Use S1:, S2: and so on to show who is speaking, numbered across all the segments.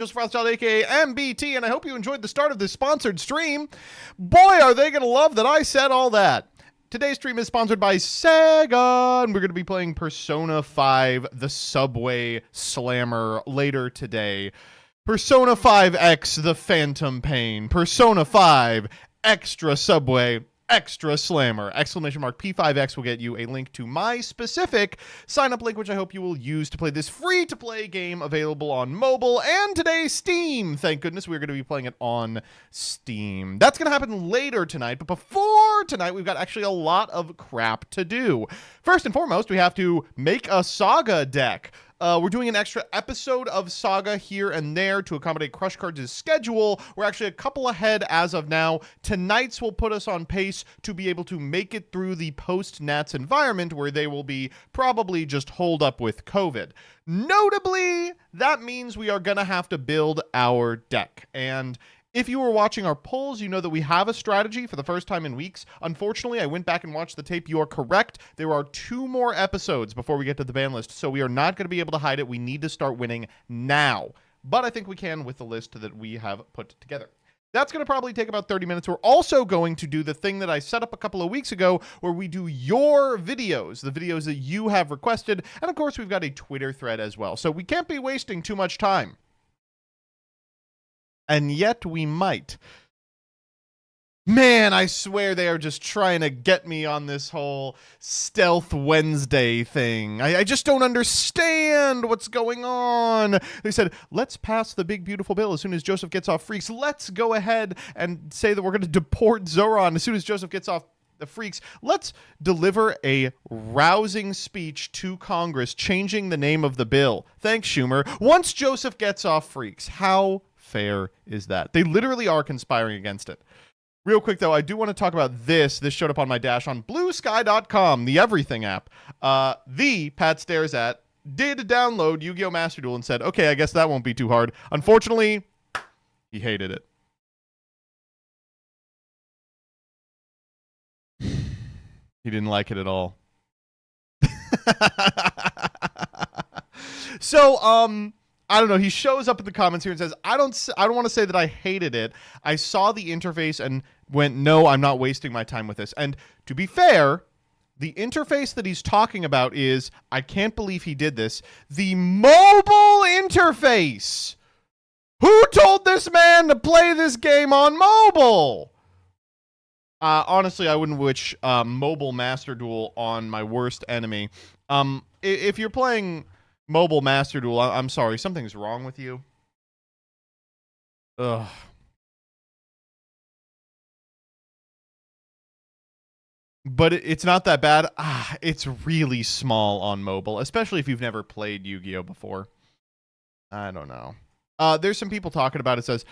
S1: Joseph Rothschild, aka MBT, and I hope you enjoyed the start of this sponsored stream. Boy, are they going to love that I said all that. Today's stream is sponsored by Saga, and we're going to be playing Persona 5, the Subway Slammer, later today. Persona 5X, the Phantom Pain. Persona 5, Extra Subway, Extra Slammer. Exclamation mark P5X will get you a link to my specific sign-up link, which I hope you will use to play this free-to-play game available on mobile and today's Steam. Thank goodness we're going to be playing it on Steam. That's going to happen later tonight, but before tonight, we've got actually a lot of crap to do. First and foremost, we have to make a Saga deck. We're doing an extra episode of Saga here and there to accommodate Crush Cards' schedule. We're actually a couple ahead as of now. Tonight's will put us on pace to be able to make it through the post-Nats environment where they will be probably just holed up with COVID. Notably, that means we are going to have to build our deck. And if you were watching our polls, you know that we have a strategy for the first time in weeks. Unfortunately, I went back and watched the tape. You are correct. There are 2 more episodes before we get to the ban list, so we are not going to be able to hide it. We need to start winning now. But I think we can with the list that we have put together. That's going to probably take about 30 minutes. We're also going to do the thing that I set up a couple of weeks ago where we do your videos, the videos that you have requested. And of course, we've got a Twitter thread as well. So we can't be wasting too much time. And yet we might. Man, I swear they are just trying to get me on this whole Stealth Wednesday thing. I just don't understand what's going on. They said, let's pass the big, beautiful bill as soon as Joseph gets off Freaks. Let's go ahead and say that we're going to deport Zoran as soon as Joseph gets off the Freaks. Let's deliver a rousing speech to Congress changing the name of the bill. Thanks, Schumer. Once Joseph gets off Freaks, how fair is that? They literally are conspiring against it. Real quick, though, I do want to talk about this. This showed up on my dash on bluesky.com, the everything app. The Pat Stares At did download Yu-Gi-Oh! Master Duel and said, okay, I guess that won't be too hard. Unfortunately, he hated it. He didn't like it at all. So, I don't know. He shows up in the comments here and says, I don't want to say that I hated it. I saw the interface and went, no, I'm not wasting my time with this. And to be fair, the interface that he's talking about is, I can't believe he did this, the mobile interface. Who told this man to play this game on mobile? Honestly, I wouldn't wish mobile Master Duel on my worst enemy. If you're playing Mobile Master Duel, I'm sorry, something's wrong with you. Ugh. But it's not that bad. It's really small on mobile, especially if you've never played Yu-Gi-Oh! Before. I don't know. There's some people talking about it. Says,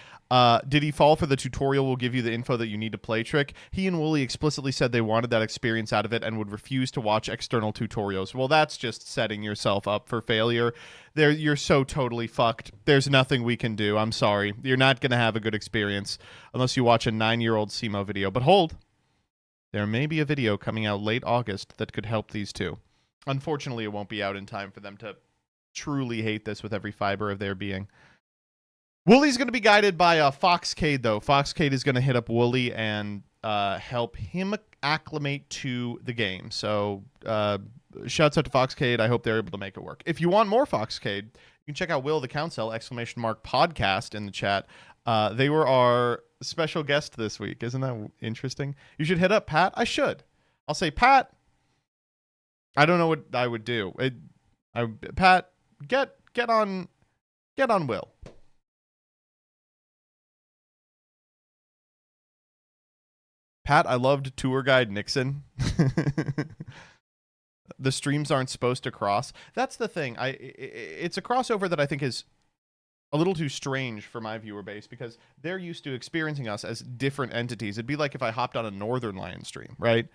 S1: did he fall for the tutorial will give you the info that you need to play trick? He and Wooly explicitly said they wanted that experience out of it and would refuse to watch external tutorials. Well, that's just setting yourself up for failure. You're so totally fucked. There's nothing we can do. I'm sorry. You're not going to have a good experience unless you watch a 9-year-old SEMO video. But hold. There may be a video coming out late August that could help these two. Unfortunately, it won't be out in time for them to truly hate this with every fiber of their being. Wooly's going to be guided by Foxcade, though. Foxcade is going to hit up Wooly and help him acclimate to the game. So, shouts out to Foxcade. I hope they're able to make it work. If you want more Foxcade, you can check out Will the Council, !podcast in the chat. They were our special guest this week. Isn't that interesting? You should hit up Pat. I should. I'll say, Pat, I don't know what I would do. Pat, get on Will. Pat, I loved tour guide Nixon. The streams aren't supposed to cross. That's the thing. It's a crossover that I think is a little too strange for my viewer base because they're used to experiencing us as different entities. It'd be like if I hopped on a Northern Lion stream, right?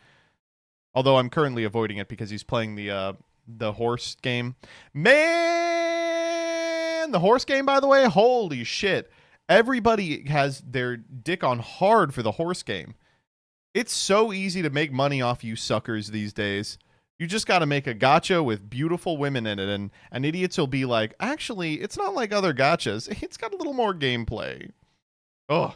S1: Although I'm currently avoiding it because he's playing the horse game. Man, the horse game, by the way, holy shit. Everybody has their dick on hard for the horse game. It's so easy to make money off you suckers these days. You just got to make a gacha with beautiful women in it, and idiots will be like, actually, it's not like other gachas. It's got a little more gameplay. Oh.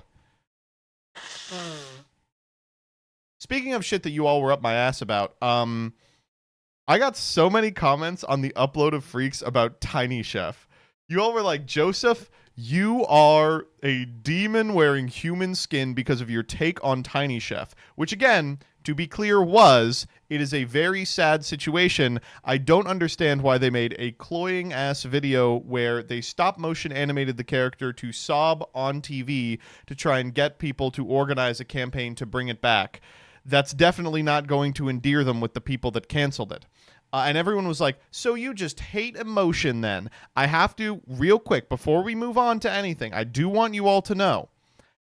S1: Speaking of shit that you all were up my ass about, I got so many comments on the upload of Freaks about Tiny Chef. You all were like, Joseph, you are a demon wearing human skin because of your take on Tiny Chef, which again, to be clear, it is a very sad situation. I don't understand why they made a cloying ass video where they stop motion animated the character to sob on TV to try and get people to organize a campaign to bring it back. That's definitely not going to endear them with the people that canceled it. And everyone was like, so you just hate emotion then? I have to, real quick, before we move on to anything, I do want you all to know,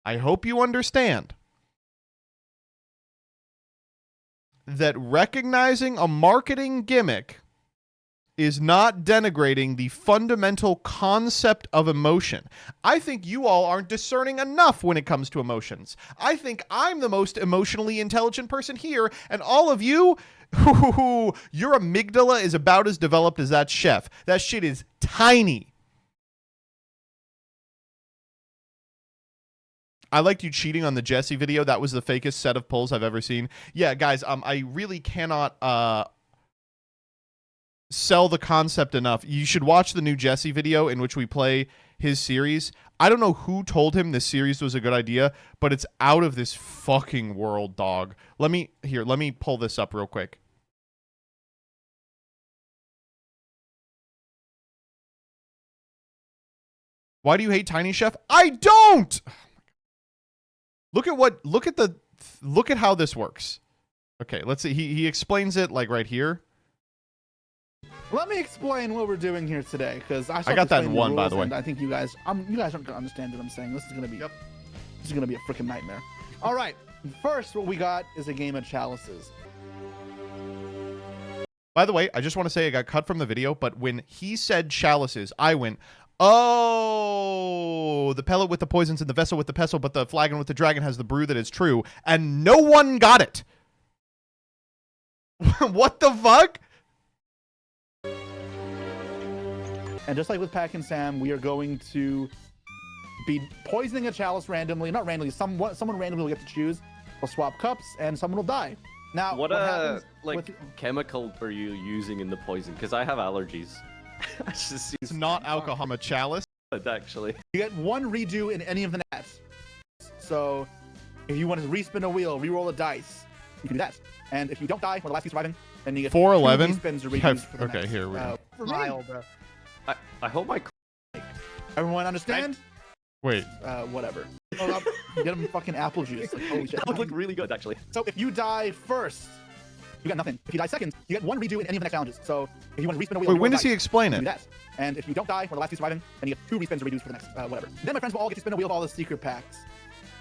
S1: I hope you understand that recognizing a marketing gimmick is not denigrating the fundamental concept of emotion. I think you all aren't discerning enough when it comes to emotions. I think I'm the most emotionally intelligent person here, and all of you, your amygdala is about as developed as that chef. That shit is tiny. I liked you cheating on the Jesse video. That was the fakest set of pulls I've ever seen. Yeah, guys, I really cannot sell the concept enough. You should watch the new Jesse video in which we play his series. I don't know who told him this series was a good idea, but it's out of this fucking world, dog. Let me pull this up real quick. Why do you hate Tiny Chef? I don't. Look at how this works. Okay, let's see. He explains it like right here.
S2: Let me explain what we're doing here today, because I
S1: got that in one, by the way.
S2: And I think you guys aren't gonna understand what I'm saying. This is gonna be a freaking nightmare. All right, first, what we got is a game of chalices.
S1: By the way, I just want to say I got cut from the video, but when he said chalices, I went, oh, the pellet with the poisons and the vessel with the pestle, but the flagon with the dragon has the brew that is true, and no one got it. What the fuck?
S2: And just like with Pack and Sam, we are going to be poisoning a chalice randomly. Not randomly, someone randomly will get to choose. We'll swap cups, and someone will die. Now,
S3: what chemical are you using in the poison? Because I have allergies.
S1: It's not alcohol, I'm a chalice.
S3: Actually,
S2: you get one redo in any of the nets. So, if you want to respin a wheel, re-roll a dice, you can do that. And if you don't die, for the last two surviving, then you get
S1: 411.
S2: Respins or redos for the
S1: okay,
S2: next.
S1: here we go.
S2: Mild.
S3: I hope my.
S2: Everyone understand?
S1: Wait.
S2: Whatever. Get them fucking apple juice. Like, holy shit.
S3: That would look really good, actually.
S2: So if you die first, you got nothing. If you die second, you get one redo in any of the next challenges. So if you want to respin a wheel,
S1: wait, when does he explain
S2: do
S1: it?
S2: that. And if you don't die, for the last two surviving, then you get 2 respins or redos for the next whatever. Then my friends will all get to spin a wheel of all the secret packs.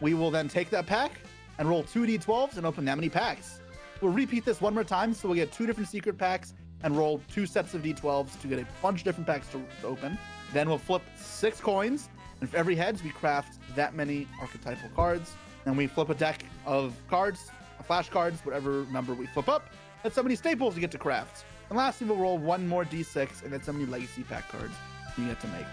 S2: We will then take that pack and roll 2 d12s and open that many packs. We'll repeat this one more time, so we'll get 2 different secret packs and roll 2 sets of d12s to get a bunch of different packs to open. Then we'll flip 6 coins, and for every heads, we craft that many archetypal cards. Then we flip a deck of cards, flashcards, whatever number we flip up. That's so many staples you get to craft. And lastly, we'll roll 1 more d6, and that's so many legacy pack cards you get to make.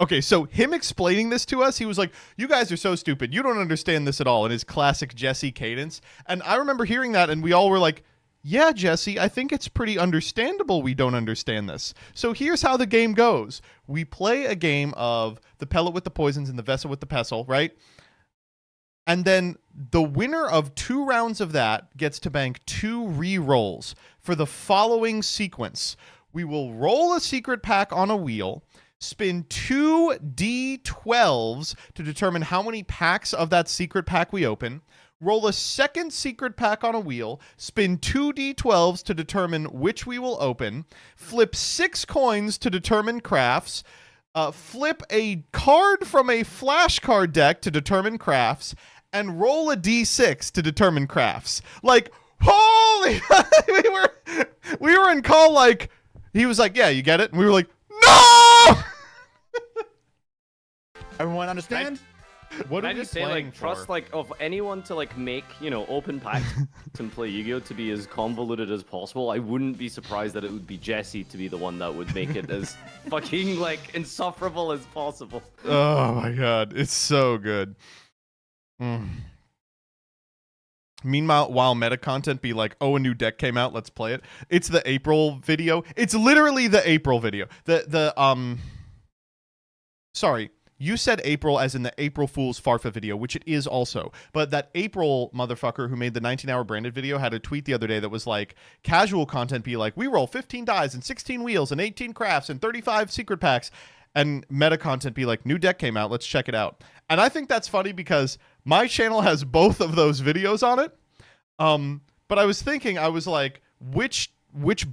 S1: Okay, so him explaining this to us, he was like, you guys are so stupid. You don't understand this at all, in his classic Jesse cadence. And I remember hearing that, and we all were like, yeah, Jesse, I think it's pretty understandable we don't understand this. So here's how the game goes. We play a game of the pellet with the poisons and the vessel with the pestle, right? And then the winner of 2 rounds of that gets to bank 2 re-rolls for the following sequence. We will roll a secret pack on a wheel, spin 2 d12s to determine how many packs of that secret pack we open, roll a second secret pack on a wheel, spin 2 d12s to determine which we will open, flip 6 coins to determine crafts, flip a card from a flashcard deck to determine crafts, and roll a d6 to determine crafts. Like, holy, we were in call, like, he was like, yeah, you get it? And we were like, no!
S2: Everyone understand?
S1: What
S3: Can
S1: are
S3: I
S1: we
S3: just say,
S1: playing
S3: like,
S1: for?
S3: trust, like, of anyone to, like, make, you know, open packs and play Yu-Gi-Oh! To be as convoluted as possible, I wouldn't be surprised that it would be Jesse to be the one that would make it as fucking, like, insufferable as possible.
S1: Oh my god, it's so good. Meanwhile, while meta content be like, oh, a new deck came out, let's play it. It's the April video. It's literally the April video. Sorry, you said April as in the April Fool's Farfa video, which it is also. But that April motherfucker who made the 19-hour branded video had a tweet the other day that was like, casual content be like, we roll 15 dies and 16 wheels and 18 crafts and 35 secret packs. And meta content be like, new deck came out, let's check it out. And I think that's funny because my channel has both of those videos on it. But I was thinking, I was like, which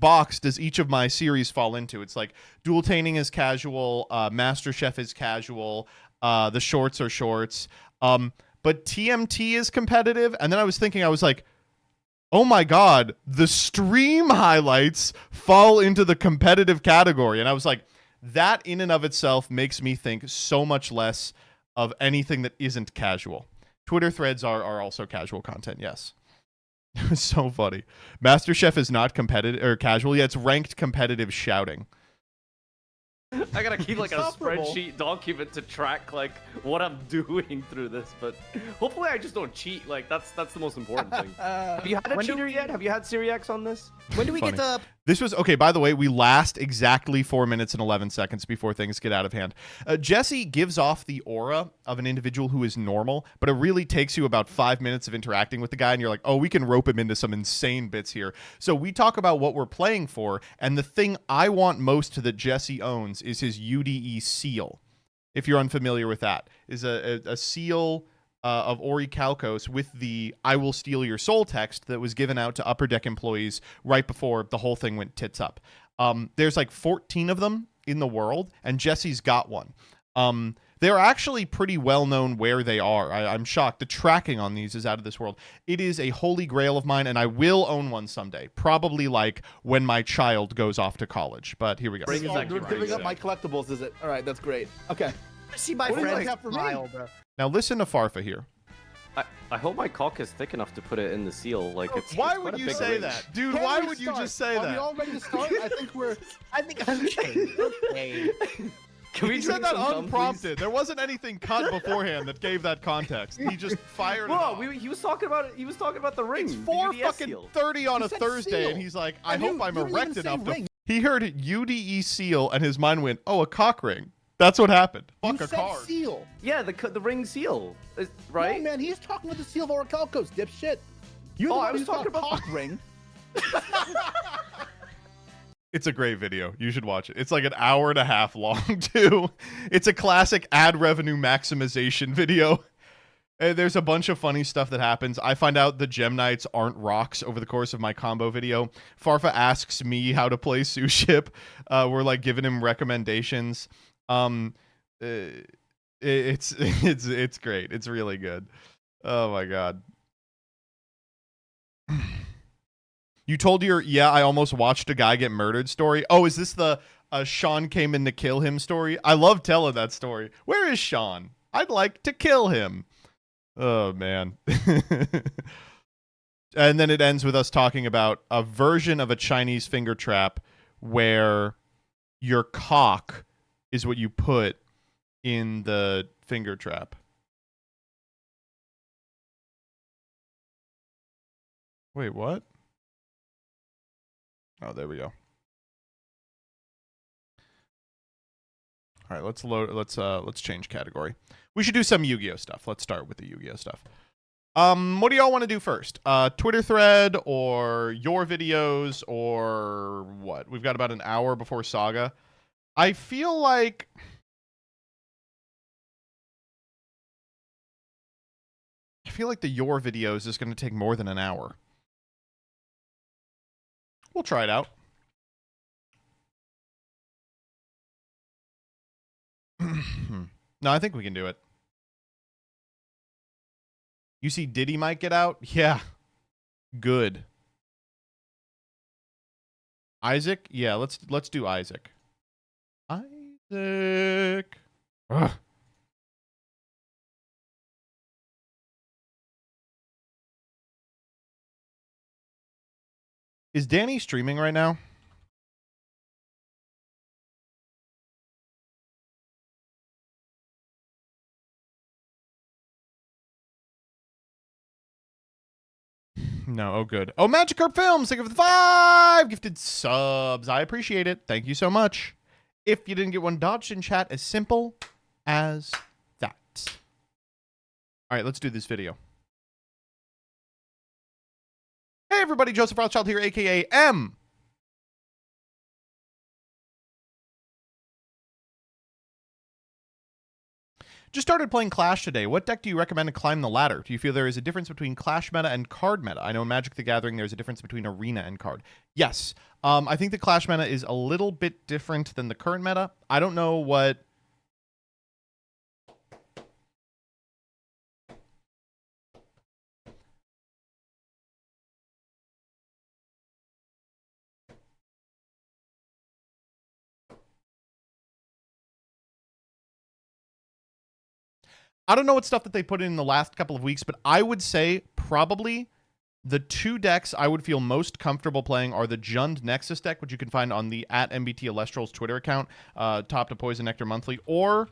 S1: box does each of my series fall into? It's like Dual Tainting is casual, Master Chef is casual, the shorts are shorts, but TMT is competitive. And then I was thinking, I was like, oh my god, the stream highlights fall into the competitive category. And I was like, that in and of itself makes me think so much less of anything that isn't casual. Twitter threads are also casual content, yes. It was so funny. Master Chef is not competitive or casual. Yeah, it's ranked competitive shouting.
S3: I gotta keep like a
S2: Insufferable.
S3: spreadsheet document to track like what I'm doing through this, but hopefully I just don't cheat. Like that's the most important thing. Have you had a cheater yet? Have you had Syriax on this?
S4: When do we
S1: Funny.
S4: get to?
S1: This was okay. By the way, we last exactly 4 minutes and 11 seconds before things get out of hand. Jesse gives off the aura of an individual who is normal, but it really takes you about 5 minutes of interacting with the guy, and you're like, oh, we can rope him into some insane bits here. So we talk about what we're playing for, and the thing I want most that Jesse owns is his UDE seal. If you're unfamiliar with that, is a seal of Ori Kalkos with the "I will steal your soul" text that was given out to Upper Deck employees right before the whole thing went tits up. There's like 14 of them in the world, and Jesse's got one. They're actually pretty well known where they are. I'm shocked. The tracking on these is out of this world. It is a holy grail of mine, and I will own one someday. Probably like when my child goes off to college. But here we go.
S3: Bring it back.
S2: You're giving up my collectibles, is it? All right, that's great. Okay.
S4: See my
S2: What do you
S4: friends
S2: have for me?
S4: smile, bro.
S1: Now listen to Farfa here.
S3: I hope my cock is thick enough to put it in the seal. Like it's.
S1: Why
S3: it's
S1: would
S3: quite a
S1: you
S3: big
S1: say
S3: ring.
S1: that? Dude,
S2: Can
S1: why
S2: we
S1: would you
S2: start?
S1: just say
S2: Are
S1: that?
S2: we all ready to start? I think we're.
S4: I think okay.
S3: Can we
S1: He said
S3: drink
S1: that
S3: some cum,
S1: unprompted.
S3: please?
S1: There wasn't anything cut beforehand that gave that context. He just fired it
S3: Whoa,
S1: off.
S3: he was talking about it. He was talking about the ring.
S1: It's
S3: the
S1: 4:30 on
S2: You
S1: a
S2: said
S1: Thursday,
S2: seal.
S1: and he's like, I
S2: And
S1: hope
S2: you
S1: I'm
S2: didn't
S1: erect
S2: even say
S1: enough to.
S2: ring.
S1: He heard UDE seal, and his mind went, oh, a cock ring. That's what happened.
S2: You
S1: Fuck a
S2: said
S1: card.
S2: seal.
S3: Yeah, the ring seal, right?
S2: No, man, he's talking with the seal of Orichalcos, dipshit. You're the
S3: Oh,
S2: one
S3: I was
S2: who's got
S3: talking
S2: a
S3: about-
S2: cock ring.
S1: It's a great video. You should watch it. It's like an hour and a half long, too. It's a classic ad revenue maximization video. There's a bunch of funny stuff that happens. I find out the Gem Knights aren't rocks over the course of my combo video. Farfa asks me how to play Suship. We're like giving him recommendations. It's great. It's really good. Oh my god. You told your I almost watched a guy get murdered story. Oh, is this the Sean came in to kill him story? I love telling that story. Where is Sean? I'd like to kill him. Oh man. And then it ends with us talking about a version of a Chinese finger trap where your cock is what you put in the finger trap. Wait, what? Oh, there we go. All right, let's change category. We should do some Yu-Gi-Oh stuff. Let's start with the Yu-Gi-Oh stuff. What do y'all want to do first? Twitter thread or your videos or what? We've got about an hour before Saga. I feel like the your videos is going to take more than an hour. We'll try it out. No, I think we can do it. You see Diddy might get out? Yeah. Good. Isaac? Yeah, let's do Isaac. Isaac. Ugh. Is Danny streaming right now? No. Oh, good. Oh, Magikarp Films. Thank you for the 5 gifted subs. I appreciate it. Thank you so much. If you didn't get one dodged in chat, as simple as that. All right, let's do this video. Hey, everybody. Joseph Rothschild here, a.k.a. M. Just started playing Clash today. What deck do you recommend to climb the ladder? Do you feel there is a difference between Clash meta and card meta? I know in Magic the Gathering there's a difference between arena and card. Yes. I think the Clash meta is a little bit different than the current meta. I don't know what... I don't know what stuff that they put in the last couple of weeks, but I would say probably the 2 decks I would feel most comfortable playing are the Jund Nexus deck, which you can find on the @MBT Alestral's Twitter account, top to Poison Nectar Monthly, or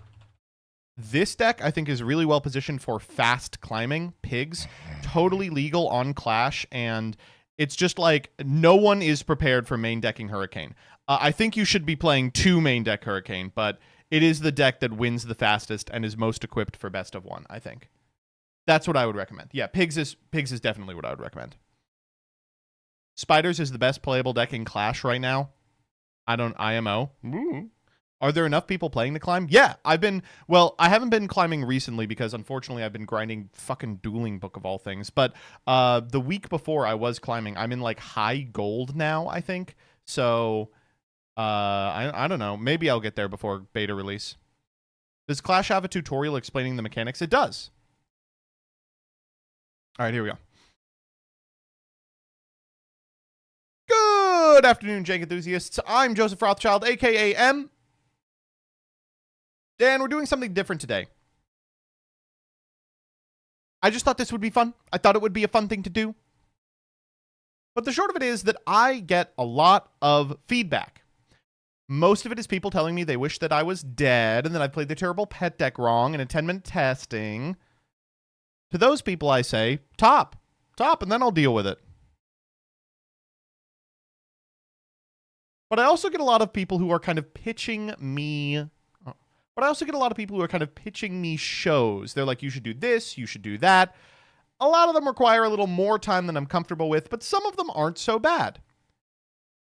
S1: this deck I think is really well positioned for fast climbing, Pigs, totally legal on Clash, and it's just like no one is prepared for main decking Hurricane. I think you should be playing 2 main deck Hurricane, but it is the deck that wins the fastest and is most equipped for best of 1, I think. That's what I would recommend. Yeah, Pigs is definitely what I would recommend. Spiders is the best playable deck in Clash right now. IMO. Ooh. Are there enough people playing to climb? Yeah, I haven't been climbing recently because unfortunately I've been grinding fucking Dueling Book of all things. But the week before I was climbing, I'm in like high gold now, I think. So I don't know. Maybe I'll get there before beta release. Does Clash have a tutorial explaining the mechanics? It does. All right, here we go. Good afternoon, Jank enthusiasts. I'm Joseph Rothschild, a.k.a. M. And we're doing something different today. I just thought this would be fun. I thought it would be a fun thing to do. But the short of it is that I get a lot of feedback. Most of it is people telling me they wish that I was dead and that I played the terrible pet deck wrong in a 10-minute testing. To those people, I say, top, and then I'll deal with it. But I also get a lot of people who are kind of pitching me... shows. They're like, you should do this, you should do that. A lot of them require a little more time than I'm comfortable with, but some of them aren't so bad.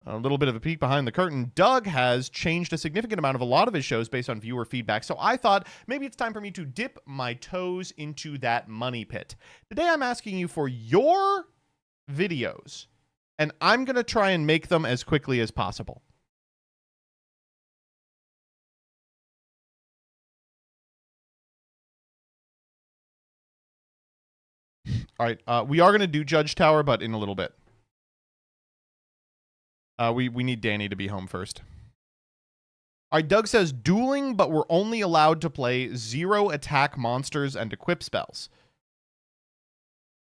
S1: A little bit of a peek behind the curtain. Doug has changed a significant amount of a lot of his shows based on viewer feedback, so I thought maybe it's time for me to dip my toes into that money pit. Today I'm asking you for your videos, and I'm going to try and make them as quickly as possible. All right, we are going to do Judge Tower, but in a little bit. We need Danny to be home first. All right, Doug says dueling, but we're only allowed to play 0 attack monsters and equip spells.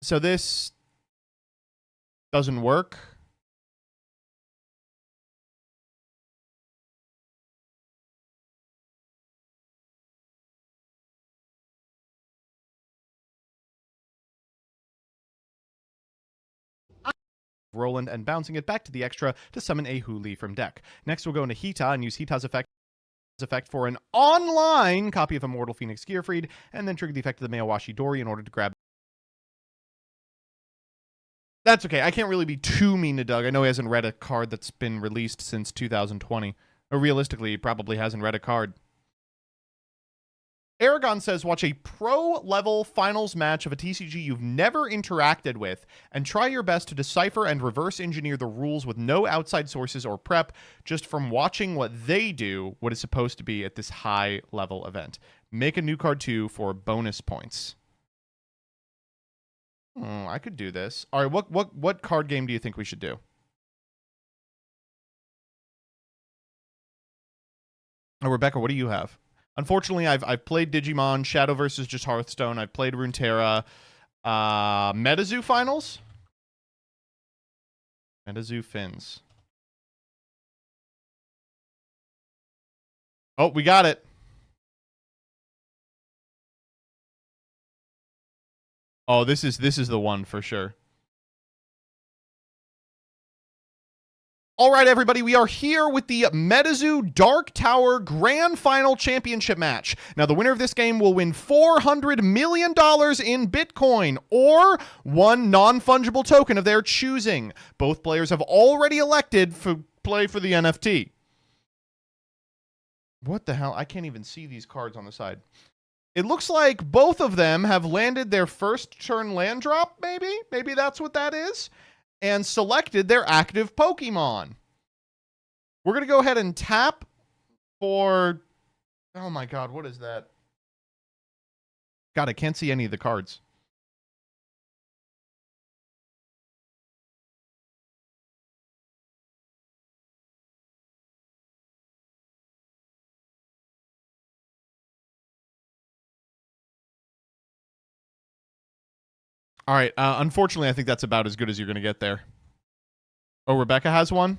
S1: So this doesn't work. Roland and bouncing it back to the extra to summon a Huli from deck. Next, we'll go into Hita and use Hita's effect for an online copy of Immortal Phoenix Gearfried, and then trigger the effect of the Maewashi Dori in order to grab. That's okay. I can't really be too mean to Doug. I know he hasn't read a card that's been released since 2020. Or realistically, he probably hasn't read a card. Aragon says, watch a pro-level finals match of a TCG you've never interacted with and try your best to decipher and reverse engineer the rules with no outside sources or prep, just from watching what they do, what is supposed to be at this high-level event. Make a new card, too, for bonus points. I could do this. All right, what card game do you think we should do? Oh, Rebecca, what do you have? Unfortunately, I've played Digimon, Shadow versus just Hearthstone. I've played Runeterra. MetaZoo Finals? Metazoo fins. Oh, we got it. Oh, this is the one for sure. All right, everybody, we are here with the Metazoo Dark Tower Grand Final Championship match. Now, the winner of this game will win $400 million in Bitcoin or one non-fungible token of their choosing. Both players have already elected to play for the NFT. What the hell? I can't even see these cards on the side. It looks like both of them have landed their first turn land drop, maybe? Maybe that's what that is. And selected their active Pokemon. We're going to go ahead and tap for... Oh my god, what is that? God, I can't see any of the cards. All right, unfortunately, I think that's about as good as you're going to get there. Oh, Rebecca has one?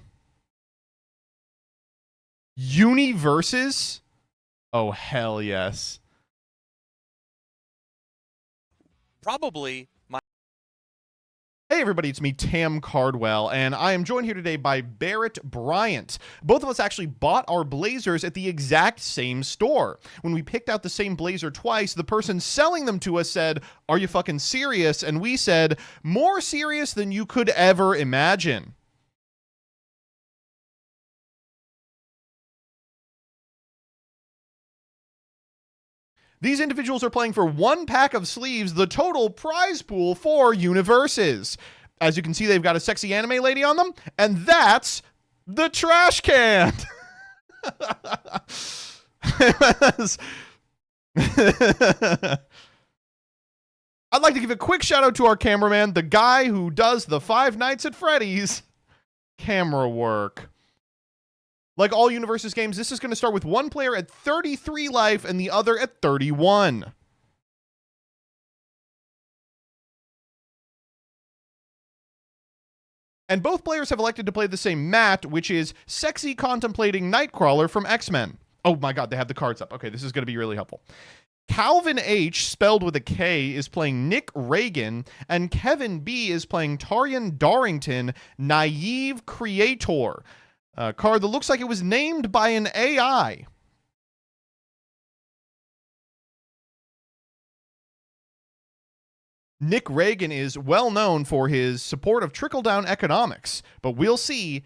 S1: Universes? Oh, hell yes.
S4: Probably my.
S1: Hey everybody, it's me, Tam Cardwell, and I am joined here today by Barrett Bryant. Both of us actually bought our blazers at the exact same store. When we picked out the same blazer twice, the person selling them to us said, "Are you fucking serious?" And we said, "More serious than you could ever imagine." These individuals are playing for one pack of sleeves, the total prize pool for Universes. As you can see, they've got a sexy anime lady on them, and that's the trash can. I'd like to give a quick shout out to our cameraman, the guy who does the Five Nights at Freddy's camera work. Like all Universes games, this is going to start with one player at 33 life and the other at 31. And both players have elected to play the same mat, which is Sexy Contemplating Nightcrawler from X-Men. Oh my god, they have the cards up. Okay, this is going to be really helpful. Calvin H, spelled with a K, is playing Nick Reagan, and Kevin B is playing Tarian Darrington, Naive Creator. A card that looks like it was named by an AI. Nick Reagan is well known for his support of trickle-down economics, but we'll see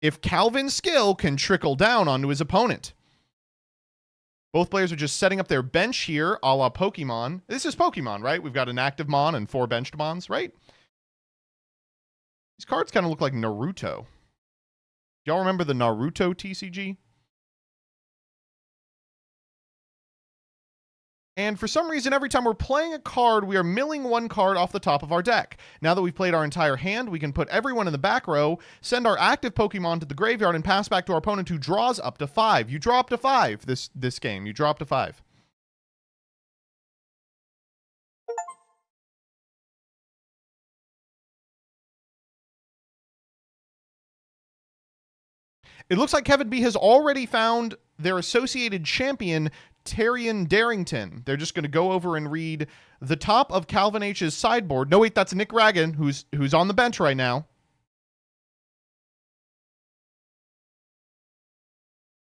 S1: if Calvin's skill can trickle down onto his opponent. Both players are just setting up their bench here, a la Pokemon. This is Pokemon, right? We've got an active Mon and 4 benched Mons, right? These cards kind of look like Naruto. Y'all remember the Naruto TCG? And for some reason, every time we're playing a card, we are milling one card off the top of our deck. Now that we've played our entire hand, we can put everyone in the back row, send our active Pokemon to the graveyard, and pass back to our opponent who draws up to 5. You draw up to 5 this game. You draw up to 5. It looks like Kevin B has already found their associated champion, Tarian Darrington. They're just going to go over and read the top of Calvin H's sideboard. No, wait, that's Nick Reagan, who's on the bench right now.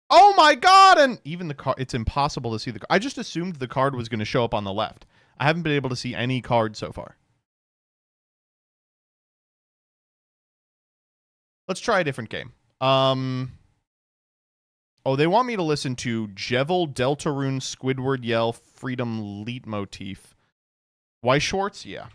S1: Oh my god! And even the card, it's impossible to see the card. I just assumed the card was going to show up on the left. I haven't been able to see any card so far. Let's try a different game. Oh, they want me to listen to Jevil, Deltarune, Squidward Yell, Freedom Leitmotif. Weiss Schwartz? Yeah.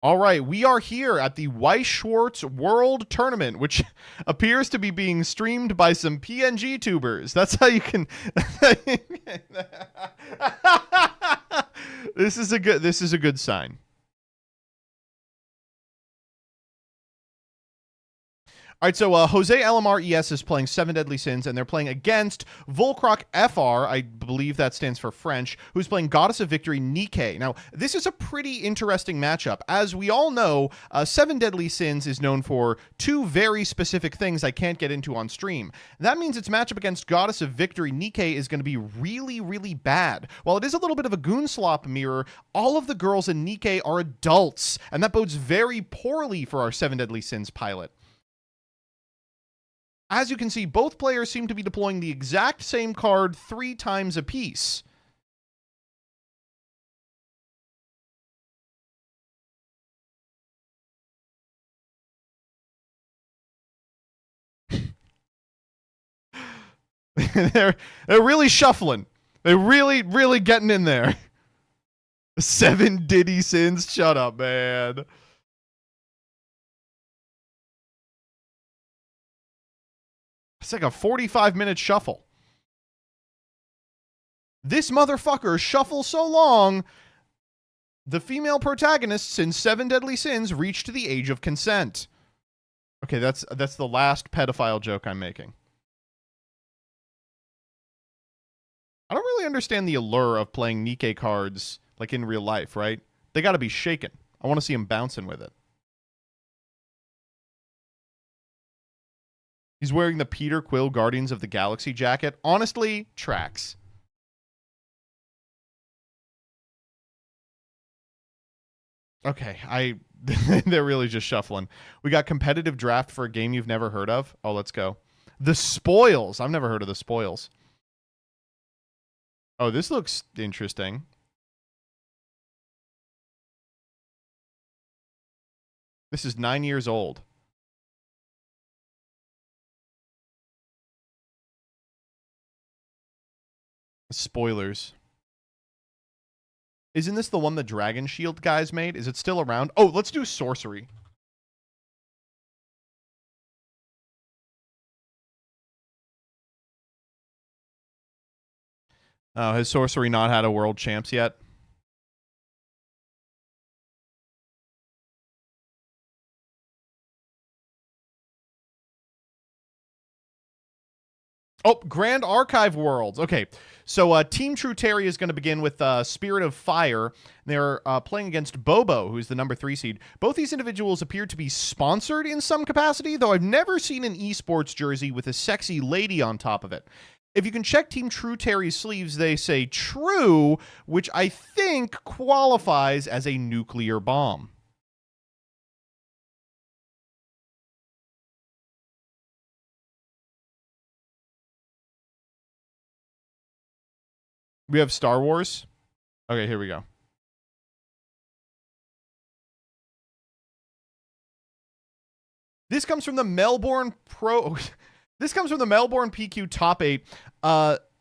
S1: All right, we are here at the Weiss Schwartz World Tournament, which appears to be being streamed by some PNG tubers. That's how you can. This is a good sign. All right, so Jose LMR ES is playing Seven Deadly Sins, and they're playing against Volcroc FR, I believe that stands for French, who's playing Goddess of Victory Nikke. Now, this is a pretty interesting matchup. As we all know, Seven Deadly Sins is known for two very specific things I can't get into on stream. That means its matchup against Goddess of Victory Nikke is going to be really, really bad. While it is a little bit of a goonslop mirror, all of the girls in Nikke are adults, and that bodes very poorly for our Seven Deadly Sins pilot. As you can see, both players seem to be deploying the exact same card 3 times apiece. they're really shuffling. They're really getting in there. 7 Diddy Sins. Shut up, man. It's like a 45-minute shuffle. This motherfucker shuffles so long, the female protagonists in Seven Deadly Sins reached the age of consent. Okay, that's the last pedophile joke I'm making. I don't really understand the allure of playing Nikke cards like in real life, right? They got to be shaken. I want to see him bouncing with it. He's wearing the Peter Quill Guardians of the Galaxy jacket. Honestly, tracks. Okay, they're really just shuffling. We got competitive draft for a game you've never heard of. Oh, let's go. The Spoils. I've never heard of the Spoils. Oh, this looks interesting. This is 9 years old. Spoilers. Isn't this the one the Dragon Shield guys made? Is it still around? Oh, let's do sorcery. Oh, has sorcery not had a world champs yet? Oh, Grand Archive Worlds. Okay, so Team True Terry is going to begin with Spirit of Fire. They're playing against Bobo, who's the number 3 seed. Both these individuals appear to be sponsored in some capacity, though I've never seen an esports jersey with a sexy lady on top of it. If you can check Team True Terry's sleeves, they say True, which I think qualifies as a nuclear bomb. We have Star Wars. Okay, here we go. This comes from the Melbourne Pro. This comes from the Melbourne PQ Top 8.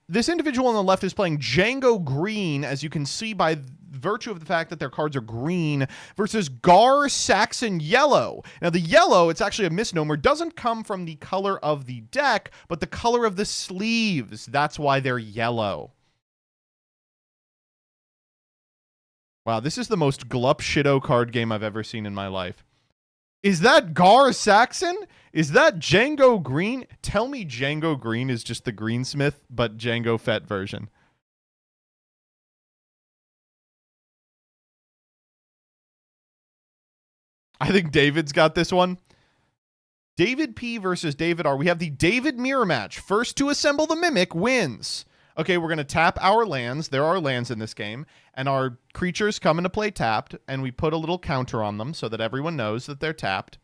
S1: This individual on the left is playing Django Green, as you can see by virtue of the fact that their cards are green, versus Gar Saxon Yellow. Now, the yellow, it's actually a misnomer, doesn't come from the color of the deck, but the color of the sleeves. That's why they're yellow. Wow, this is the most glup shitto card game I've ever seen in my life. Is that Gar Saxon? Is that Django Green? Tell me Django Green is just the Greensmith, but Django Fett version. I think David's got this one. David P versus David R. We have the David mirror match. First to assemble the Mimic wins. Okay, we're going to tap our lands. There are lands in this game. And our creatures come into play tapped. And we put a little counter on them so that everyone knows that they're tapped.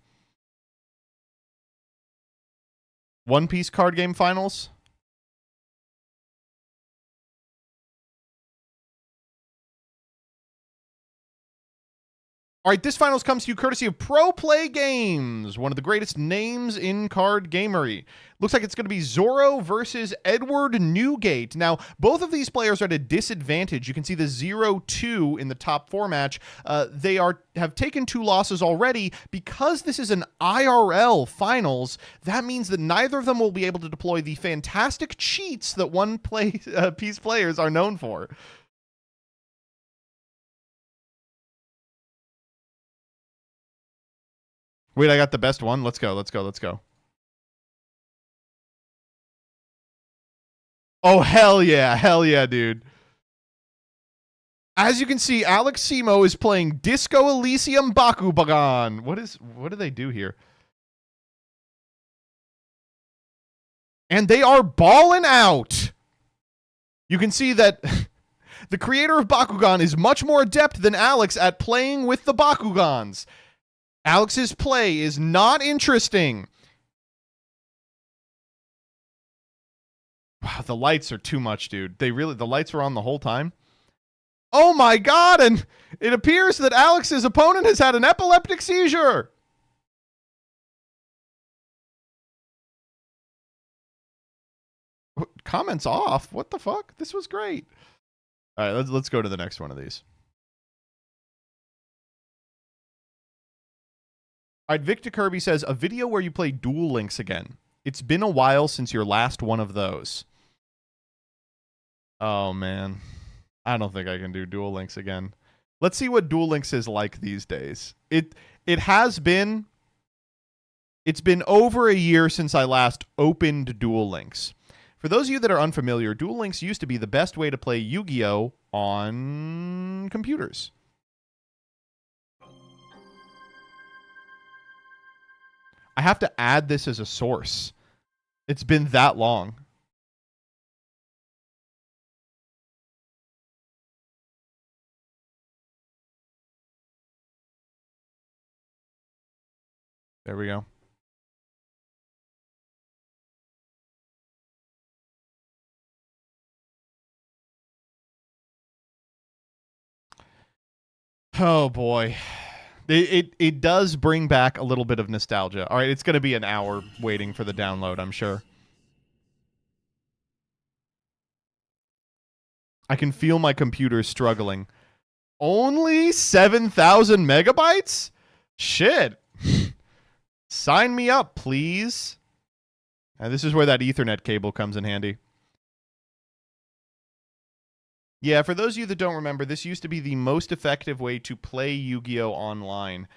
S1: One Piece card game finals. All right, this finals comes to you courtesy of Pro Play Games, one of the greatest names in card gamery. Looks like it's going to be Zorro versus Edward Newgate. Now, both of these players are at a disadvantage. You can see the 0-2 in the top 4 match. They have taken 2 losses already. Because this is an IRL finals, that means that neither of them will be able to deploy the fantastic cheats that One Piece players are known for. Wait, I got the best one. Let's go. Oh, hell yeah, dude. As you can see, Alex Simo is playing Disco Elysium Bakugan. What do they do here? And they are balling out. You can see that the creator of Bakugan is much more adept than Alex at playing with the Bakugans. Alex's play is not interesting. Wow, the lights are too much, dude. The lights were on the whole time. Oh my god, and it appears that Alex's opponent has had an epileptic seizure. Comments off. What the fuck? This was great. All right, let's go to the next one of these. All right, Victor Kirby says, a video where you play Duel Links again. It's been a while since your last one of those. Oh, man. I don't think I can do Duel Links again. Let's see what Duel Links is like these days. It's been over a year since I last opened Duel Links. For those of you that are unfamiliar, Duel Links used to be the best way to play Yu-Gi-Oh! On computers. I have to add this as a source. It's been that long. There we go. Oh boy. It does bring back a little bit of nostalgia. All right, it's going to be an hour waiting for the download, I'm sure. I can feel my computer struggling. Only 7,000 megabytes? Shit. Sign me up, please. And this is where that Ethernet cable comes in handy. Yeah, for those of you that don't remember, this used to be the most effective way to play Yu-Gi-Oh! Online.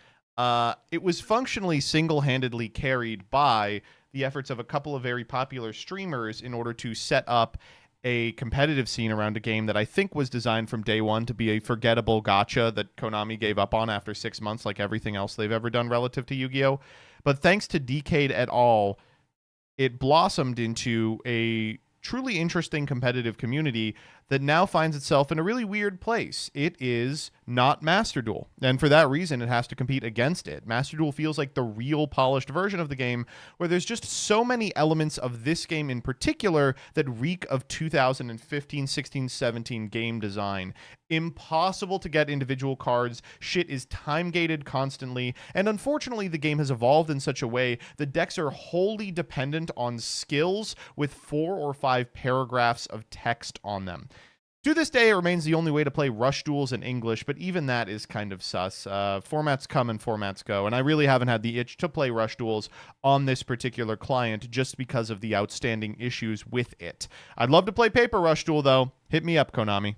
S1: It was functionally single-handedly carried by the efforts of a couple of very popular streamers in order to set up a competitive scene around a game that I think was designed from day one to be a forgettable gacha that Konami gave up on after 6 months, like everything else they've ever done relative to Yu-Gi-Oh! But thanks to Decade et al., it blossomed into a truly interesting competitive community that now finds itself in a really weird place. It is not Master Duel, and for that reason, it has to compete against it. Master Duel feels like the real polished version of the game, where there's just so many elements of this game in particular that reek of 2015, 16, 17 game design. Impossible to get individual cards, shit is time-gated constantly, and unfortunately the game has evolved in such a way that decks are wholly dependent on skills with 4 or 5 paragraphs of text on them. To this day, it remains the only way to play rush duels in English, but even that is kind of sus. Formats come and formats go, and I really haven't had the itch to play rush duels on this particular client just because of the outstanding issues with it. I'd love to play paper rush duel, though. Hit me up, Konami.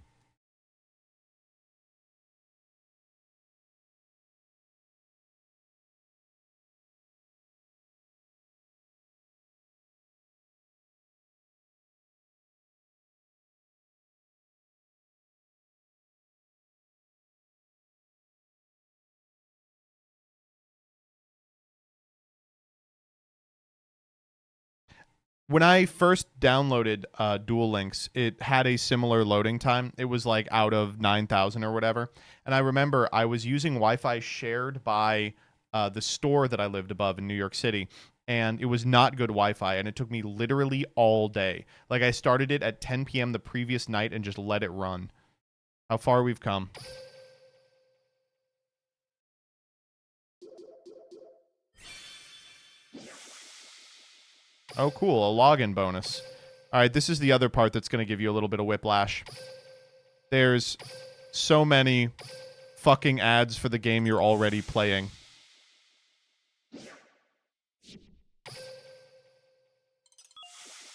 S1: When I first downloaded Duel Links, it had a similar loading time. It was like out of 9,000 or whatever. And I remember I was using Wi-Fi shared by the store that I lived above in New York City. And it was not good Wi-Fi. And it took me literally all day. Like I started it at 10 p.m. the previous night and just let it run. How far we've come. Oh, cool. A login bonus. All right, this is the other part that's going to give you a little bit of whiplash. There's so many fucking ads for the game you're already playing.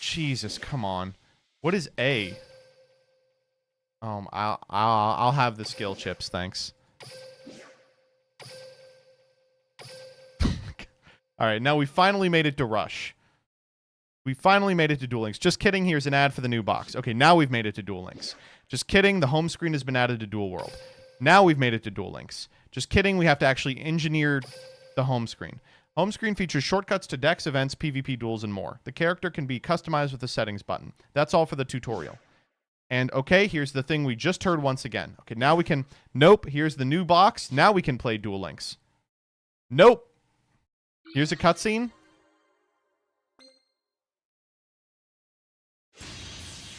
S1: Jesus, come on. What is A? I'll have the skill chips, thanks. All right, now we finally made it to Rush. We finally made it to Duel Links. Just kidding, here's an ad for the new box. Okay, now we've made it to Duel Links. Just kidding, the home screen has been added to Duel World. Now we've made it to Duel Links. Just kidding, we have to actually engineer the home screen. Home screen features shortcuts to decks, events, PvP duels, and more. The character can be customized with the settings button. That's all for the tutorial. And okay, here's the thing we just heard once again. Okay, now we can... Nope, here's the new box. Now we can play Duel Links. Nope. Here's a cutscene.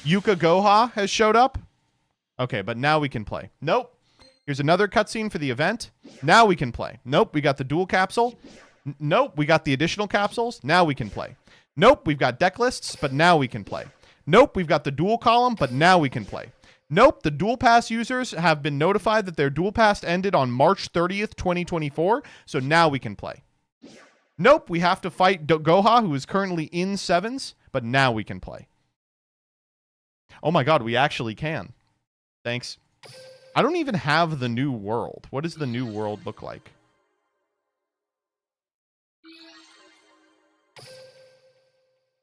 S1: Yuka Goha has showed up. Okay, but now we can play. Nope. Here's another cutscene for the event. Now we can play. Nope, we got the dual capsule. Nope, we got the additional capsules. Now we can play. Nope, we've got deck lists, but now we can play. Nope, we've got the dual column, but now we can play. Nope, the dual pass users have been notified that their dual pass ended on March 30th, 2024, so now we can play. Nope, we have to fight Goha, who is currently in sevens, but now we can play. Oh my god, we actually can. Thanks. I don't even have the new world. What does the new world look like?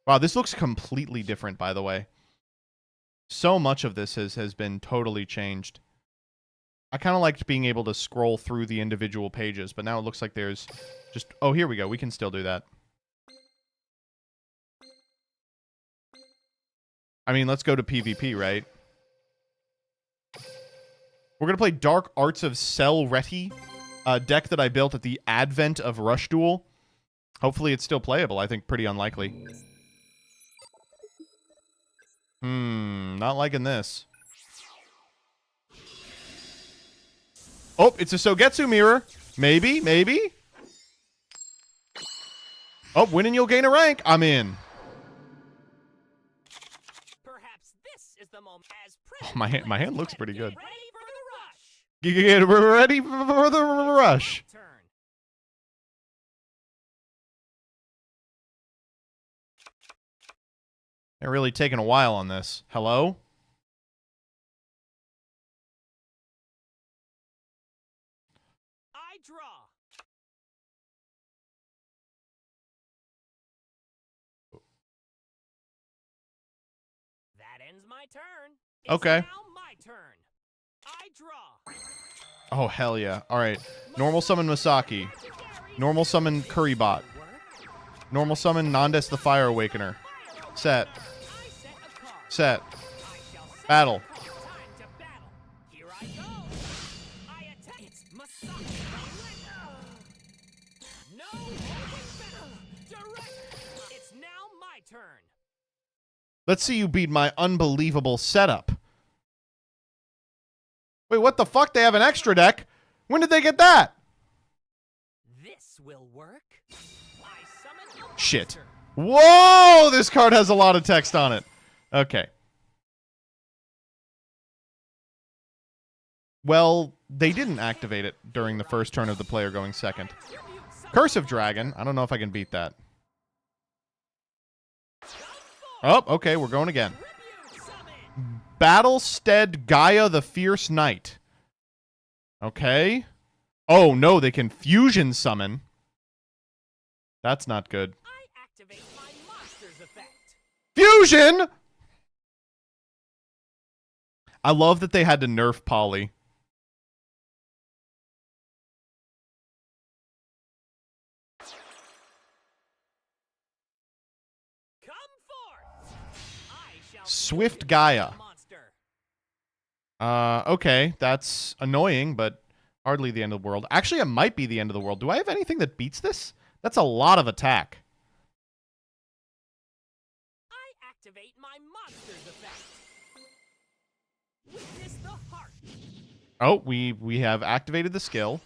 S1: Wow, this looks completely different, by the way. So much of this has been totally changed. I kind of liked being able to scroll through the individual pages, but now it looks like there's just... Oh, here we go. We can still do that. I mean, let's go to PvP, right? We're going to play Dark Arts of Selreti, a deck that I built at the advent of Rush Duel. Hopefully it's still playable. I think pretty unlikely. Not liking this. Oh, it's a Sogetsu mirror. Maybe, maybe. Oh, win and you'll gain a rank. I'm in.
S5: Perhaps this is the moment as
S1: Oh, my hand looks pretty good.
S5: ready for the rush.
S1: Get ready for the rush.
S5: Turn.
S1: They're really taking a while on this. Hello?
S5: I draw. That ends my turn. It's
S1: Okay.
S5: now my turn. I draw.
S1: Oh, hell yeah. All right. Normal summon Masaki. Normal summon Currybot. Normal summon Nandes the Fire Awakener. Set.
S5: I set a card.
S1: Set.
S5: I shall set
S1: Battle.
S5: time to battle. Here I go. I attack. It's Masaki. No open battle. Direct. It's now my turn.
S1: Let's see you beat my unbelievable setup. Wait, what the fuck? They have an extra deck? When did they get that?
S5: This will work. I summon a
S1: Shit.
S5: monster.
S1: Whoa! This card has a lot of text on it. Okay. Well, they didn't activate it during the first turn of the player going second. Curse of Dragon. I don't know if I can beat that. Oh, okay, we're going again.
S5: Tribute summon.
S1: Battlestead Gaia the Fierce Knight. Okay. Oh, no, they can fusion summon. That's not good.
S5: I activate my monster's effect.
S1: Fusion! I love that they had to nerf Polly.
S5: Come forth. I shall
S1: Swift
S5: fusion
S1: Gaia.
S5: the monster.
S1: Okay, that's annoying, but hardly the end of the world. Actually, it might be the end of the world. Do I have anything that beats this? That's a lot of attack.
S5: I activate my monster's effect. Witness the heart.
S1: Oh, we have activated the skill,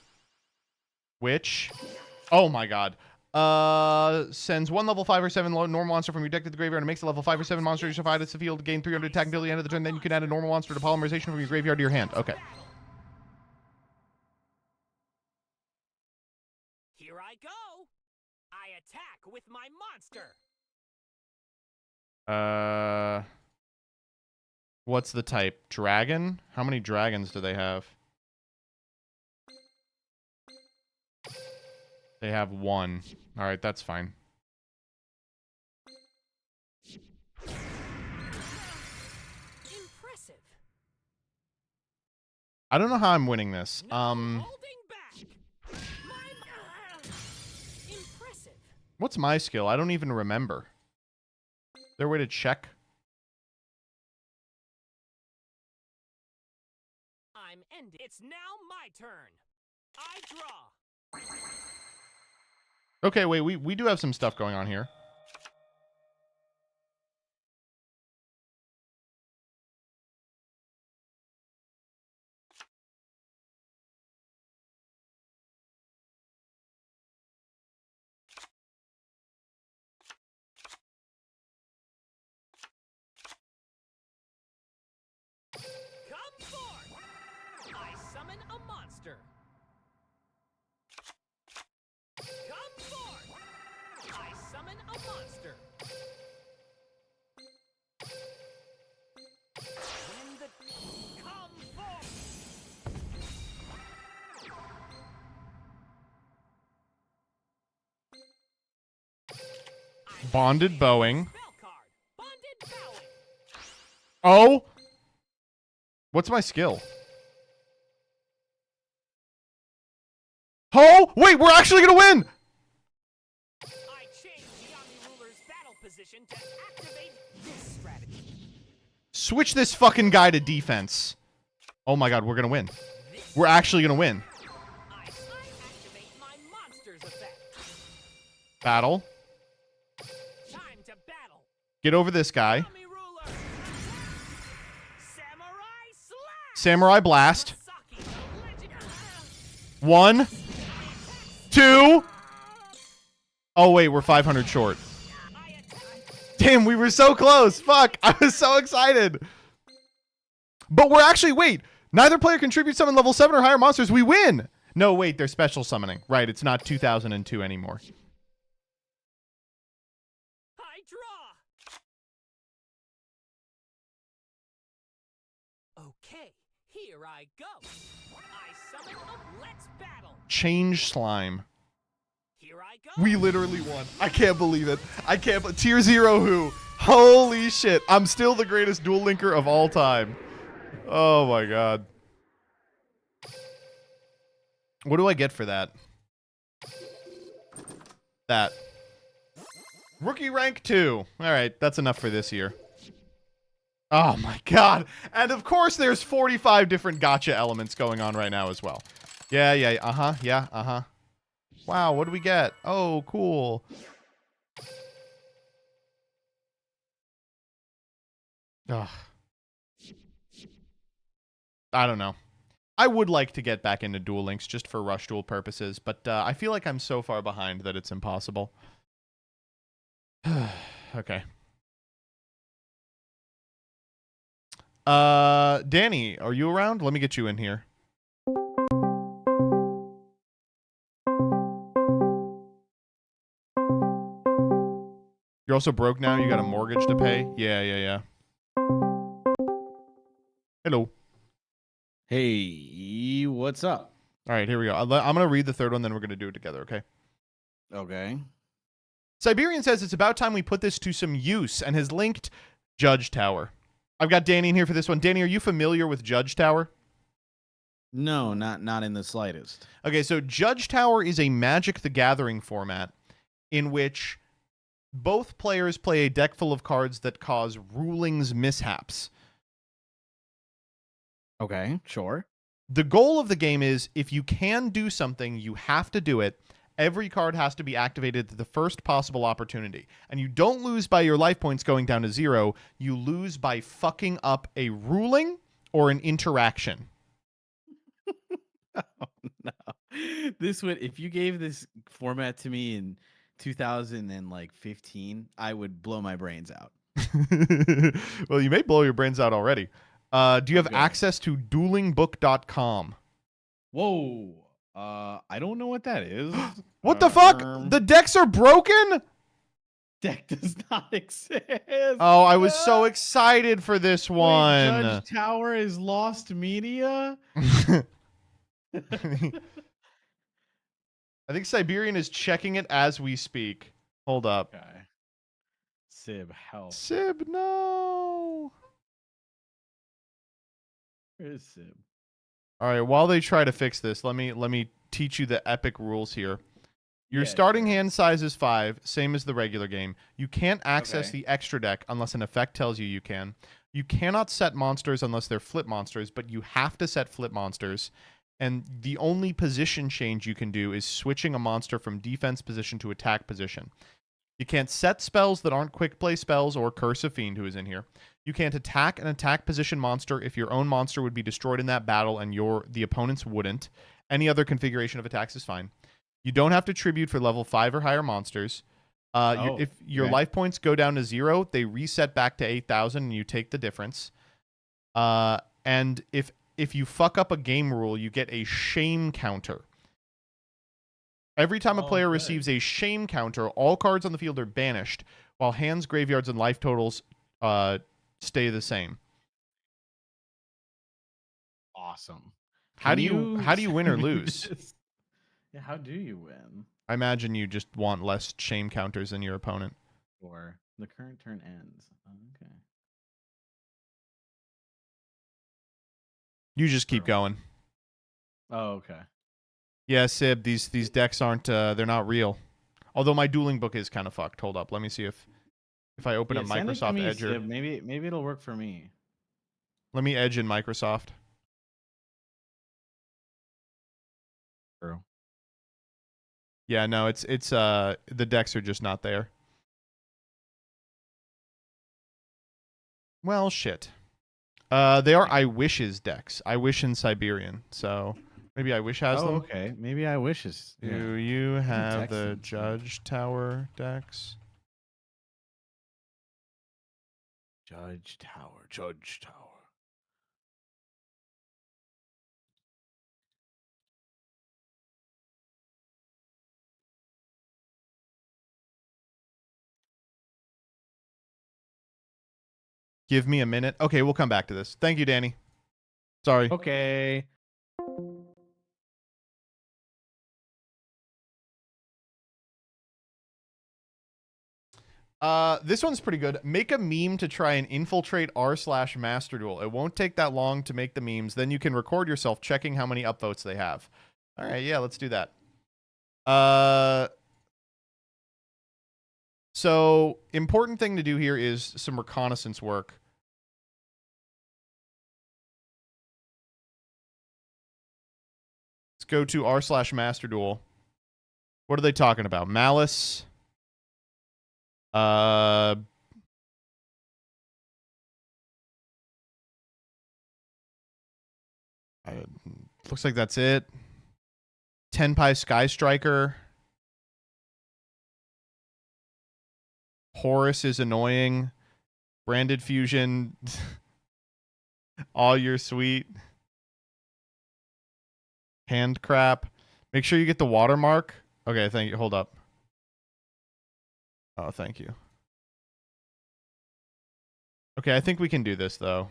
S1: which, oh my god, sends one level 5 or 7 normal monster from your deck to the graveyard and makes a level 5 or 7 monster you survive its field gain 300 attack until the end of the turn. Then you can add a normal monster to polymerization from your graveyard to your hand. Okay.
S5: Here I go. I attack with my monster.
S1: What's the type? Dragon? How many dragons do they have? They have one. All right, that's fine. I don't know how I'm winning this.
S5: No holding back. Impressive.
S1: What's my skill? I don't even remember. Is there a way to check?
S5: I'm ending. It's now my turn. I draw.
S1: Okay, wait, we do have some stuff going on here.
S5: Come forth. I summon a monster. Come forth. I summon a monster. When the come forth.
S1: Bonded bowing.
S5: Spell card. Bonded bowing.
S1: Oh! What's my skill? Oh! Wait, we're actually gonna win!
S5: I change the Omni Ruler's battle position to activate this strategy.
S1: Switch this fucking guy to defense. Oh my god, we're gonna win. We're actually gonna win.
S5: I activate my monster's effect.
S1: Battle.
S5: Time to battle.
S1: Get over this guy.
S5: Omni Ruler. Samurai Slash.
S1: Samurai Blast.
S5: Saki, the legend.
S1: 1, 2. Oh wait, we're 500 short.
S5: I attack.
S1: Damn, we were so close. Fuck, I was so excited. But we're actually, wait. Neither player contributes summon level 7 or higher monsters. We win. No, wait, they're special summoning. Right, it's not 2002 anymore.
S5: I draw. Okay, here I go. I summon a Let's Battle.
S1: Change slime.
S5: Here I go.
S1: We literally won. I can't believe it. I can't. Tier 0 who? Holy shit. I'm still the greatest Duel Linker of all time. Oh my god. What do I get for that? That. Rookie rank 2. All right, that's enough for this year. Oh my god. And of course there's 45 different gotcha elements going on right now as well. Yeah, uh-huh, yeah, uh-huh. Wow, what do we get? Oh, cool. Ugh. I don't know. I would like to get back into Duel Links just for Rush Duel purposes, but I feel like I'm so far behind that it's impossible. Okay. Danny, are you around? Let me get you in here. You're also broke now? You got a mortgage to pay? Yeah. Hello.
S6: Hey, what's up?
S1: All right, here we go. I'm going to read the third one, then we're going to do it together, okay?
S6: Okay.
S1: Siberian says it's about time we put this to some use and has linked Judge Tower. I've got Danny in here for this one. Danny, are you familiar with Judge Tower?
S6: No, not in the slightest.
S1: Okay, so Judge Tower is a Magic the Gathering format in which both players play a deck full of cards that cause rulings mishaps.
S6: Okay, sure.
S1: The goal of the game is if you can do something, you have to do it. Every card has to be activated at the first possible opportunity. And you don't lose by your life points going down to 0. You lose by fucking up a ruling or an interaction.
S6: Oh, no. This would, if you gave this format to me in 2015, I would blow my brains out.
S1: Well, you may blow your brains out already. Do you have
S6: Okay.
S1: access to duelingbook.com?
S6: Whoa. I don't know what that is.
S1: What the fuck? The decks are broken?
S6: deck does not exist.
S1: Oh, I was so excited for this
S6: Wait,
S1: one.
S6: Judge Tower is lost media.
S1: I think Siberian is checking it as we speak. Hold up.
S6: Okay. Sib, help.
S1: Sib, no.
S6: Where is Sib?
S1: All right, while they try to fix this, let me teach you the epic rules here. Your
S6: Yeah,
S1: starting
S6: sure.
S1: hand size is 5, same as the regular game. You can't access
S6: Okay.
S1: the extra deck unless an effect tells you you can. You cannot set monsters unless they're flip monsters, but you have to set flip monsters. And the only position change you can do is switching a monster from defense position to attack position. You can't set spells that aren't quick play spells or Curse of Fiend, who is in here. You can't attack an attack position monster if your own monster would be destroyed in that battle and the opponent's wouldn't. Any other configuration of attacks is fine. You don't have to tribute for level 5 or higher monsters. If your
S6: Okay.
S1: life points go down to 0, they reset back to 8,000 and you take the difference. And if you fuck up a game rule, you get a shame counter. Every time a player receives a shame counter, all cards on the field are banished, while hands, graveyards, and life totals stay the same.
S6: Awesome.
S1: How
S6: Can
S1: do you win or
S6: send me
S1: lose?
S6: this? Yeah, how do you win?
S1: I imagine you just want less shame counters than your opponent.
S6: Or the current turn ends. Okay.
S1: You just keep
S6: True.
S1: going.
S6: Oh, okay.
S1: Yeah, Sib, these decks aren't they're not real. Although my dueling book is kind of fucked. Hold up, let me see if I open
S6: Yeah,
S1: up
S6: send it to
S1: Microsoft
S6: me,
S1: Edger.
S6: Sib. Maybe it'll work for me.
S1: Let me edge in Microsoft.
S6: True.
S1: Yeah, no, it's the decks are just not there. Well, shit. They are I Wish's decks. I Wish in Siberian. So maybe I Wish has them.
S6: Okay. Maybe I wish is.
S1: Do you have the
S6: Texans, yeah.
S1: Judge Tower decks?
S6: Judge Tower. Judge Tower.
S1: Give me a minute. Okay, we'll come back to this. Thank you, Danny. Sorry.
S6: Okay.
S1: This one's pretty good. Make a meme to try and infiltrate r/master duel. It won't take that long to make the memes. Then you can record yourself checking how many upvotes they have. All right, yeah, let's do that. So important thing to do here is some reconnaissance work. Let's go to r/master duel. What are they talking about? Malice. Looks like that's it. Tenpai Sky Striker. Horus is annoying. Branded Fusion. All Your Sweet. Hand crap. Make sure you get the watermark. Okay, thank you. Hold up. Oh, thank you. Okay, I think we can do this, though.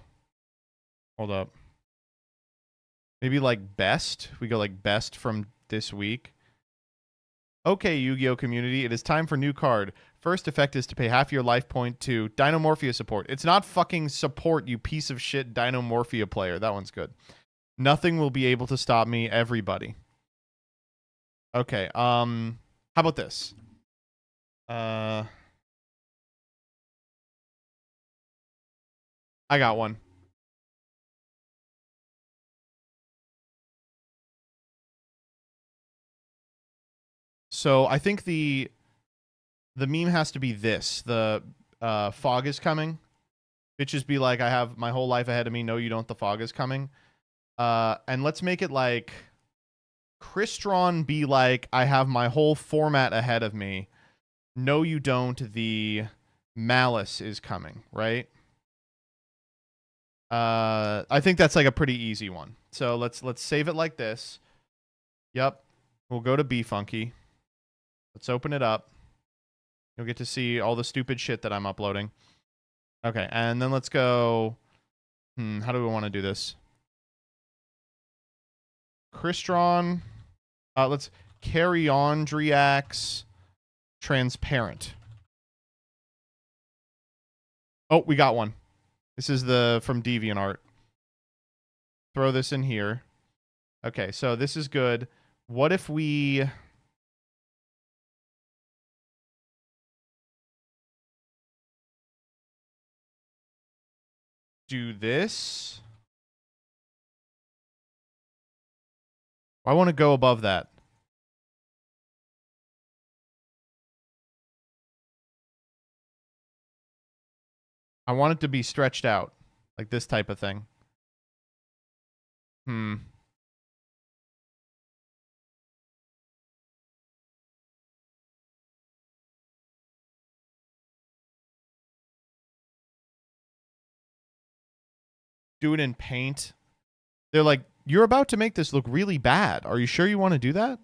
S1: Hold up. Maybe, like, best? We go, like, best from this week. Okay, Yu-Gi-Oh! Community, it is time for new card. First effect is to pay half your life point to Dinomorphia support. It's not fucking support, you piece of shit Dinomorphia player. That one's good. Nothing will be able to stop me, everybody. Okay, how about this? I got one. So I think the meme has to be this. The fog is coming. Bitches be like, I have my whole life ahead of me. No, you don't. The fog is coming. And let's make it like Crystron be like, I have my whole format ahead of me. No, you don't. The Malice is coming, right? I think that's like a pretty easy one. So let's save it like this. Yep. We'll go to B Funky. Let's open it up. You'll get to see all the stupid shit that I'm uploading. Okay, and then let's go. How do we want to do this? Crystron. Let's carry on Driax. Transparent. Oh, we got one. This is the from DeviantArt. Throw this in here. Okay, so this is good. What if we... do this? I want to go above that. I want it to be stretched out. Like this type of thing. Do it in paint. They're like, you're about to make this look really bad. Are you sure you want to do that?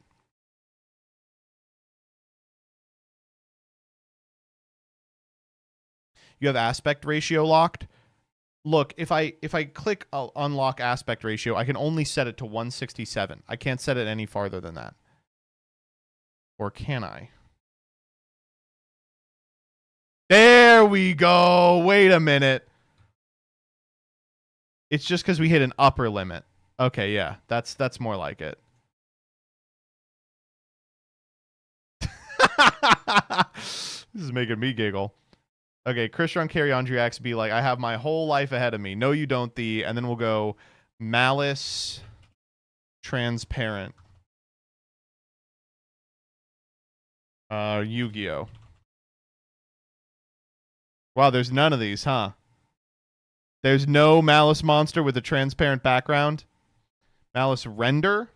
S1: You have aspect ratio locked. Look, if I click unlock aspect ratio, I can only set it to 167. I can't set it any farther than that. Or can I? There we go. Wait a minute. It's just because we hit an upper limit. Okay, yeah. That's more like it. This is making me giggle. Okay, Christian Carry Andriax be like, I have my whole life ahead of me. No, you don't, thee. And then we'll go malice transparent. Yu-Gi-Oh. Wow, there's none of these, huh? There's no malice monster with a transparent background. Malice render.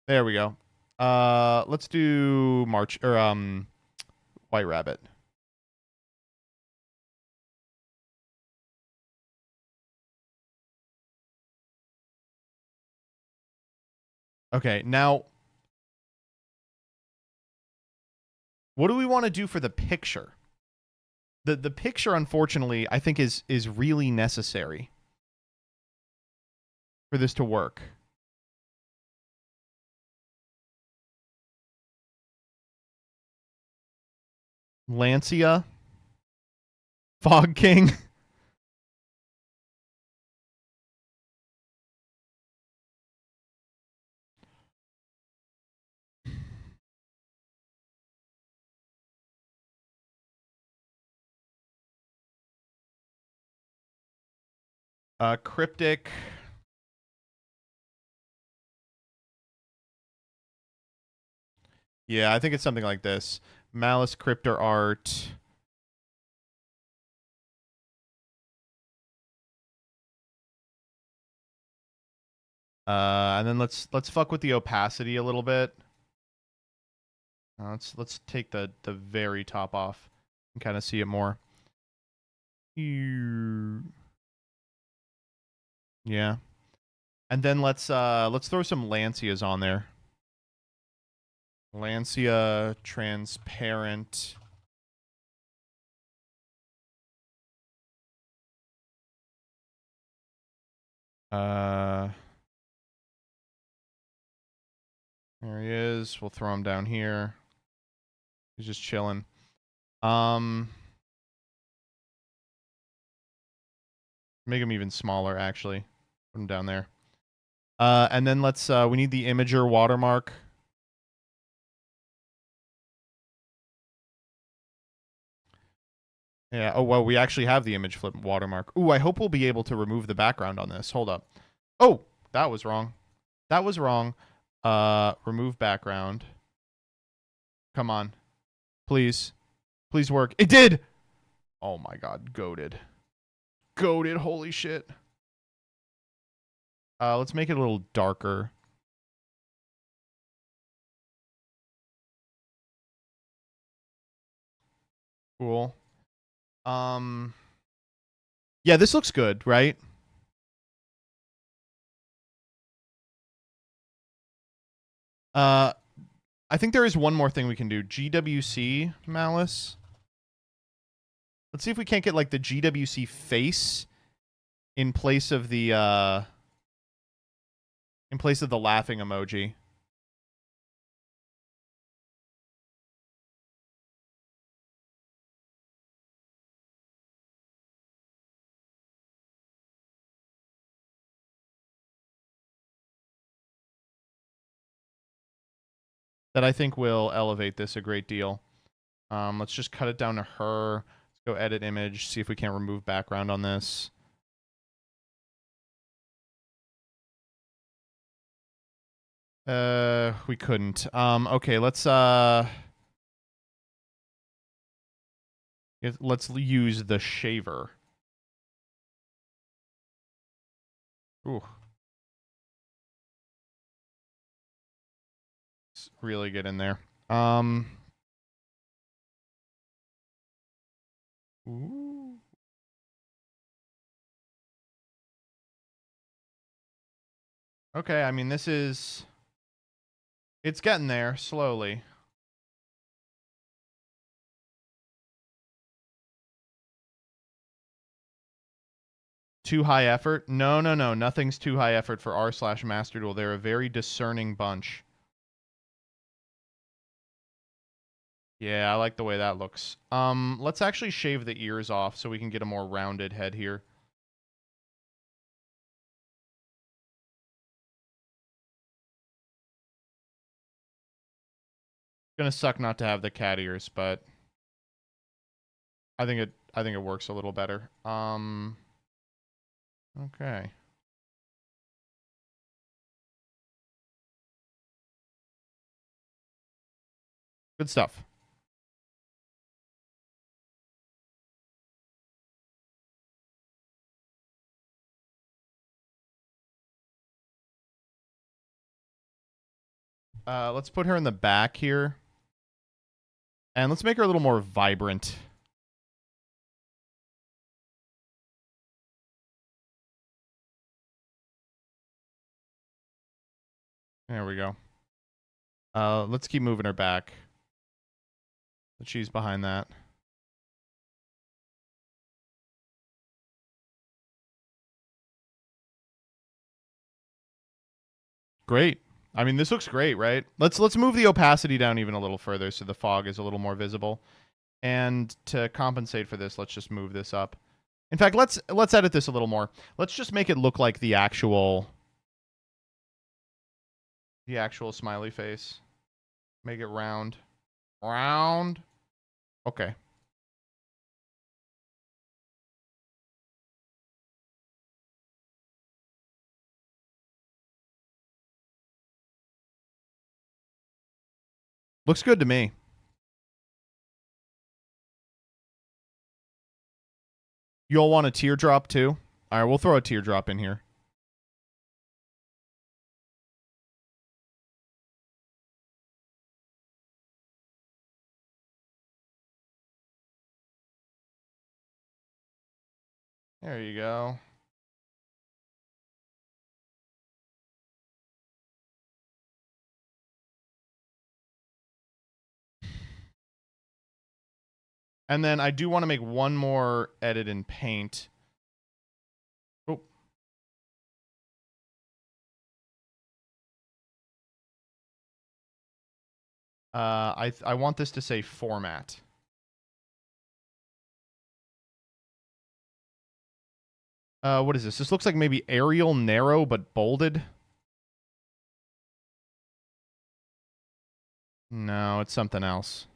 S1: There we go. Let's do White Rabbit. Okay, now what do we want to do for the picture? The picture, unfortunately, I think is really necessary for this to work. Lancia, Fog King. Cryptic. Yeah, I think it's something like this. Malice Cryptor Art. And then let's fuck with the opacity a little bit. Let's take the very top off and kind of see it more. Yeah. And then let's throw some Lancias on there. Lancia transparent. There he is. We'll throw him down here. He's just chilling. Make him even smaller, actually. Put him down there. And then let's we need the imager watermark. Yeah. Oh, well, we actually have the image flip watermark. Ooh, I hope we'll be able to remove the background on this. Hold up. Oh, that was wrong. That was wrong. Remove background. Come on. Please. Please work. It did! Oh my god. Goated. Goated. Holy shit. Let's make it a little darker. Cool. Yeah, this looks good, right? I think there is one more thing we can do. GWC Malice. Let's see if we can't get like the GWC face in place of the laughing emoji. that I think will elevate this a great deal. Let's just cut it down to her. Let's go edit image, see if we can't remove background on this. We couldn't. Okay, let's use the shaver. Ooh. Let's really get in there. Ooh. Okay, I mean, it's getting there slowly. Too high effort? No, no, no. Nothing's too high effort for r/Master Duel. They're a very discerning bunch. Yeah, I like the way that looks. Let's actually shave the ears off so we can get a more rounded head here. Gonna suck not to have the cat ears, but I think it works a little better. Okay. Good stuff. Let's put her in the back here. And let's make her a little more vibrant. There we go. Let's keep moving her back. But she's behind that. Great. I mean, this looks great, right? Let's move the opacity down even a little further so the fog is a little more visible. And to compensate for this, let's just move this up. In fact, let's edit this a little more. Let's just make it look like the actual smiley face. Make it round. Round. Okay. Looks good to me. You all want a teardrop too? All right, we'll throw a teardrop in here. There you go. And then I do want to make one more edit in Paint. Oh. I want this to say format. What is this? This looks like maybe Arial narrow but bolded. No, it's something else.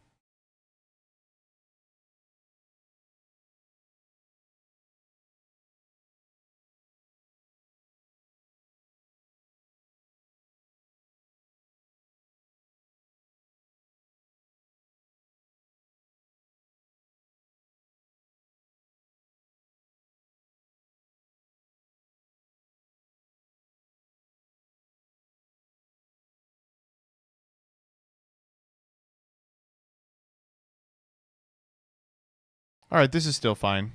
S1: All right, this is still fine.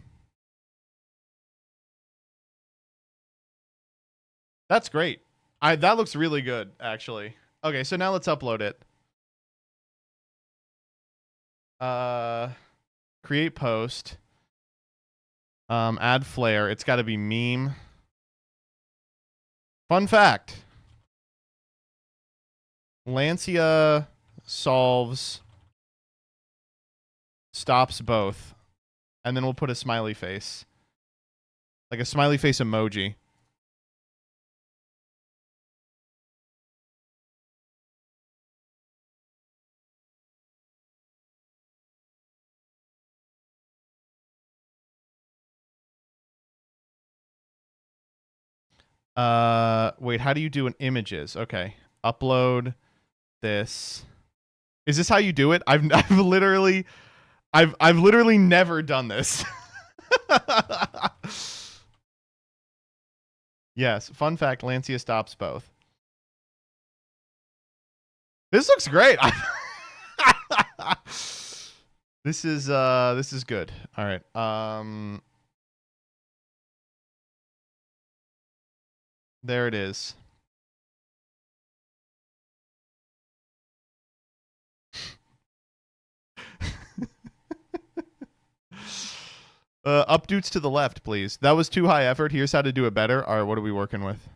S1: That's great. That looks really good, actually. Okay, so now let's upload it. Create post. Add flare. It's got to be meme. Fun fact. Lancia stops both. And then we'll put a smiley face. Like a smiley face emoji. Wait, how do you do an images? Okay. Upload this. Is this how you do it? I've literally never done this. Yes, fun fact, Lancia stops both. This looks great. This is good. All right. There it is. Updates to the left, please. That was too high effort. Here's how to do it better. All right, what are we working with?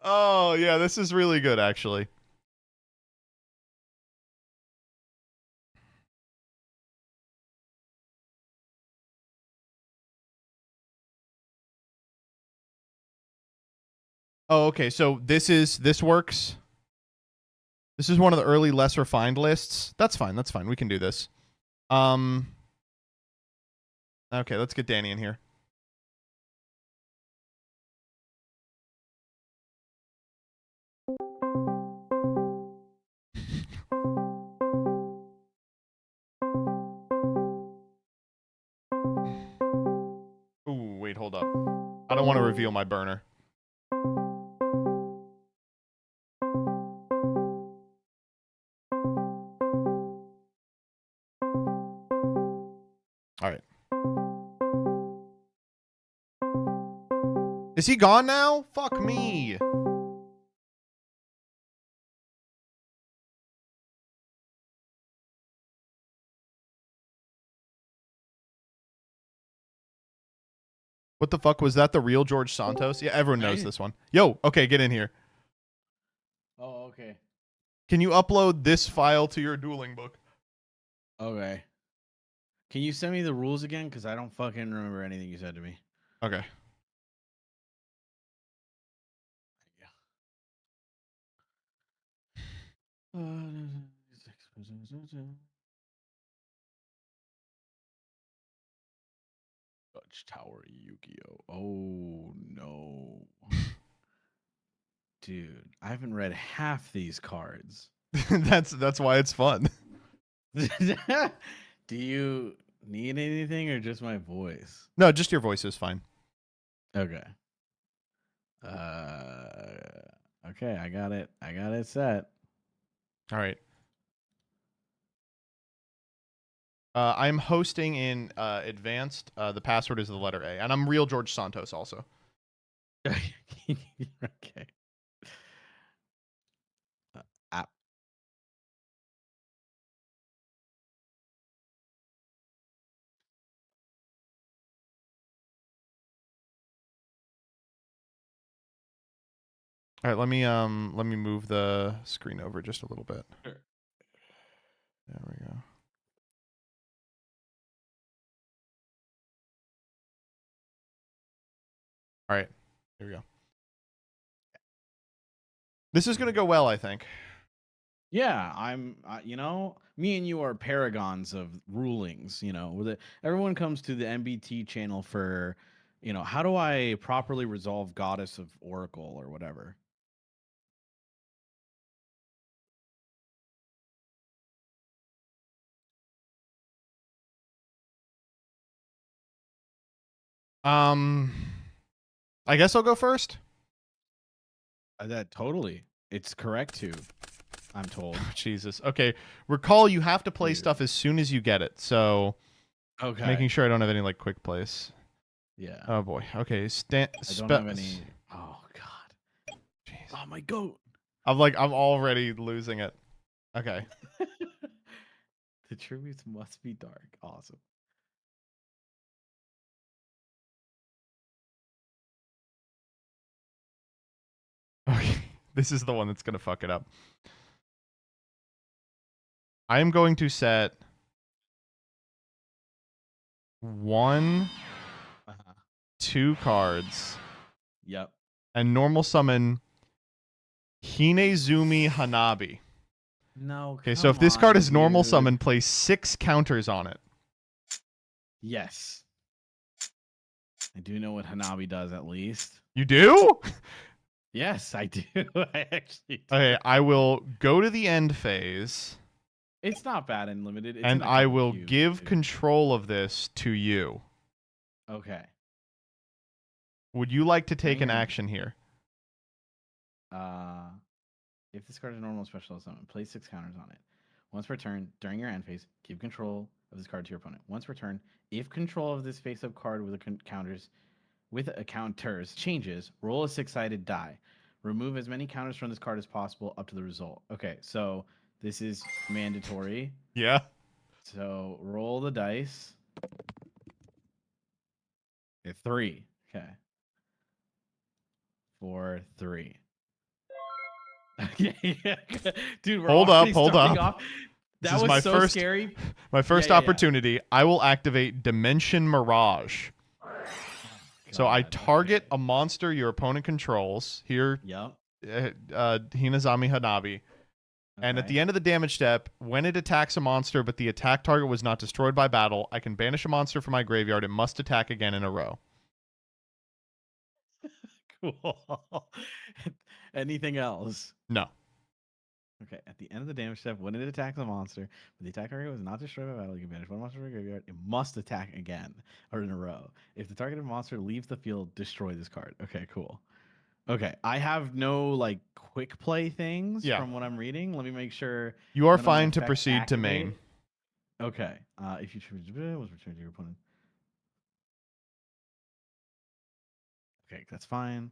S1: Oh, yeah, this is really good, actually. Oh, okay. So this works. This is one of the early less refined lists. That's fine. That's fine. We can do this. Okay, let's get Danny in here. Ooh, wait, hold up. I don't want to reveal my burner. All right. Is he gone now? Fuck me. What the fuck was that? The real George Santos? Yeah, everyone knows this one. Yo, okay, get in here.
S6: Oh, okay.
S1: Can you upload this file to your dueling book?
S6: Okay. Can you send me the rules again? Because I don't fucking remember anything you said to me.
S1: Okay.
S6: Dutch Tower Yu-Gi-Oh! Oh no. Dude, I haven't read half these cards.
S1: That's why it's fun.
S6: Do you need anything or just my voice?
S1: No, just your voice is fine.
S6: Okay. Okay, I got it. I got it set.
S1: All right. I'm hosting in advanced. The password is the letter A, and I'm real George Santos also.
S6: Okay. App.
S1: All right, let me move the screen over just a little bit.
S6: Sure.
S1: There we go. All right, here we go. This is gonna go well, I think.
S6: Yeah, I'm. You know, me and you are paragons of rulings. You know, everyone comes to the MBT channel for, you know, how do I properly resolve Goddess of Oracle or whatever.
S1: I guess I'll go first.
S6: That totally, it's correct to. I'm told.
S1: Jesus. Okay. Recall you have to play
S6: Dude.
S1: stuff as soon as you get it. So
S6: Okay.
S1: making sure I don't have any like quick plays.
S6: Yeah.
S1: Oh boy. Okay.
S6: I don't have any. Oh God.
S1: Jeez.
S6: Oh my goat.
S1: I'm already losing it. Okay.
S6: The tributes must be dark. Awesome.
S1: Okay. This is the one that's gonna fuck it up. I am going to set 1, 2 cards
S6: Yep.
S1: and normal summon Hinezumi Hanabi.
S6: No.
S1: Okay, so if this
S6: come
S1: card
S6: on,
S1: is normal
S6: dude.
S1: summon, place 6 counters on it.
S6: Yes. I do know what Hanabi does at least.
S1: You do?
S6: Yes, I do. I actually do.
S1: Okay, I will go to the end phase,
S6: It's not bad and limited. It's
S1: and
S6: in a
S1: I
S6: couple
S1: will
S6: cubes,
S1: give
S6: dude.
S1: control of this to you.
S6: Okay.
S1: Would you like to take
S6: Bring
S1: an
S6: it in.
S1: action here?
S6: If this card is normal special summon, place 6 counters on it. Once per turn, during your end phase, give control of this card to your opponent. Once per turn, if control of this face-up card with a counters changes, roll a 6-sided die. Remove as many counters from this card as possible up to the result. Okay, so this is mandatory.
S1: Yeah.
S6: So roll the dice. 3. Okay. 4, 3. Okay, dude, we're
S1: Hold
S6: already
S1: up.
S6: starting off.
S1: This
S6: That
S1: is
S6: was
S1: my
S6: so
S1: first-
S6: scary.
S1: My first
S6: Yeah.
S1: opportunity, I will activate Dimension Mirage. So I
S6: God,
S1: target
S6: okay.
S1: a monster your opponent controls. Here,
S6: Yep.
S1: Hinazami Hanabi. And at
S6: Okay.
S1: the end of the damage step, when it attacks a monster but the attack target was not destroyed by battle, I can banish a monster from my graveyard and must attack again in a row.
S6: Cool. Anything else?
S1: No.
S6: Okay. At the end of the damage step, when it attacks a monster, but the attack target was not destroyed by battle, you can banish one monster from your graveyard. It must attack again or in a row. If the targeted monster leaves the field, destroy this card. Okay, cool. Okay, I have no like quick play things
S1: Yeah.
S6: from what I'm reading. Let me make sure.
S1: You are
S6: none of my
S1: fine to
S6: effects
S1: proceed to main.
S6: activate. Okay. If you choose was returned to your opponent. Okay, that's fine.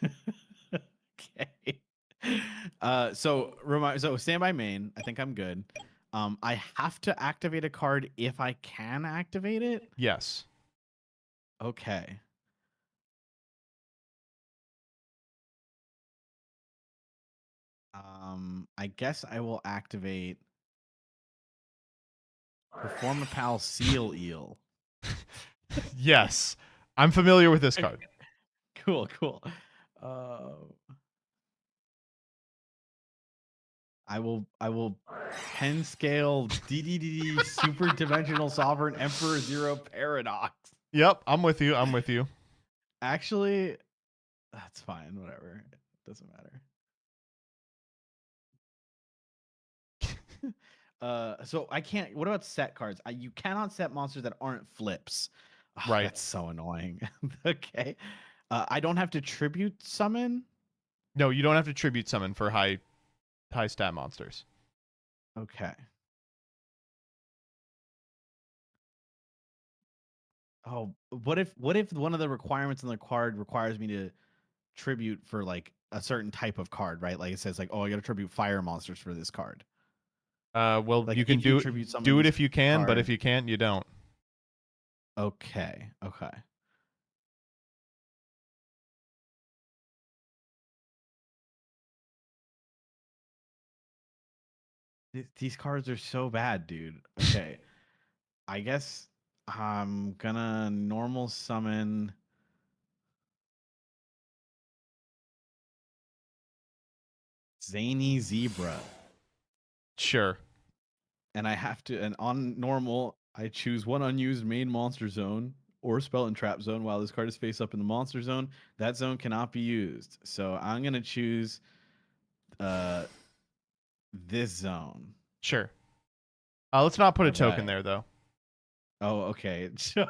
S6: Okay. So standby main. I think I'm good. I have to activate a card if I can activate it.
S1: Yes.
S6: Okay. I guess I will activate Perform a Pal Seal Eel.
S1: Yes. I'm familiar with this card.
S6: Cool. I will pen scale DDD Super Dimensional Sovereign Emperor Zero Paradox.
S1: Yep, I'm with you.
S6: Actually, that's fine. Whatever. It doesn't matter. So I can't. What about set cards? You cannot set monsters that aren't flips. Oh,
S1: Right.
S6: That's so annoying. Okay. I don't have to tribute summon.
S1: No, you don't have to tribute summon for high stat monsters.
S6: Okay. Oh, what if one of the requirements on the card requires me to tribute for like a certain type of card, right? Like it says like, oh, I got to tribute fire monsters for this card.
S1: Well,
S6: Like
S1: you can
S6: if you
S1: do
S6: tribute summon
S1: do it
S6: this
S1: if you can, but
S6: card-
S1: if you can't, you don't.
S6: Okay. These cards are so bad, dude. Okay. I guess I'm gonna normal summon Zany Zebra.
S1: Sure.
S6: And on normal, I choose one unused main monster zone or spell and trap zone while this card is face up in the monster zone. That zone cannot be used. So I'm gonna choose this zone.
S1: Sure. Let's not put a token
S6: Okay.
S1: there though.
S6: Oh, okay. Sure.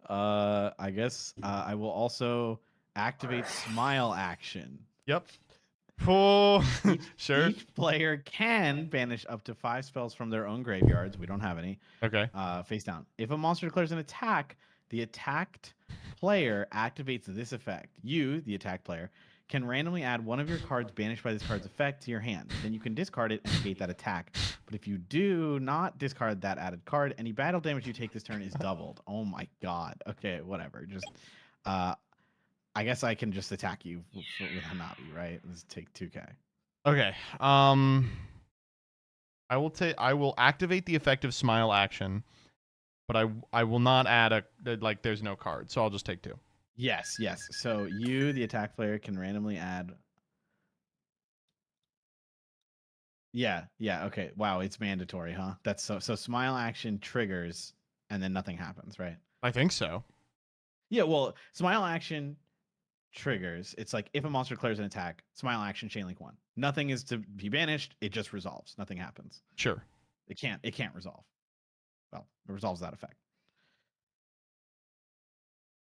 S6: I guess I will also activate smile action.
S1: Yep. Oh,
S6: Each,
S1: sure.
S6: Each player can banish up to 5 spells from their own graveyards. We don't have any.
S1: Okay.
S6: Face down. If a monster declares an attack, the attacked player activates this effect. You, the attacked player, can randomly add one of your cards banished by this card's effect to your hand. Then you can discard it and negate that attack. But if you do not discard that added card, any battle damage you take this turn is doubled. Oh my god. Okay, whatever. Just I guess I can just attack you with Hanabi, right? Let's take 2k.
S1: Okay. I will activate the effective smile action, but I will not add like there's no card, so I'll just take 2.
S6: Yes. So you, the attack player, can randomly add Yeah, yeah, okay. Wow, it's mandatory, huh? That's so smile action triggers and then nothing happens, right?
S1: I think so.
S6: Yeah, well, smile action triggers. It's like if a monster declares an attack, smile action chain link 1. Nothing is to be banished, it just resolves. Nothing happens.
S1: Sure.
S6: It can't resolve. Well, it resolves that effect.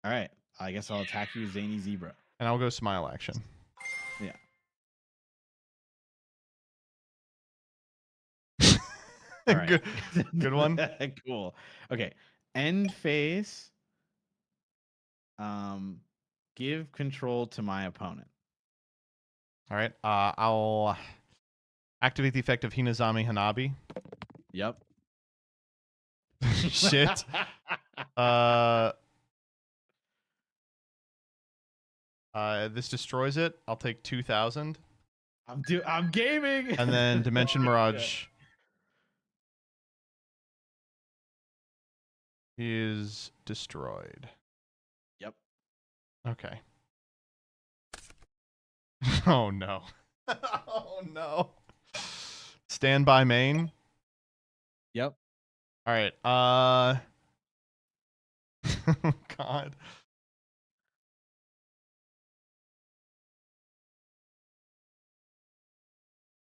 S6: All right. I guess I'll attack you, Zany Zebra.
S1: And I'll go smile action.
S6: Yeah. All right.
S1: Good, good one.
S6: Cool. Okay. End phase. Give control to my opponent.
S1: All right. I'll activate the effect of Hinazami Hanabi.
S6: Yep.
S1: Shit. This destroys it. I'll take 2,000.
S6: I'm gaming.
S1: And then Dimension Mirage is destroyed.
S6: Yep.
S1: Okay. Oh no. Oh no. Standby main.
S6: Yep.
S1: All right. God.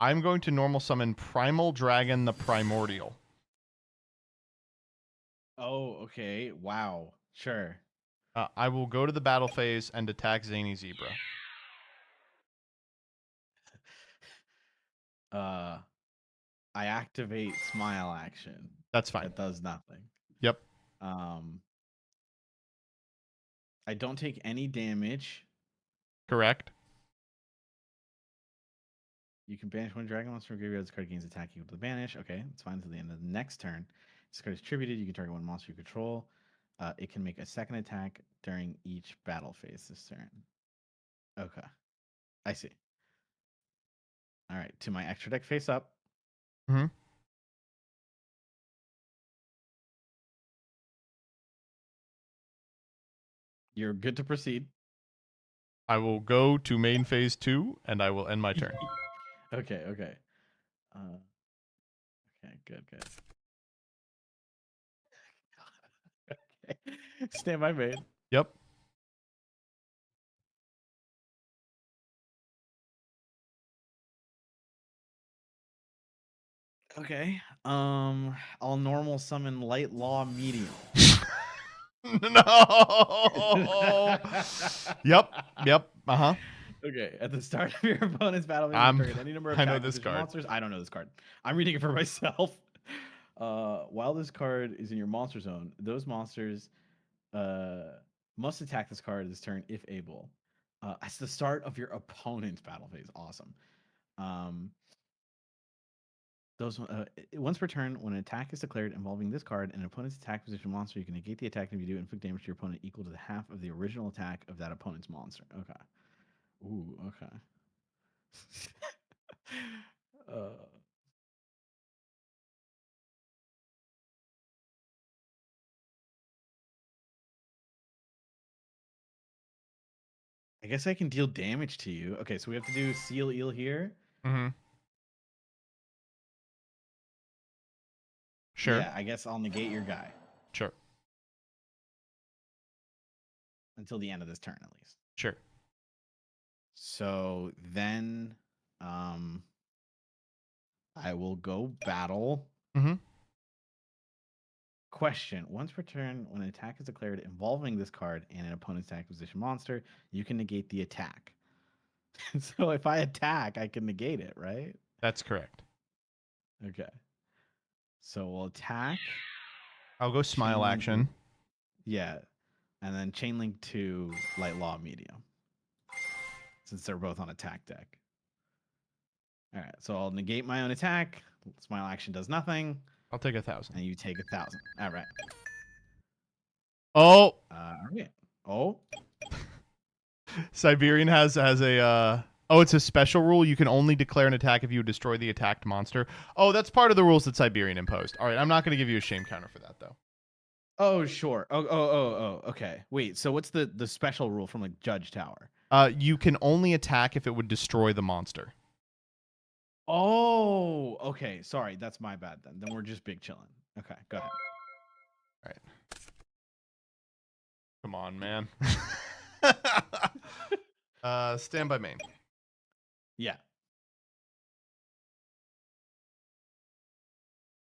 S1: I'm going to normal summon Primal Dragon the Primordial.
S6: Oh, okay. Wow. Sure.
S1: I will go to the battle phase and attack Zany Zebra.
S6: I activate smile action.
S1: That's fine.
S6: That does nothing.
S1: Yep.
S6: I don't take any damage.
S1: Correct.
S6: You can banish one dragon monster from graveyard. This card gains attack equal to the banish. Okay, that's fine until the end of the next turn. This card is tributed. You can target one monster you control. It can make a second attack during each battle phase this turn. Okay, I see. All right, to my extra deck face up.
S1: Mm-hmm.
S6: You're good to proceed.
S1: I will go to main phase 2 and I will end my turn.
S6: Okay. Okay, good. Okay. Stand by main.
S1: Yep.
S6: Okay. I'll normal summon Light Law Medium.
S1: No. Yep. Uh-huh.
S6: Okay. At the start of your opponent's battle, phase,
S1: I'm-
S6: target any number of
S1: I know
S6: attack
S1: this
S6: position
S1: card.
S6: monsters. I don't know this card. I'm reading it for myself. While this card is in your monster zone, those monsters must attack this card this turn if able. It's the start of your opponent's battle phase. Awesome. Those once per turn, when an attack is declared involving this card and an opponent's attack position monster, you can negate the attack, and if you do, inflict damage to your opponent equal to the half of the original attack of that opponent's monster. Okay. Ooh. Okay. I guess I can deal damage to you. Okay, so we have to do seal eel here.
S1: Mm-hmm. Sure.
S6: Yeah, I guess I'll negate your guy
S1: Sure.
S6: until the end of this turn, at least.
S1: Sure.
S6: So then, I will go battle.
S1: Mm-hmm.
S6: Question: once per turn, when an attack is declared involving this card and an opponent's attack position monster, you can negate the attack. So if I attack, I can negate it, right?
S1: That's correct.
S6: Okay. So we'll attack.
S1: I'll go smile
S6: Chain
S1: action.
S6: link. Yeah. And then chain link to Light Law Medium. Since they're both on attack deck. All right. So I'll negate my own attack. Smile action does nothing.
S1: I'll take 1,000.
S6: And you take 1,000. All right.
S1: Oh,
S6: All right. Oh.
S1: Siberian has a oh, it's a special rule. You can only declare an attack if you destroy the attacked monster. Oh, that's part of the rules that Siberian imposed. All right, I'm not going to give you a shame counter for that though.
S6: Oh, sure. Oh. Okay. Wait. So what's the special rule from like Judge Tower?
S1: You can only attack if it would destroy the monster.
S6: Oh, okay. Sorry, that's my bad then. Then we're just big chilling. Okay, go ahead.
S1: All right. Come on, man. Stand by main.
S6: Yeah.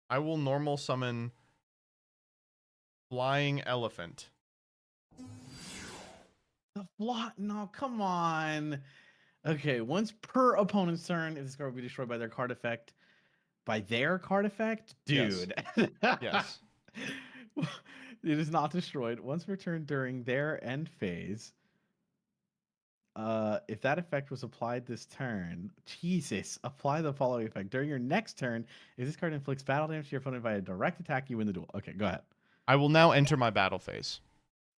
S1: I will normal summon Flying Elephant.
S6: The what? No, come on. Okay, once per opponent's turn, if this card will be destroyed by their card effect. By their card effect?
S1: Yes.
S6: Dude.
S1: Yes.
S6: It is not destroyed. Once per turn during their end phase. If that effect was applied this turn, Jesus, apply the following effect. During your next turn, if this card inflicts battle damage to your opponent by a direct attack, you win the duel. Okay, go ahead.
S1: I will now enter my battle phase.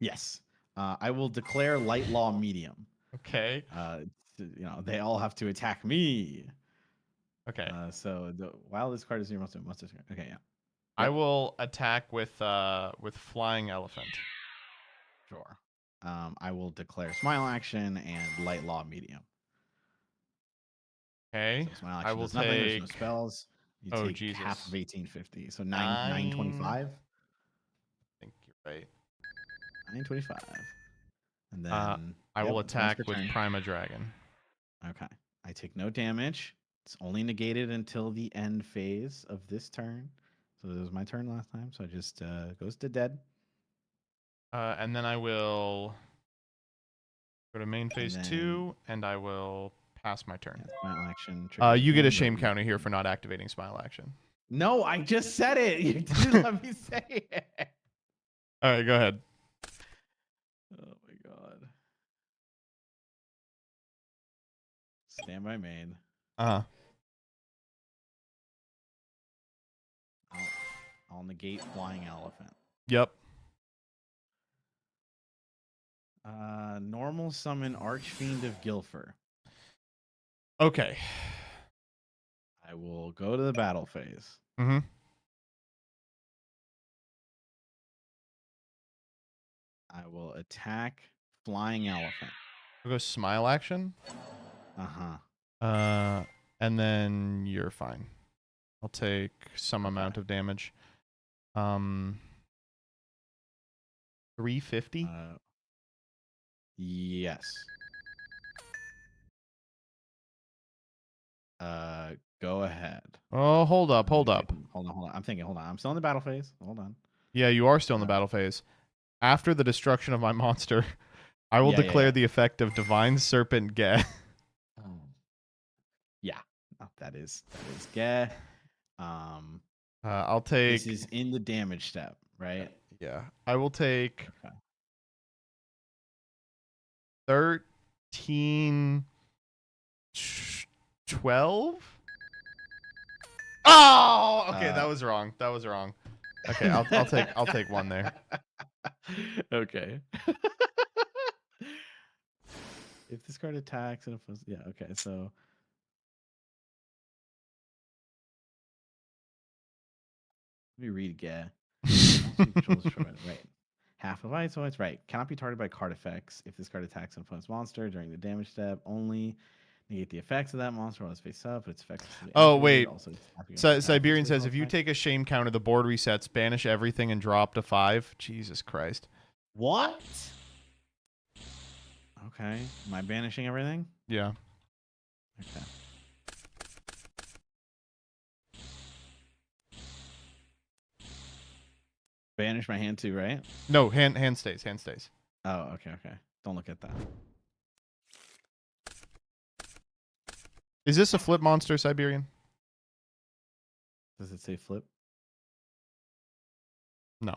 S6: Yes. I will declare light law medium.
S1: Okay.
S6: They all have to attack me.
S1: Okay.
S6: While this card is in your monster. Okay, yeah.
S1: I
S6: Yep.
S1: will attack with Flying Elephant.
S6: Sure. I will declare smile action and light law medium.
S1: Okay.
S6: So smile
S1: I
S6: action
S1: will
S6: does nothing. There's no
S1: take.
S6: spells. You
S1: Oh,
S6: take half
S1: Jesus.
S6: of 1850. So 925.
S1: I think you're right.
S6: 925. And then
S1: I will
S6: it's once per
S1: attack with
S6: turn.
S1: Prima Dragon.
S6: Okay. I take no damage. It's only negated until the end phase of this turn. So it was my turn last time. So it just goes to dead.
S1: And then I will go to main phase
S6: then-
S1: 2, and I will pass my turn.
S6: Yeah, smile action.
S1: You get a
S6: triggers
S1: shame
S6: again, but-
S1: counter here for not activating Smile Action.
S6: No, I just said it. You didn't let me say it.
S1: All right, go ahead.
S6: Oh my god. Stand by main.
S1: Uh-huh.
S6: I'll negate flying elephant.
S1: Yep.
S6: Normal summon Archfiend of Gilfer.
S1: Okay.
S6: I will go to the battle phase.
S1: Mm-hmm.
S6: I will attack flying elephant.
S1: I'll go Smile Action.
S6: Uh-huh.
S1: And then you're fine. I'll take some amount of damage. 350.
S6: Yes. Go ahead.
S1: Oh, hold up.
S6: Hold on. I'm thinking. Hold on. I'm still in the battle phase. Hold on.
S1: Yeah, you are still in the battle phase. After the destruction of my monster, I will
S6: Yeah,
S1: declare
S6: yeah.
S1: the effect of Divine Serpent Ge.
S6: Yeah. Oh, that is Ge.
S1: I'll take.
S6: This is in the damage step, right?
S1: Yeah, I will take
S6: Okay.
S1: 13, 12. Oh, okay, that was wrong. Okay, I'll take one there.
S6: Okay. If this card attacks and yeah, okay, so let me read again. Right. Half of ice, so it's right. Cannot be targeted by card effects. If this card attacks an opponent's monster during the damage step, only negate the effects of that monster while it's face up. Its effects.
S1: Oh, wait.
S6: Also,
S1: Siberian says if you take a shame counter, the board resets, banish everything, and drop to 5. Jesus Christ.
S6: What? Okay. Am I banishing everything?
S1: Yeah.
S6: Okay. Banish my hand too, right?
S1: No, hand stays.
S6: Oh, okay. Don't look at that.
S1: Is this a flip monster, Siberian?
S6: Does it say flip?
S1: No.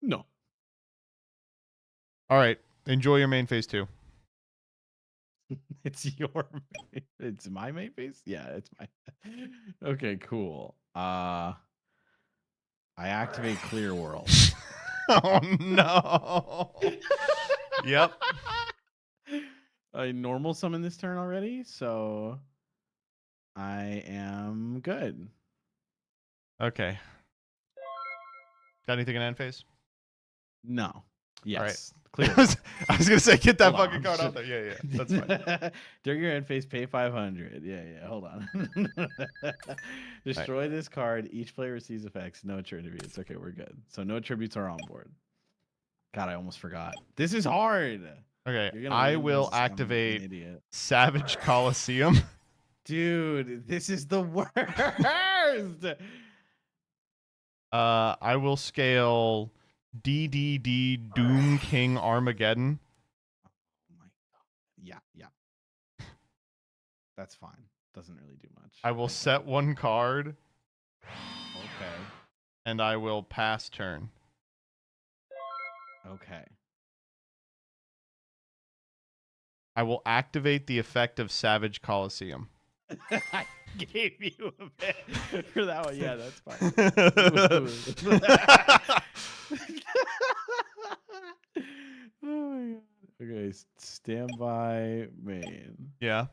S6: No.
S1: All right. Enjoy your main phase 2.
S6: It's your it's my main phase? Yeah, it's my Okay, cool. I activate Clear World.
S1: Oh no. Yep.
S6: I normal summon this turn already, so I am good.
S1: Okay. Got anything in end phase?
S6: No. Yes.
S1: I
S6: Clear.
S1: was gonna say, get that
S6: Hold
S1: fucking
S6: on.
S1: card out there. Yeah, that's fine.
S6: During your end phase, pay 500. Yeah. Hold on. Destroy this card. Each player receives effects. No attributes. Okay, we're good. So no attributes are on board. God, I almost forgot. This is hard.
S1: Okay,
S6: You're gonna
S1: I
S6: win
S1: will
S6: this. I'm an
S1: activate
S6: idiot.
S1: Savage Coliseum.
S6: Dude, this is the worst.
S1: I will scale DDD Doom King Armageddon.
S6: Oh my god. Yeah. That's fine. Doesn't really do much.
S1: I will set one card,
S6: Okay.
S1: and I will pass turn.
S6: Okay.
S1: I will activate the effect of Savage Coliseum.
S6: I gave you a bit for that one. Yeah, that's fine. Oh my god. Okay, standby main.
S1: Yeah.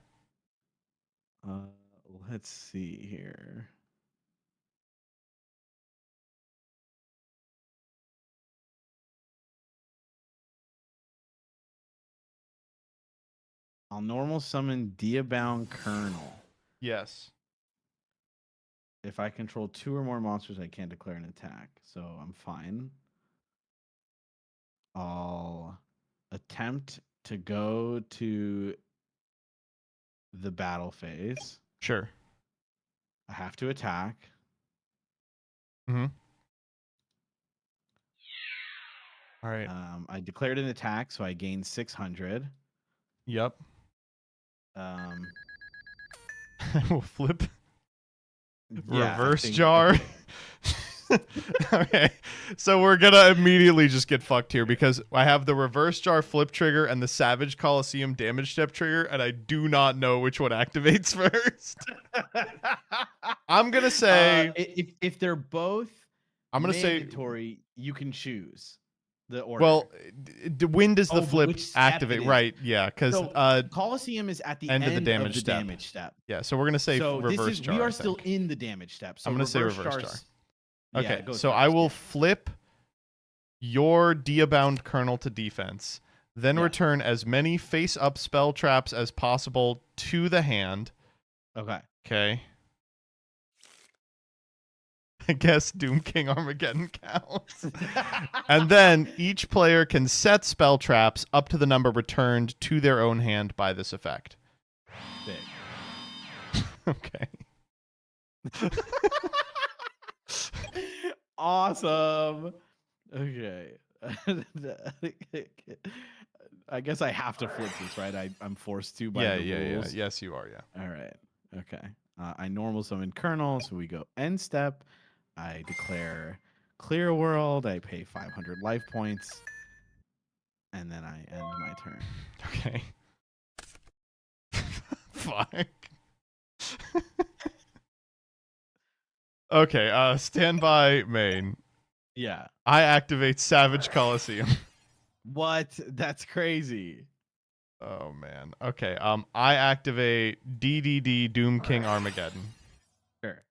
S6: Let's see here. I'll normal summon Diabound Colonel.
S1: Yes.
S6: If I control 2 or more monsters, I can't declare an attack, so I'm fine. I'll attempt to go to the battle phase.
S1: Sure.
S6: I have to attack.
S1: Mm-hmm. All right.
S6: I declared an attack, so I gained 600.
S1: Yep.
S6: Um,
S1: We'll flip.
S6: yeah, I
S1: Reverse
S6: think-
S1: jar. Okay. So we're gonna immediately just get fucked here because I have the reverse jar flip trigger and the Savage Coliseum damage step trigger, and I do not know which one activates first. I'm gonna say
S6: if they're both
S1: I'm gonna say
S6: mandatory, you can choose the order.
S1: well, when does the
S6: Oh,
S1: flip
S6: which step
S1: activate?
S6: it is.
S1: Right, yeah, because
S6: So, Coliseum is at the
S1: end
S6: end
S1: of the damage step.
S6: damage step.
S1: yeah. So we're gonna say
S6: So
S1: reverse
S6: this is
S1: jar.
S6: we
S1: I
S6: are still
S1: think.
S6: in the damage step. So
S1: I'm gonna say reverse jar.
S6: jar's- yeah,
S1: Okay,
S6: it goes
S1: so I
S6: first,
S1: will
S6: yeah.
S1: flip your Diabound Colonel to defense, then
S6: Yeah.
S1: return as many face-up spell traps as possible to the hand.
S6: Okay.
S1: Okay. I guess Doom King Armageddon counts. And then each player can set spell traps up to the number returned to their own hand by this effect.
S6: Big.
S1: Okay.
S6: Awesome. Okay. I guess I have to flip this, right? I'm forced to by the rules.
S1: Yes, you are, yeah.
S6: All right. Okay. I normal summon Colonel, so we go end step. I declare clear world. I pay 500 life points, and then I end my turn.
S1: Okay. Fuck. Okay, standby main.
S6: Yeah.
S1: I activate Savage Coliseum.
S6: What? That's crazy.
S1: Oh man. Okay. I activate DDD Doom King Armageddon.
S6: Sure.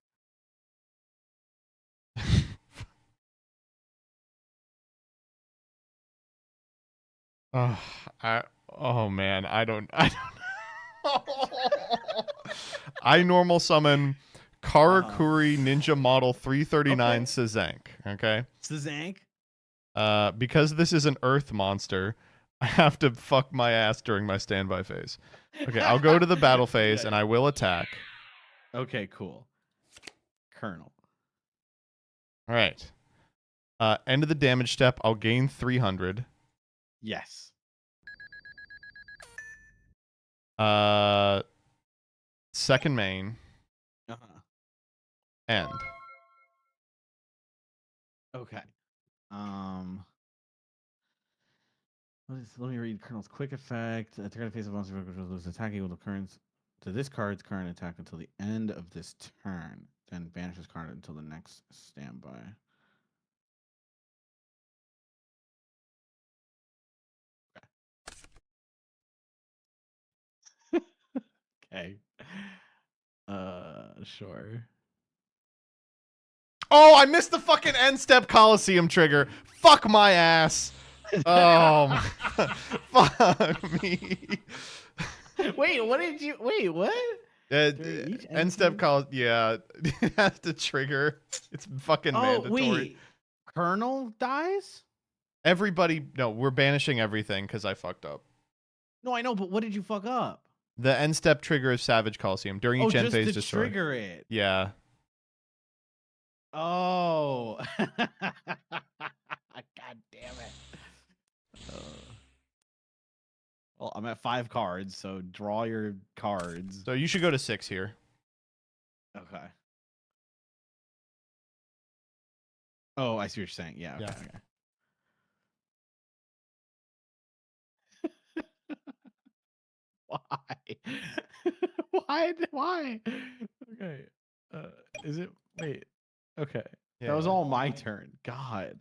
S1: Oh man, I don't know. I normal summon Karakuri Ninja Model 339
S6: Okay.
S1: Sazank, okay?
S6: Sazank?
S1: Because this is an earth monster, I have to fuck my ass during my standby phase. Okay, I'll go to the battle phase and I will attack.
S6: Okay, cool. Colonel.
S1: All right. End of the damage step, I'll gain 300.
S6: Yes.
S1: Second main,
S6: Uh-huh.
S1: end.
S6: Okay. Let me read Colonel's quick effect. Target face of monster lose attack equal to current to this card's current attack until the end of this turn. Then banish this card until the next standby. Okay. Sure.
S1: Oh, I missed the fucking end step Coliseum trigger. Fuck my ass. Oh, fuck me.
S6: Wait, what did you? Wait, what? During each
S1: End step
S6: turn?
S1: call. Yeah, it has to trigger. It's fucking
S6: Oh,
S1: mandatory.
S6: wait. Colonel dies?
S1: Everybody, no, we're banishing everything because I fucked up.
S6: No, I know, but what did you fuck up?
S1: The end step trigger is Savage Coliseum during
S6: Oh,
S1: each end
S6: just
S1: phase.
S6: to
S1: Destroy.
S6: trigger it.
S1: Yeah.
S6: Oh. God damn it. Well, I'm at 5 cards, so draw your cards.
S1: So you should go to 6 here.
S6: Okay. Oh, I see what you're saying. Yeah. Okay.
S1: Yeah.
S6: Okay. Why? Why? Okay. Is it? Wait. Okay.
S1: Yeah,
S6: That was
S1: yeah.
S6: all my turn. God.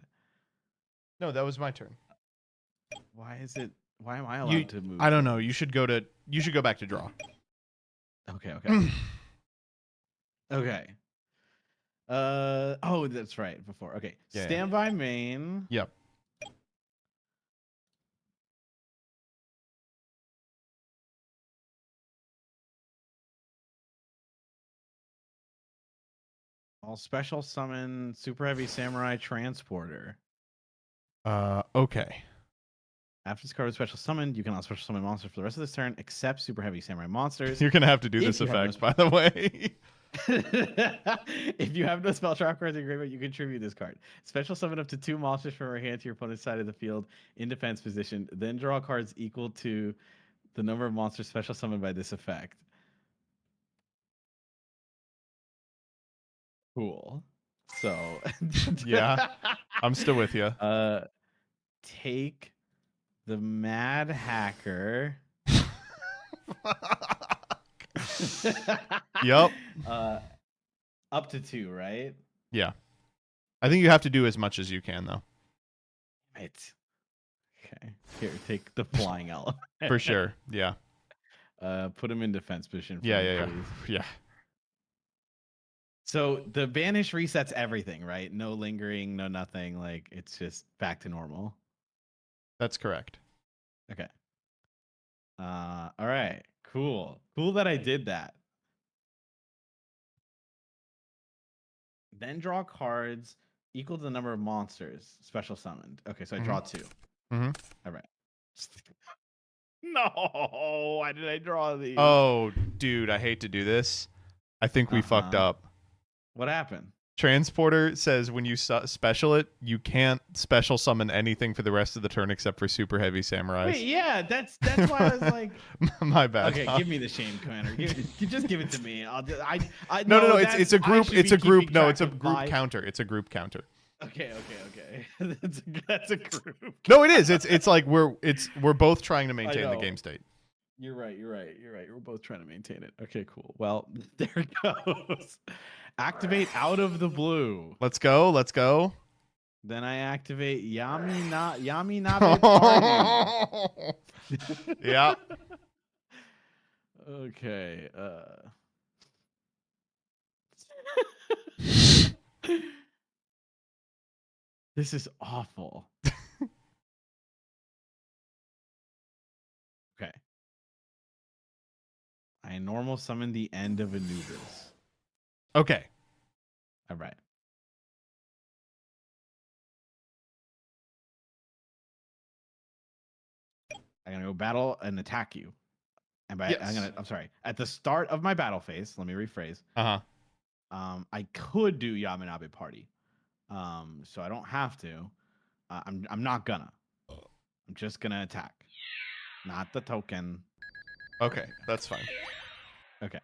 S1: No, that was my turn.
S6: Why is it? Why am I allowed to move?
S1: I don't know.
S6: things?
S1: You should go back to draw.
S6: Okay. Okay. Okay. Oh, that's right. Before. Okay.
S1: Yeah, yeah.
S6: Standby main.
S1: Yep.
S6: I'll special summon Super Heavy Samurai Transporter.
S1: Okay.
S6: After this card is special summoned, you can also special summon monsters for the rest of this turn, except Super Heavy Samurai monsters.
S1: You're gonna have to do
S6: If
S1: this
S6: you have no
S1: effect, by the way.
S6: If you have no spell trap cards in your graveyard, you contribute this card. Special summon up to 2 monsters from your hand to your opponent's side of the field in defense position. Then draw cards equal to the number of monsters special summoned by this effect. Cool. So
S1: Yeah. I'm still with you.
S6: Take the Mad Hacker.
S1: Yep.
S6: Up to 2, right?
S1: Yeah. I think you have to do as much as you can, though.
S6: Right. Okay. Here, take the flying elephant.
S1: For sure. Yeah.
S6: Put him in defense position. For
S1: Yeah,
S6: me,
S1: yeah, yeah.
S6: please.
S1: Yeah.
S6: So the banish resets everything, right? No lingering, no nothing. Like it's just back to normal.
S1: That's correct.
S6: Okay. All right. Cool. Cool that I did that. Then draw cards equal to the number of monsters special summoned. Okay, so I draw 2.
S1: Mm-hmm.
S6: All right. No, why did I draw these?
S1: Oh, dude, I hate to do this. I think we fucked up.
S6: What happened?
S1: Transporter says when you special it, you can't special summon anything for the rest of the turn except for Super Heavy Samurais.
S6: Wait, yeah, that's why I was like,
S1: my bad.
S6: okay, give me the shame, Commander. Just give it to me.
S1: No. It's a group. It's a group. No, it's a group
S6: counter.
S1: counter. It's a group counter.
S6: Okay. That's a group.
S1: No, it is. It's like we're both trying to maintain the
S6: know.
S1: game state.
S6: You're right. We're both trying to maintain it. Okay, cool. Well, there it goes. Activate out of the blue.
S1: Let's go.
S6: Then I activate Yami Nabe Party.
S1: Yeah.
S6: Okay. This is awful. Okay. I normal summon the end of Anubis.
S1: Okay.
S6: All right. I'm gonna go battle and attack you. And by
S1: Yes.
S6: I'm sorry. At the start of my battle phase, let me rephrase. I could do Yamanabe Party. So I don't have to. I'm not gonna. I'm just gonna attack. Not the token.
S1: Okay, that's fine.
S6: Okay.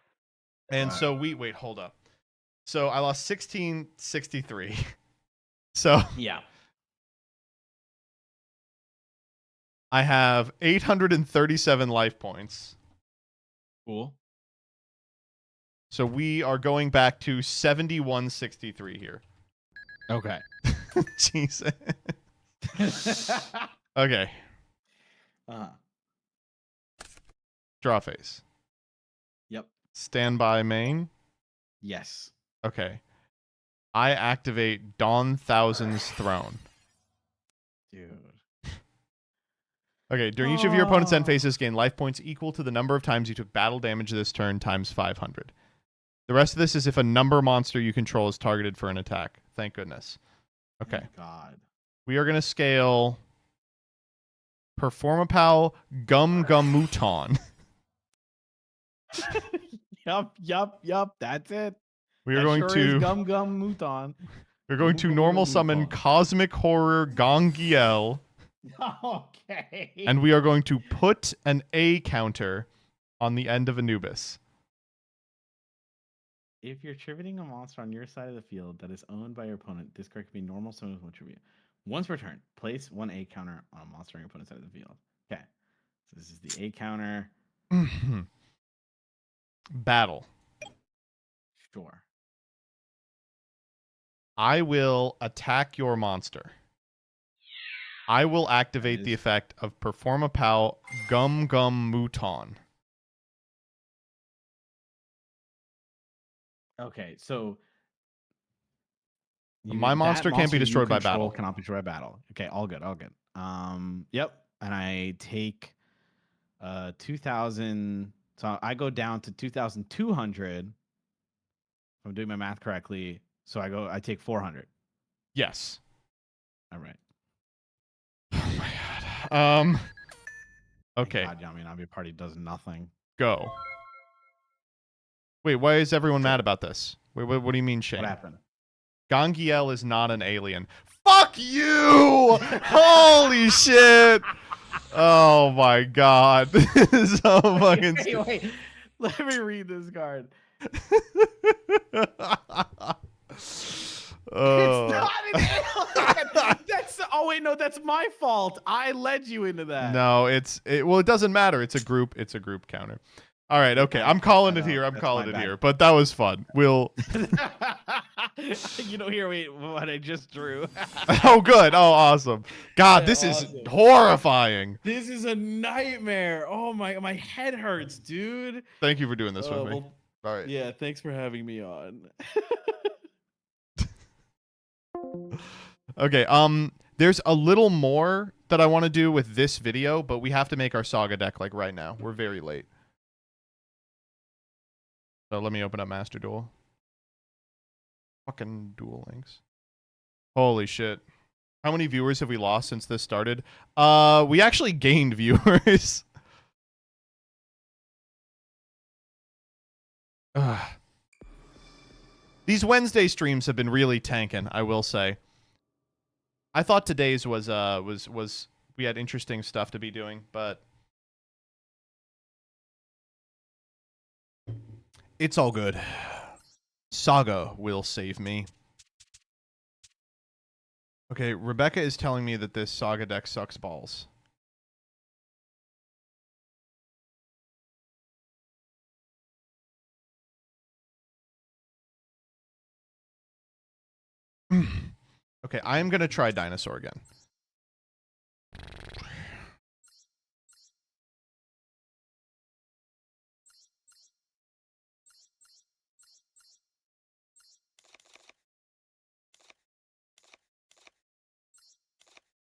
S1: And so wait, hold up. So I lost 1663. So
S6: Yeah.
S1: I have 837 life points.
S6: Cool.
S1: So we are going back to 7163 here.
S6: Okay.
S1: Jesus. Okay. Draw phase.
S6: Yep.
S1: Standby main.
S6: Yes.
S1: Okay. I activate Dawn Thousand's Throne.
S6: Dude.
S1: Okay, during each of your opponent's end phases, gain life points equal to the number of times you took battle damage this turn times 500. The rest of this is if a number monster you control is targeted for an attack. Thank goodness. Okay.
S6: Oh, God.
S1: We are going to scale Performapal Gum Gum Mouton.
S6: Yup. That's it.
S1: We are
S6: That
S1: going
S6: sure
S1: to
S6: is Gum Gum Mouton.
S1: we're going to normal summon Cosmic Horror Gongiel,
S6: Okay.
S1: and we are going to put an A counter on the end of Anubis.
S6: If you're tributing a monster on your side of the field that is owned by your opponent, this card can be normal summon with one tribute. Once per turn, place one A counter on a monster on your opponent's side of the field. Okay. So this is the A counter.
S1: Battle.
S6: Sure.
S1: I will attack your monster. I will activate the effect of Performapal Gum Gum Mouton.
S6: Okay, so
S1: My monster can't be destroyed by battle.
S6: Cannot be destroyed by battle. Okay, all good. Yep. And I take 2,000. So I go down to 2,200. If I'm doing my math correctly. So I take 400.
S1: Yes.
S6: All right.
S1: Oh my god. Okay.
S6: God, Yami Nabi Party does nothing.
S1: Go. Wait, why is everyone mad about this? Wait, what do you mean, Shane?
S6: What happened?
S1: Gongiel is not an alien. Fuck you! Holy shit! Oh my god. This is so fucking stupid.
S6: Wait. Let me read this card.
S1: Oh.
S6: It's not an alien. Oh wait, no, that's my fault. I led you into that.
S1: No, well, it doesn't matter. It's a group counter. All right, okay. I'm calling it here. I'm calling it here. But that was fun. We'll
S6: You don't hear what I just drew.
S1: Oh good. Oh awesome. God, this is horrifying.
S6: This is a nightmare. Oh my head hurts, dude.
S1: Thank you for doing this with me. All right.
S6: Yeah, thanks for having me on.
S1: Okay, there's a little more that I want to do with this video, but we have to make our saga deck like right now. We're very late. So let me open up Master Duel. Fucking Duel Links. Holy shit. How many viewers have we lost since this started? We actually gained viewers. These Wednesday streams have been really tanking, I will say. I thought today's was we had interesting stuff to be doing, but it's all good. Saga will save me. Okay, Rebecca is telling me that this Saga deck sucks balls. Okay, I'm going to try Dinosaur again.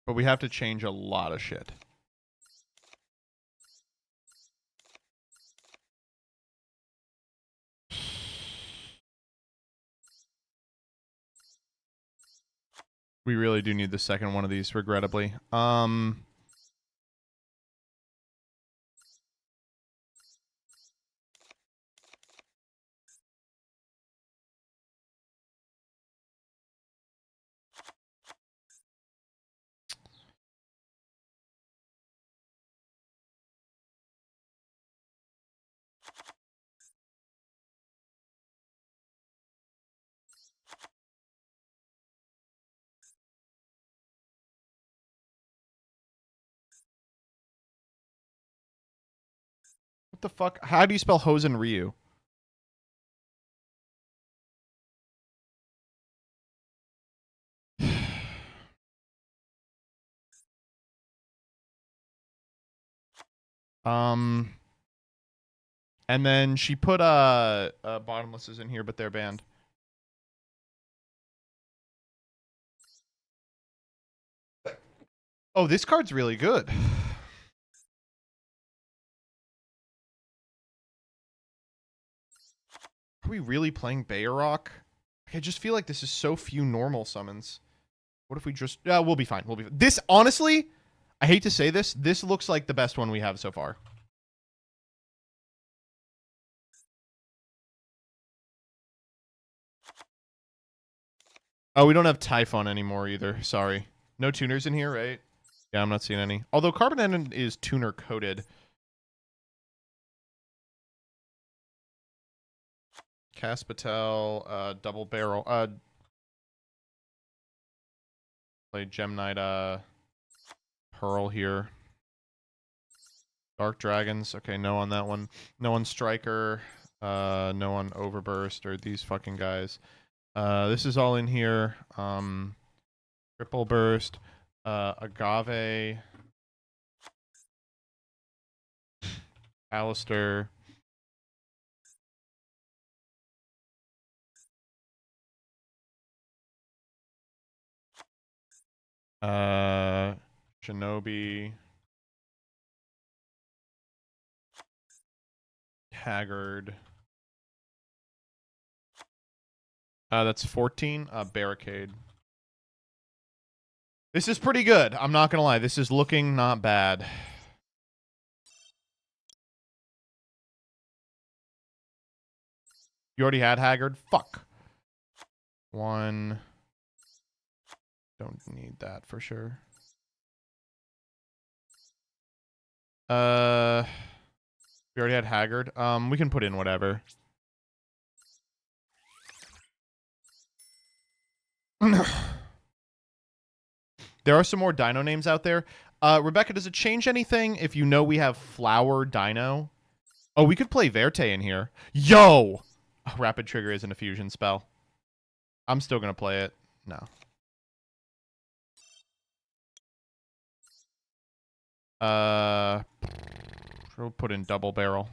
S1: But we have to change a lot of shit. We really do need the second one of these, regrettably. What the fuck? How do you spell Hosen Ryu? And then she put bottomlesses in here, but they're banned. Oh, this card's really good. Are we really playing Bayrock? I just feel like this is so few normal summons. What if we just... we'll be fine. We'll be fine. This, honestly, I hate to say this, this looks like the best one we have so far. Oh, we don't have Typhon anymore either. Sorry. No tuners in here, right? Yeah, I'm not seeing any. Although Carbon is tuner coded. Caspatel, double barrel. Play Gem Knight, Pearl here. Dark Dragons. Okay, no on that one. No on Striker. No on Overburst or these fucking guys. This is all in here. Triple Burst. Agave. Alistair. Shinobi. Haggard. That's 14. Barricade. This is pretty good. I'm not gonna lie. This is looking not bad. You already had Haggard? Fuck. One. Don't need that for sure. We already had Haggard. We can put in whatever. There are some more dino names out there. Rebecca, does it change anything if you know we have Flower Dino? Oh, we could play Verte in here. Yo! Oh, Rapid Trigger isn't a fusion spell. I'm still going to play it. No. We'll put in Double Barrel.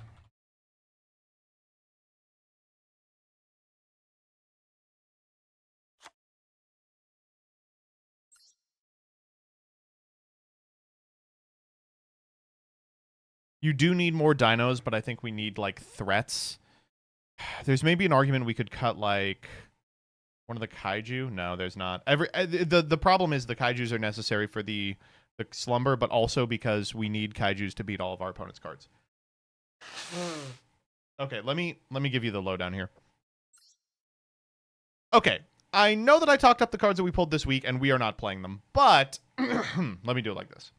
S1: You do need more dinos, but I think we need, like, threats. There's maybe an argument we could cut, like, one of the kaiju. No, there's not. The problem is the kaijus are necessary for the slumber, but also because we need kaijus to beat all of our opponent's cards. Okay, let me give you the lowdown here. Okay, I know that I talked up the cards that we pulled this week, and we are not playing them, but let me do it like this.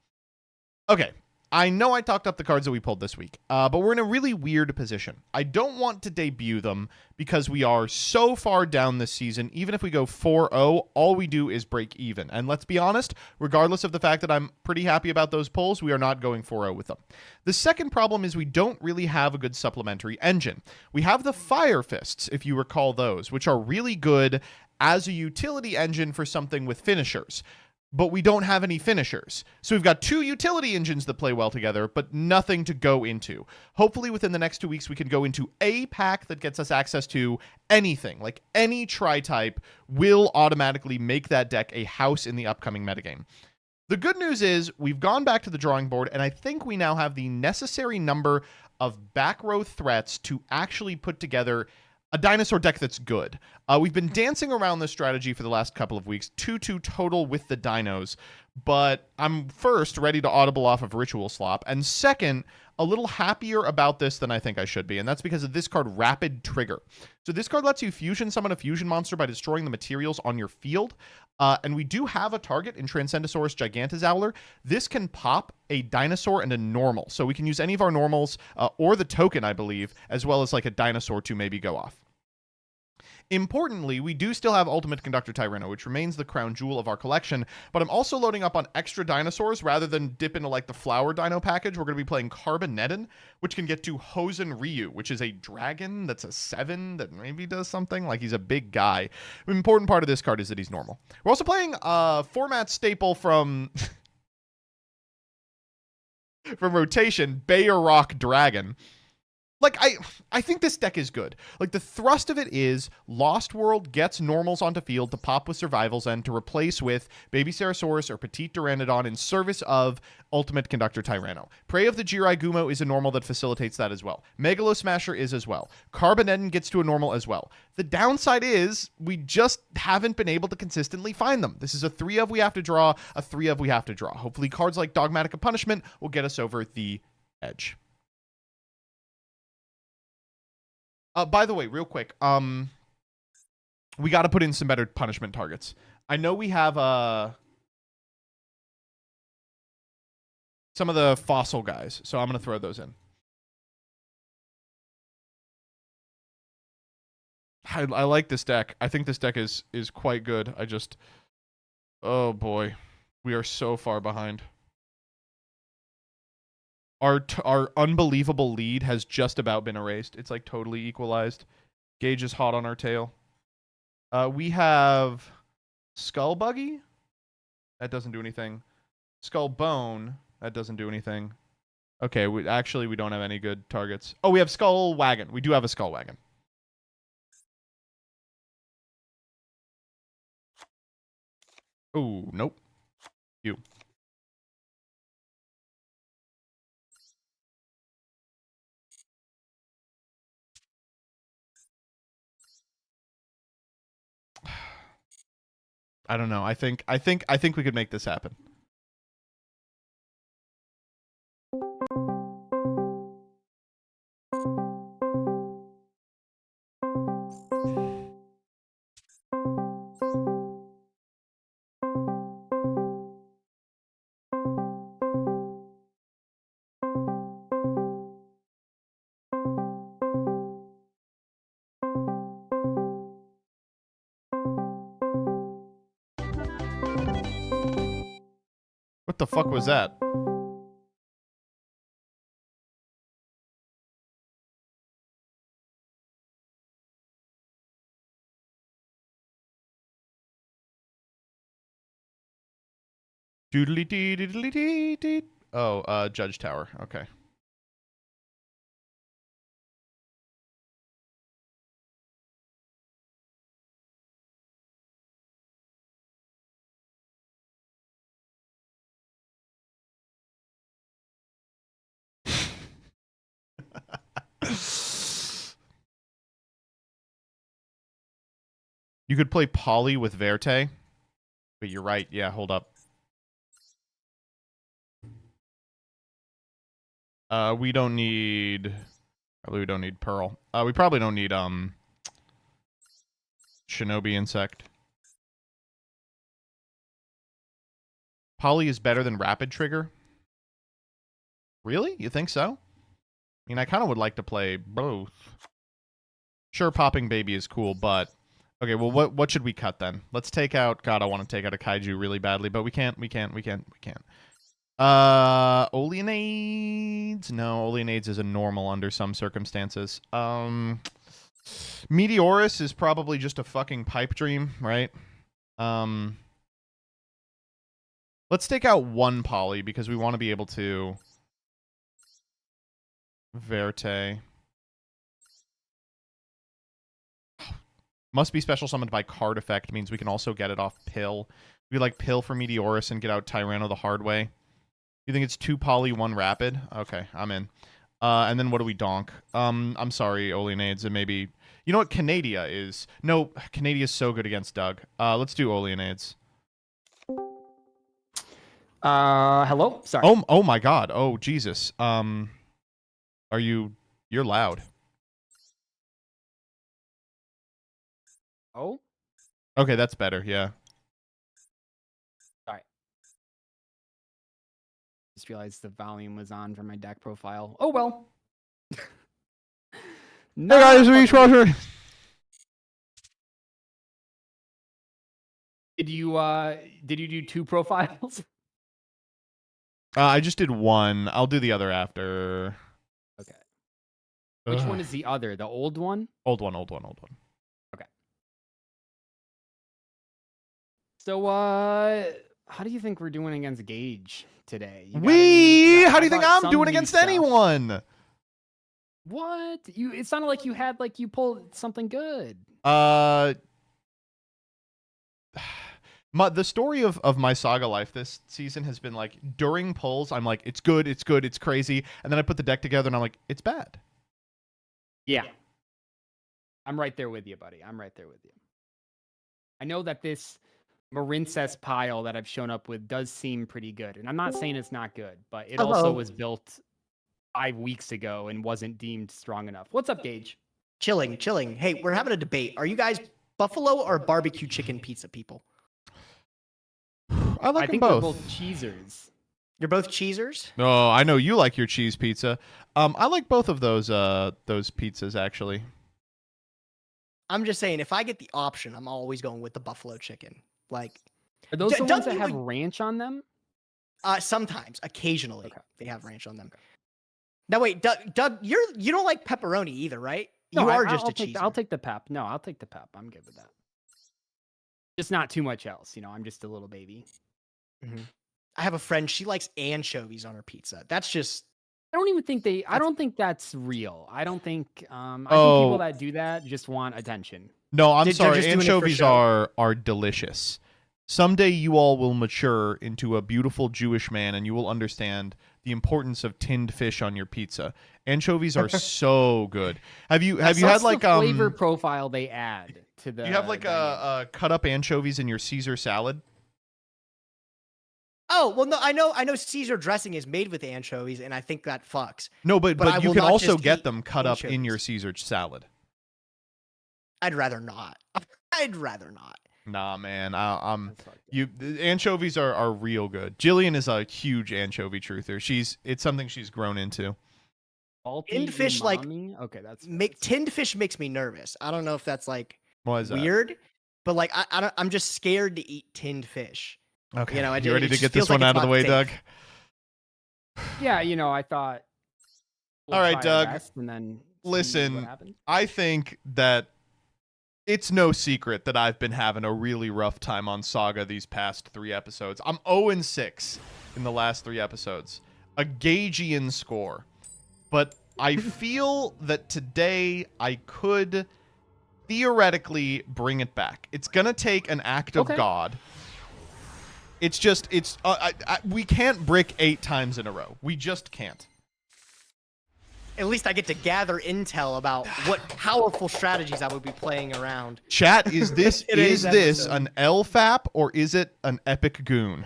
S1: Okay, I know I talked up the cards that we pulled this week, but we're in a really weird position. I don't want to debut them because we are so far down this season. Even if we go 4-0, all we do is break even. And let's be honest, regardless of the fact that I'm pretty happy about those pulls, we are not going 4-0 with them. The second problem is we don't really have a good supplementary engine. We have the Fire Fists, if you recall those, which are really good as a utility engine for something with finishers. But we don't have any finishers. So we've got two utility engines that play well together, but nothing to go into. Hopefully within the next 2 weeks, we can go into a pack that gets us access to anything. Like any tri-type will automatically make that deck a house in the upcoming metagame. The good news is we've gone back to the drawing board, and I think we now have the necessary number of back row threats to actually put together a dinosaur deck that's good. We've been dancing around this strategy for the last couple of weeks, 2-2 total with the dinos, but I'm first ready to audible off of Ritual Slop, and second, a little happier about this than I think I should be, and that's because of this card, Rapid Trigger. So this card lets you fusion summon a fusion monster by destroying the materials on your field, and we do have a target in Transcendosaurus Gigantozauler. This can pop a dinosaur and a normal, so we can use any of our normals, or the token, I believe, as well as like a dinosaur to maybe go off. Importantly, we do still have Ultimate Conductor Tyranno, which remains the crown jewel of our collection, but I'm also loading up on extra dinosaurs rather than dip into like the Flower Dino package. We're going to be playing Carboneddon, which can get to Hosen Ryu, which is a dragon that's a 7 that maybe does something. Like he's a big guy. The important part of this card is that he's normal. We're also playing a format staple from rotation, Bayrock Dragon. like I think this deck is good. Like the thrust of it is Lost World gets normals onto field to pop with Survival's End to replace with Baby Sarasaurus or Petite Pteranodon in service of Ultimate Conductor Tyranno. Prey of the Jirai Gumo is a normal that facilitates that as well. Megalo Smasher is as well. Carbonedon gets to a normal as well. The downside is we just haven't been able to consistently find them. This is a 3 of we have to draw, a 3 of we have to draw. Hopefully cards like Dogmatic of Punishment will get us over the edge. By the way, real quick, we got to put in some better punishment targets. I know we have some of the fossil guys, so I'm going to throw those in. I like this deck. I think this deck is quite good. Oh boy, we are so far behind. Our unbelievable lead has just about been erased. It's like totally equalized. Gage is hot on our tail. We have Skull Buggy. That doesn't do anything. Skull Bone. That doesn't do anything. Okay, we don't have any good targets. Oh, we have Skull Wagon. We do have a Skull Wagon. Oh, nope. You. I don't know. I think we could make this happen. What the fuck was that? Doodly dee doodly dee dee. Oh, Judge Tower. Okay. You could play Poly with Verte. But you're right. Yeah, hold up. We don't need... Probably we don't need Pearl. We probably don't need, Shinobi Insect. Poly is better than Rapid Trigger? Really? You think so? I mean, I kind of would like to play both. Sure, Popping Baby is cool, but... Okay, well, what should we cut then? Let's take out... God, I want to take out a Kaiju really badly, but we can't. Oleanades? No, Oleanades is a normal under some circumstances. Meteorus is probably just a fucking pipe dream, right? Let's take out one Poly because we want to be able to... Verte. Must be special summoned by card effect means we can also get it off Pill. We like Pill for Meteorus and get out Tyranno the hard way. You think it's 2 Poly, 1 Rapid? Okay, I'm in. And then what do we donk? I'm sorry, Oleanades, and maybe... You know what Canadia is? No, Canadia is so good against Doug. Let's do Oleanades.
S7: Hello? Sorry.
S1: Oh my god. Oh, Jesus. You're loud.
S7: Oh?
S1: Okay, that's better, yeah.
S7: Sorry. Just realized the volume was on for my deck profile. Oh, well.
S1: Hey guys, Reachwatcher!
S7: Did you do 2 profiles?
S1: I just did 1. I'll do the other after.
S7: Okay. Which one is the other? The old one?
S1: Old one.
S7: Okay. So, how do you think we're doing against Gage today?
S1: How do you think I'm doing against anyone?
S7: What? It sounded like you had you pulled something good.
S1: The story of my saga life this season has been like during pulls, I'm like, it's good, it's good, it's crazy, and then I put the deck together and I'm like, it's bad.
S7: Yeah. I'm right there with you, buddy. I'm right there with you. I know that this Marincess pile that I've shown up with does seem pretty good. And I'm not saying it's not good, but it also
S8: Hello.
S7: was built 5 weeks ago and wasn't deemed strong enough. What's up, Gage?
S8: Chilling, chilling. Hey, we're having a debate. Are you guys buffalo or barbecue chicken pizza people?
S1: I like
S7: I
S1: them
S7: think
S1: both.
S7: they're both cheesers.
S8: You're both cheesers?
S1: Oh, I know you like your cheese pizza. I like both of those pizzas actually.
S8: I'm just saying, if I get the option, I'm always going with the buffalo chicken. Like,
S7: Are those the ones
S8: doesn't
S7: that
S8: you,
S7: have
S8: like-
S7: ranch on them?
S8: sometimes, occasionally,
S7: Okay.
S8: they have ranch on them. Now wait, Doug, you don't like pepperoni either, right?
S7: No,
S8: You are
S7: I'll
S8: just a
S7: take
S8: cheeser.
S7: I'll take the pep. No, I'll take the pep. I'm good with that. Just not too much else. I'm just a little baby.
S8: I have a friend. She likes anchovies on her pizza. That's just
S7: I don't even think I don't think that's real. I don't think. I think
S1: Oh.
S7: people that do that just want attention.
S1: No, I'm
S8: They're
S1: sorry.
S8: just doing it for
S1: Anchovies
S8: show.
S1: are delicious. Someday you all will mature into a beautiful Jewish man and you will understand the importance of tinned fish on your pizza. Anchovies are so good. Have you had
S7: What's
S1: like
S7: the flavor profile they add to the?
S1: do you have like a cut up anchovies in your Caesar salad?
S8: Oh, well, no, I know Caesar dressing is made with anchovies, and I think that fucks.
S1: No, but
S8: But I
S1: you
S8: will
S1: can
S8: not
S1: also
S8: just
S1: get
S8: eat
S1: them cut up in your
S8: anchovies.
S1: Caesar salad.
S8: I'd rather not. I'd rather not.
S1: Nah, man.
S7: That's fucked up.
S1: The anchovies are real good. Jillian is a huge anchovy truther. It's something she's grown into.
S7: Salty
S8: Tinned fish, like,
S7: umami? Okay, that's
S8: Tinned fish makes me nervous. I don't know if that's like
S1: Why is that?
S8: weird, but like I'm just scared to eat tinned fish.
S1: Okay.
S8: You know,
S1: you ready
S8: it
S1: to
S8: just
S1: get this
S8: feels like
S1: one
S8: it's
S1: out of the
S8: not
S1: way,
S8: safe.
S1: Doug?
S7: Yeah, I thought.
S1: All right,
S7: try our
S1: Doug,
S7: best and then see
S1: listen,
S7: what happens.
S1: I think that it's no secret that I've been having a really rough time on Saga these past 3 episodes. I'm 0-6 in the last 3 episodes. A Gagian score. But I feel that today I could theoretically bring it back. It's going to take an act of
S7: Okay.
S1: God. It's just, we can't brick 8 times in a row. We just can't.
S8: At least I get to gather intel about what powerful strategies I would be playing around.
S1: Chat, is this
S8: Today's
S1: is this
S8: episode.
S1: an LFAP or is it an epic goon?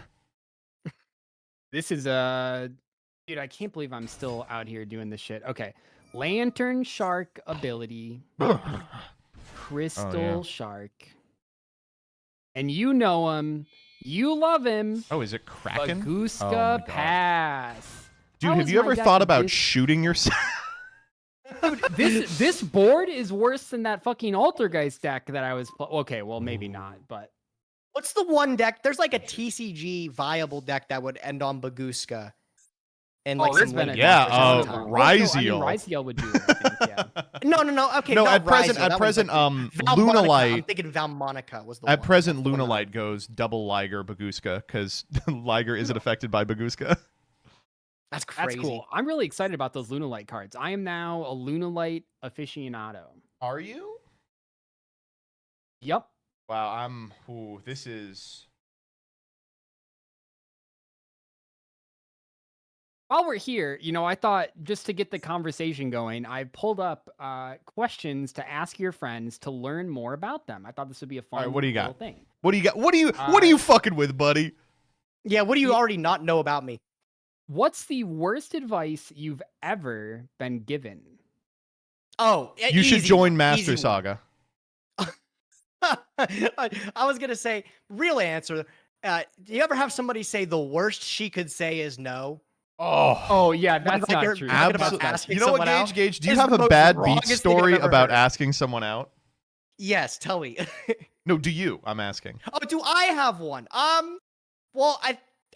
S7: This is dude, I can't believe I'm still out here doing this shit. Okay. Lantern Shark ability. Crystal Shark. And you know him. You love him.
S1: Oh, is it Kraken?
S7: Baguska
S1: Oh my God.
S7: Pass.
S1: Dude,
S7: How
S1: have
S7: is
S1: you
S7: my
S1: ever
S7: deck
S1: thought about
S7: this-
S1: shooting yourself?
S7: Dude, this board is worse than that fucking Altergeist deck that I was. Okay, well maybe not, but
S8: What's the one deck? There's like a TCG viable deck that would end on Baguska. And like
S7: there's
S8: some
S7: been a
S8: late
S1: Yeah,
S8: draft or something.
S1: Ryziel.
S7: Ryziel would do it. I think, yeah.
S8: No. Okay,
S1: No,
S8: not
S1: at present,
S8: Ryziel, that
S1: at
S8: was
S1: present,
S8: like
S1: Luna
S8: Valmonica. I'm
S1: Light.
S8: thinking Valmonica was the
S1: At
S8: one.
S1: present,
S8: That's the one
S1: Luna
S8: that-
S1: Light goes double Liger Baguska because Liger isn't affected by Baguska.
S8: That's crazy.
S7: That's cool. I'm really excited about those Lunalight cards. I am now a Lunalight aficionado.
S1: Are you?
S7: Yep.
S1: Wow, this is.
S7: While we're here, I thought just to get the conversation going, I pulled up questions to ask your friends to learn more about them. I thought this would be a fun
S1: right, what do you
S7: little
S1: got?
S7: thing.
S1: What do you got? What are you fucking with, buddy?
S8: Yeah, what do you already not know about me?
S7: What's the worst advice you've ever been given?
S8: Oh,
S1: You should
S8: easy
S1: join
S8: one,
S1: Master
S8: easy one.
S1: Saga.
S8: I was gonna say, real answer. Do you ever have somebody say the worst she could say is no?
S7: Oh yeah, that's
S8: like
S7: not
S8: you're
S7: true.
S8: thinking about
S1: Absolutely.
S8: asking
S1: You know what,
S8: someone out
S1: Gage? Do you
S8: is
S1: have
S8: the
S1: a
S8: most
S1: bad beat
S8: wrongest thing I've
S1: story
S8: ever
S1: about
S8: heard.
S1: asking someone out?
S8: Yes, tell me.
S1: No, do you? I'm asking.
S8: Oh, do I have one? Well,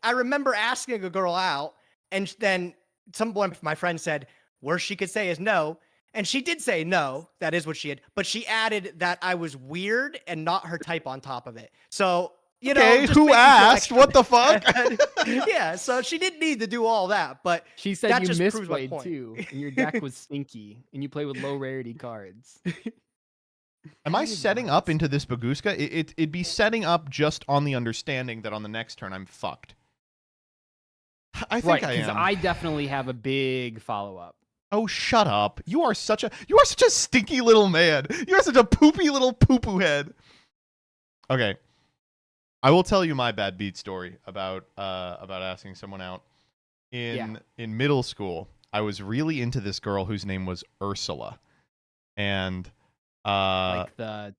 S8: I remember asking a girl out, and then someone, my friend said, worst she could say is no. And she did say no. That is what she had. But she added that I was weird and not her type on top of it. So You know,
S1: Okay,
S8: just
S1: who
S8: make me feel
S1: asked?
S8: extra
S1: What the fuck?
S8: bad. Yeah, so she didn't need to do all that, but
S7: She said
S8: that
S7: you
S8: just proves my
S7: misplayed
S8: point.
S7: too, and your deck was stinky, and you play with low rarity cards.
S1: Am I setting up into this Baguska? It'd be setting up just on the understanding that on the next turn I'm fucked. I think
S7: Right,
S1: I
S7: because
S1: am.
S7: I definitely have a big follow up.
S1: Oh, shut up! You are such a stinky little man. You are such a poopy little poo-poo head. Okay, I will tell you my bad beat story about asking someone out. In middle school, I was really into this girl whose name was Ursula, and
S7: Like the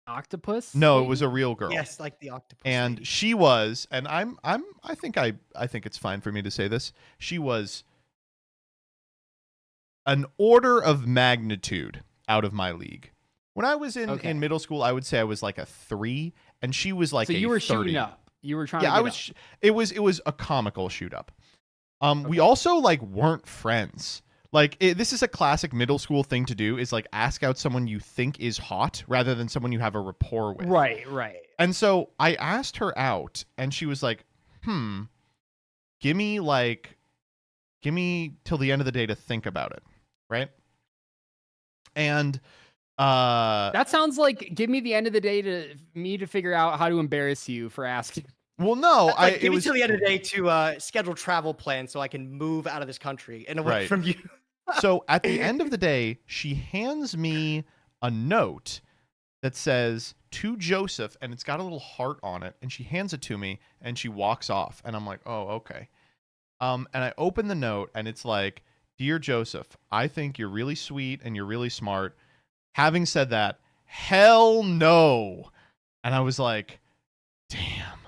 S7: octopus?
S1: no, it
S7: lady?
S1: was a real girl.
S8: Yes, like the octopus.
S1: And
S8: lady.
S1: she was, and I think it's fine for me to say this. She was an order of magnitude out of my league. When I was in middle school, I would say I was like a 3, and she was like
S7: So
S1: a
S7: you were
S1: 30.
S7: shooting up. You were trying
S1: Yeah,
S7: to
S1: I
S7: get
S1: was.
S7: up.
S1: It was a comical shoot up. We also like weren't friends. Like this is a classic middle school thing to do, is like ask out someone you think is hot rather than someone you have a rapport with.
S7: Right.
S1: And so I asked her out, and she was like, give me till the end of the day to think about it, right? And
S7: That sounds like give me the end of the day to figure out how to embarrass you for asking.
S1: well, no,
S8: Like, give me till the end of the day to schedule travel plans so I can move out of this country and away
S1: Right.
S8: from you.
S1: So at the end of the day, she hands me a note that says, to Joseph, and it's got a little heart on it, and she hands it to me, and she walks off, and I'm like, oh, okay. And I open the note, and it's like, dear Joseph, I think you're really sweet and you're really smart. Having said that, hell no. And I was like, damn,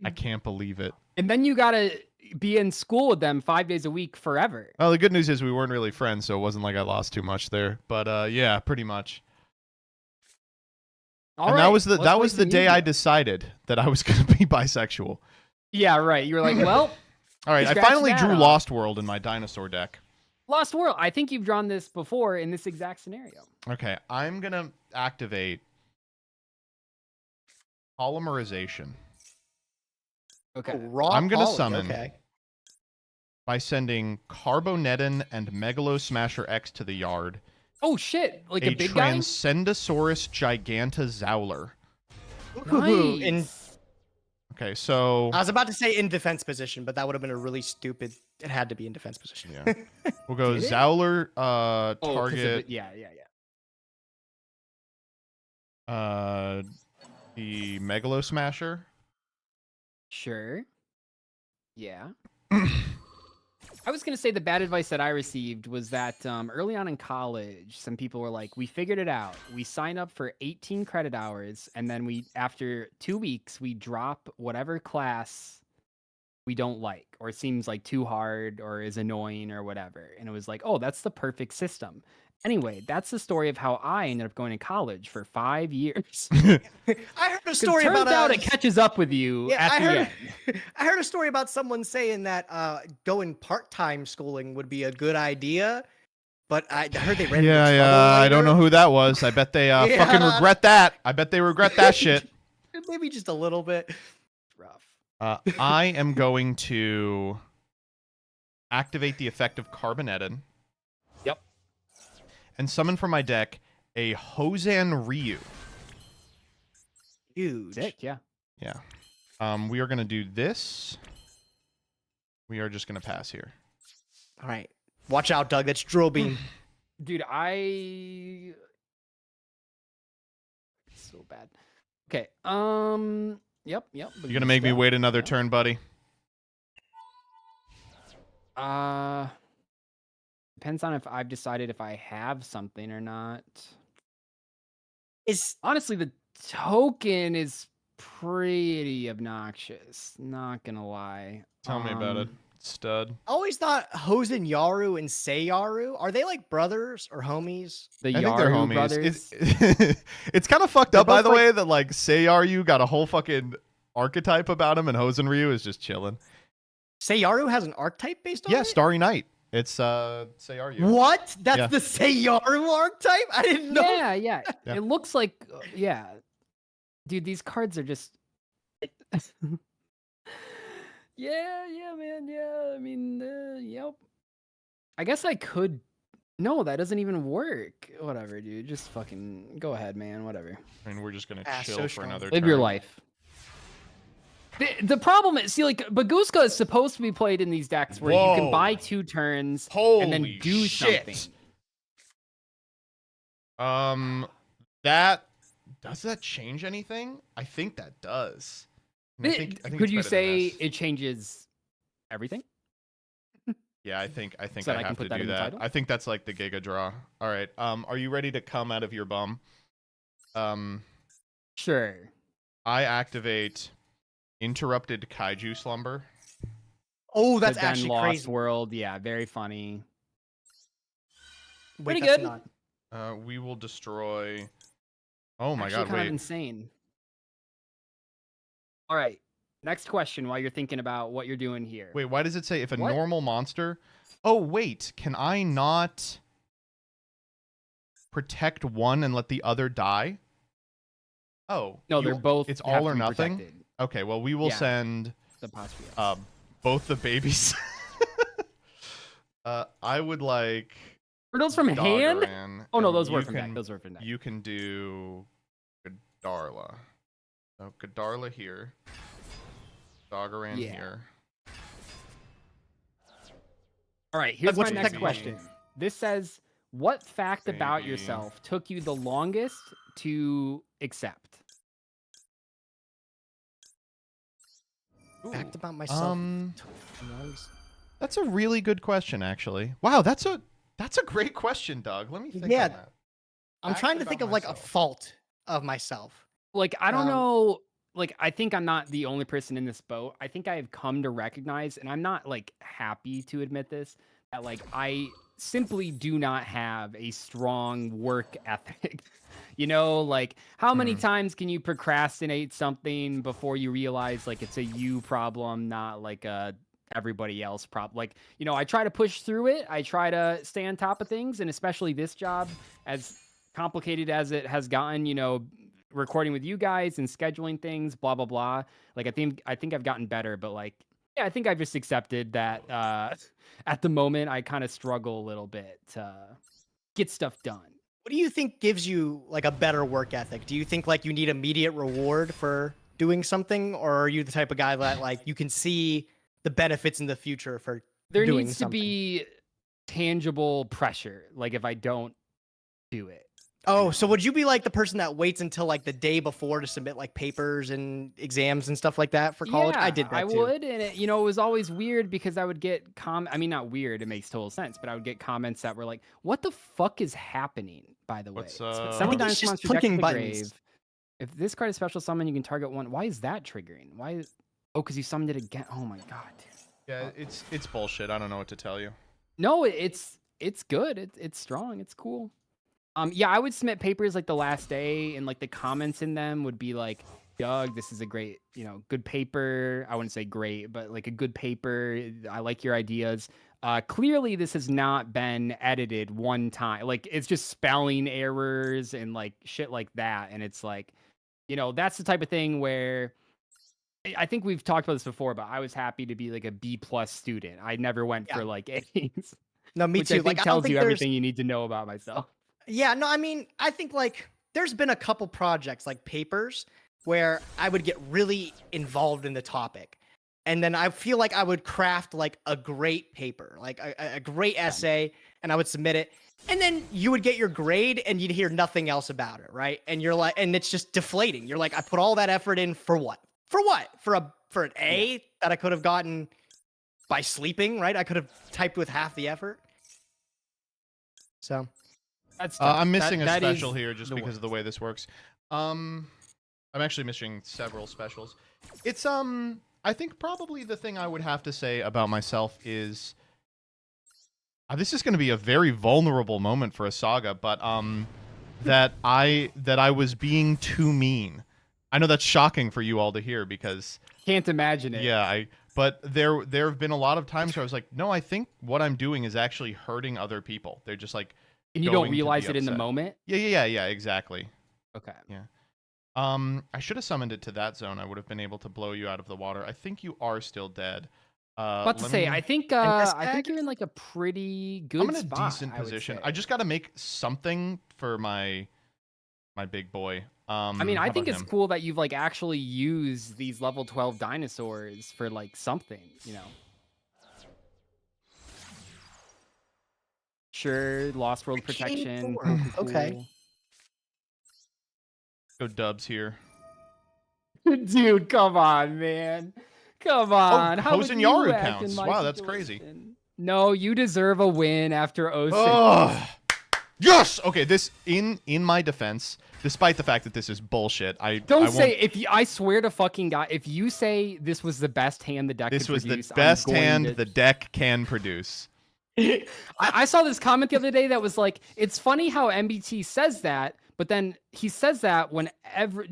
S1: I can't believe it.
S7: And then you gotta be in school with them 5 days a week forever.
S1: Well, the good news is we weren't really friends, so it wasn't like I lost too much there. But yeah, pretty much.
S7: All right,
S1: that was
S7: let's
S1: the
S7: play some
S1: day I
S7: Yu-Gi-Oh.
S1: decided that I was going to be bisexual.
S7: Yeah, right. You were like, well,
S1: All right, I
S7: Scratch
S1: finally
S7: that
S1: drew
S7: off.
S1: Lost World in my dinosaur deck.
S7: Lost World. I think you've drawn this before in this exact scenario.
S1: Okay, I'm going to activate polymerization
S7: Okay.
S8: Oh, raw
S1: I'm gonna
S8: poly,
S1: summon.
S8: Okay.
S1: by sending Carbonetin and Megalo Smasher X to the yard.
S7: Oh shit! Like a
S1: a
S7: big guy.
S1: Transcendosaurus Gigantazowler.
S8: Ooh, in,
S7: Nice.
S1: Okay, so
S8: I was about to say in defense position, but that would have been a really stupid. It had to be in defense position.
S1: yeah, we'll go
S7: Did it?
S1: Zowler,
S7: Oh, 'cause of
S1: target,
S7: it- yeah.
S1: the Megalo Smasher.
S7: Sure. Yeah. I was going to say the bad advice that I received was that early on in college, some people were like, we figured it out. We sign up for 18 credit hours, and then after 2 weeks, we drop whatever class we don't like or seems like too hard or is annoying or whatever. And it was like, oh, that's the perfect system. Anyway, that's the story of how I ended up going to college for 5 years.
S8: I heard a story
S7: Turns
S8: about
S7: out it catches up with you at
S8: I
S7: the
S8: heard,
S7: end.
S8: I heard a story about someone saying that going part-time schooling would be a good idea, but I heard they ran into trouble
S1: I don't know
S8: later.
S1: who that was. I bet they fucking
S8: Yeah.
S1: regret that. I bet they regret that shit.
S8: Maybe just a little bit. Rough.
S1: I am going to activate the effect of Carbonetin.
S7: Yep.
S1: And summon from my deck a Hosan Ryu.
S8: Huge.
S7: Sick, yeah.
S1: Yeah. We are going to do this. We are just going to pass here.
S8: All right. Watch out, Doug. That's drill beam.
S7: Dude, so bad. Okay. Yep.
S1: You're going to make me wait another
S7: Yep.
S1: turn, buddy?
S7: Depends on if I've decided if I have something or not.
S8: Is
S7: Honestly, the token is pretty obnoxious. Not gonna lie.
S1: Tell me about it, stud.
S8: I always thought Hosen Yaru and Seiyaru, are they like brothers or homies?
S7: The
S1: I think they're
S7: Yaru
S1: homies.
S7: brothers.
S1: It's kind of fucked
S8: They're
S1: up, by
S8: both
S1: the
S8: like-
S1: way, that like Seiyaru got a whole fucking archetype about him, and Hosen Ryu is just chilling.
S8: Seiyaru has an archetype based on
S1: Yeah,
S8: it?
S1: Starry Night. It's Seiyaru.
S8: What? That's
S1: Yeah.
S8: the Seiyaru archetype? I didn't know.
S7: Yeah.
S1: Yeah.
S7: It looks like yeah. Dude, these cards are just Yeah, man. Yeah, I mean, yep. I guess I could. No, that doesn't even work. Whatever, dude. Just fucking go ahead, man. Whatever.
S1: I mean, we're just gonna
S8: Ah,
S1: chill
S8: so
S1: for
S8: strong.
S1: another
S7: Live
S1: turn.
S7: your life. The problem is, see, like, Baguska is supposed to be played in these decks where you can
S1: Whoa.
S7: buy 2 turns and then
S1: Holy
S7: do
S1: shit.
S7: something.
S1: That does that change anything? I think that does. And I think
S7: Could
S1: it's
S7: you
S1: better than
S7: say
S1: this.
S7: it changes everything?
S1: Yeah, I think
S7: So
S1: I
S7: that I can
S1: have
S7: put
S1: to
S7: that
S1: do
S7: in the
S1: that.
S7: title?
S1: I think that's like the Giga draw. All right. Are you ready to come out of your bum?
S7: Sure.
S1: I activate Interrupted Kaiju Slumber.
S8: Oh, that's
S7: The then
S8: actually
S7: Lost
S8: crazy.
S7: World. Yeah, very funny.
S8: Wait,
S7: Pretty
S8: that's
S7: good.
S8: not-
S1: We will destroy. Oh my
S7: Actually,
S1: god!
S7: kind of
S1: Wait.
S7: insane. All right. Next question while you're thinking about what you're doing here.
S1: Wait. Why does it say if a
S7: What?
S1: normal monster? Oh wait. Can I not protect one and let the other die? Oh.
S7: No, they're both.
S1: It's
S7: have
S1: all
S7: to
S1: or
S7: be
S1: nothing.
S7: protected.
S1: Okay. Well, we will
S7: Yeah.
S1: send
S7: The apostrophe.
S1: both the babies. I would like.
S7: Were those from hand?
S1: Doggeran,
S7: Oh no,
S1: and
S7: those were
S1: you
S7: from deck.
S1: can-
S7: Those were from deck.
S1: You can do Godarla. So Godarla here. Doggeran
S7: Yeah.
S1: here.
S7: All right, here's
S8: what's
S7: my
S8: your
S7: next
S8: second
S7: question. This says, what fact about
S1: Baby.
S7: yourself took you the longest to accept?
S8: Fact about myself.
S1: Um, that's a really good question, actually. Wow, that's a great question, Doug. Let me think
S8: Yeah.
S1: on that.
S8: I'm
S1: Fact
S8: trying to
S1: about
S8: think of like a
S1: myself.
S8: fault of myself.
S7: Like, I don't
S8: Um,
S7: know. Like, I think I'm not the only person in this boat. I think I have come to recognize, and I'm not like happy to admit this, that like I simply do not have a strong work ethic. You know, like how many times can you procrastinate something before you realize like it's a you problem, not like a everybody else problem? Like, you know, I try to push through it. I try to stay on top of things, and especially this job, as complicated as it has gotten, you know, recording with you guys and scheduling things, blah blah blah. Like I think I've gotten better, but like yeah, I think I've just accepted that at the moment I kind of struggle a little bit to get stuff done.
S8: What do you think gives you like a better work ethic? Do you think like you need immediate reward for doing something, or are you the type of guy that like you can see the benefits in the future for
S7: There
S8: doing
S7: needs
S8: something?
S7: to be tangible pressure, like if I don't do it.
S8: Oh, so would you be like the person that waits until like the day before to submit like papers and exams and stuff like that for college? I did that
S7: I
S8: too.
S7: would, and it, you know, it was always weird because I would get I mean, not weird, it makes total sense, but I would get comments that were like, "What the fuck is happening?" By the way,
S1: What's,
S7: Summon
S1: I
S8: think it's
S7: Dynasty
S8: just
S7: Monster deck to
S8: clicking
S7: the
S8: buttons.
S7: grave. If this card is special summon, you can target one. Why is that triggering? Why is? Oh, because you summoned it again. Oh my god. Dude.
S1: Yeah, it's bullshit. I don't know what to tell you.
S7: No, it's good. It's strong. It's cool. Yeah, I would submit papers like the last day, and like the comments in them would be like, "Doug, this is a great, you know, good paper." I wouldn't say great, but like a good paper. I like your ideas. Clearly, this has not been edited one time. Like it's just spelling errors and like shit like that, and it's like, you know, that's the type of thing where. I think we've talked about this before, but I was happy to be like a B+ student. I never went
S8: Yeah.
S7: for like A's.
S8: No, me
S7: Which
S8: too.
S7: I think
S8: Like I don't
S7: tells
S8: think
S7: you
S8: there's.
S7: everything you need to know about myself.
S8: Yeah, no, I mean, I think like there's been a couple projects like papers where I would get really involved in the topic. And then I feel like I would craft like a great paper, like a great essay, and I would submit it. And then you would get your grade and you'd hear nothing else about it, right? And you're like, and it's just deflating. You're like, I put all that effort in for what? For what? For an A that I could have gotten by sleeping, right? I could have typed with half the effort. So
S7: That's tough.
S1: I'm missing
S7: That
S1: a
S7: is
S1: special here just
S7: the
S1: because of the
S7: worst.
S1: way this works. I'm actually missing several specials. It's I think probably the thing I would have to say about myself is this is going to be a very vulnerable moment for a saga, but that I was being too mean. I know that's shocking for you all to hear because
S7: Can't imagine it.
S1: yeah, but there have been a lot of times where I was like, no, I think what I'm doing is actually hurting other people. They're just like
S7: And you don't
S1: going to be
S7: realize it in the
S1: upset.
S7: moment.
S1: Yeah, exactly.
S7: Okay.
S1: Yeah. I should have summoned it to that zone. I would have been able to blow you out of the water. I think you are still dead.
S7: About to
S1: Let
S7: say,
S1: me-
S7: I think
S8: I
S7: you're in like a pretty good
S1: I'm in a
S7: spot,
S1: decent
S7: I would
S1: position.
S7: say.
S1: I just got to make something for my big boy.
S7: I mean,
S1: how
S7: I think
S1: about
S7: it's
S1: him?
S7: cool that you've like actually used these level 12 dinosaurs for like something, you know. Sure, Lost World
S8: Arcane
S7: protection.
S8: Form,
S7: Cool,
S8: okay.
S7: cool.
S1: Go Dubs here.
S7: Dude, come on, man. Come on. How would
S1: Hosen
S7: you
S1: Yaru
S7: act in
S1: counts.
S7: my
S1: Wow, that's crazy.
S7: situation? No, you deserve a win after 06.
S1: Ugh. Yes. Okay. This in my defense, despite the fact that this is bullshit, I
S7: Don't
S1: won't-
S7: say if you. I swear to fucking God, if you say this was the best hand the deck
S1: this
S7: could
S1: was the
S7: produce, I'm
S1: best
S7: going
S1: hand
S7: to-
S1: the deck can produce.
S7: I saw this comment the other day that was like, it's funny how MBT says that, but then he says that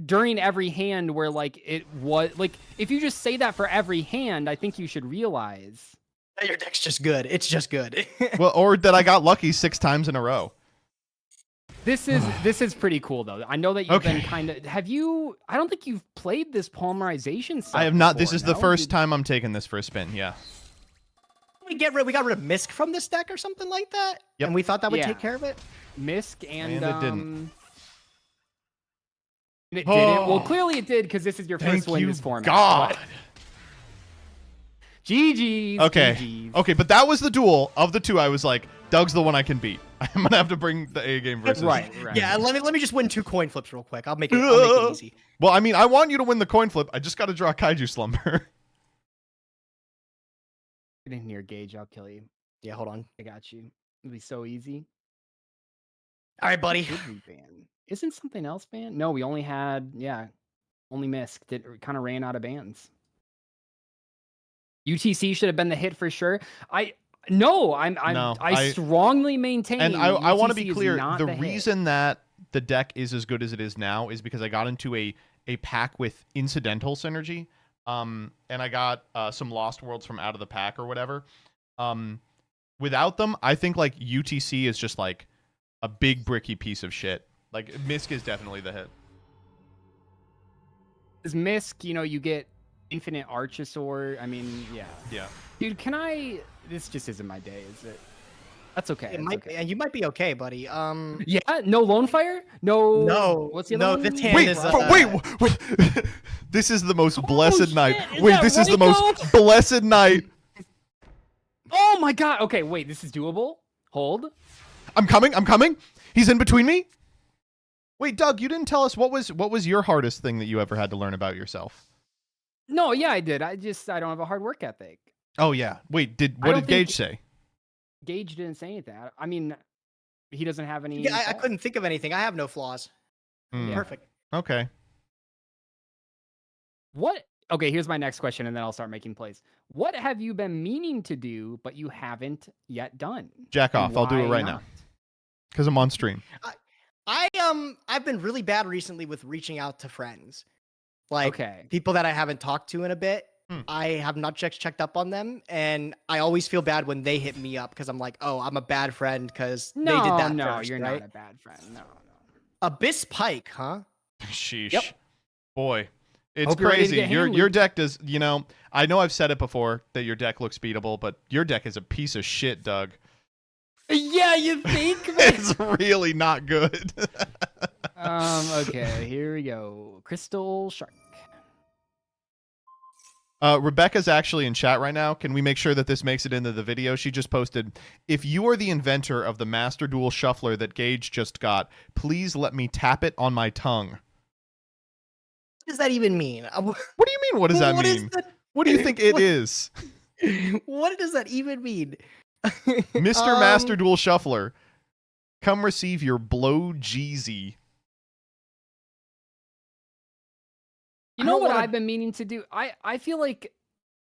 S7: during every hand where like it was like if you just say that for every hand, I think you should realize
S8: Your deck's just good. It's just good.
S1: Well, or that I got lucky 6 times in a row.
S7: this is pretty cool though. I know that you've been
S1: Okay.
S7: kind of have you. I don't think you've played this polymerization stuff.
S1: I have not. This
S7: before,
S1: is the
S7: no?
S1: first time I'm taking this for a spin. Yeah.
S8: we got rid of Misk from this deck or something like that,
S1: Yep.
S8: and we thought that would
S7: Yeah.
S8: take care of it.
S7: Misk and
S1: And it didn't.
S7: It didn't. Well,
S1: Oh.
S7: clearly it did because this is your
S1: Thank
S7: first win
S1: you,
S7: this format.
S1: God.
S7: GG's.
S1: Okay.
S7: GG's.
S1: Okay, but that was the duel of the two. I was like, Doug's the one I can beat. I'm gonna have to bring the A game versus.
S7: Right.
S8: Yeah, let me just win 2 coin flips real quick. I'll make it easy.
S1: Well, I mean, I want you to win the coin flip. I just got to draw Kaiju Slumber.
S7: Get in here, Gage. I'll kill you.
S8: Yeah, hold on.
S7: I got you. It'll be so easy.
S8: All right, buddy.
S7: Did we ban? Isn't something else banned? No, we only had only Misk. It kind of ran out of bans. UTC should have been the hit for sure. No, I strongly maintain.
S1: And I want to be
S7: UTC is
S1: clear.
S7: not
S1: The
S7: hit.
S1: reason that the deck is as good as it is now is because I got into a pack with incidental synergy. And I got some Lost Worlds from out of the pack or whatever. Without them, I think like UTC is just like a big bricky piece of shit. Like Misk is definitely the hit.
S7: Is Misk, you get infinite Archosaur. I mean, yeah.
S1: Yeah.
S7: Dude, this just isn't my day, is it? That's okay.
S8: It
S7: it's
S8: might
S7: okay.
S8: be, and you might be okay, buddy.
S7: Yeah, no Lone Fire? No.
S8: No,
S7: What's the
S8: no,
S7: other one?
S8: the tan
S1: Wait,
S8: is,
S1: wait. This is the most blessed night.
S7: shit, is
S1: Wait,
S7: that
S1: this is the
S7: Raikou?
S1: most blessed night.
S7: Oh my god. Okay, wait, this is doable. Hold.
S1: I'm coming. He's in between me. Wait, Doug, you didn't tell us what was your hardest thing that you ever had to learn about yourself?
S7: No, yeah, I did. I don't have a hard work ethic.
S1: Oh yeah. Wait, what
S7: don't
S1: did
S7: think-
S1: Gage say?
S7: Gage didn't say anything. I mean, he doesn't have any.
S8: Yeah, I
S7: flaws.
S8: couldn't think of anything. I have no flaws.
S1: Hmm,
S8: Perfect.
S1: Okay.
S7: What? Okay, here's my next question, and then I'll start making plays. What have you been meaning to do, but you haven't yet done?
S1: Jack
S7: And
S1: off. I'll do it
S7: why
S1: right now.
S7: not?
S1: Because I'm on stream.
S8: I've been really bad recently with reaching out to friends, like
S7: Okay.
S8: people that I haven't talked to in a bit.
S1: Hmm.
S8: I have not checked up on them, and I always feel bad when they hit me up because I'm like, oh, I'm a bad friend because
S7: No,
S8: they did that
S7: no,
S8: first,
S7: you're
S8: right?
S7: not a bad friend. No, no.
S8: Abyss Pike, huh?
S1: Sheesh.
S7: Yep.
S1: Boy. It's
S7: Hope you're ready to
S1: crazy.
S7: get
S1: Your
S7: hammered.
S1: deck does, I know I've said it before that your deck looks beatable, but your deck is a piece of shit, Doug.
S7: Yeah, you think? man?
S1: It's really not good.
S7: Okay, here we go. Crystal Shark.
S1: Rebecca's actually in chat right now. Can we make sure that this makes it into the video? She just posted, if you are the inventor of the Master Duel Shuffler that Gage just got, please let me tap it on my tongue.
S8: What does that even mean?
S1: What do you mean? What does that
S8: What is
S1: mean?
S8: that-
S1: What do you think it
S8: what-
S1: is?
S8: What does that even mean?
S1: Mr. Master Duel Shuffler, come receive your blow Jeezy.
S7: You
S8: I
S7: know
S8: don't
S7: what
S8: wanna-
S7: I've been meaning to do? I feel like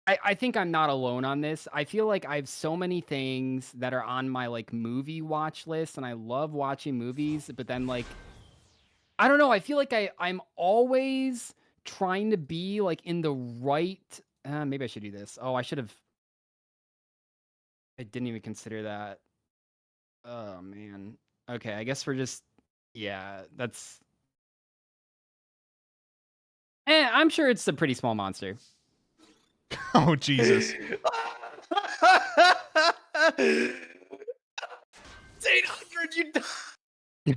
S7: I think I'm not alone on this. I feel like I have so many things that are on my like movie watch list, and I love watching movies, but then like I don't know, I feel like I'm always trying to be like in the right maybe I should do this. Oh, I didn't even consider that. Oh man. Okay, I guess we're just yeah, that's I'm sure it's a pretty small monster.
S1: Oh Jesus.
S8: It's 800. You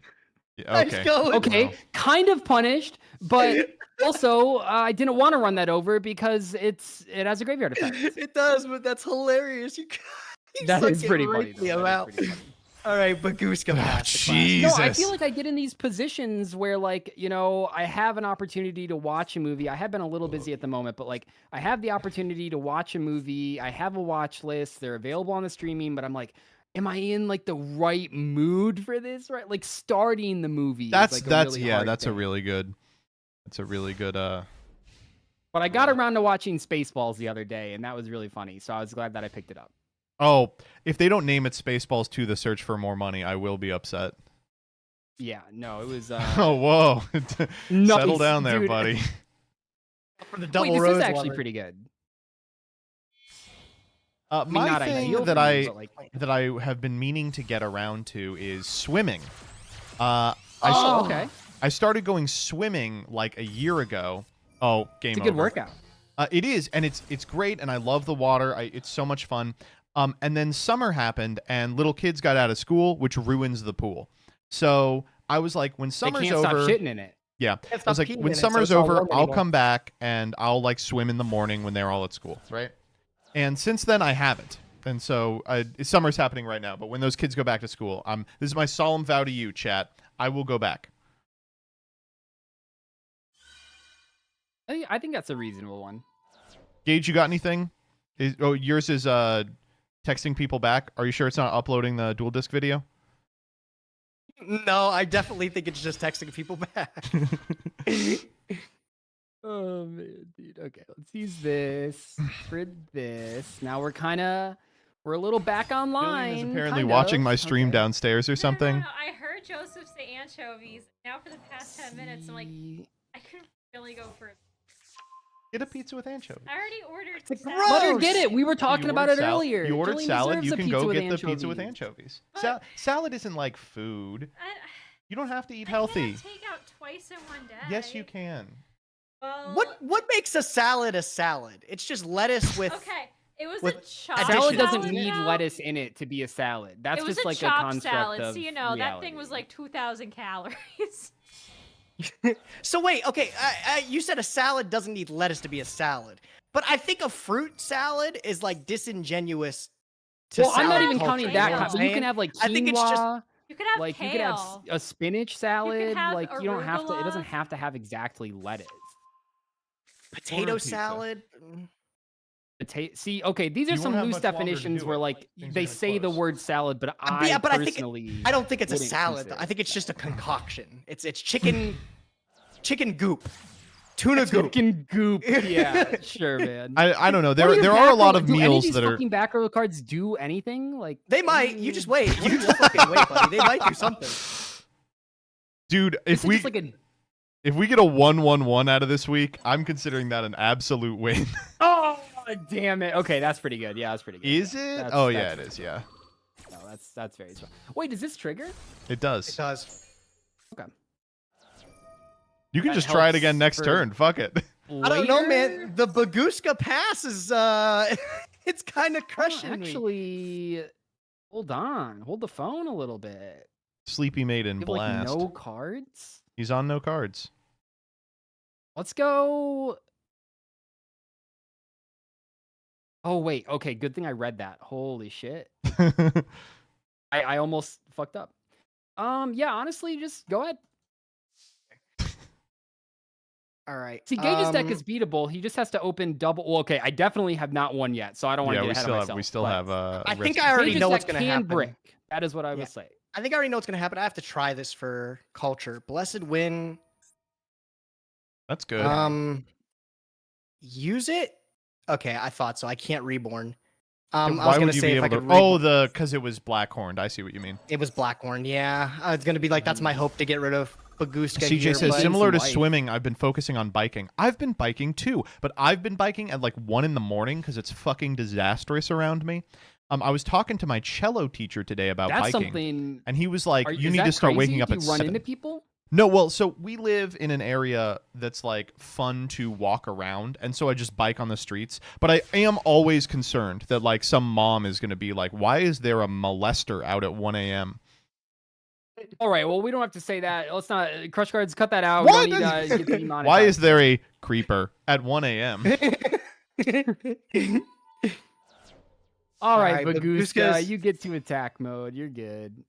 S1: Yeah,
S8: Nice
S1: okay.
S8: going.
S7: Okay,
S1: Wow.
S7: kind of punished, but also I didn't want to run that over because it has a graveyard effect.
S8: It does, but that's hilarious. You
S7: That
S8: suck
S7: is
S8: it
S7: pretty
S8: right
S7: funny.
S8: the
S7: Though. That
S8: amount.
S7: is pretty funny.
S8: All right, Baguska pass. the class.
S1: Jesus.
S7: No, I feel like I get in these positions where, like, you know, I have an opportunity to watch a movie. I have been a little busy at the moment, but like, I have the opportunity to watch a movie. I have a watch list. They're available on the streaming, but I'm like, am I in like the right mood for this? Right, like starting the movie.
S1: That's
S7: is, like, a really
S1: yeah,
S7: hard
S1: that's a
S7: thing.
S1: really good. That's a really good.
S7: But I got around to watching Spaceballs the other day, and that was really funny. So I was glad that I picked it up.
S1: Oh, if they don't name it Spaceballs 2: The Search for More Money, I will be upset.
S7: Yeah, no, it was.
S1: Oh, whoa. Settle
S7: nice,
S1: down there,
S7: dude.
S1: buddy.
S8: For the
S7: Wait,
S8: double
S7: this
S8: rose
S7: is actually
S8: lover.
S7: pretty good.
S1: My
S7: not
S1: thing
S7: ideal
S1: that
S7: for me, but, like-
S1: that I have been meaning to get around to is swimming. I
S7: Oh, okay.
S1: I started going swimming like a year ago. Oh, game
S7: It's a good
S1: over.
S7: workout.
S1: It is, and it's great, and I love the water. It's so much fun. And then summer happened, and little kids got out of school, which ruins the pool. So I was like, when
S7: They
S1: summer's
S7: can't
S1: over,
S7: stop shitting in it.
S1: yeah,
S8: Can't
S1: I was
S8: stop
S1: like,
S8: peeing
S1: when
S8: in it, so
S1: summer's
S8: it's not
S1: over,
S8: warm
S1: I'll
S8: anymore.
S1: come back and I'll like swim in the morning when they're all at school, right? And since then, I haven't. And so summer's happening right now. But when those kids go back to school, this is my solemn vow to you, chat. I will go back.
S7: I think that's a reasonable one.
S1: Gage, you got anything? Yours is texting people back. Are you sure it's not uploading the dual disc video?
S8: No, I definitely think it's just texting people back.
S7: Oh man, dude. Okay, let's use this for this. Now we're a little back
S1: Julian
S7: online.
S1: is apparently
S7: kind
S1: watching
S7: of.
S1: my stream
S7: Okay.
S1: downstairs or something.
S9: No, I heard Joseph say anchovies. Now for the past 10 minutes, I'm like,
S7: See.
S9: I could really go for.
S1: Get a pizza with anchovies.
S9: I already ordered.
S8: It's
S9: salad.
S8: gross.
S7: Let her get it. We were talking
S1: You
S7: about
S1: ordered
S7: it
S1: sal-
S7: earlier.
S1: You ordered
S7: Julian
S1: salad.
S7: deserves
S1: You
S7: a
S1: can
S7: pizza
S1: go
S7: with
S1: get the pizza with
S7: anchovies.
S1: anchovies. Salad isn't like food. You don't have to eat healthy.
S9: I can't take out twice in one day.
S1: Yes, you can.
S9: Well,
S8: What makes a salad a salad? It's just lettuce with.
S9: Okay, it was
S8: with
S9: a chopped
S7: Salad
S8: additions.
S7: doesn't
S9: salad,
S7: need
S9: though.
S7: lettuce in it to be a salad. That's
S9: It was
S7: just like a
S9: chopped
S7: construct
S9: salad,
S7: of
S9: so you know that thing
S7: reality.
S9: was like 2,000 calories.
S8: So wait, okay, you said a salad doesn't need lettuce to be a salad, but I think a fruit salad is like disingenuous. To
S7: Well, I'm not
S8: salad
S7: even
S8: culture,
S7: counting
S8: you
S7: that.
S8: know what I'm
S7: But you can
S8: saying?
S7: have like quinoa.
S8: I think it's just-
S9: You could have
S7: like
S9: kale.
S7: you could have a spinach salad.
S9: have
S7: Like you don't have to. It doesn't
S9: arugula.
S7: have to have exactly lettuce.
S8: potato
S1: pizza.
S8: salad.
S7: See, okay, these are
S1: You won't
S7: some
S1: have
S7: loose
S1: much longer to
S7: definitions
S1: do
S7: where
S1: it.
S7: like
S1: Things are
S7: they
S1: gonna
S7: say the
S1: close.
S7: word salad, but I
S8: but I think
S7: personally
S8: I don't think it's a
S7: wouldn't
S8: salad.
S7: consider
S8: I think
S7: it
S8: it's just a concoction. It's chicken, chicken goop, tuna goop.
S7: chicken goop. Yeah, sure, man.
S1: I don't know.
S7: What
S1: There
S7: your
S1: there are a lot
S7: back
S1: of
S7: row- do any
S1: meals
S7: these
S1: that are.
S7: fucking back row cards do anything? Like
S8: They might. You just wait. You just fucking wait, buddy. They might do something.
S1: Dude,
S7: This is just like a
S1: if we get a 1-1-1 out of this week, I'm considering that an absolute win.
S7: oh damn it. Okay, that's pretty good. Yeah, that's pretty good.
S1: Is
S7: Yeah,
S1: it?
S7: that's-
S1: Oh yeah, it
S7: that's-
S1: is. Yeah,
S7: No, that's very strong. Wait, does this trigger?
S1: it does.
S8: It does.
S7: Okay.
S1: You can
S7: That
S1: just try it again
S7: helps
S1: next
S7: for-
S1: turn. Fuck it.
S8: I don't know,
S7: Later?
S8: man. The Baguska pass is it's kind of
S7: Oh,
S8: crushing me.
S7: actually, hold on. Hold the phone a little bit.
S1: Sleepy Maiden
S7: You have, like,
S1: blast.
S7: no cards?
S1: He's on no cards.
S7: Let's go. Oh, wait. Okay, good thing I read that. Holy shit. I almost fucked up. Yeah, honestly, just go ahead.
S8: All right.
S7: See, Gage's deck is beatable. He just has to open double. Well, okay, I definitely have not won yet, so I don't want to
S1: Yeah,
S7: get
S1: we
S7: ahead
S1: still
S7: of
S1: have
S7: myself.
S1: we still
S7: but
S1: have
S8: I think
S1: rest-
S8: I already
S7: Gage's
S8: know what's
S7: deck
S8: gonna
S7: can
S8: happen.
S7: brick. That is what I
S8: Yeah.
S7: would say.
S8: I think I already know what's gonna happen. I have to try this for culture. Blessed win.
S1: That's good.
S8: Use it. Okay, I thought so. I can't reborn. I was
S1: Why
S8: gonna
S1: would you
S8: say
S1: be
S8: if I
S1: able
S8: could.
S1: to? Oh, because it was Blackhorned. I see what you mean.
S8: It was Blackhorn. Yeah, I was gonna be like, that's my hope to get rid of Baguska
S1: CJ
S8: here.
S1: says
S8: but-
S1: similar to
S7: life.
S1: swimming. I've been focusing on biking. I've been biking too, but I've been biking at like 1 in the morning because it's fucking disastrous around me. I was talking to my cello teacher today about
S7: That's
S1: biking,
S7: something.
S1: and he was like, "You
S7: is
S1: need
S7: that
S1: to start
S7: crazy?
S1: waking up
S7: Do
S1: at
S7: you run
S1: 7."
S7: into people?
S1: No, well, so we live in an area that's like fun to walk around, and so I just bike on the streets. But I am always concerned that like some mom is going to be like, "Why is there a molester out at 1 a.m.?"
S7: All right, well, we don't have to say that. Let's not crush cards. Cut that out.
S1: Why
S7: We don't
S1: does-
S7: need to get demonetized.
S1: Why is there a creeper at 1 a.m.?
S7: All right,
S8: Alright,
S7: Baguska,
S8: Baguskas.
S7: you get to attack mode. You're good.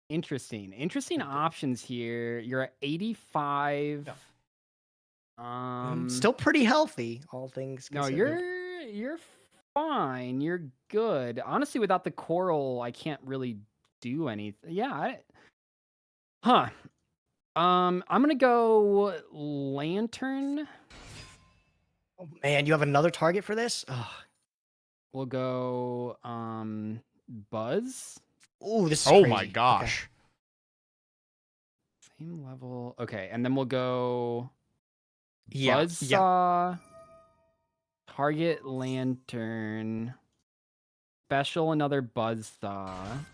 S7: Interesting options here. You're at 85.
S8: Still pretty healthy, all things
S7: No,
S8: considered.
S7: you're fine. You're good. Honestly, without the coral, I can't really do anything. Yeah. I'm gonna go lantern.
S8: Oh, man, you have another target for this? Oh.
S7: We'll go buzz.
S8: Ooh, this is
S1: Oh
S8: crazy.
S1: my
S8: Okay.
S1: gosh.
S7: Same level. Okay, and then we'll go
S8: Yeah,
S7: buzzsaw. Target lantern. Special another buzzsaw.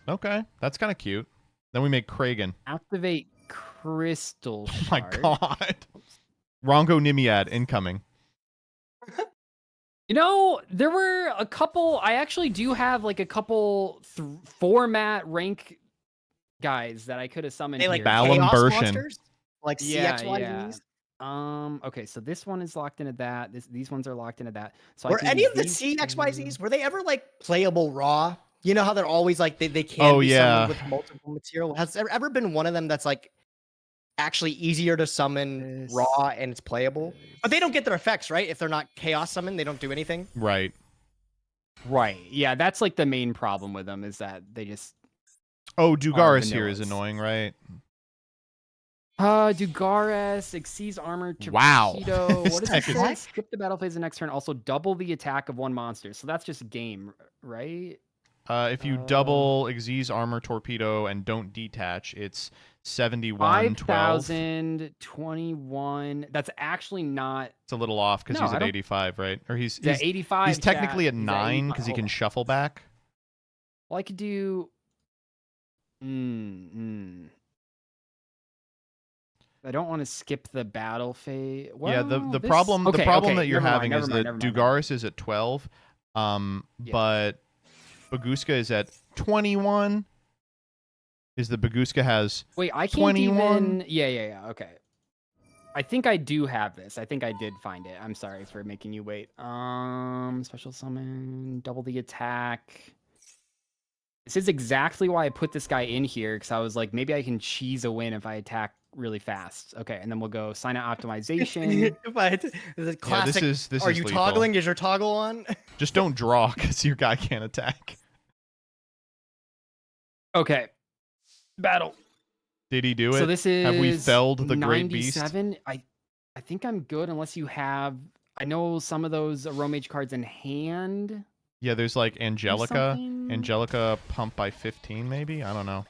S1: Okay, that's kind of cute. Then we make Kragan.
S7: Activate crystal
S1: Oh my
S7: shard.
S1: god. Rongo Nimiad incoming.
S7: You know, there were a couple. I actually do have like a couple format rank guys that I could have summoned
S8: They like
S7: here.
S1: Ballum
S8: chaos
S1: Bershin.
S8: monsters? Like
S7: Yeah,
S8: CXYZs?
S7: Okay, so this one is locked into that. These ones are locked into that. So
S8: Were
S7: I can
S8: any
S7: use
S8: of the
S7: these
S8: CXYZs,
S7: two.
S8: were they ever like playable raw? You know how they're always like they can
S1: Oh,
S8: be
S1: yeah.
S8: summoned with multiple material. Has there ever been one of them that's like actually easier to summon
S7: This
S8: raw and it's playable? But they
S7: is-
S8: don't get their effects, right? If they're not chaos summoned, they don't do anything.
S1: Right.
S7: Right. Yeah, that's like the main problem with them is that they just
S1: Oh, Dugaris here is
S7: vanillas.
S1: annoying, right?
S7: Dugaris exceeds armor to
S1: Wow.
S7: torpedo.
S1: This
S7: What does
S1: deck
S7: it
S1: is-
S7: say? Skip the battle phase the next turn. Also double the attack of one monster. So that's just game, right?
S1: If you double Xyz armor torpedo and don't detach, it's 71, 12.
S7: 5,021. That's actually not.
S1: It's a little off because
S7: No,
S1: he's
S7: I
S1: at
S7: don't-
S1: 85, right? Or he's
S7: He's at 85.
S1: he's technically
S7: chat.
S1: at
S7: He's
S1: 9
S7: 85.
S1: because he
S7: Hold
S1: can
S7: on.
S1: shuffle back.
S7: Well, I could do. I don't want to skip the battle phase. Well,
S1: yeah, the
S7: this-
S1: problem
S7: okay,
S1: the problem
S7: okay,
S1: that you're
S7: never mind,
S1: having
S7: never
S1: is
S7: mind,
S1: that
S7: never mind, never
S1: Dugaris is at 12, but Baguska is at 21. Is the Baguska has
S7: Wait, I can't
S1: 21?
S7: even. Yeah. Okay. I think I do have this. I think I did find it. I'm sorry for making you wait. Special summon, double the attack. This is exactly why I put this guy in here because I was like, maybe I can cheese a win if I attack really fast. Okay, and then we'll go sign out optimization.
S8: But the classic.
S1: this
S8: Are
S1: is
S8: you
S1: lethal.
S8: toggling? Is your toggle on?
S1: Just don't draw because your guy can't attack.
S7: Okay, battle.
S1: Did he do it?
S7: So this is.
S1: Have we felled the great beast?
S7: 97. I think I'm good unless you have. I know some of those Romage cards in hand.
S1: Yeah, there's like Angelica.
S7: something?
S1: Angelica pump by 15, maybe? I don't know.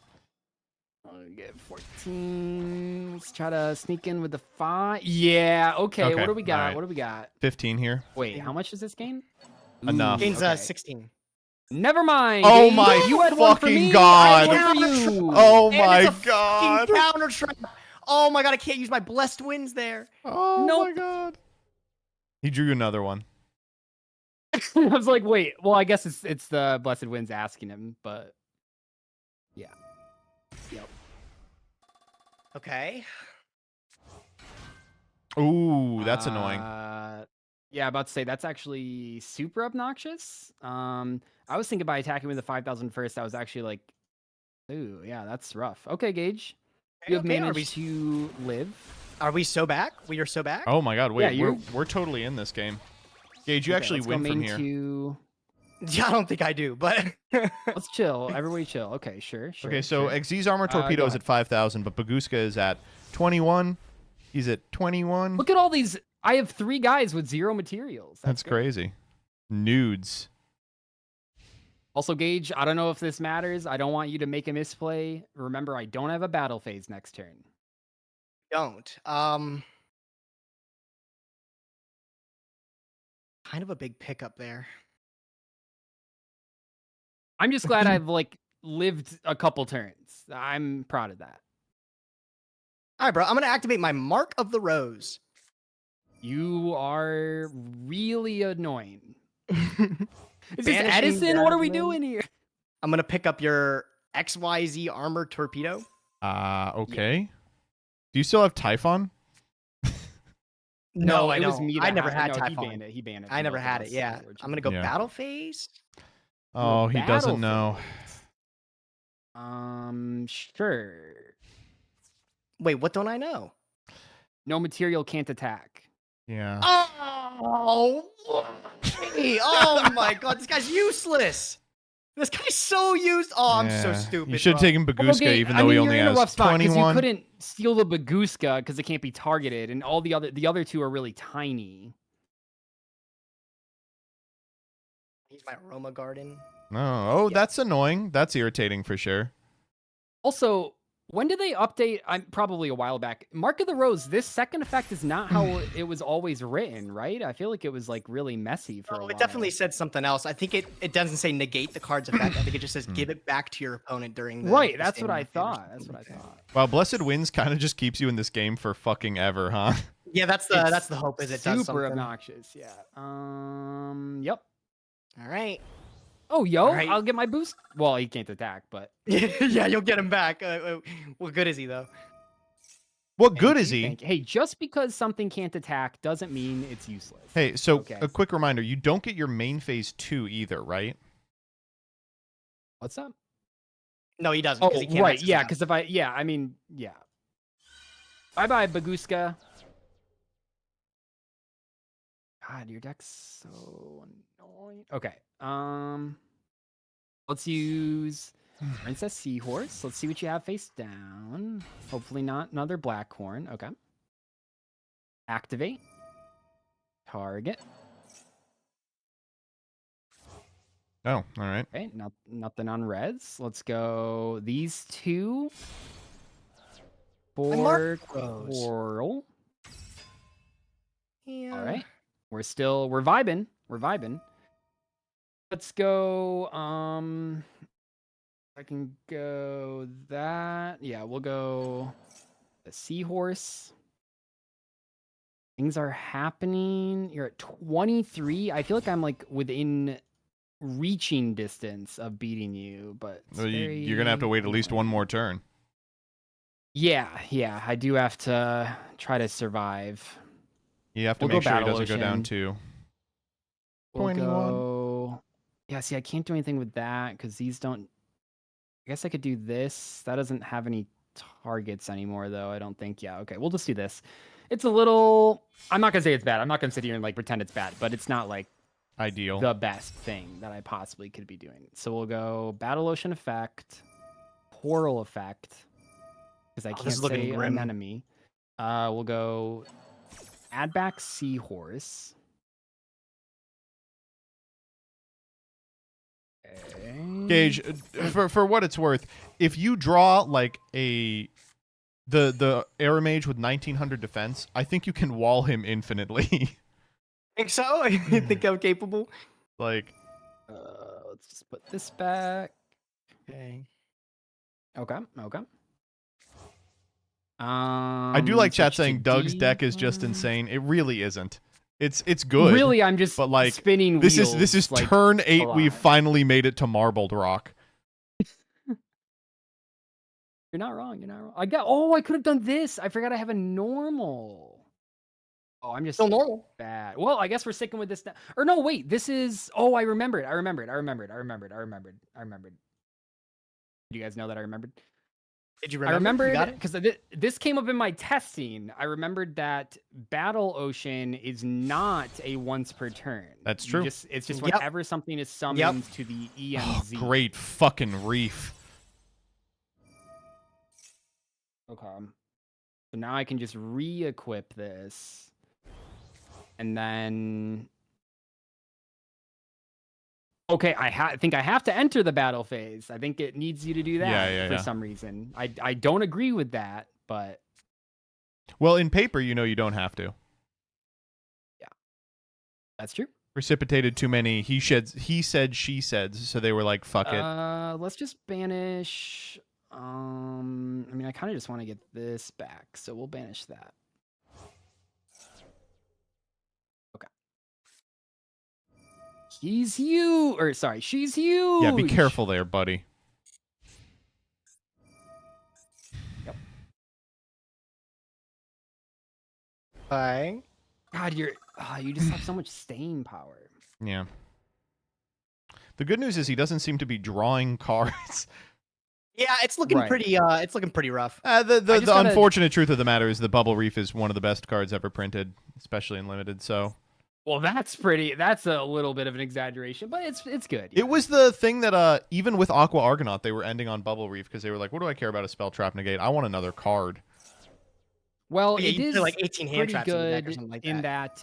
S7: I'll get 14. Let's try to sneak in with the 5. Yeah. Okay.
S1: Okay,
S7: What do we got?
S1: alright.
S7: What do we got?
S1: 15 here.
S7: Wait. How much does this gain?
S1: Enough.
S8: Gains
S7: okay.
S8: 16.
S7: Never mind.
S1: Oh
S7: Gage.
S1: my
S7: You had one for
S1: fucking
S7: me.
S1: God.
S7: I had one for you.
S1: Oh
S8: And
S1: my
S8: it's a fucking
S1: god.
S8: counter trap. Oh my god, I can't use my blessed wins there.
S1: Oh my
S7: Nope.
S1: god. He drew another one.
S7: I was like, wait. Well, I guess it's the Blessed Winds asking him, but yeah. Yep.
S8: Okay.
S1: Ooh, that's annoying.
S7: Yeah, about to say that's actually super obnoxious. I was thinking by attacking with the 5,000 first, that was actually like, ooh, yeah, that's rough. Okay, Gage, you have
S8: Okay,
S7: managed to live.
S8: Are we so back? We are so back?
S1: Oh my god, wait,
S7: Yeah,
S1: we're totally in this game. Gage, you
S7: Okay,
S1: actually
S7: let's go
S1: win from
S7: main
S1: here.
S7: to-
S8: Yeah, I don't think I do, but
S7: Let's chill. Everybody chill. Okay, sure.
S1: Okay, so
S7: sure.
S1: Xyz armor
S7: go
S1: torpedo is
S7: ahead.
S1: at 5,000, but Baguska is at 21. He's at 21.
S7: Look at all these. I have 3 guys with 0 materials.
S1: That's
S7: good.
S1: crazy. Nudes.
S7: Also, Gage, I don't know if this matters. I don't want you to make a misplay. Remember, I don't have a battle phase next turn.
S8: don't. Kind of a big pickup there.
S7: I'm just glad I've like lived a couple turns. I'm proud of that.
S8: All right, bro. I'm gonna activate my Mark of the Rose.
S7: You are really annoying. Is this
S8: Banishing
S7: Edison? What are we
S8: Jasmine.
S7: doing here?
S8: I'm gonna pick up your XYZ armor torpedo.
S1: Okay. Do you still have Typhon?
S8: No, I
S7: it was
S8: don't.
S7: me.
S8: I
S7: that
S8: never
S7: had
S8: had
S7: He
S8: Typhon.
S7: banned it. He banned it.
S8: I
S7: for
S8: never
S7: both of
S8: had it.
S7: us,
S8: Yeah. I'm gonna go
S1: Yeah.
S8: battle phase.
S1: Oh, he doesn't know.
S7: Sure.
S8: Wait, what don't I know?
S7: No material can't attack.
S1: Yeah.
S8: Oh, hey, oh my god, this guy's useless. This guy's so used. Oh, I'm so
S1: Yeah.
S8: stupid.
S1: You should have
S8: bro.
S1: taken Baguska, even though
S7: I mean,
S1: he
S7: you're
S1: only
S7: in a
S1: has
S7: rough spot because you
S1: 21.
S7: couldn't steal the Baguska because it can't be targeted, and all the other two are really tiny.
S8: He's my aroma garden.
S1: Oh,
S8: Yeah.
S1: that's annoying. That's irritating for sure.
S7: Also, when did they update? I'm probably a while back. Mark of the Rose. This second effect is not how it was always written, right? I feel like it was like really messy for a while.
S8: It definitely said something else. I think it doesn't say negate the card's effect. I think it just says give it back to your opponent during the
S7: Right,
S8: the
S7: that's what I
S8: standing phase or
S7: thought. That's
S8: something
S7: what I
S8: like that.
S7: thought.
S1: Wow, Blessed Winds kind of just keeps you in this game for fucking ever, huh?
S8: Yeah, that's the hope. Is it does
S7: Super
S8: something.
S7: obnoxious. Yeah. Yep.
S8: All right.
S7: Oh, yo,
S8: All right.
S7: I'll get my boost. Well, he can't attack, but
S8: Yeah, you'll get him back. What good is he though?
S1: What good
S7: Thank
S1: is
S7: you,
S1: he?
S7: thank you. Hey, just because something can't attack doesn't mean it's useless.
S1: Hey, so
S7: Okay.
S1: a quick reminder, you don't get your main phase 2 either, right?
S7: What's up?
S8: No, he doesn't.
S7: Oh,
S8: 'Cause he can't
S7: right.
S8: access
S7: Yeah,
S8: that.
S7: because I mean, yeah. Bye-bye, Baguska. God, your deck's so annoying. Okay. Let's use Princess Seahorse. Let's see what you have face down. Hopefully not another Blackhorn. Okay. Activate. Target.
S1: Oh, all right.
S7: Okay, nothing on reds. Let's go these two for
S8: marked those.
S7: Coral.
S8: Yeah.
S7: All right. We're vibing. We're vibing. Let's go I can go that. Yeah, we'll go the Seahorse. Things are happening. You're at 23. I feel like I'm like within reaching distance of beating you, but it's
S1: Well, you're going to have to wait at least one more turn.
S7: Yeah, I do have to try to survive.
S1: You have to
S7: We'll
S1: make
S7: go
S1: sure he
S7: Battle
S1: doesn't go down
S7: Ocean.
S1: to
S7: We'll
S1: 21.
S7: go... Yeah, see, I can't do anything with that because these don't... I guess I could do this. That doesn't have any targets anymore, though, I don't think. Yeah, okay, we'll just do this. It's a little... I'm not going to say it's bad. I'm not going to sit here and like pretend it's bad, but it's not like
S1: Ideal.
S7: the best thing that I possibly could be doing. So we'll go Battle Ocean effect, Portal effect, because I
S8: this
S7: can't
S8: is looking
S7: say
S8: grim.
S7: anemone. We'll go add back Seahorse. Okay.
S1: Gage, for what it's worth, if you draw like the Air Mage with 1900 defense, I think you can wall him infinitely.
S8: Think so? You think I'm capable?
S1: Like,
S7: Let's just put this back.
S8: Okay.
S7: Okay.
S1: I do like chat
S7: switch to
S1: saying Doug's deck is just insane. It really isn't. It's good.
S7: Really, I'm just
S1: but like
S7: spinning
S1: this
S7: wheels.
S1: is
S7: like,
S1: turn 8.
S7: a
S1: We've
S7: lot.
S1: finally made it to Marbled Rock.
S7: You're not wrong. I could have done this. I forgot I have a normal. Oh, I'm just
S8: Still normal.
S7: bad. Well, I guess we're sticking with this now. Or no, wait. This is. Oh, I remembered. I remembered. Do you guys know that I remembered?
S8: Did you
S7: I
S8: remember? You got
S7: remembered
S8: it?
S7: because this came up in my testing. I remembered that Battle Ocean is not a once per turn.
S1: That's true.
S7: It's just
S8: Yep.
S7: whenever something is summoned to the
S1: Oh,
S7: EMZ.
S1: great fucking reef.
S7: Okay. So now I can just re-equip this. And then... Okay, I think I have to enter the battle phase. I think it needs you to do that
S1: Yeah.
S7: for some reason. I don't agree with that, but...
S1: Well, in paper, you know you don't have to.
S7: That's true.
S1: Precipitated too many he said, she said, so they were like, fuck it.
S7: Let's just banish I mean, I kind of just want to get this back, so we'll banish that. Okay. He's huge, or sorry, she's huge.
S1: Yeah, be careful there, buddy.
S7: Yep.
S8: Bang.
S7: God, you just have so much staying power.
S1: Yeah. The good news is he doesn't seem to be drawing cards.
S8: Yeah, it's looking
S7: Right.
S8: pretty. It's looking pretty rough.
S1: The
S7: gotta-
S1: unfortunate truth of the matter is the Bubble Reef is one of the best cards ever printed, especially in limited. So
S7: Well, that's a little bit of an exaggeration, but it's good.
S1: it was the thing that even with Aqua Argonaut they were ending on Bubble Reef because they were like, what do I care about a spell trap negate? I want another card.
S7: Well,
S8: Yeah,
S7: it
S8: you
S7: is
S8: play, like 18 hand
S7: pretty
S8: traps in the deck or
S7: good
S8: something like
S7: in that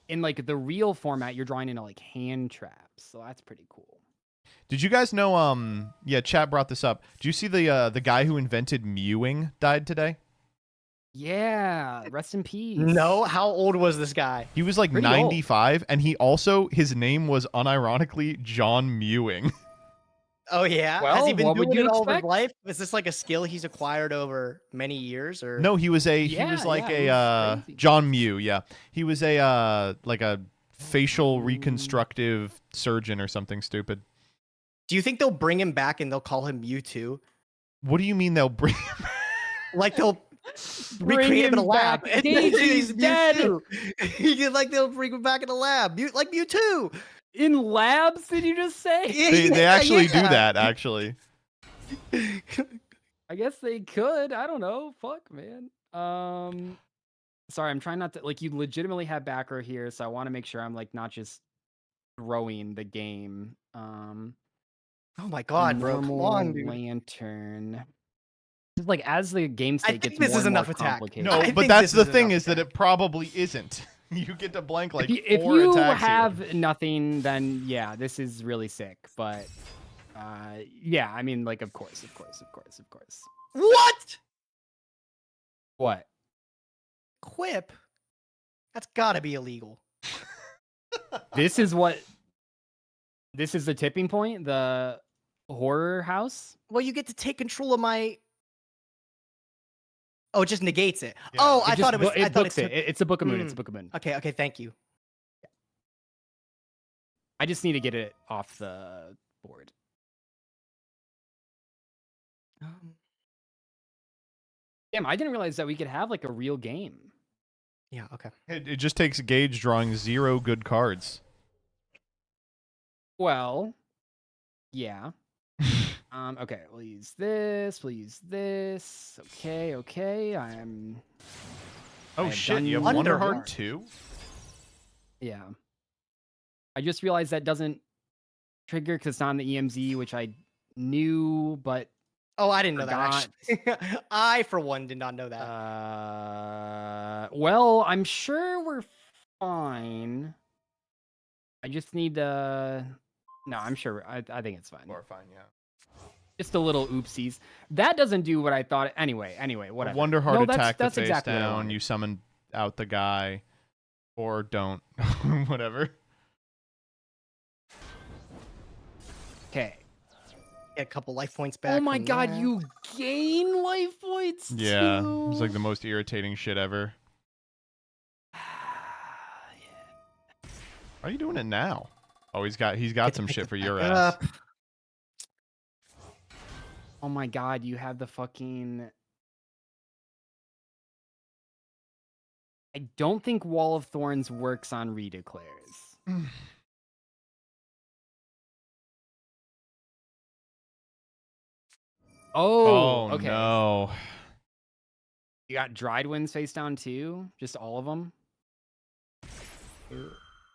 S7: in like the real format you're drawing into like hand traps, so that's pretty cool.
S1: Did you guys know? Yeah, chat brought this up. Did you see the guy who invented mewing died today?
S7: Yeah, rest in peace.
S8: No, how old was this guy?
S1: He was like
S7: Pretty old.
S1: 95, and his name was unironically John Mewing.
S8: Oh yeah. Has
S7: Well,
S8: he been
S7: what would
S8: doing
S7: you
S8: it all of his
S7: expect?
S8: life? Is this like a skill he's acquired over many years, or
S1: No, he was
S7: Yeah,
S1: he was
S7: yeah, it was crazy.
S1: John Mew. Yeah, he was like a facial
S7: Mm.
S1: reconstructive surgeon or something stupid.
S8: do you think they'll bring him back and they'll call him Mewtwo?
S1: What do you mean they'll bring?
S8: Like they'll
S7: Bring
S8: recreate him in a
S7: him
S8: lab.
S7: back.
S8: and
S7: Daisy's dead.
S8: Mewtwo. Like they'll bring him back in a lab, like Mewtwo.
S7: In labs, did you just say?
S1: They actually do
S8: Yeah.
S1: that. Actually,
S7: I guess they could. I don't know. Fuck, man. Sorry, I'm trying not to like you legitimately have back row here, so I want to make sure I'm like not just throwing the game.
S8: Oh my god, bro! Come on,
S7: normal
S8: dude.
S7: lantern. Just like as the game state
S8: think
S7: gets
S8: this
S7: more
S8: is
S7: and more
S8: enough attack.
S7: complicated.
S1: no,
S8: I
S1: but
S8: think
S1: that's
S8: this
S1: the
S8: is
S1: thing
S8: enough
S1: is that
S8: attack.
S1: it probably isn't. You get to blank like
S7: if
S1: 4
S7: you
S1: attacks here.
S7: have nothing, then yeah, this is really sick. But yeah, I mean, like, of course.
S8: What?
S7: What?
S8: Quip? That's gotta be illegal.
S7: This is what. This is the tipping point. The horror house.
S8: Well, you get to take control of my. Oh, it just negates it.
S1: Yeah.
S8: Oh, I
S7: It
S8: thought
S7: just
S8: it was.
S7: bo-
S8: I thought
S7: books
S8: it.
S7: it.
S8: Took...
S7: It's a book of moon. It's
S8: Mm.
S7: a book of moon.
S8: Okay, thank you.
S7: I just need to get it off the board. Damn, I didn't realize that we could have like a real game.
S8: Yeah. Okay.
S1: It just takes Gage drawing 0 good cards.
S7: Well, yeah. Okay, we'll use this. We'll use this. Okay. I
S1: Oh
S7: have
S1: shit!
S7: done
S1: You have
S8: Wonder
S1: Wonderheart
S8: Heart.
S1: too.
S7: Yeah. I just realized that doesn't trigger because it's not on the EMZ, which I knew, but
S8: Oh, I didn't know that. Actually. I, for one, did not know that.
S7: well, I'm sure we're fine. I just need to. No, I'm sure. I think it's fine.
S1: Or fine, yeah.
S7: Just a little oopsies. That doesn't do what I thought. Anyway, whatever.
S1: Wonderheart
S7: No,
S1: attack
S7: that's
S1: the face
S7: exactly what I
S1: down.
S7: wanted.
S1: You summon out the guy, or don't. Whatever.
S7: Okay.
S8: Get a couple life points back.
S7: Oh my
S8: from
S7: god,
S8: that.
S7: you gain life points
S1: Yeah,
S7: too.
S1: it's like the most irritating shit ever. Why are you doing it now? Oh, he's got
S8: Get to
S1: some
S8: pick
S1: shit
S8: it
S1: for your
S8: back
S1: ass.
S8: up.
S7: Oh my god, you have the fucking. I don't think Wall of Thorns works on redeclares. Oh, okay.
S1: No.
S7: You got Dried Winds face down too? Just all of them?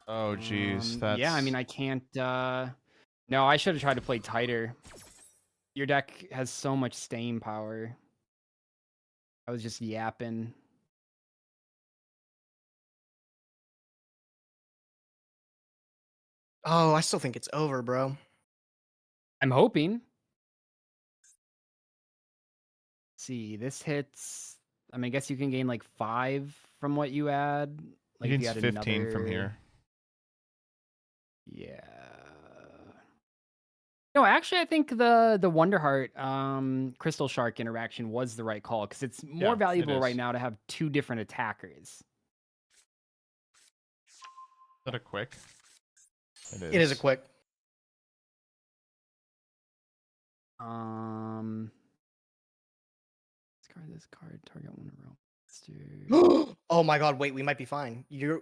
S1: Oh jeez, that's
S7: Yeah, I mean, I can't. No, I should have tried to play tighter. Your deck has so much staying power. I was just yapping.
S8: Oh, I still think it's over, bro.
S7: I'm hoping. See, this hits. I mean, I guess you can gain like 5 from what you add. Like
S1: he
S7: if you
S1: gains
S7: add
S1: 15 from
S7: another-
S1: here.
S7: Yeah. No, actually, I think the Wonderheart Crystal Shark interaction was the right call because it's more
S1: Yeah, it
S7: valuable right
S1: is.
S7: now to have 2 different attackers.
S1: Is that a quick?
S8: It is a quick.
S7: Discard this card. Target one row.
S8: Oh my god, wait, we might be fine. You're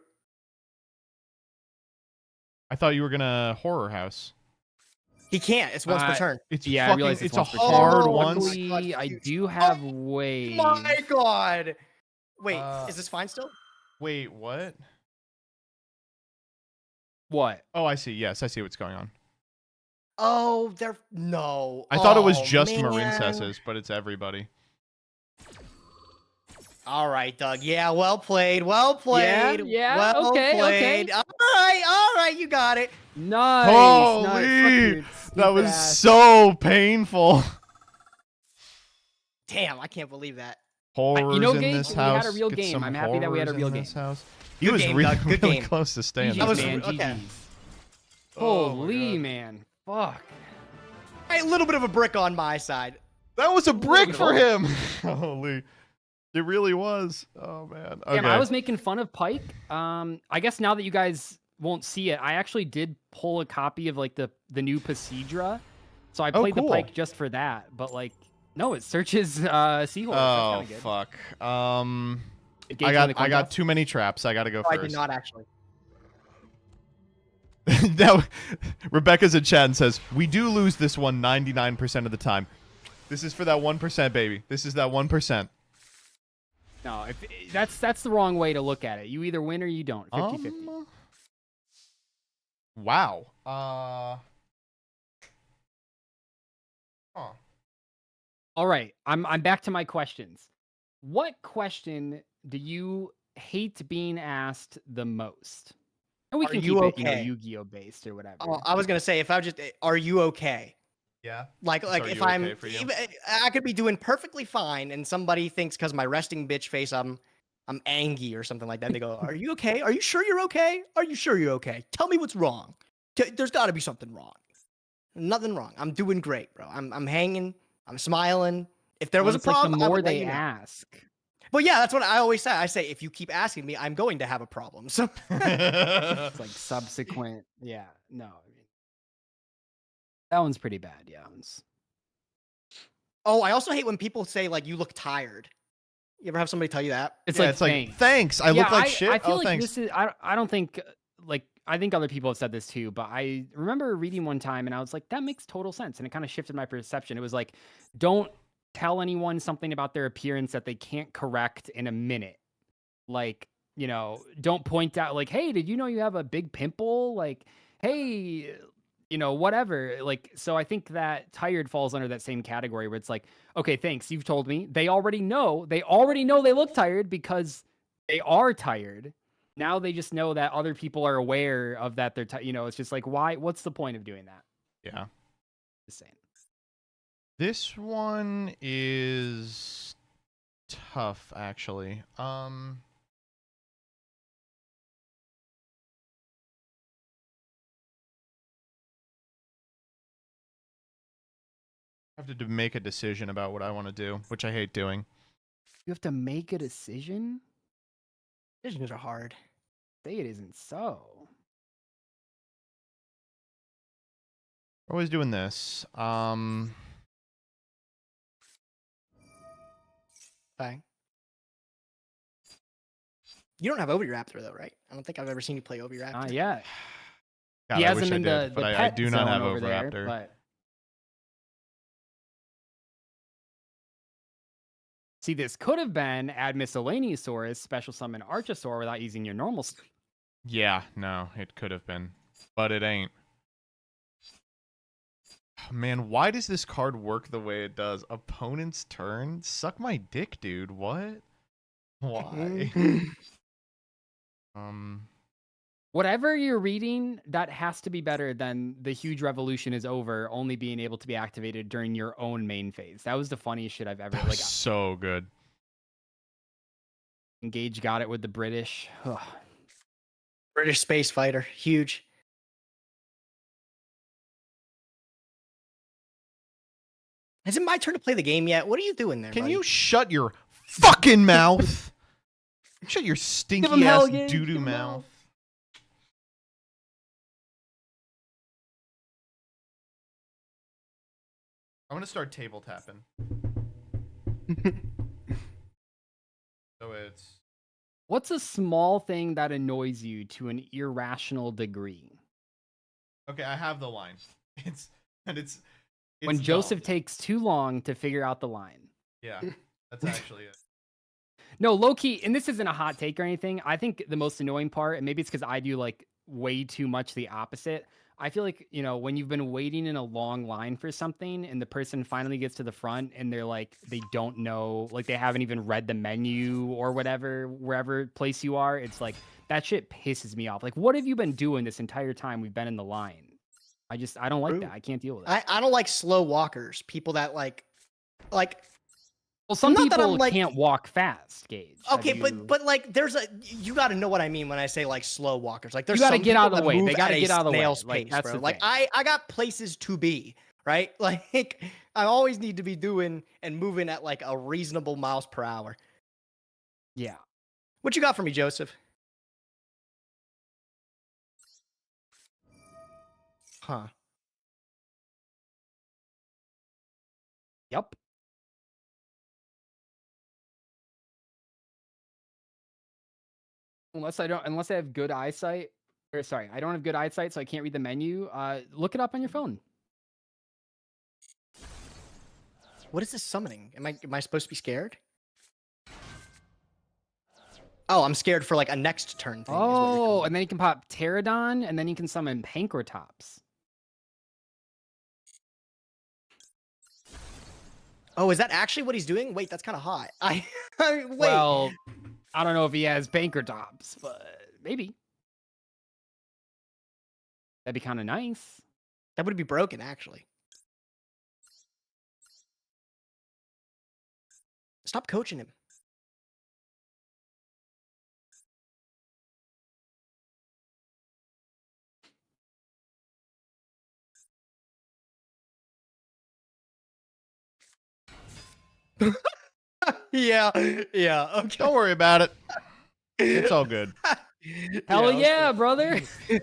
S1: I thought you were gonna horror house.
S8: he can't. It's once per turn.
S1: It's
S7: Yeah, I
S1: fucking.
S7: realize
S1: It's
S7: it's
S1: a
S7: once per
S1: hard
S7: turn.
S1: once.
S7: Luckily, I
S8: huge.
S7: do have
S8: Oh
S7: wave.
S8: My god. Wait,
S1: Uh,
S8: is this fine still?
S1: Wait, what?
S7: What?
S1: Oh, I see. Yes, I see what's going on.
S8: Oh, they're no.
S1: I thought it was
S8: Oh,
S1: just
S8: man.
S1: Marincesses, but it's everybody.
S8: All right, Doug. Yeah, well played. Well played.
S7: yeah,
S8: well
S7: okay,
S8: played.
S7: okay.
S8: All right, you got it.
S7: Nice.
S1: Holy,
S7: nice. Fuck your
S1: that
S7: stupid
S1: was
S7: ass.
S1: so painful.
S8: Damn, I can't believe that.
S1: Horrors
S7: you know,
S1: in
S7: Gage,
S1: this
S7: we
S1: house.
S7: had a real
S1: Get
S7: game.
S1: some
S7: I'm happy that we had a
S1: horrors
S7: real
S1: in
S7: game.
S1: this house. He
S8: Good
S1: was
S8: game,
S1: really,
S8: Doug. Good
S1: really
S8: game.
S1: close to staying.
S7: GG's,
S1: that
S8: was
S7: man.
S8: okay.
S7: GG's.
S1: Oh my
S7: Holy,
S1: God.
S7: man. Fuck.
S8: A little bit of a brick on my side.
S1: That was a brick
S7: bit of
S1: for
S7: both.
S1: him. Holy. It really was. Oh, man. Okay.
S7: Damn, I was making fun of Pike. I guess now that you guys won't see it, I actually did pull a copy of like the new Pasidra. So I played
S1: cool.
S7: the Pike just for that. But like, no, it searches Seahorse.
S1: Oh,
S7: That's kinda
S1: fuck.
S7: good. Gage,
S1: I
S7: you wanna
S1: got
S7: contest?
S1: too many traps. I got to go
S8: Oh, I
S1: first.
S8: did not actually.
S1: Now, Rebecca's in chat and says, we do lose this one 99% of the time. This is for that 1%, baby. This is that 1%.
S7: No, that's the wrong way to look at it. You either win or you don't. 50-50.
S1: Wow.
S7: All right, I'm back to my questions. What question do you hate being asked the most? And we
S8: Are
S7: can
S8: you
S7: keep it,
S8: okay?
S7: Yu-Gi-Oh based or whatever.
S8: Oh, I was gonna say, if I just, are you okay?
S1: Yeah.
S8: Like
S1: Are
S8: if
S1: you
S8: I'm,
S1: okay for you?
S8: I could be doing perfectly fine, and somebody thinks because my resting bitch face, I'm angry or something like that. They go, "Are you okay? Are you sure you're okay? Are you sure you're okay? Tell me what's wrong. There's got to be something wrong. Nothing wrong. I'm doing great, bro. I'm hanging. I'm smiling. If there was a
S7: It's like
S8: problem,
S7: the
S8: I
S7: more
S8: would let
S7: they
S8: you know.
S7: ask.
S8: But yeah, that's what I always say. I say, if you keep asking me, I'm going to have a problem. So
S7: It's like subsequent. Yeah, no. I mean, that one's pretty bad. Yeah.
S8: oh, I also hate when people say like you look tired. You ever have somebody tell you that?
S7: It's
S1: Yeah,
S7: like,
S1: it's like,
S7: thanks.
S1: thanks. I
S7: Yeah,
S1: look like shit.
S7: I feel
S1: Oh,
S7: like
S1: thanks.
S7: this is. I don't think like I think other people have said this too, but I remember reading one time and I was like, that makes total sense, and it kind of shifted my perception. It was like, don't tell anyone something about their appearance that they can't correct in a minute. Like, you know, don't point out like, hey, did you know you have a big pimple? Like, hey, you know, whatever. Like, so I think that tired falls under that same category where it's like, okay, thanks, you've told me. They already know they look tired because they are tired. Now they just know that other people are aware of that. They're, you know, it's just like, why? What's the point of doing that?
S1: Yeah.
S7: Just saying.
S1: This one is tough, actually. I have to make a decision about what I want to do, which I hate doing.
S7: You have to make a decision.
S8: Decisions are hard.
S7: Say it isn't so.
S1: Always doing this.
S8: Okay. You don't have Oviraptor though, right? I don't think I've ever seen you play Oviraptor.
S7: Not yet.
S1: God,
S7: He
S1: I
S7: has
S1: wish
S7: him
S1: I
S7: in
S1: did,
S7: the
S1: but I
S7: pet
S1: do not
S7: zone
S1: have
S7: over there,
S1: Overraptor.
S7: but see, this could have been add Miscellaneousaurus, special summon Archosaur without using your normal.
S1: Yeah, no, it could have been, but it ain't. Man, why does this card work the way it does? Opponent's turn? Suck my dick, dude. What? Why?
S7: Whatever you're reading, that has to be better than the huge revolution is over, only being able to be activated during your own main phase. That was the funniest shit I've ever
S1: That was so good.
S7: Engage got it with the British. Ugh.
S8: British space fighter, huge. Is it my turn to play the game yet? What are you doing there?
S1: Can
S8: buddy?
S1: you shut your fucking mouth? Shut your stinky
S7: hell,
S1: ass
S7: Gage,
S1: doo-doo
S7: give him
S1: mouth. I'm gonna start table tapping. So it's
S7: What's a small thing that annoys you to an irrational degree?
S1: okay. I have the line. It's
S7: When
S1: dumb.
S7: Joseph takes too long to figure out the line.
S1: Yeah, that's actually it.
S7: No, low key, and this isn't a hot take or anything. I think the most annoying part, and maybe it's because I do like way too much the opposite. I feel like, you know, when you've been waiting in a long line for something and the person finally gets to the front and they're like, they don't know, like they haven't even read the menu or whatever, wherever place you are, it's like that shit pisses me off. Like, what have you been doing this entire time we've been in the line? I don't like
S8: True.
S7: that. I can't deal with it.
S8: I don't like slow walkers. People that like
S7: Well, some
S8: not that I'm,
S7: people
S8: like-
S7: can't walk fast, Gage. Have
S8: okay,
S7: you-
S8: but like there's you got to know what I mean when I say like slow walkers. Like there's
S7: gotta
S8: some
S7: get out of
S8: people
S7: the
S8: that
S7: way. They
S8: move
S7: gotta
S8: at a
S7: get out of the way.
S8: snail's
S7: Like,
S8: pace,
S7: that's
S8: bro.
S7: the
S8: Like
S7: thing.
S8: I got places to be, right? Like I always need to be doing and moving at like a reasonable miles per hour.
S7: yeah.
S8: What you got for me, Joseph? Huh.
S7: Yep. Unless I have good eyesight, or sorry, I don't have good eyesight, so I can't read the menu. Look it up on your phone.
S8: What is this summoning? Am I supposed to be scared? Oh, I'm scared for like a next turn thing. is what you're
S7: Oh,
S8: telling me.
S7: and then you can pop Pterodon, and then you can summon Pankratops.
S8: Oh, is that actually what he's doing? Wait, that's kind of hot. Wait.
S7: Well, I don't know if he has Pankratops, but maybe. That'd be kind of nice.
S8: That would be broken, actually. Stop coaching him. Yeah, okay.
S1: Don't worry about it. It's all good.
S7: Hell
S8: Yeah,
S7: yeah, brother.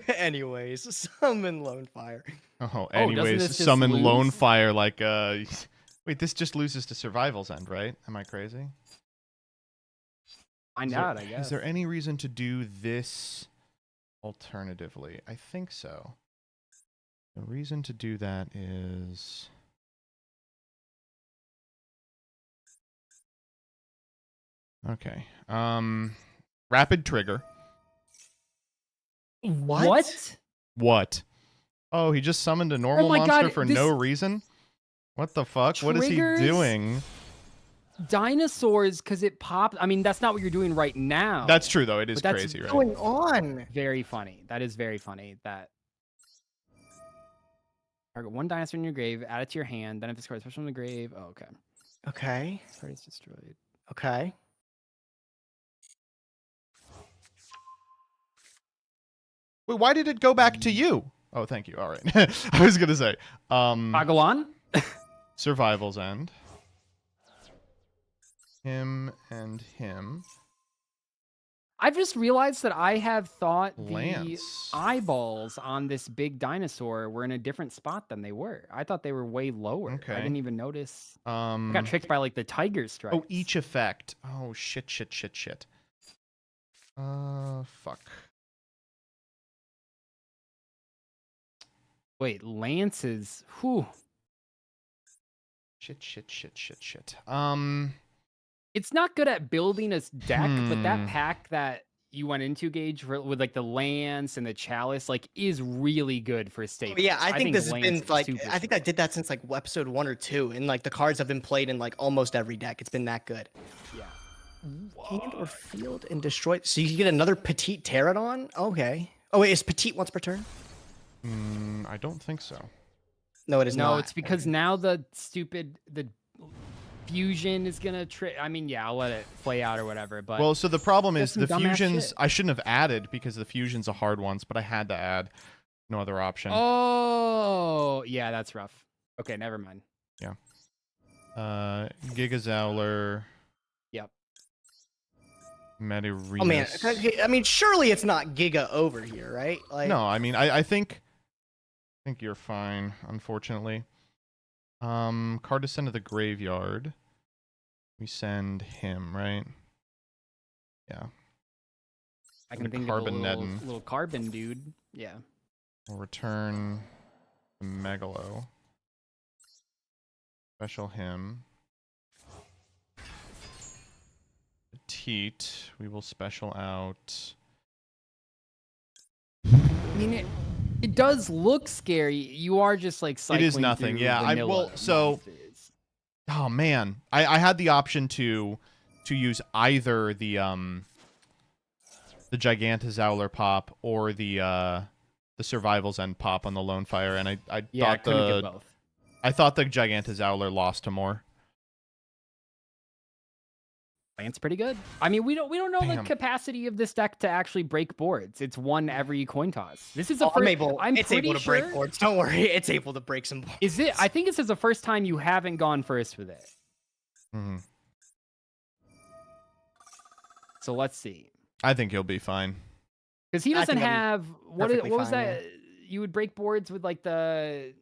S8: Anyways, summon Lone Fire.
S1: Oh,
S7: doesn't
S1: anyways,
S7: this just
S1: summon Lone
S7: lose?
S1: Fire like Wait, this just loses to Survival's End, right? Am I crazy?
S7: Find
S1: Is there-
S7: out, I guess.
S1: Is there any reason to do this alternatively? I think so. The reason to do that is okay. Rapid trigger.
S7: What?
S1: What? Oh, he just summoned a normal
S7: my
S1: monster
S7: God,
S1: for
S7: this-
S1: no reason? What the fuck? What is he
S7: Triggers?
S1: doing?
S7: Dinosaurs, because it popped. I mean, that's not what you're doing right now.
S1: That's true though. It is
S7: But that's
S1: crazy, right?
S8: What's going on?
S7: very funny. That is very funny. That target one dinosaur in your grave, add it to your hand. Then if this card is special in the grave, oh, okay.
S8: Okay.
S7: Card is destroyed.
S8: Okay.
S1: Wait, why did it go back to you? Oh, thank you. All right. I was gonna say,
S7: Pagawan?
S1: Survival's End. Him and him.
S7: I've just realized that I have thought the
S1: Lance.
S7: eyeballs on this big dinosaur were in a different spot than they were. I thought they were way lower.
S1: Okay.
S7: I didn't even notice. I got tricked by like the tiger stripes.
S1: Oh, each effect. Oh, shit. Fuck.
S7: Wait, Lance's. Whew.
S1: Shit.
S7: It's not good at building a deck, but that
S1: Hmm.
S7: pack that you went into, Gage, with like the lance and the chalice, like is really good for
S8: Oh,
S7: staples.
S8: yeah, I think this has
S7: Lance
S8: been
S7: is
S8: like
S7: super
S8: I think I did that since like episode 1 or 2, and like the cards have been played in like almost every deck. It's been that good.
S7: Yeah.
S8: Hand or field and destroy. So you get another petite pterodon? Okay. Oh wait, is petite once per turn?
S1: I don't think so.
S8: No, it is
S7: No,
S8: not.
S7: it's because now the fusion is gonna trick. I mean, yeah, I'll let it play out or whatever. But
S1: Well, so the problem is
S7: That's some
S1: the
S7: dumbass
S1: fusions.
S7: shit.
S1: I shouldn't have added because the fusions are hard ones, but I had to add. No other option.
S7: oh, yeah, that's rough. Okay, never mind.
S1: Gigazowler,
S7: Yep.
S8: Oh man,
S1: Metarinus.
S8: I mean, surely it's not Giga over here, right? Like,
S1: No, I mean, I think you're fine, unfortunately. Card to send to the graveyard. We send him, right? Yeah.
S7: I
S1: The
S7: can think of a
S1: Carboneddin.
S7: little carbon dude. Yeah.
S1: We'll return the Megalo. Special him. Teat. We will special out.
S7: I mean, it does look scary. You are just like cycling
S1: It is nothing.
S7: through
S1: Yeah,
S7: vanilla monsters.
S1: Oh man, I had the option to use either the Gigantazowler pop or the Survival's End pop on the Lone Fire, and I
S7: Yeah, I
S1: thought
S7: couldn't get both.
S1: I thought the Gigantazowler lost to more.
S7: Lance pretty good. I mean, we don't know the
S1: Damn.
S7: capacity of this deck to actually break boards. It's one every coin toss. This is the
S8: oh,
S7: first.
S8: it's able to break boards. Don't worry, it's able to break some boards.
S7: Is it? I think this is the first time you haven't gone first with it.
S1: Mm-hmm.
S7: So let's see.
S1: I think he'll be fine.
S7: Because he doesn't have what
S8: perfectly
S7: was
S8: fine,
S7: that? You would break boards with like the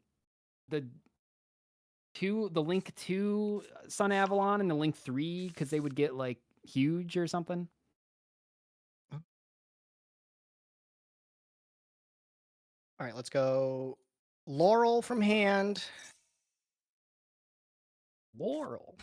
S7: Link 2 Sun Avalon and the Link 3 because they would get like huge or something.
S8: All right, let's go. Laurel from hand.
S7: Laurel.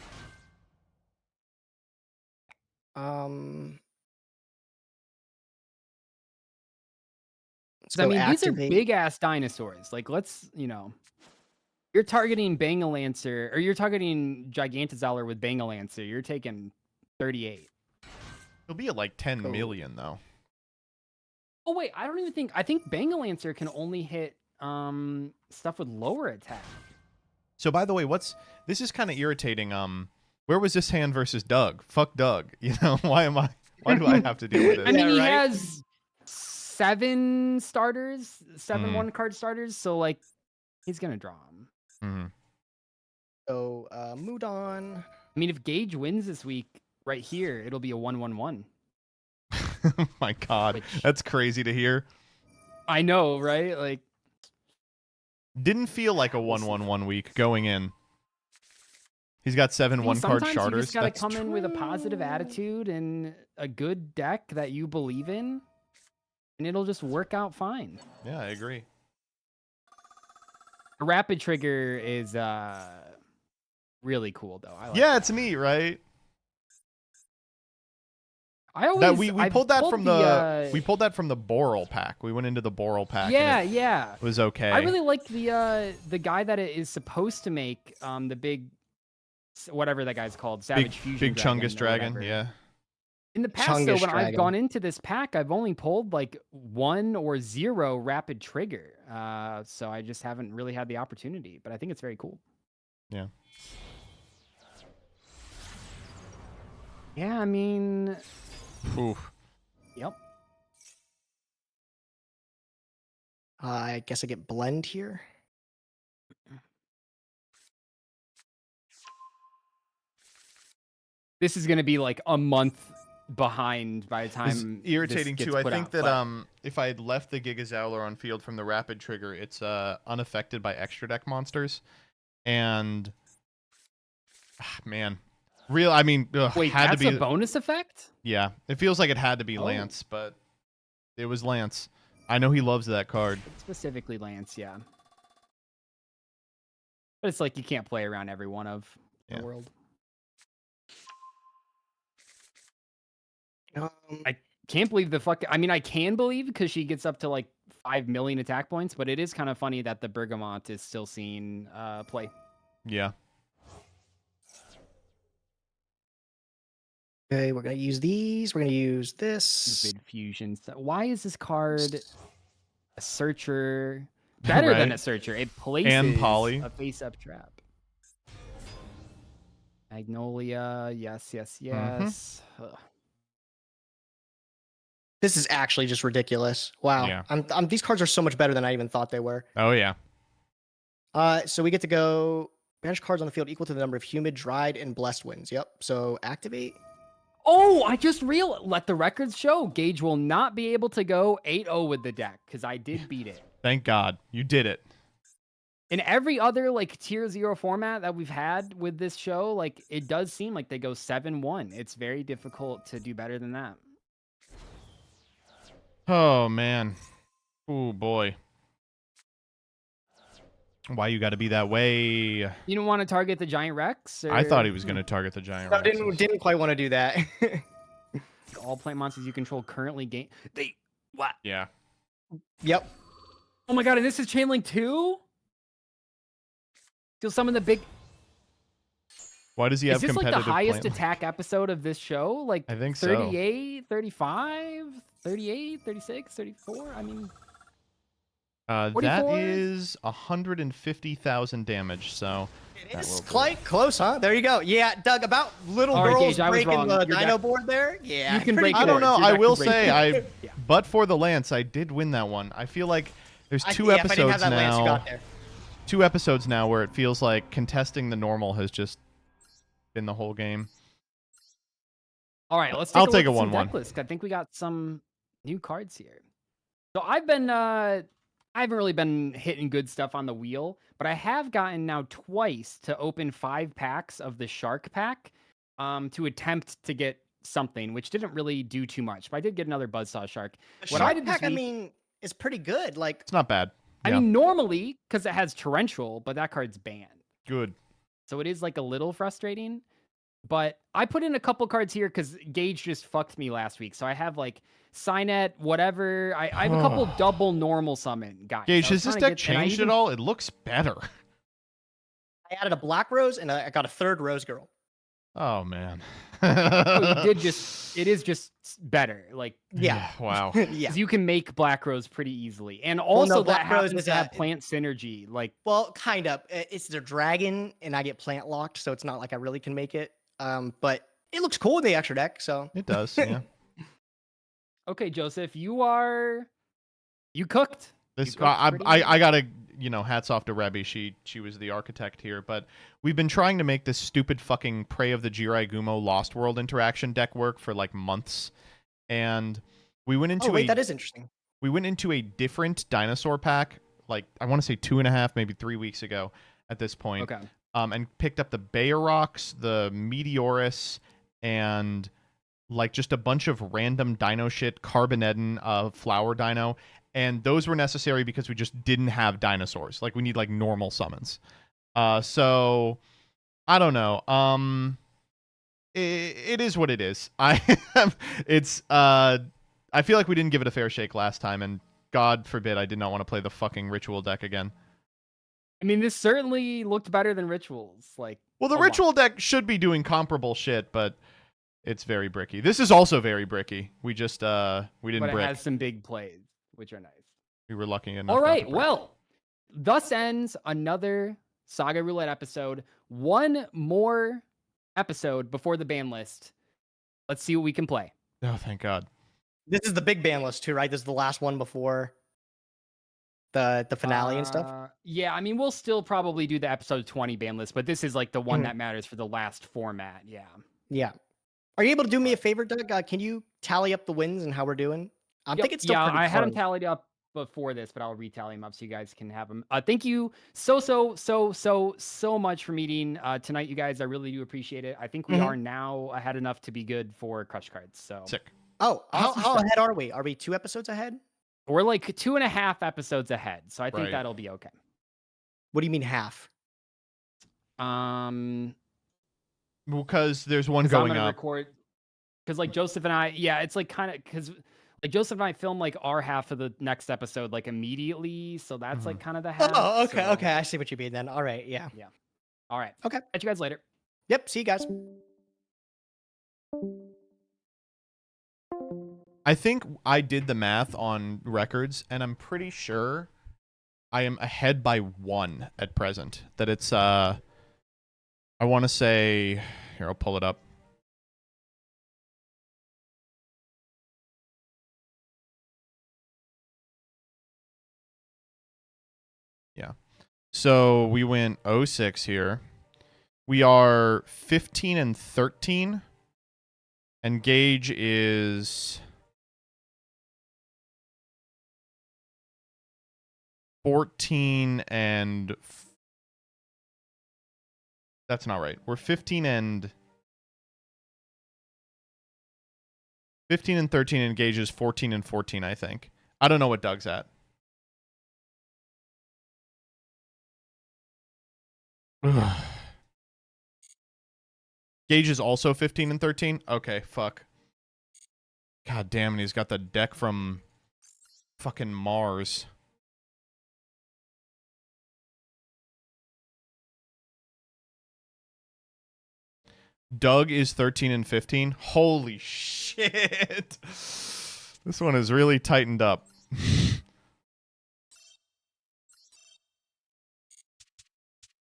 S8: Let's
S7: I
S8: go
S7: mean, these are
S8: activate.
S7: big ass dinosaurs. Like, let's, you're targeting Bangalancer, or you're targeting Gigantazowler with Bangalancer. You're taking 38.
S1: He'll be at like 10 million though.
S7: Oh wait, I think Bangalancer can only hit stuff with lower attack.
S1: So by the way, this is kind of irritating. Where was this hand versus Doug? Fuck Doug. You know, why do I have to deal with it?
S7: I mean, he
S8: right?
S7: has 7 starters, 7 1-card starters, so like he's gonna draw them.
S1: Mm-hmm.
S8: So Mudon.
S7: I mean, if Gage wins this week right here, it'll be a 1-1-1.
S1: Oh my god, that's crazy to hear.
S7: I know, right? Like,
S1: didn't feel like a 1-1-1 week going in. He's got 7 1-card
S7: sometimes
S1: starters.
S7: you just gotta
S1: That's
S7: come in with a positive attitude and a good deck that you believe in, and it'll just work out fine.
S1: Yeah, I agree.
S7: A rapid trigger is really cool though. I like
S1: Yeah,
S7: that.
S1: it's neat, right?
S7: I always
S1: That we pulled that from the
S7: we
S1: pulled that from the Boral pack. We went into the Boral pack.
S7: Yeah,
S1: and
S7: yeah.
S1: it was okay.
S7: I really like the guy that it is supposed to make the big whatever that guy's called, Savage Fusion
S1: big
S7: Dragon
S1: Chungus
S7: or
S1: Dragon.
S7: whatever.
S1: Yeah.
S7: In the past, though,
S8: Chungus
S7: when I've
S8: Dragon.
S7: gone into this pack, I've only pulled like 1 or 0 rapid trigger. So I just haven't really had the opportunity, but I think it's very cool.
S1: Yeah.
S7: Yeah, I mean,
S1: Oof.
S7: yep.
S8: I guess I get blend here.
S7: This is gonna be like a month behind by the
S1: It's
S7: time
S1: irritating
S7: this gets
S1: too. I
S7: put
S1: think
S7: out,
S1: that
S7: but-
S1: if I had left the Gigazowler on field from the rapid trigger, it's unaffected by extra deck monsters, and man, I mean,
S7: Wait,
S1: had
S7: that's
S1: to be
S7: a bonus effect?
S1: Yeah, it feels like it had to be
S7: Oh.
S1: Lance, but it was Lance. I know he loves that card.
S7: Specifically Lance, yeah. But it's like you can't play around every one of
S1: Yeah.
S7: the world.
S8: I
S7: Can't believe the fuck. I mean, I can believe because she gets up to like 5 million attack points, but it is kind of funny that the Bergamot is still seeing play.
S1: Yeah.
S8: Okay, we're gonna use these. We're gonna use this.
S7: Stupid fusion. Why is this card a searcher? Better than
S1: Right.
S7: a searcher. It places
S1: poly.
S7: a face-up trap. Magnolia. Yes, yes,
S1: Mm-hmm.
S7: yes. Ugh.
S8: This is actually just ridiculous. Wow.
S1: Yeah.
S8: These cards are so much better than I even thought they were.
S1: Oh yeah.
S8: So we get to go Banish cards on the field equal to the number of humid, dried, and blessed winds. Yep. So activate.
S7: Oh, I just let the records show. Gage will not be able to go 8-0 with the deck because I did beat it.
S1: Thank God you did it.
S7: In every other like tier 0 format that we've had with this show, like it does seem like they go 7-1. It's very difficult to do better than that.
S1: Oh man. Oh boy. Why you got to be that way?
S7: You don't want to target the Giant Rex?
S1: I thought he
S7: or-
S1: was going to target the giant.
S8: No,
S1: Rexes.
S8: didn't quite want to do that.
S7: All plant monsters you control currently gain. They what?
S1: Yeah.
S8: Yep.
S7: Oh my god! And this is chain link 2. Still some of the big.
S1: Why does he
S7: Is
S1: have
S7: this like the
S1: competitive
S7: highest
S1: plant-
S7: attack episode of this show? Like
S1: I think so.
S7: 38, 35, 38, 36, 34? I mean,
S1: That
S7: 44?
S1: is 150,000 damage. So
S8: It
S1: that
S8: is
S1: will do.
S8: quite close, huh? There you go. Yeah, Doug, about little
S7: All right,
S8: girls
S7: Gage, I was
S8: breaking
S7: wrong.
S8: the
S7: Your
S8: dino
S7: deck-
S8: board there. Yeah,
S7: You can
S8: pretty
S7: break
S1: I
S8: good.
S1: don't know.
S7: Your
S1: I
S7: deck
S1: will
S7: can break
S1: say,
S7: it.
S1: I
S7: Yeah.
S1: but for the lance, I did win that one. I feel like there's two
S8: Yeah, if I didn't have
S1: episodes
S8: that lance, you
S1: now.
S8: got there.
S1: 2 episodes now where it feels like contesting the normal has just been the whole game.
S7: all right, let's
S1: I'll
S7: take
S1: take
S7: a
S1: a
S7: look at some
S1: 1-1.
S7: deck list. I think we got some new cards here. So I've been, I haven't really been hitting good stuff on the wheel, but I have gotten now twice to open 5 packs of the Shark pack, to attempt to get something, which didn't really do too much. But I did get another Buzzsaw Shark.
S8: The
S7: What I
S8: shark
S7: did this
S8: pack, I
S7: week-
S8: mean, is pretty good. Like,
S1: It's not bad.
S7: I
S1: Yeah.
S7: mean, normally because it has Torrential, but that card's banned.
S1: Good.
S7: So it is like a little frustrating. But I put in a couple cards here because Gage just fucked me last week. So I have like Signet, whatever. I have a couple double normal summon guys.
S1: Gage,
S7: I was
S1: has this
S7: trying to
S1: deck
S7: get- and I
S1: changed
S7: even-
S1: at all? It looks better.
S8: I added a black rose and I got a third rose girl.
S1: Oh man.
S7: Oh, you did just. It is just better. Like
S8: Yeah.
S1: Wow.
S8: Yeah.
S7: 'cause you can make Black Rose pretty easily, and
S8: no,
S7: also that
S8: Black Rose
S7: happens
S8: is
S7: to have
S8: a-
S7: plant synergy. Like
S8: Well, kind of. It's the dragon, and I get plant locked, so it's not like I really can make it. But it looks cool in the extra deck. So
S1: It does. Yeah.
S7: okay, Joseph, you cooked.
S1: This
S7: You cooked
S1: I
S7: pretty
S1: I gotta hats off to Rebby. She was the architect here, but we've been trying to make this stupid fucking Prey of the Jirai Gumo Lost World interaction deck work for like months, and we went into
S8: oh wait, that is interesting.
S1: we went into a different dinosaur pack like I want to say 2.5 maybe 3 weeks ago at this point.
S7: Okay.
S1: And picked up the Bayarox, the Meteorus, and like just a bunch of random dino shit, Carbonedon, Flower Dino, and those were necessary because we just didn't have dinosaurs. Like we need like normal summons. So I don't know. It is what it is. I feel like we didn't give it a fair shake last time, and God forbid I did not want to play the fucking ritual deck again.
S7: I mean, this certainly looked better than Rituals. Like,
S1: Well, the
S7: a lot.
S1: ritual deck should be doing comparable shit, but it's very bricky. This is also very bricky. We just we didn't
S7: but it
S1: brick.
S7: has some big plays, which are nice.
S1: We were lucky enough.
S7: All
S1: not to
S7: right.
S1: brick.
S7: Well, thus ends another Saga Roulette episode. One more episode before the ban list. Let's see what we can play.
S1: Oh, thank God.
S8: This is the big ban list too, right? This is the last one before the finale and stuff.
S7: Yeah, I mean, we'll still probably do the episode 20 ban list, but this is like the one
S8: Mhm.
S7: that matters for the last format. Yeah.
S8: Yeah. Are you able to do me a favor, Doug? Can you tally up the wins and how we're doing? I
S7: Yep,
S8: think it's still pretty
S7: I had them
S8: close.
S7: tallied up before this, but I'll retally them up so you guys can have them. Thank you so much for meeting tonight, you guys. I really do appreciate it. I think we
S8: Mhm.
S7: are now ahead enough to be good for Crush Cards. So
S1: Sick.
S8: Oh,
S7: Awesome
S8: how
S7: stuff.
S8: ahead are we? Are we 2 episodes ahead?
S7: we're like 2.5 episodes ahead. So I think
S1: Right.
S7: that'll be okay.
S8: What do you mean half?
S1: Because there's one
S7: 'Cause I'm
S1: going
S7: gonna
S1: up.
S7: record because like Joseph and I, yeah, it's like kind of because like Joseph and I film like our half of the next episode like immediately, so that's like kind of the half.
S8: Oh, okay,
S7: so-
S8: okay. I see what you mean then. All right, yeah.
S7: All right.
S8: Okay.
S7: Catch you guys later.
S8: Yep, see you guys.
S1: I think I did the math on records, and I'm pretty sure I am ahead by 1 at present. That it's I want to say here. I'll pull it up. Yeah. So we went 06 here. We are 15 and 13. And Gage is 14 and... That's not right. We're 15 and 13, and Gage is 14 and 14, I think. I don't know what Doug's at. Ugh. Gage is also 15 and 13? Okay, fuck. God damn, and he's got the deck from fucking Mars. Doug is 13 and 15. Holy shit. This one is really tightened up.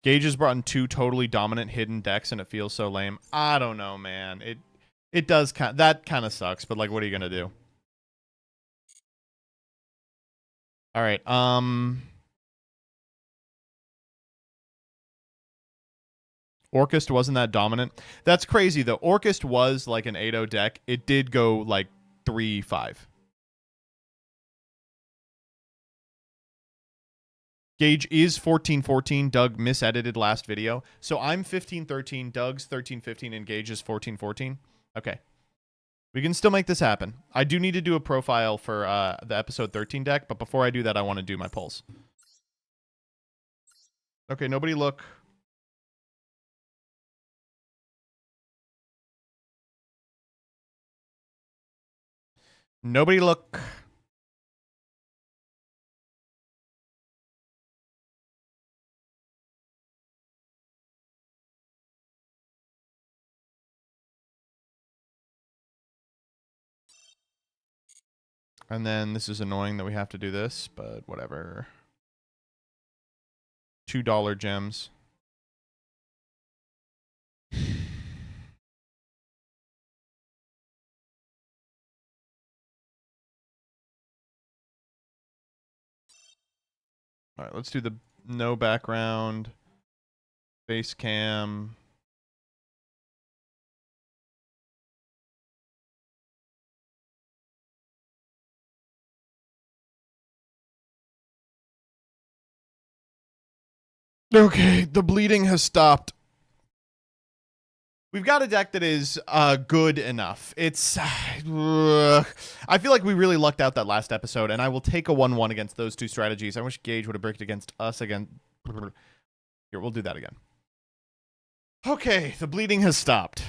S1: Gage has brought in 2 totally dominant hidden decks, and it feels so lame. I don't know, man. It does kind. That kind of sucks. But like, what are you gonna do? All right. Orchest wasn't that dominant. That's crazy though. Orchest was like an 8-0 deck. It did go like 3-5. Gage is 14-14. Doug misedited last video. So I'm 15-13. Doug's 13-15, and Gage is 14-14. Okay. We can still make this happen. I do need to do a profile for the episode 13 deck, but before I do that, I want to do my polls. Okay, nobody look. Nobody look. And then this is annoying that we have to do this, but whatever. $2 gems. All right, let's do the no background, face cam. Okay, the bleeding has stopped. We've got a deck that is good enough. It's... I feel like we really lucked out that last episode, and I will take a 1-1 against those 2 strategies. I wish Gage would have bricked against us again. Here, we'll do that again. Okay, the bleeding has stopped.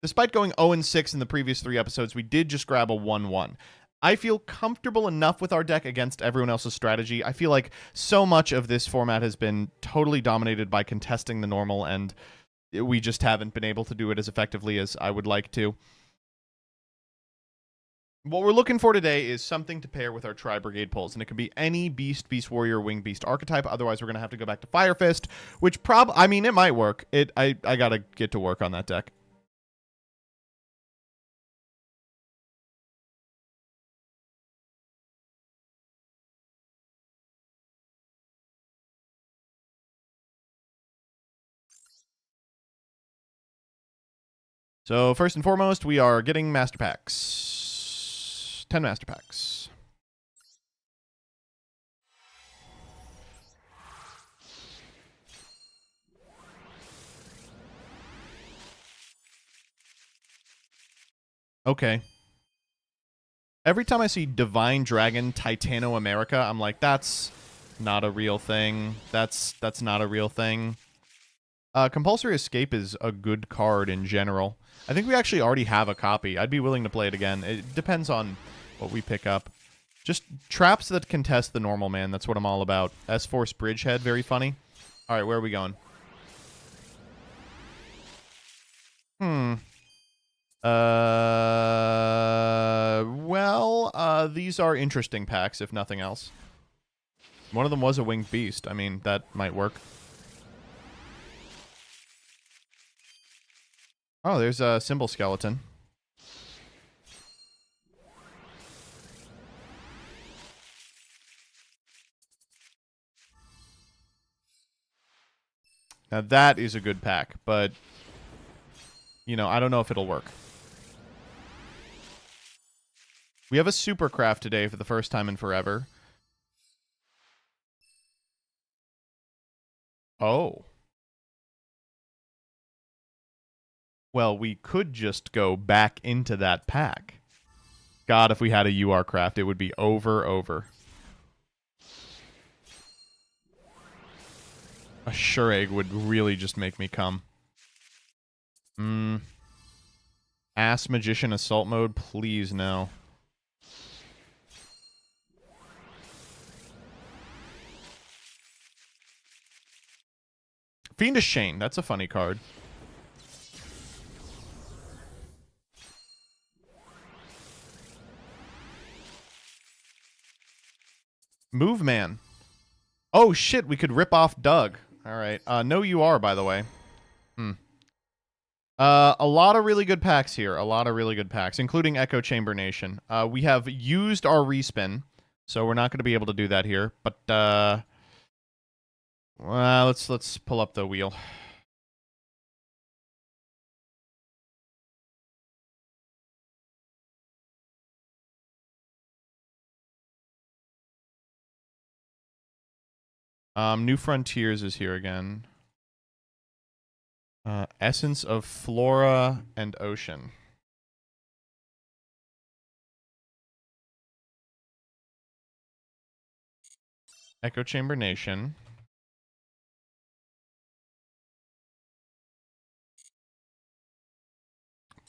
S1: Despite going 0-6 in the previous 3 episodes, we did just grab a 1-1. I feel comfortable enough with our deck against everyone else's strategy. I feel like so much of this format has been totally dominated by contesting the normal, and we just haven't been able to do it as effectively as I would like to. What we're looking for today is something to pair with our Tri-Brigade pulls, and it could be any Beast, Beast Warrior, Winged Beast archetype. Otherwise, we're going to have to go back to Fire Fist, which I mean, it might work. I got to get to work on that deck. So first and foremost, we are getting master packs. 10 master packs. Okay. Every time I see Divine Dragon Titano America, I'm like, that's not a real thing. That's not a real thing. Compulsory Escape is a good card in general. I think we actually already have a copy. I'd be willing to play it again. It depends on what we pick up. Just traps that contest the normal man. That's what I'm all about. S-Force Bridgehead, very funny. All right, where are we going? Well, these are interesting packs, if nothing else. One of them was a Winged Beast. I mean, that might work. Oh, there's a Symbol Skeleton. Now that is a good pack, but, you know, I don't know if it'll work. We have a Supercraft today for the first time in forever. Oh. Well, we could just go back into that pack. God, if we had a UR craft, it would be over. A sure egg would really just make me come. Ass Magician Assault Mode, please no. Fiendish Shane, that's a funny card. Move Man. Oh shit, we could rip off Doug. Alright. No UR, by the way. A lot of really good packs here. A lot of really good packs, including Echo Chamber Nation. We have used our respin, so we're not going to be able to do that here. But well, let's pull up the wheel. New Frontiers is here again. Essence of Flora and Ocean. Echo Chamber Nation.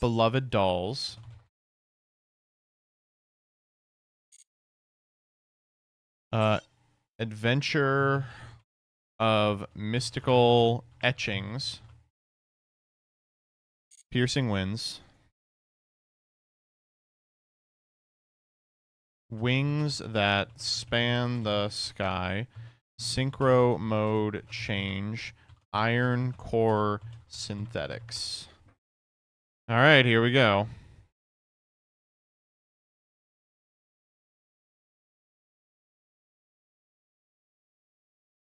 S1: Beloved Dolls. Adventure of Mystical Etchings. Piercing Winds. Wings that span the sky. Synchro mode change. Iron core synthetics. All right, here we go.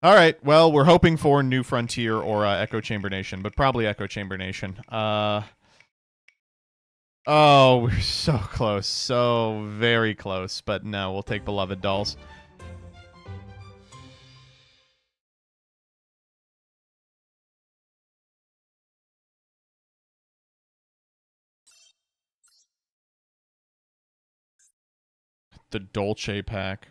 S1: All right, well, we're hoping for New Frontier or Echo Chamber Nation, but probably Echo Chamber Nation. Oh, we're so close. So very close, but no, we'll take Beloved Dolls. The Dolce pack.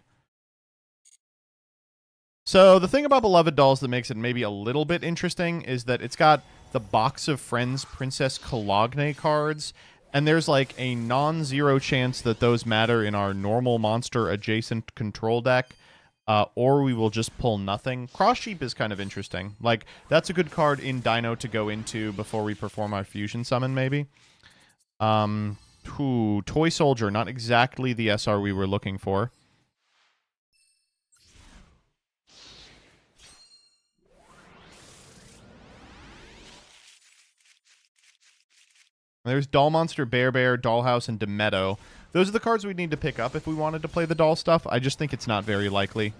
S1: So the thing about Beloved Dolls that makes it maybe a little bit interesting is that it's got the Box of Friends Princess Cologne cards, and there's like a non-zero chance that those matter in our normal monster adjacent control deck, or we will just pull nothing. Cross Sheep is kind of interesting. Like, that's a good card in Dino to go into before we perform our fusion summon, maybe. Toy Soldier, not exactly the SR we were looking for. There's Doll Monster, Bear, Dollhouse, and Demeto. Those are the cards we'd need to pick up if we wanted to play the doll stuff. I just think it's not very likely.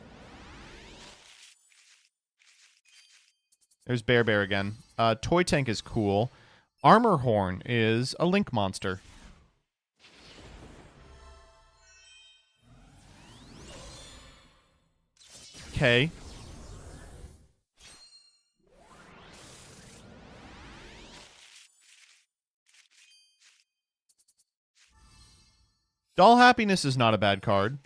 S1: There's Bear again. Toy Tank is cool. Armor Horn is a Link monster. Okay. Doll Happiness is not a bad card.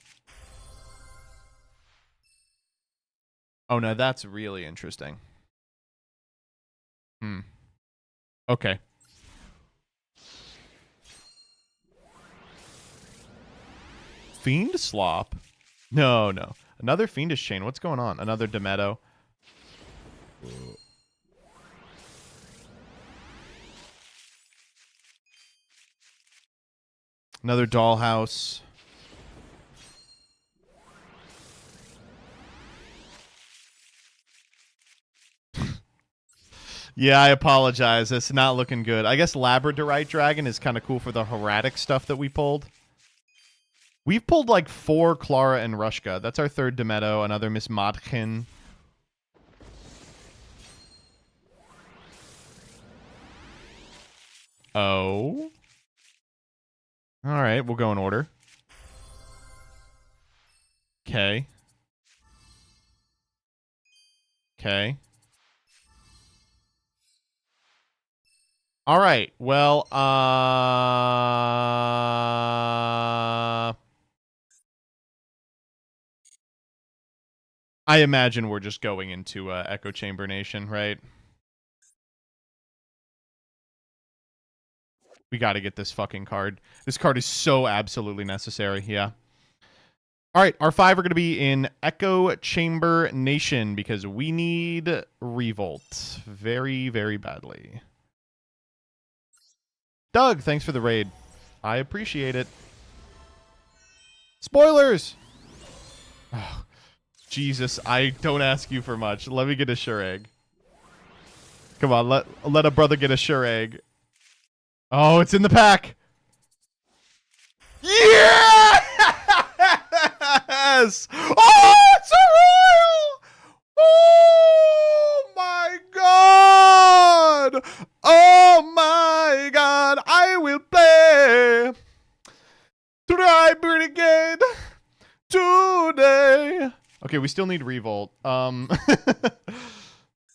S1: Oh, no, that's really interesting. Okay. Fiend Slop? No. Another Fiendish Chain. What's going on? Another Demeto. Another Dollhouse. Yeah, I apologize. It's not looking good. I guess Labradorite Dragon is kind of cool for the Horatic stuff that we pulled. We've pulled like 4 Clara and Rushka. That's our third Demeto. Another Miss Modkin. Oh. All right, we'll go in order. Okay. Okay. All right. Well, I imagine we're just going into Echo Chamber Nation, right? We got to get this fucking card. This card is so absolutely necessary. Yeah. All right, our 5 are going to be in Echo Chamber Nation because we need Revolt very, very badly. Doug, thanks for the raid. I appreciate it. Spoilers! Oh, Jesus, I don't ask you for much. Let me get a sure egg. Come on, let a brother get a sure egg. Oh, it's in the pack. Yes! Oh, it's a royal! Oh my god! Oh my god! I will play Try Brigade today. Okay, we still need Revolt.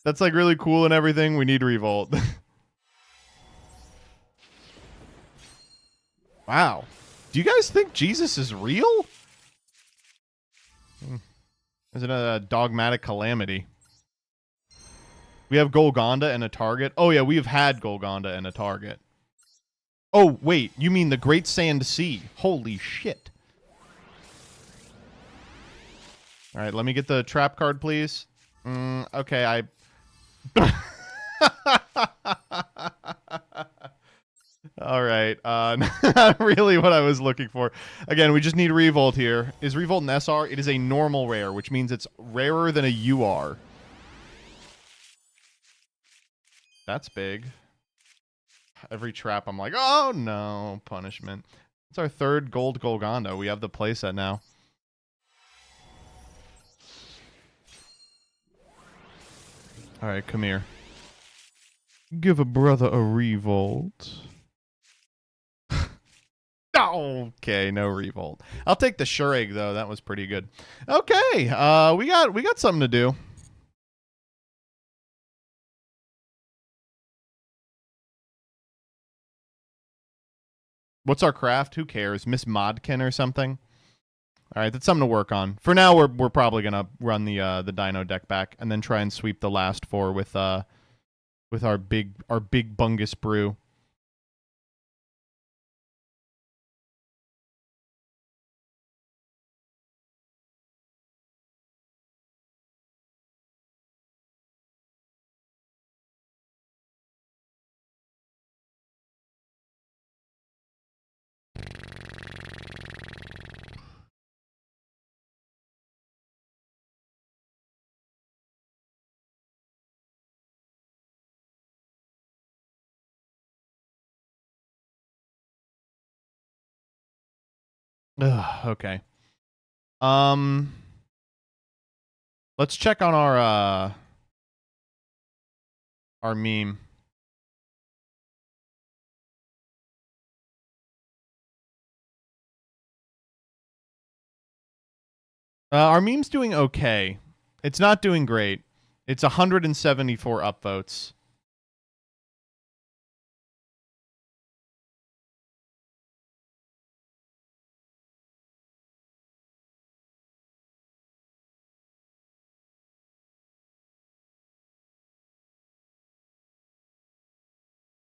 S1: That's like really cool and everything. We need Revolt. Wow. Do you guys think Jesus is real? Is it a dogmatic calamity? We have Golgonda and a target. Oh, yeah, we have had Golgonda and a target. Oh, wait. You mean the Great Sand Sea. Holy shit. All right, let me get the trap card, please. Okay, I... All right. Not really what I was looking for. Again, we just need Revolt here. Is Revolt an SR? It is a normal rare, which means it's rarer than a UR. That's big. Every trap, I'm like, oh no, punishment. It's our 3rd gold Golgonda. We have the playset now. All right, come here. Give a brother a Revolt. Okay, no Revolt. I'll take the sure egg though. That was pretty good. Okay, we got something to do. What's our craft? Who cares? Miss Modkin or something? All right, that's something to work on. For now, we're probably gonna run the Dino deck back and then try and sweep the last 4 with our big bungus brew. Ugh, okay. Let's check on our meme. Our meme's doing okay. It's not doing great. It's 174 upvotes.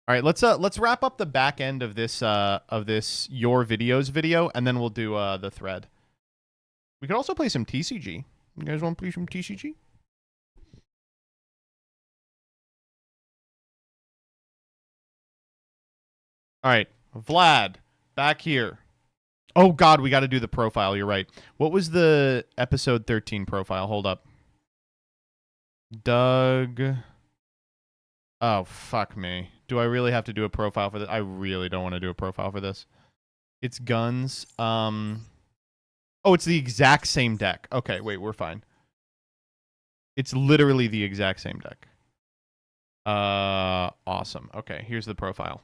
S1: All right, let's wrap up the back end of this your videos video, and then we'll do the thread. We could also play some TCG. You guys want to play some TCG? All right, Vlad, back here. Oh God, we got to do the profile. You're right. What was the episode 13 profile? Hold up. Doug. Oh fuck me. Do I really have to do a profile for this? I really don't want to do a profile for this. It's guns. Oh, it's the exact same deck. Okay, wait, we're fine. It's literally the exact same deck. Awesome. Okay, here's the profile.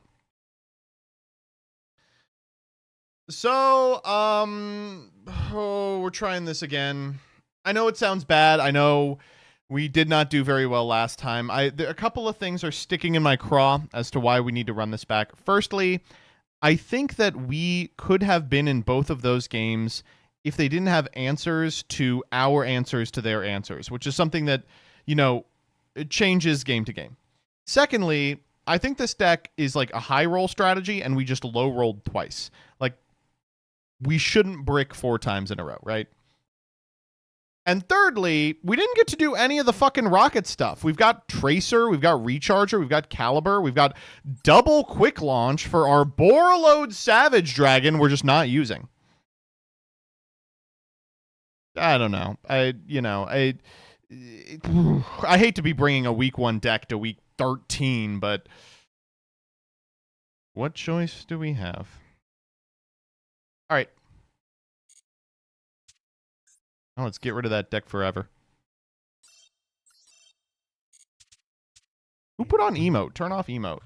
S1: So, we're trying this again. I know it sounds bad. I know we did not do very well last time. A couple of things are sticking in my craw as to why we need to run this back. Firstly, I think that we could have been in both of those games if they didn't have answers to our answers to their answers, which is something that, it changes game to game. Secondly, I think this deck is like a high roll strategy and we just low rolled twice. Like, we shouldn't brick 4 times in a row, right? And thirdly, we didn't get to do any of the fucking rocket stuff. We've got Tracer, we've got Recharger, we've got Caliber, we've got double quick launch for our Borreload Savage Dragon we're just not using. I don't know. I hate to be bringing a week 1 deck to week 13, but what choice do we have? All right. Oh, let's get rid of that deck forever. Who put on emote? Turn off emote.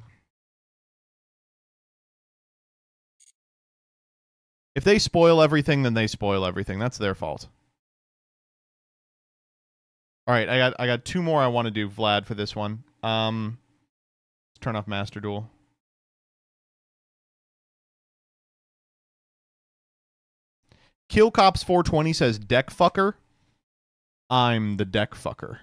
S1: If they spoil everything, then they spoil everything. That's their fault. All right, I got 2 more I want to do, Vlad, for this one. Let's turn off Master Duel. Kill Cops 420 says deck fucker. I'm the deck fucker.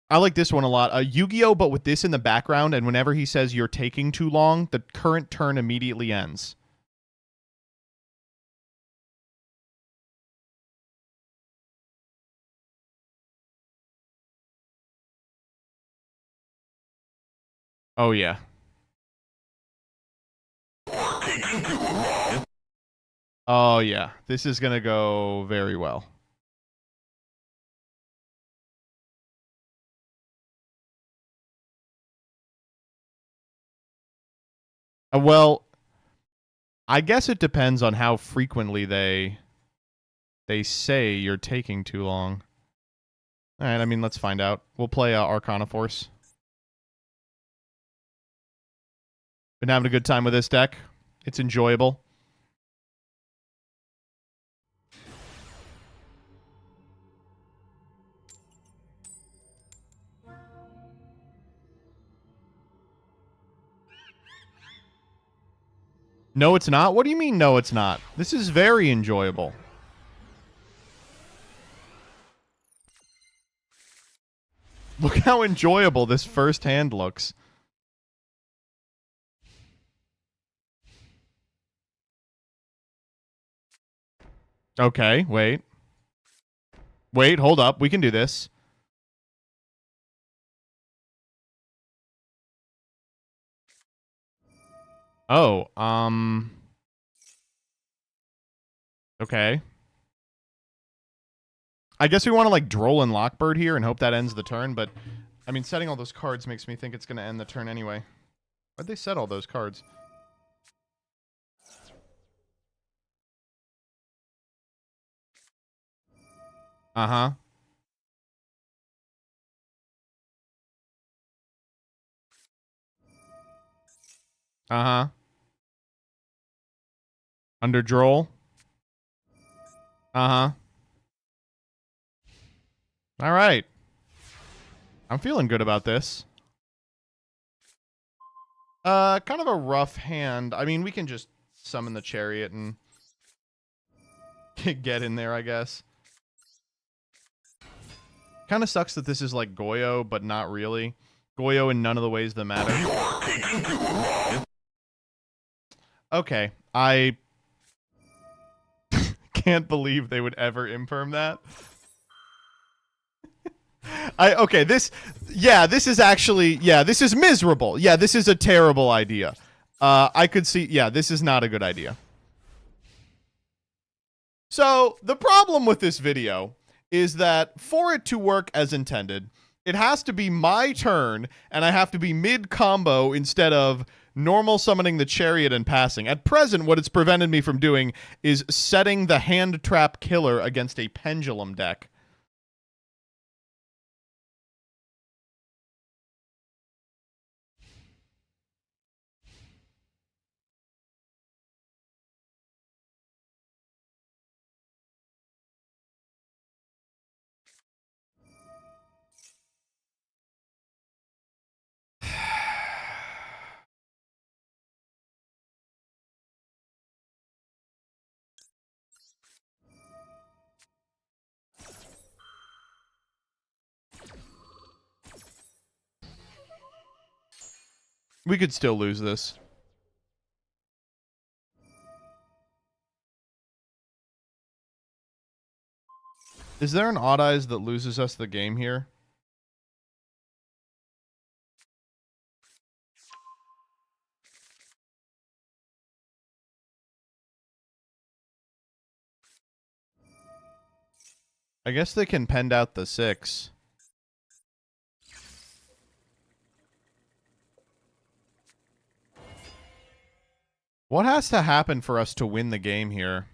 S1: I like this one a lot. Yu-Gi-Oh, but with this in the background, and whenever he says you're taking too long, the current turn immediately ends. Oh, yeah. Oh, yeah. This is going to go very well. Well, I guess it depends on how frequently they say you're taking too long. All right, I mean, let's find out. We'll play Arcana Force. Been having a good time with this deck. It's enjoyable. No, it's not? What do you mean, no, it's not? This is very enjoyable. Look how enjoyable this first hand looks. Okay, wait. Wait, hold up. We can do this. Oh, okay. I guess we want to, like, Droll and Lockbird here and hope that ends the turn, but, I mean, setting all those cards makes me think it's going to end the turn anyway. Why'd they set all those cards? Uh-huh. Uh-huh. Under Droll? Uh-huh. All right. I'm feeling good about this. Kind of a rough hand. I mean, we can just summon the Chariot and get in there, I guess. Kind of sucks that this is like Goyo, but not really. Goyo in none of the ways that matter. Okay, I can't believe they would ever imperm that. This is actually, this is miserable. Yeah, this is a terrible idea. I could see, this is not a good idea. So, the problem with this video is that for it to work as intended, it has to be my turn, and I have to be mid-combo instead of normal summoning the Chariot and passing. At present, what it's prevented me from doing is setting the Hand Trap Killer against a Pendulum deck. We could still lose this. Is there an odd eyes that loses us the game here? I guess they can pend out the 6. What has to happen for us to win the game here?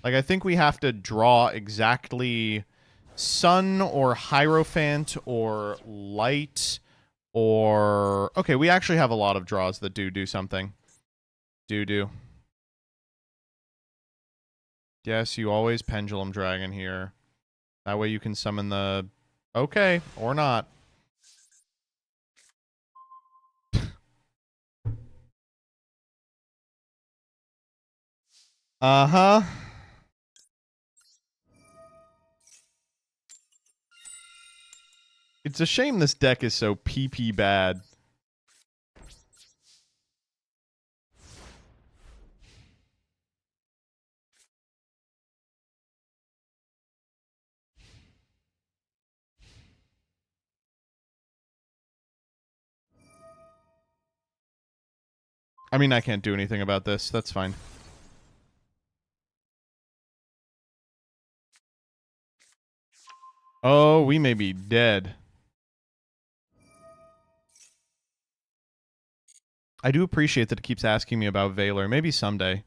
S1: Like, I think we have to draw exactly Sun or Hierophant or Light or... Okay, we actually have a lot of draws that do something. Do. Yes, you always Pendulum Dragon here. That way you can summon the... Okay, or not. Uh-huh. It's a shame this deck is so PP bad. I mean, I can't do anything about this. That's fine. Oh, we may be dead. I do appreciate that it keeps asking me about Valor. Maybe someday.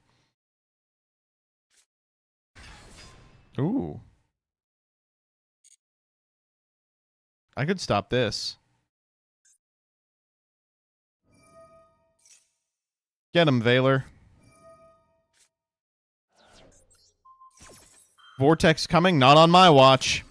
S1: Ooh. I could stop this. Get him, Valor. Vortex coming, not on my watch.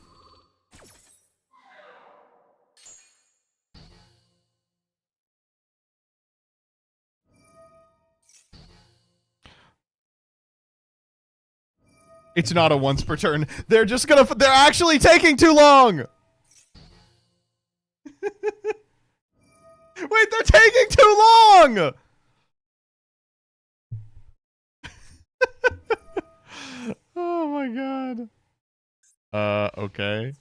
S1: It's not a once per turn. They're just gonna... They're actually taking too long! Wait, they're taking too long! Oh my god. Okay.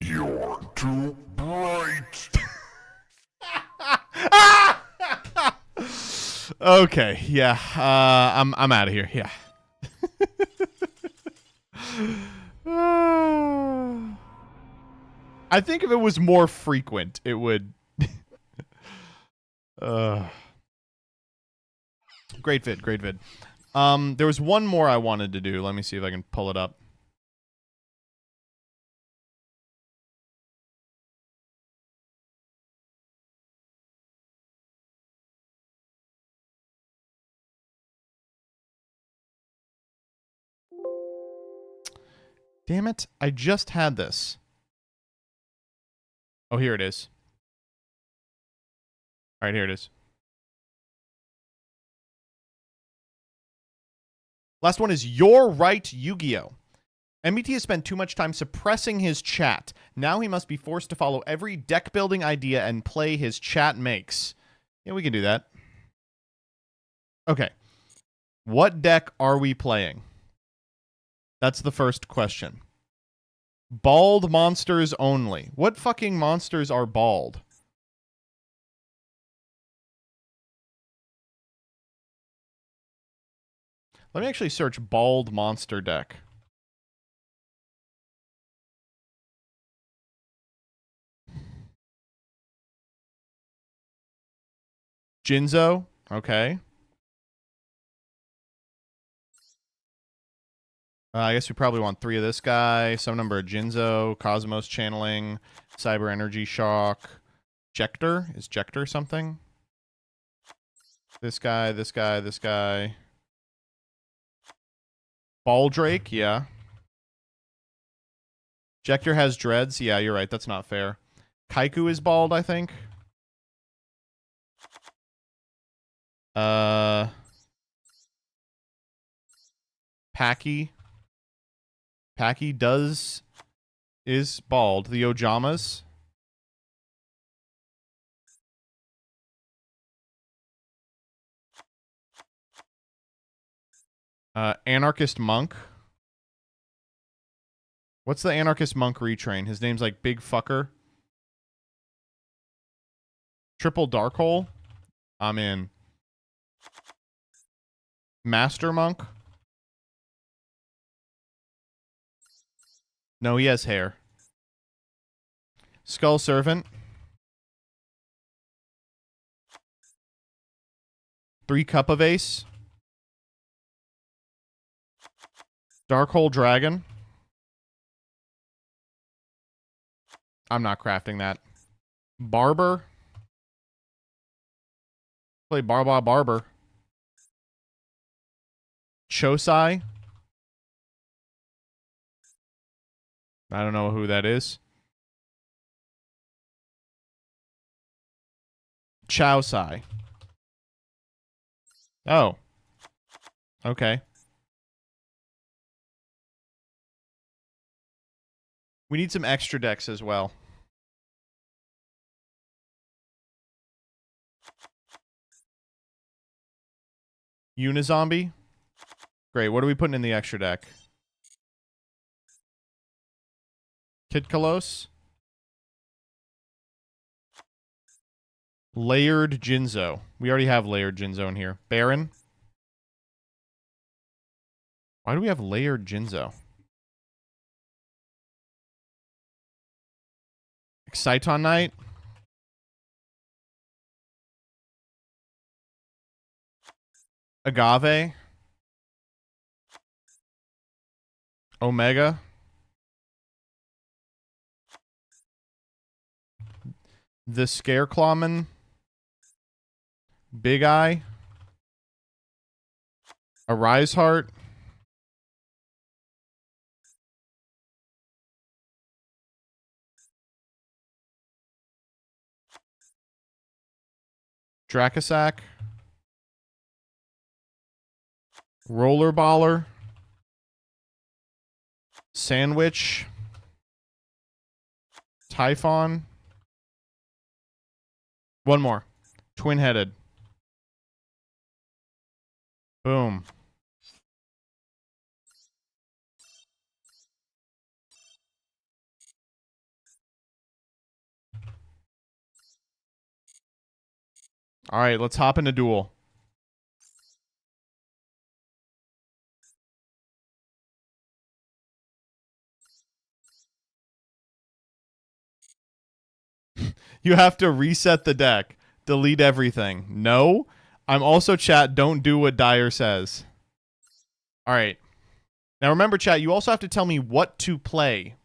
S1: You're too bright. Okay, yeah. I'm out of here. Yeah. I think if it was more frequent, it would. Great vid, great vid. There was one more I wanted to do. Let me see if I can pull it up. Damn it, I just had this. Oh, here it is. All right, here it is. Last one is You're Right, Yu-Gi-Oh! MBT has spent too much time suppressing his chat. Now he must be forced to follow every deck-building idea and play his chat makes. Yeah, we can do that. Okay. What deck are we playing? That's the first question. Bald monsters only. What fucking monsters are bald? Let me actually search bald monster deck. Jinzo. Okay. I guess we probably want 3 of this guy. Some number of Jinzo. Cosmos Channeling. Cyber Energy Shock. Jector? Is Jector something? This guy, this guy, this guy. Baldrake, yeah. Jector has dreads. Yeah, you're right. That's not fair. Kaiku is bald, I think. Packy. Packy is bald. The Ojamas. Anarchist Monk. What's the Anarchist Monk retrain? His name's like Big Fucker. Triple Dark Hole. I'm in. Master Monk. No, he has hair. Skull Servant. 3 Cup of Ace. Dark Hole Dragon. I'm not crafting that. Barber. Play Barber. Chosai. I don't know who that is. Chaosai. Oh. Okay. We need some extra decks as well. Unizombie. Great. What are we putting in the extra deck? Kid Kalos. Layered Jinzo. We already have Layered Jinzo in here. Baron. Why do we have Layered Jinzo? Exciton Knight. Agave. Omega. The Scareclawman. Big Eye. Arise Heart. Dracasac. Rollerballer. Sandwich. Typhon. One more. Twin-headed. Boom. All right, let's hop into duel. You have to reset the deck. Delete everything. No. I'm also, chat, don't do what Dyer says. All right. Now remember, chat, you also have to tell me what to play.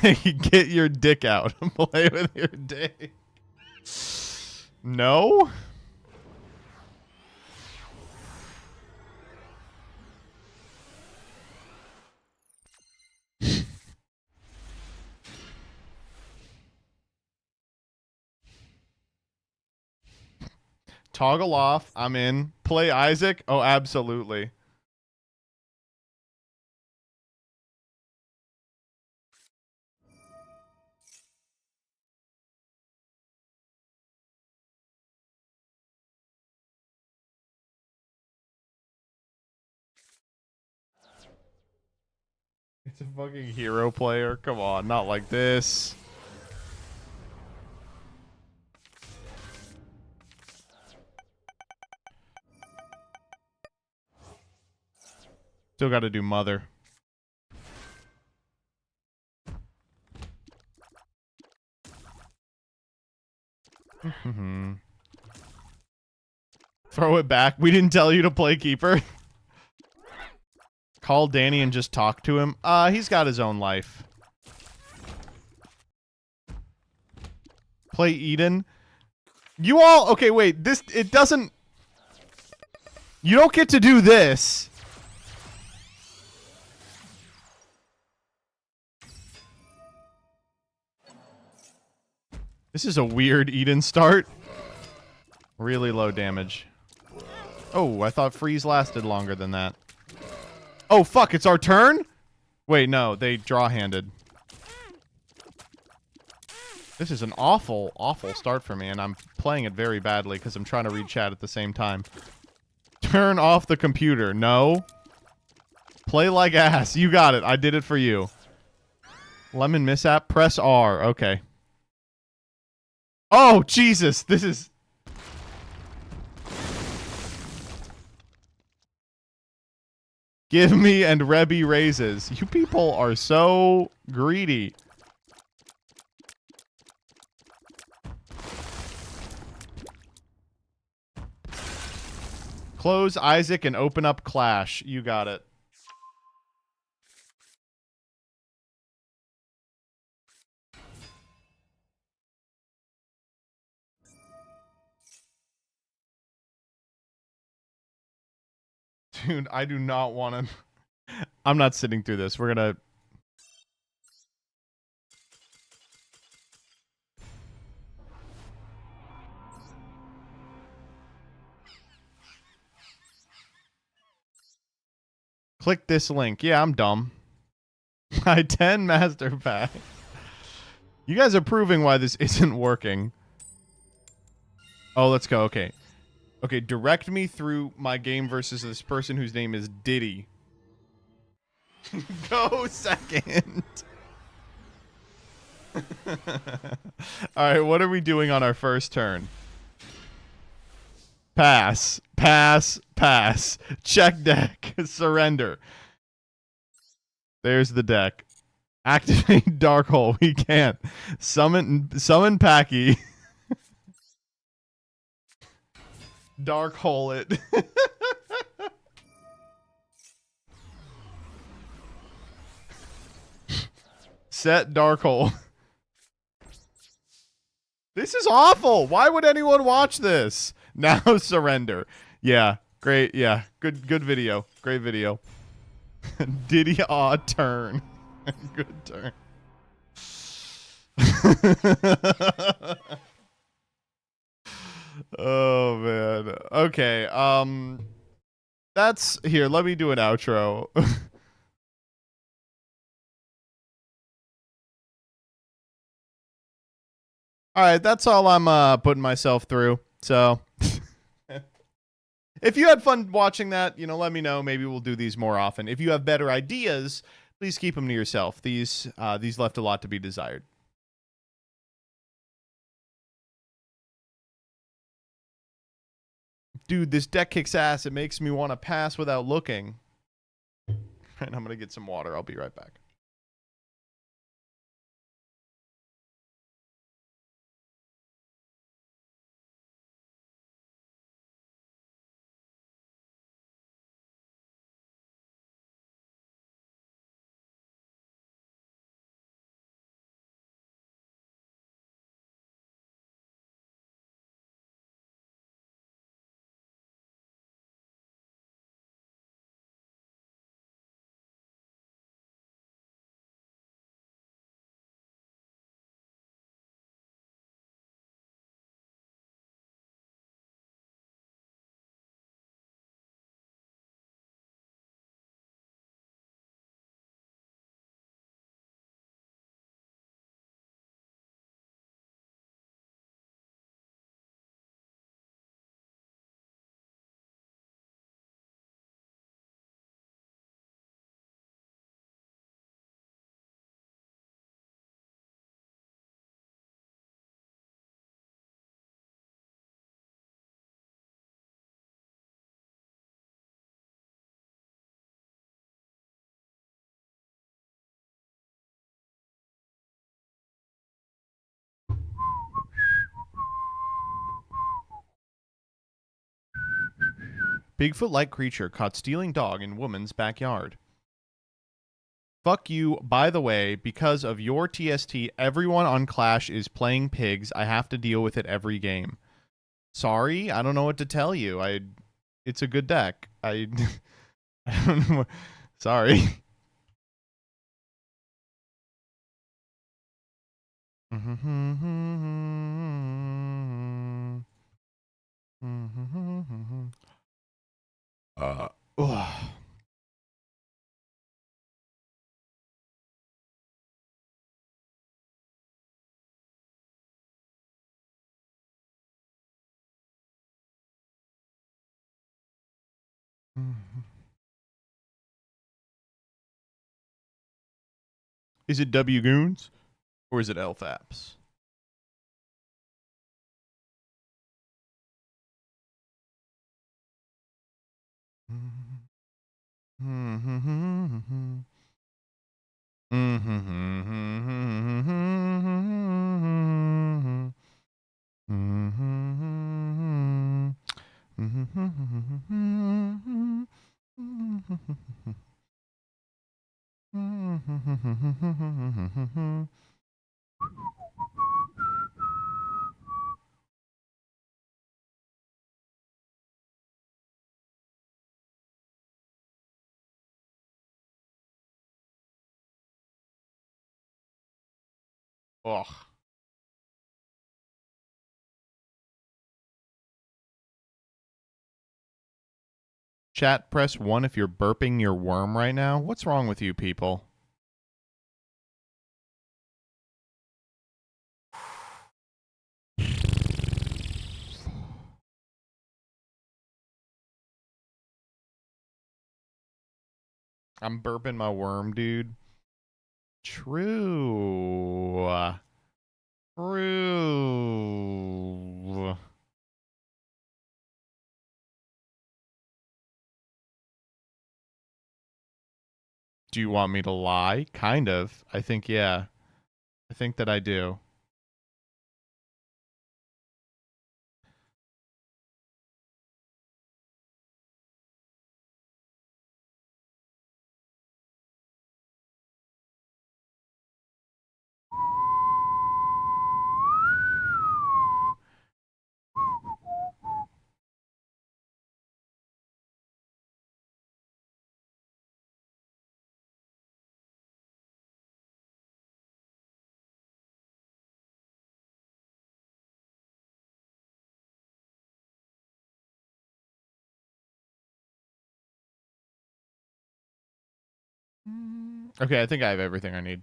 S1: Get your dick out and play with your dick. No? Toggle off. I'm in. Play Isaac? Oh, absolutely. It's a fucking hero player. Come on, not like this. Still got to do mother. Throw it back. We didn't tell you to play keeper. Call Danny and just talk to him. He's got his own life. Play Eden. You all... Okay, wait. This... It doesn't... You don't get to do this. This is a weird Eden start. Really low damage. Oh, I thought freeze lasted longer than that. Oh, fuck, it's our turn? Wait, no, they draw-handed. This is an awful, awful start for me, and I'm playing it very badly because I'm trying to read chat at the same time. Turn off the computer. No. Play like ass. You got it. I did it for you. Lemon mishap. Press R. Okay. Oh, Jesus. This is... Give me and Rebby raises. You people are so greedy. Close Isaac and open up Clash. You got it. Dude, I do not want to... I'm not sitting through this. We're gonna... Click this link. Yeah, I'm dumb. My 10 master pack. You guys are proving why this isn't working. Oh, let's go. Okay. Okay, direct me through my game versus this person whose name is Diddy. Go second. Alright, what are we doing on our first turn? Pass. Pass. Pass. Check deck. Surrender. There's the deck. Activate Dark Hole. We can't. Summon Packy. Dark Hole it. Set Dark Hole. This is awful. Why would anyone watch this? Now surrender. Yeah, great. Yeah, good video. Great video. Diddy turn. Good turn. Oh man. Okay. That's here. Let me do an outro. All right, that's all I'm putting myself through. So, if you had fun watching that, you know, let me know. Maybe we'll do these more often. If you have better ideas, please keep them to yourself. These left a lot to be desired. Dude, this deck kicks ass. It makes me want to pass without looking. And I'm gonna get some water. I'll be right back. Bigfoot-like creature caught stealing dog in woman's backyard. Fuck you. By the way, because of your TST, everyone on Clash is playing pigs. I have to deal with it every game. Sorry, I don't know what to tell you. It's a good deck. I don't know. Sorry. Ugh. Is it W Goons or is it LFAPs? Ugh. Chat, press 1 if you're burping your worm right now. What's wrong with you people? I'm burping my worm, dude. True. True. Do you want me to lie? Kind of. I think, yeah. I think that I do. Okay, I think I have everything I need.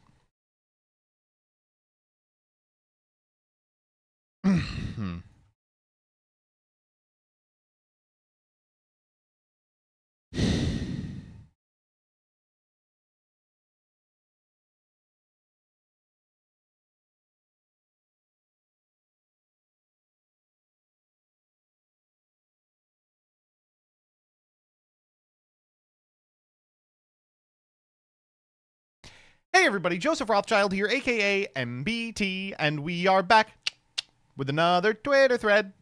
S1: Hey everybody, Joseph Rothschild here, aka MBT, and we are back with another Twitter thread.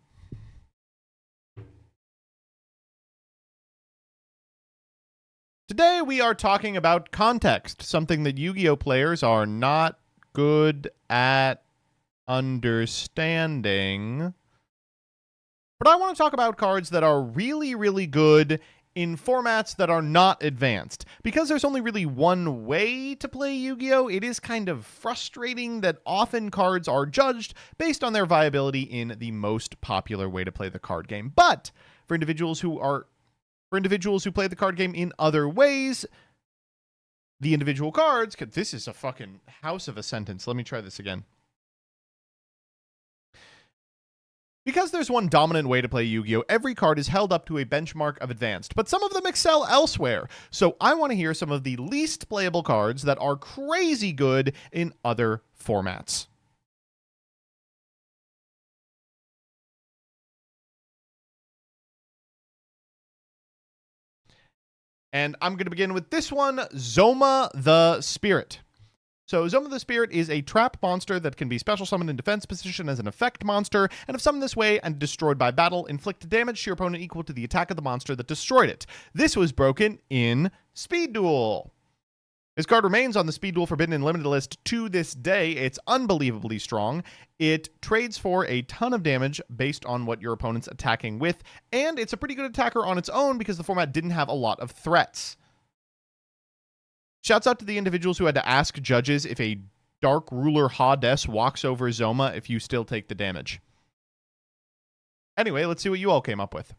S1: Today we are talking about context, something that Yu-Gi-Oh players are not good at understanding. But I want to talk about cards that are really, really good in formats that are not advanced. Because there's only really one way to play Yu-Gi-Oh, it is kind of frustrating that often cards are judged based on their viability in the most popular way to play the card game. But for individuals who play the card game in other ways, the individual cards, this is a fucking house of a sentence. Let me try this again. Because there's one dominant way to play Yu-Gi-Oh, every card is held up to a benchmark of advanced, but some of them excel elsewhere. So I want to hear some of the least playable cards that are crazy good in other formats. And I'm going to begin with this one, Zoma the Spirit. So Zoma the Spirit is a trap monster that can be special summoned in defense position as an effect monster, and if summoned this way and destroyed by battle, inflict damage to your opponent equal to the attack of the monster that destroyed it. This was broken in Speed Duel. This card remains on the Speed Duel Forbidden and Limited list to this day. It's unbelievably strong. It trades for a ton of damage based on what your opponent's attacking with, and it's a pretty good attacker on its own because the format didn't have a lot of threats. Shouts out to the individuals who had to ask judges if a Dark Ruler Hades walks over Zoma if you still take the damage. Anyway, let's see what you all came up with.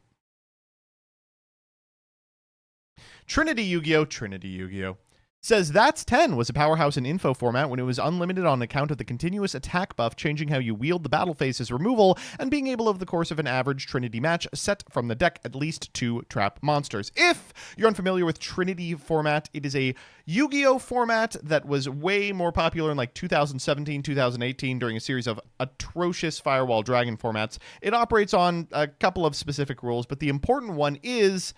S1: Trinity Yu-Gi-Oh! Says That's 10 was a powerhouse in info format when it was unlimited on account of the continuous attack buff, changing how you wield the battle phase's removal, and being able over the course of an average Trinity match set from the deck at least 2 trap monsters. If you're unfamiliar with Trinity format, it is a Yu-Gi-Oh! Format that was way more popular in like 2017, 2018 during a series of atrocious Firewall Dragon formats. It operates on a couple of specific rules, but the important one is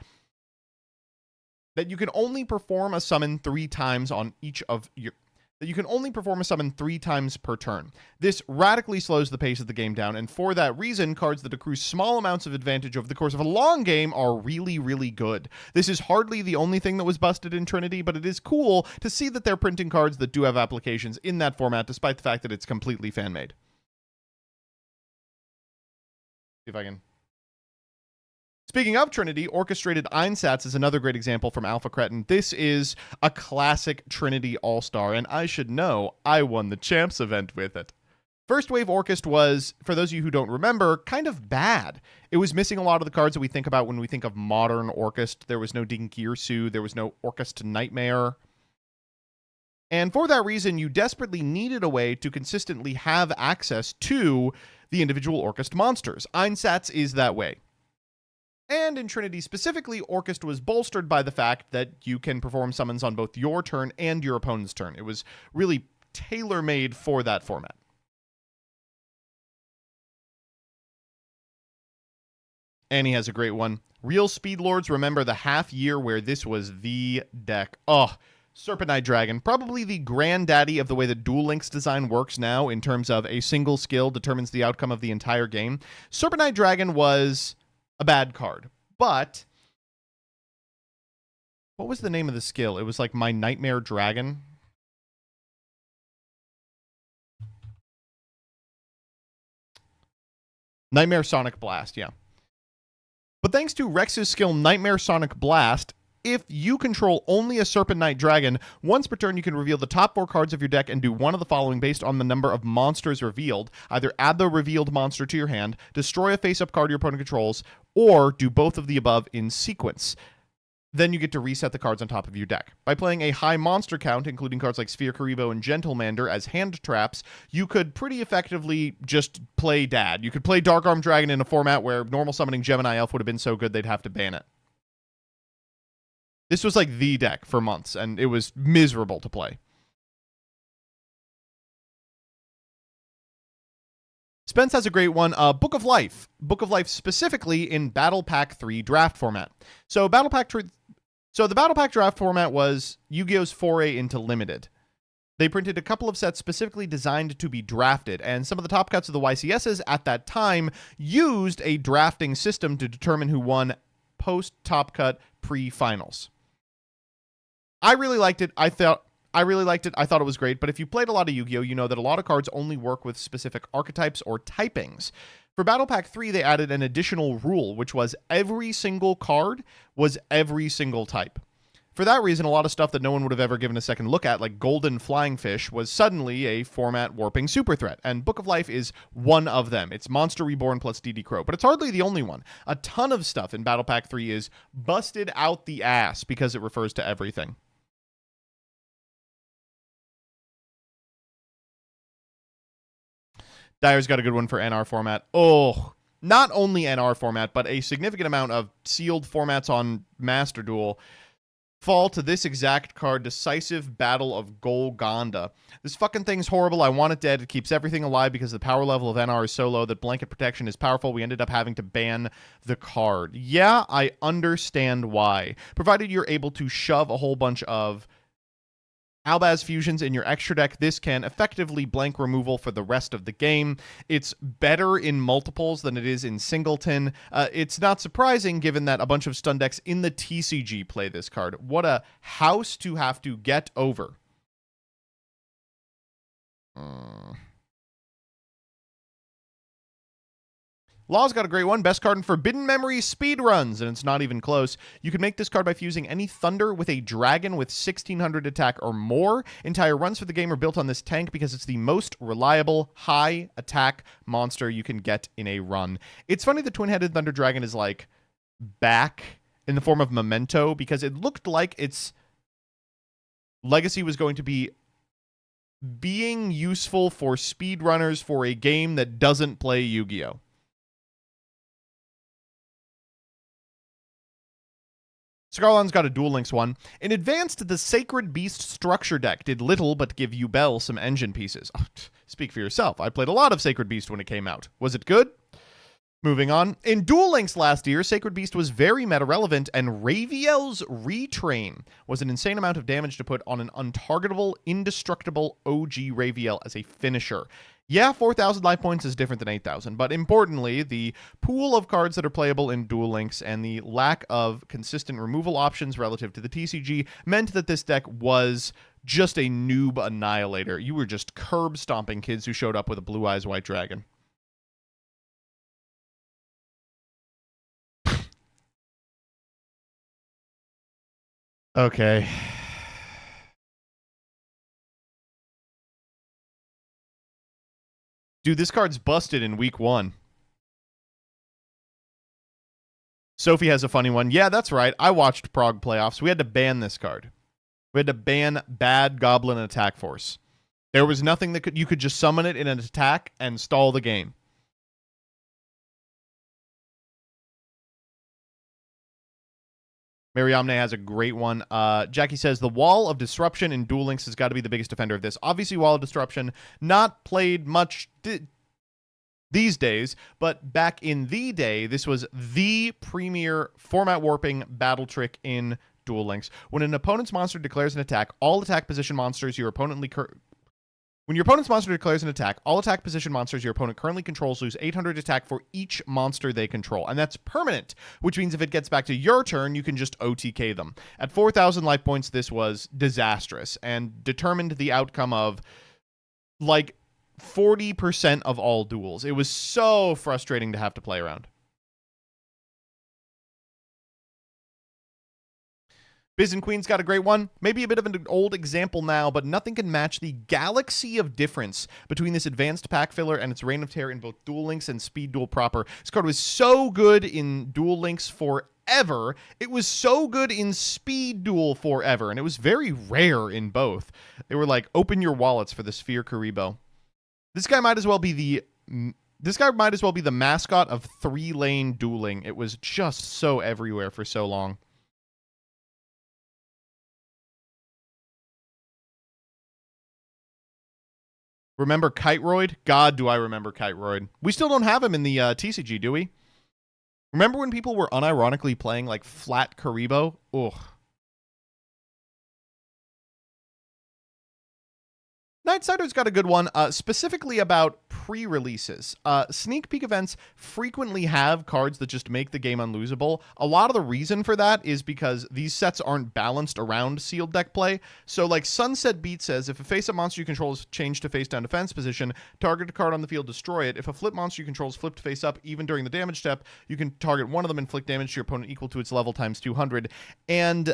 S1: that you can only perform a summon 3 times on each of your... That you can only perform a summon 3 times per turn. This radically slows the pace of the game down, and for that reason, cards that accrue small amounts of advantage over the course of a long game are really, really good. This is hardly the only thing that was busted in Trinity, but it is cool to see that they're printing cards that do have applications in that format, despite the fact that it's completely fan-made. See if I can... Speaking of Trinity, Orchestrated Einsatz is another great example from Alpha Cretin. This is a classic Trinity All-Star, and I should know, I won the Champs event with it. First Wave Orchest was, for those of you who don't remember, kind of bad. It was missing a lot of the cards that we think about when we think of modern Orchest. There was no Dingirsu, there was no Orchest Nightmare. And for that reason, you desperately needed a way to consistently have access to the individual Orchest monsters. Einsatz is that way. And in Trinity specifically, Orchest was bolstered by the fact that you can perform summons on both your turn and your opponent's turn. It was really tailor-made for that format. Annie has a great one. Real Speedlords remember the half year where this was the deck. Oh, Serpent Knight Dragon, probably the granddaddy of the way that Duel Links design works now in terms of a single skill determines the outcome of the entire game. Serpent Knight Dragon was a bad card, but what was the name of the skill? It was like My Nightmare Dragon. Nightmare Sonic Blast, yeah. But thanks to Rex's skill Nightmare Sonic Blast, if you control only a Serpent Knight Dragon, once per turn you can reveal the top 4 cards of your deck and do one of the following based on the number of monsters revealed. Either add the revealed monster to your hand, destroy a face-up card your opponent controls, or do both of the above in sequence. Then you get to reset the cards on top of your deck. By playing a high monster count, including cards like Sphere Karibo and Gentlemander as hand traps, you could pretty effectively just play Dad. You could play Dark Arm Dragon in a format where normal summoning Gemini Elf would have been so good they'd have to ban it. This was like the deck for months, and it was miserable to play. Spence has a great one, Book of Life. Book of Life specifically in Battle Pack 3 draft format. So the Battle Pack draft format was Yu-Gi-Oh's foray into Limited. They printed a couple of sets specifically designed to be drafted, and some of the top cuts of the YCSs at that time used a drafting system to determine who won post-top cut pre-finals. I really liked it. I thought it was great, but if you played a lot of Yu-Gi-Oh, you know that a lot of cards only work with specific archetypes or typings. For Battle Pack 3, they added an additional rule, which was every single card was every single type. For that reason, a lot of stuff that no one would have ever given a second look at, like Golden Flying Fish, was suddenly a format warping super threat, and Book of Life is one of them. It's Monster Reborn plus DD Crow, but it's hardly the only one. A ton of stuff in Battle Pack 3 is busted out the ass because it refers to everything. Dyer's got a good one for NR format. Oh, not only NR format, but a significant amount of sealed formats on Master Duel fall to this exact card, Decisive Battle of Golconda. This fucking thing's horrible. I want it dead. It keeps everything alive because the power level of NR is so low that blanket protection is powerful. We ended up having to ban the card. Yeah, I understand why. Provided you're able to shove a whole bunch of Albaz fusions in your extra deck, this can effectively blank removal for the rest of the game. It's better in multiples than it is in singleton. It's not surprising given that a bunch of stun decks in the TCG play this card. What a house to have to get over. Law's got a great one. Best card in Forbidden Memory speed runs, and it's not even close. You can make this card by fusing any Thunder with a Dragon with 1600 attack or more. Entire runs for the game are built on this tank because it's the most reliable, high attack monster you can get in a run. It's funny the Twin-Headed Thunder Dragon is, like, back in the form of Memento, because it looked like its legacy was going to be being useful for speedrunners for a game that doesn't play Yu-Gi-Oh! Scarlon's got a Duel Links one. In Advanced, the Sacred Beast structure deck did little but give you Bell some engine pieces. Oh, speak for yourself. I played a lot of Sacred Beast when it came out. Was it good? Moving on. In Duel Links last year, Sacred Beast was very meta-relevant, and Raviel's Retrain was an insane amount of damage to put on an untargetable, indestructible OG Raviel as a finisher. Yeah, 4,000 life points is different than 8,000, but importantly, the pool of cards that are playable in Duel Links and the lack of consistent removal options relative to the TCG meant that this deck was just a noob annihilator. You were just curb-stomping kids who showed up with a Blue Eyes White Dragon. Okay. Dude, this card's busted in week 1. Sophie has a funny one. Yeah, that's right. I watched Prague Playoffs. We had to ban this card. We had to ban Bad Goblin Attack Force. There was nothing that you could just summon it in an attack and stall the game. Mariamne has a great one. Jackie says, the Wall of Disruption in Duel Links has got to be the biggest defender of this. Obviously, Wall of Disruption, not played much these days, but back in the day, this was the premier format warping battle trick in Duel Links. When an opponent's monster declares an attack, all attack position monsters your opponent When your opponent's monster declares an attack, all attack position monsters your opponent currently controls lose 800 attack for each monster they control. And that's permanent, which means if it gets back to your turn, you can just OTK them. At 4,000 life points, this was disastrous and determined the outcome of, like, 40% of all duels. It was so frustrating to have to play around. Biz and Queen's got a great one. Maybe a bit of an old example now, but nothing can match the galaxy of difference between this advanced pack filler and its Reign of Terror in both Duel Links and Speed Duel proper. This card was so good in Duel Links forever. It was so good in Speed Duel forever, and it was very rare in both. They were like, open your wallets for the Sphere Karibo. This guy might as well be the mascot of 3-lane dueling. It was just so everywhere for so long. Remember Kiteroid? God, do I remember Kiteroid. We still don't have him in the TCG, do we? Remember when people were unironically playing, like, flat Karibo? Ugh. Nightsider's got a good one, specifically about pre-releases. Sneak peek events frequently have cards that just make the game unlosable. A lot of the reason for that is because these sets aren't balanced around sealed deck play. So, like, Sunset Beat says, if a face-up monster you control is changed to face-down defense position, target a card on the field, destroy it. If a flip monster you control is flipped face-up, even during the damage step, you can target one of them, inflict damage to your opponent equal to its level times 200. And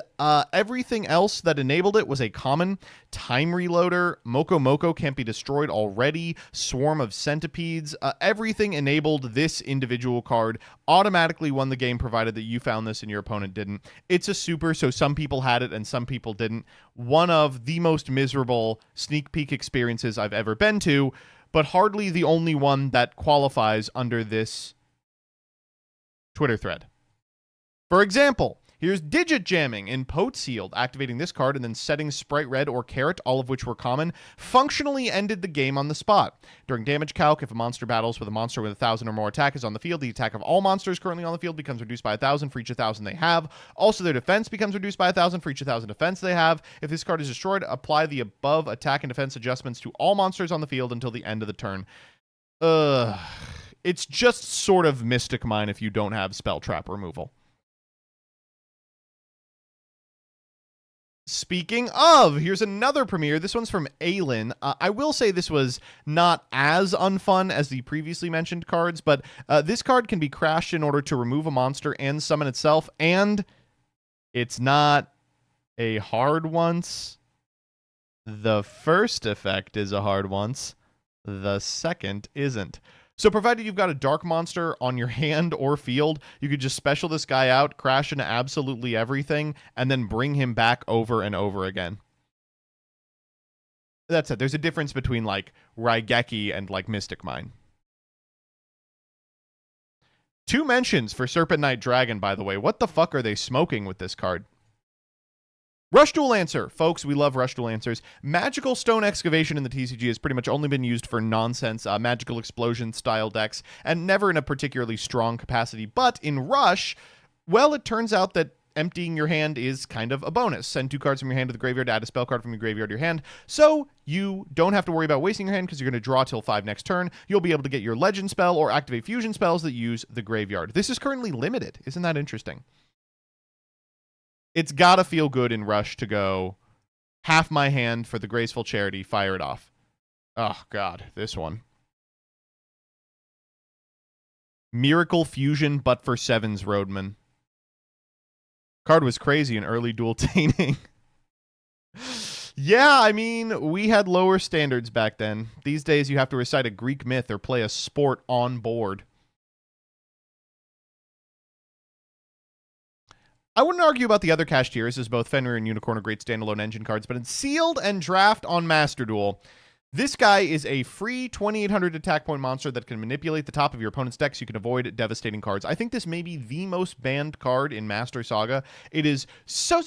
S1: everything else that enabled it was a common. Time Reloader, Moko can't be destroyed already, Swarm of Centipedes, everything enabled this individual card, automatically won the game provided that you found this and your opponent didn't. It's a super, so some people had it and some people didn't. One of the most miserable sneak peek experiences I've ever been to, but hardly the only one that qualifies under this Twitter thread. For example, here's Digit Jamming in Pote Sealed, activating this card and then setting Sprite Red or Carrot, all of which were common, functionally ended the game on the spot. During damage calc, if a monster battles with a monster with 1,000 or more attack is on the field, the attack of all monsters currently on the field becomes reduced by 1,000 for each 1,000 they have. Also, their defense becomes reduced by 1,000 for each 1,000 defense they have. If this card is destroyed, apply the above attack and defense adjustments to all monsters on the field until the end of the turn. It's just sort of Mystic Mine if you don't have Spell Trap removal. Speaking of, here's another premiere. This one's from Aelin. I will say this was not as unfun as the previously mentioned cards, but this card can be crashed in order to remove a monster and summon itself, and it's not a hard once. The first effect is a hard once. The second isn't. So provided you've got a dark monster on your hand or field, you could just special this guy out, crash into absolutely everything, and then bring him back over and over again. That's it. There's a difference between, like, Raigeki and, like, Mystic Mine. 2 mentions for Serpent Knight Dragon, by the way. What the fuck are they smoking with this card? Rush Dual Lancer. Folks, we love Rush Dual Lancers. Magical Stone Excavation in the TCG has pretty much only been used for nonsense, magical explosion style decks, and never in a particularly strong capacity. But in Rush, well, it turns out that emptying your hand is kind of a bonus. Send 2 cards from your hand to the graveyard, add a spell card from your graveyard to your hand. So you don't have to worry about wasting your hand because you're going to draw till 5 next turn. You'll be able to get your legend spell or activate fusion spells that use the graveyard. This is currently limited. Isn't that interesting? It's gotta feel good in Rush to go half my hand for the graceful charity, fire it off. Oh, God, this one. Miracle Fusion, but for 7's Roadman. Card was crazy in early dual tainting. Yeah, I mean, we had lower standards back then. These days, you have to recite a Greek myth or play a sport on board. I wouldn't argue about the other cash tiers, as both Fenrir and Unicorn are great standalone engine cards, but in Sealed and Draft on Master Duel, this guy is a free 2,800 attack point monster that can manipulate the top of your opponent's deck so you can avoid devastating cards. I think this may be the most banned card in Master Saga. It is so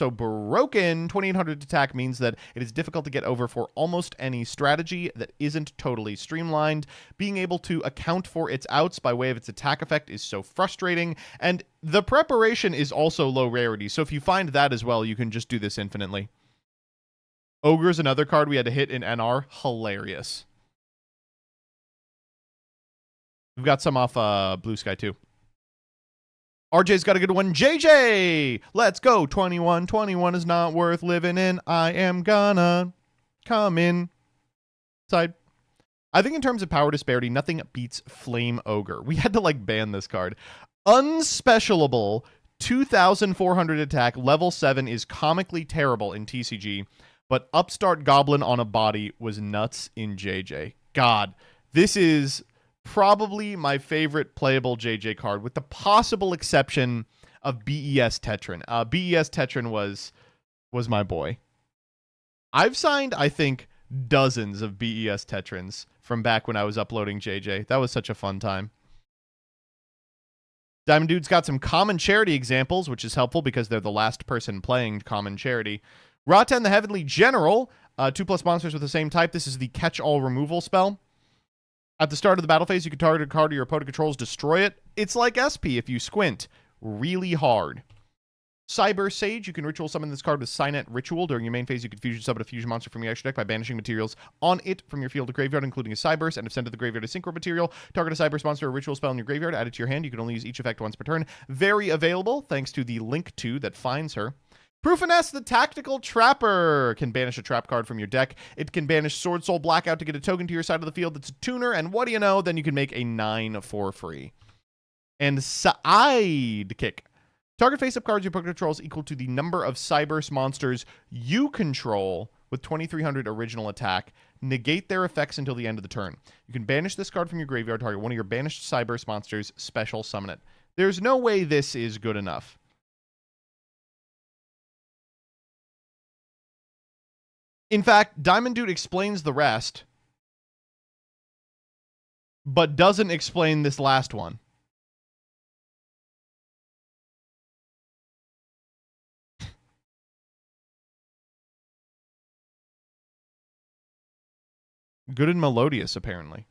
S1: broken. 2,800 attack means that it is difficult to get over for almost any strategy that isn't totally streamlined. Being able to account for its outs by way of its attack effect is so frustrating, and the preparation is also low rarity, so if you find that as well, you can just do this infinitely. Ogre's another card we had to hit in NR. Hilarious. We've got some off Blue Sky, too. RJ's got a good one. JJ! Let's go. 21. 21 is not worth living in. I am gonna come inside. I think in terms of power disparity, nothing beats Flame Ogre. We had to, like, ban this card. Unspecialable, 2,400 attack, level 7 is comically terrible in TCG. But Upstart Goblin on a body was nuts in JJ. God, this is probably my favorite playable JJ card, with the possible exception of BES Tetran. BES Tetran was my boy. I've signed, I think, dozens of BES Tetrans from back when I was uploading JJ. That was such a fun time. Diamond Dude's got some Common Charity examples, which is helpful because they're the last person playing Common Charity. Raten the Heavenly General, 2+ monsters with the same type. This is the catch-all removal spell. At the start of the battle phase, you can target a card your opponent controls, destroy it. It's like SP if you squint really hard. Cyber Sage, you can ritual summon this card with Signet Ritual. During your main phase, you can fusion summon a fusion monster from your extra deck by banishing materials on it from your field to graveyard, including a Cyberse, and if sent to the graveyard a synchro material. Target a Cyberse monster or ritual spell in your graveyard, add it to your hand. You can only use each effect once per turn. Very available, thanks to the link to that finds her. Proofiness the Tactical Trapper can banish a trap card from your deck. It can banish Sword Soul Blackout to get a token to your side of the field that's a tuner, and what do you know? Then you can make a 9 for free. And Sidekick. Target face-up cards your opponent controls equal to the number of Cyberse monsters you control with 2,300 original attack. Negate their effects until the end of the turn. You can banish this card from your graveyard, target one of your banished Cyberse monsters, special summon it. There's no way this is good enough. In fact, Diamond Dude explains the rest, but doesn't explain this last one. Good and melodious, apparently.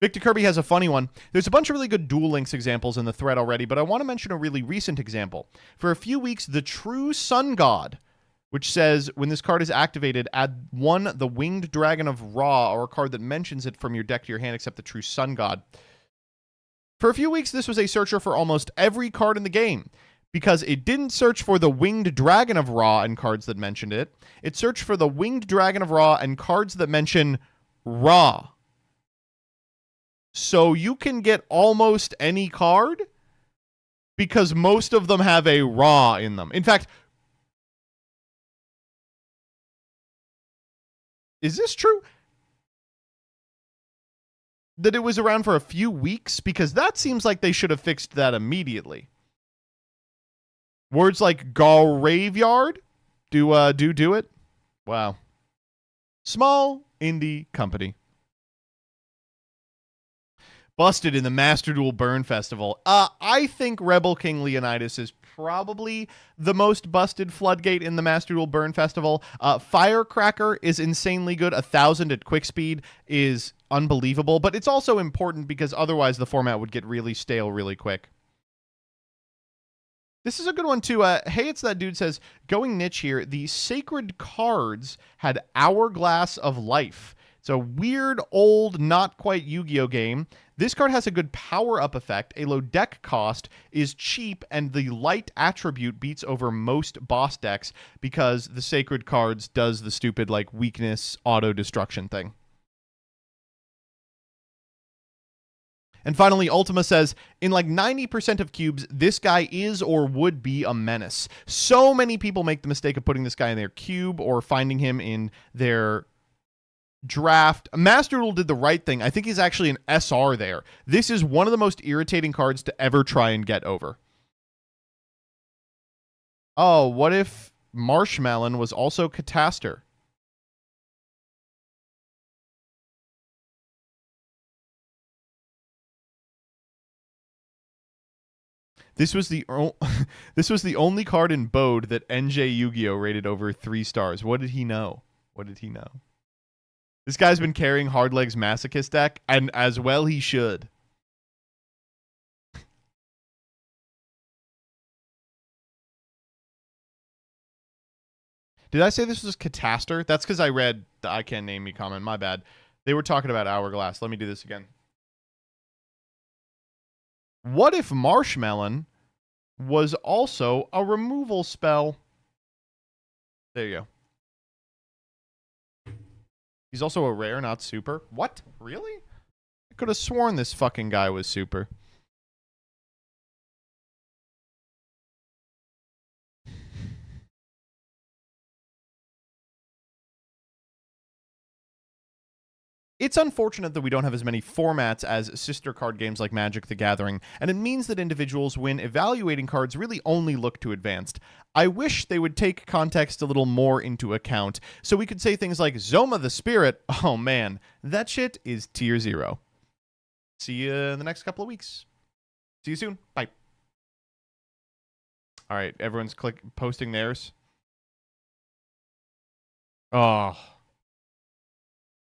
S1: Victor Kirby has a funny one. There's a bunch of really good Duel Links examples in the thread already, but I want to mention a really recent example. For a few weeks, the True Sun God, which says, when this card is activated, add 1 the Winged Dragon of Ra, or a card that mentions it from your deck to your hand except the True Sun God. For a few weeks, this was a searcher for almost every card in the game. because it didn't search for the Winged Dragon of Ra and cards that mentioned it. It searched for the Winged Dragon of Ra and cards that mention Ra. So you can get almost any card because most of them have a Ra in them. In fact, is this true? That it was around for a few weeks? Because that seems like they should have fixed that immediately. Words like graveyard do it. Wow. Small indie company. Busted in the Master Duel Burn Festival. I think Rebel King Leonidas is probably the most busted floodgate in the Master Duel Burn Festival. Firecracker is insanely good. 1,000 at quick speed is unbelievable, but it's also important because otherwise the format would get really stale really quick. This is a good one, too. Hey, it's that dude says, going niche here, the Sacred Cards had Hourglass of Life. It's a weird, old, not quite Yu-Gi-Oh game. This card has a good power-up effect, a low deck cost, is cheap, and the light attribute beats over most boss decks because the Sacred Cards does the stupid, like, weakness auto-destruction thing. And finally, Ultima says, in like 90% of cubes, this guy is or would be a menace. So many people make the mistake of putting this guy in their cube or finding him in their draft. Master Duel did the right thing. I think he's actually an SR there. This is one of the most irritating cards to ever try and get over. Oh, what if Marshmallow was also Cataster? This was the only card in Bode that NJ Yu-Gi-Oh rated over 3 stars. What did he know? What did he know? This guy's been carrying Hardleg's Masochist deck, and as well he should. Did I say this was Cataster? That's because I read the I Can't Name Me comment. My bad. They were talking about Hourglass. Let me do this again. What if Marshmallow was also a removal spell? There you go. He's also a rare, not super. What? Really? I could have sworn this fucking guy was super. It's unfortunate that we don't have as many formats as sister card games like Magic the Gathering, and it means that individuals, when evaluating cards, really only look to advanced. I wish they would take context a little more into account, so we could say things like, Zoma the Spirit, oh man, that shit is tier 0. See you in the next couple of weeks. See you soon. Bye. All right, everyone's posting theirs. Oh.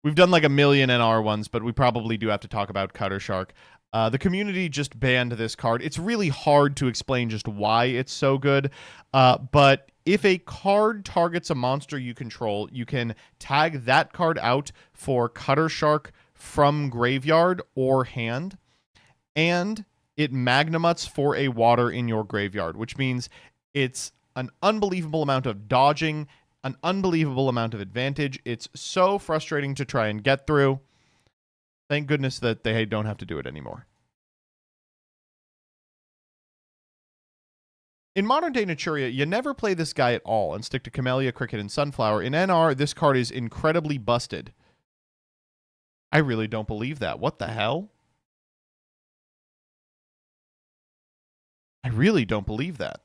S1: We've done like a million NR ones, but we probably do have to talk about Cutter Shark. The community just banned this card. It's really hard to explain just why it's so good, but if a card targets a monster you control, you can tag that card out for Cutter Shark from graveyard or hand, and it Magnamuts for a water in your graveyard, which means it's an unbelievable amount of dodging, an unbelievable amount of advantage. It's so frustrating to try and get through. Thank goodness that they don't have to do it anymore. In modern-day Naturia, you never play this guy at all and stick to Camellia, Cricket, and Sunflower. In NR, this card is incredibly busted. I really don't believe that. What the hell? I really don't believe that.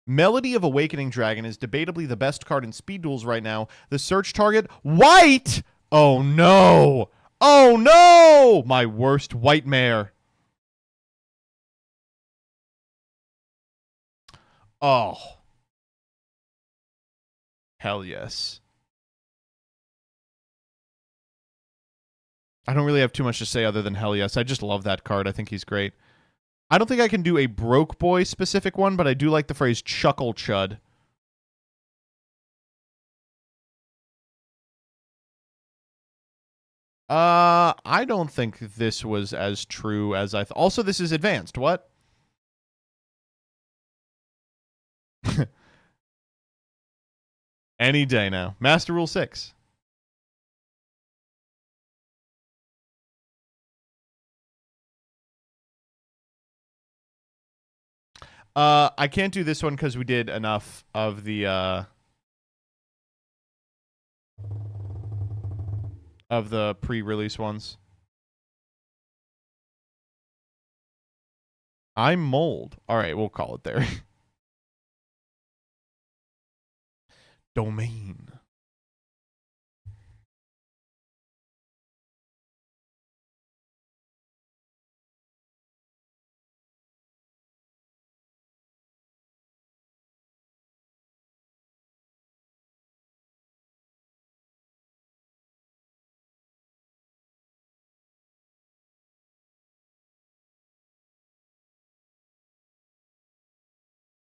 S1: Melody of Awakening Dragon is debatably the best card in Speed Duels right now. The search target, white! Oh no! Oh no! My worst white mare. Oh. Hell yes. I don't really have too much to say other than hell yes. I just love that card. I think he's great. I don't think I can do a broke boy specific one, but I do like the phrase chuckle chud. I don't think this was as true as I thought. Also, this is advanced. What? Any day now. Master Rule 6. I can't do this one because we did enough of the pre-release ones. I'm mold. All right, we'll call it there. Domain.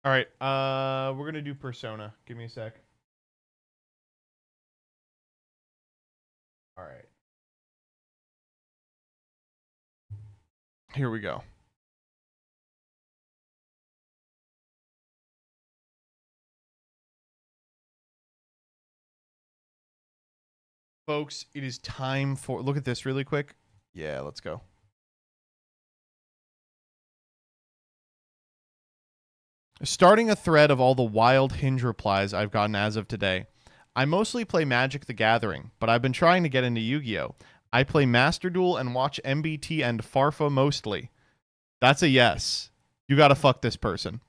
S1: All right, we're gonna do Persona. Give me a sec. All right. Here we go. Folks, it is time for... Look at this really quick. Yeah, let's go. Starting a thread of all the wild Hinge replies I've gotten as of today. I mostly play Magic the Gathering, but I've been trying to get into Yu-Gi-Oh! I play Master Duel and watch MBT and Farfa mostly. That's a yes. You gotta fuck this person.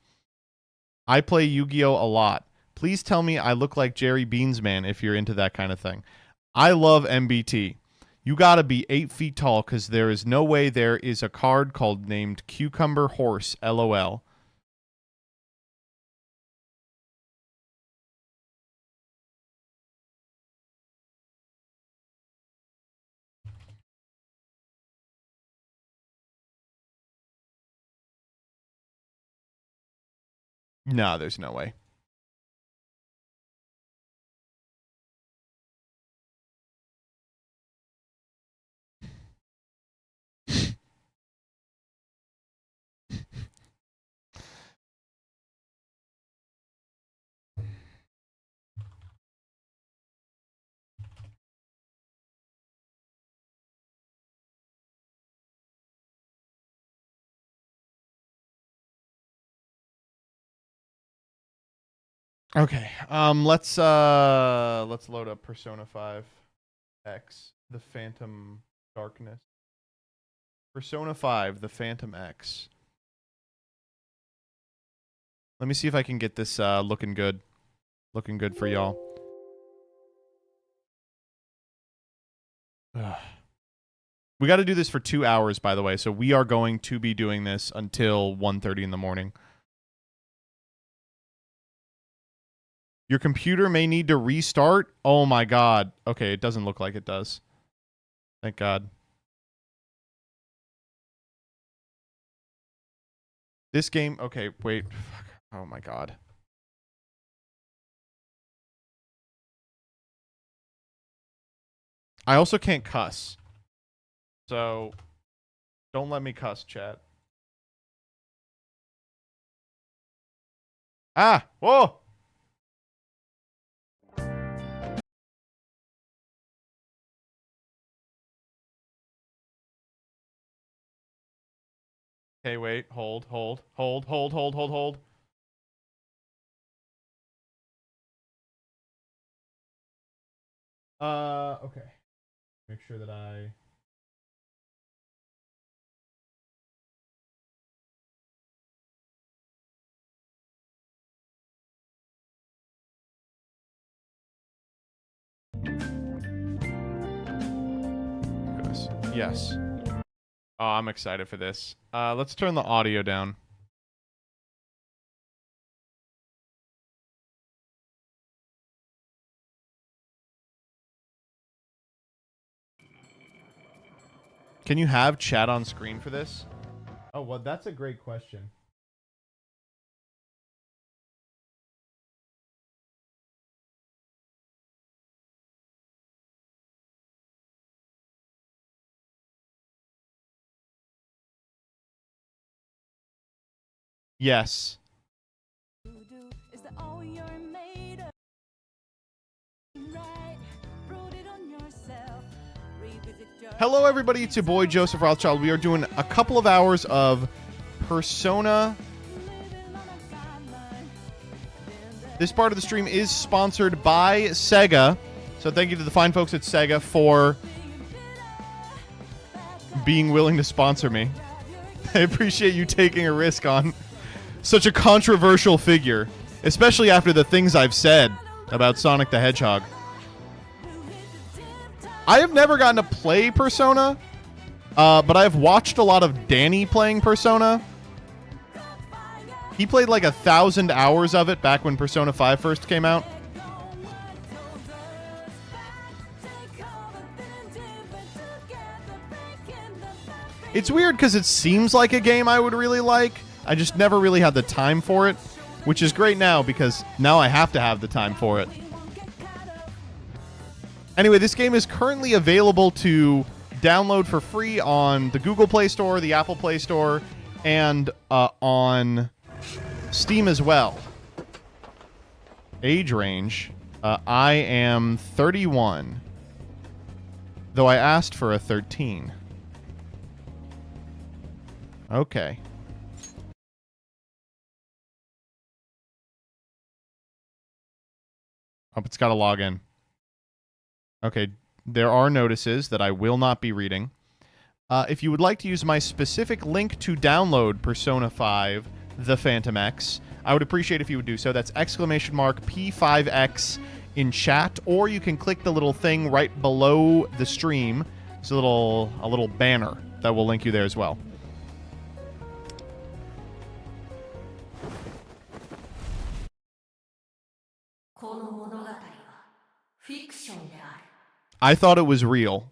S1: I play Yu-Gi-Oh! A lot. Please tell me I look like Jerry Beansman if you're into that kind of thing. I love MBT. You gotta be 8 feet tall because there is no way there is a card called named Cucumber Horse, LOL. Nah, there's no way. Okay. Let's load up Persona 5 X, the Phantom Darkness. Persona 5, the Phantom X. Let me see if I can get this looking good. Looking good for y'all. We got to do this for 2 hours, by the way. So we are going to be doing this until 1:30 in the morning. Your computer may need to restart. Oh my god. Okay, it doesn't look like it does. Thank God. This game... Okay, wait. Fuck. Oh my god. I also can't cuss. So, don't let me cuss, chat. Ah! Whoa! Okay, wait. Hold. Okay. Make sure that I... Goodness. Yes. Oh, I'm excited for this. Let's turn the audio down. Can you have chat on screen for this? Oh, well, that's a great question. Yes. Hello, everybody. It's your boy, Joseph Rothschild. We are doing a couple of hours of Persona. This part of the stream is sponsored by Sega. So thank you to the fine folks at Sega for being willing to sponsor me. I appreciate you taking a risk on such a controversial figure, especially after the things I've said about Sonic the Hedgehog. I have never gotten to play Persona, but I've watched a lot of Danny playing Persona. He played like 1,000 hours of it back when Persona 5 first came out. It's weird because it seems like a game I would really like. I just never really had the time for it, which is great now because now I have to have the time for it. Anyway, this game is currently available to download for free on the Google Play Store, the Apple Play Store, and on Steam as well. Age range, I am 31, though I asked for a 13. Okay. Oh, it's got to log in. Okay, there are notices that I will not be reading. If you would like to use my specific link to download Persona 5, The Phantom X, I would appreciate if you would do so. That's !P5X in chat, or you can click the little thing right below the stream. It's a little banner that will link you there as well. I thought it was real.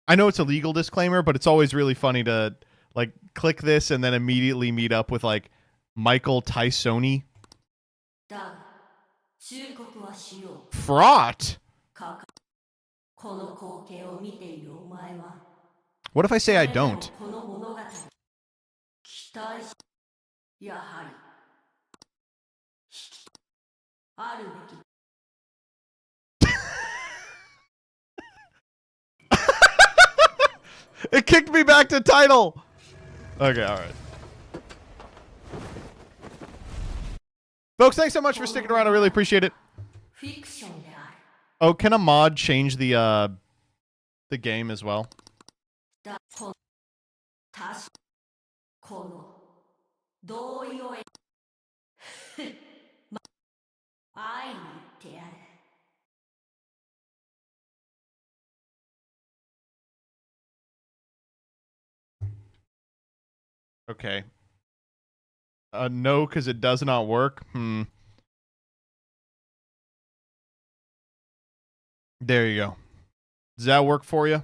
S1: I know it's a legal disclaimer, but it's always really funny to like click this and then immediately meet up with like Michael Tysoni. Fraught? What if I say I don't? It kicked me back to title. Okay, all right. Folks, thanks so much for sticking around. I really appreciate it. Oh, can a mod change the game as well? Okay. No, because it does not work. There you go. Does that work for you?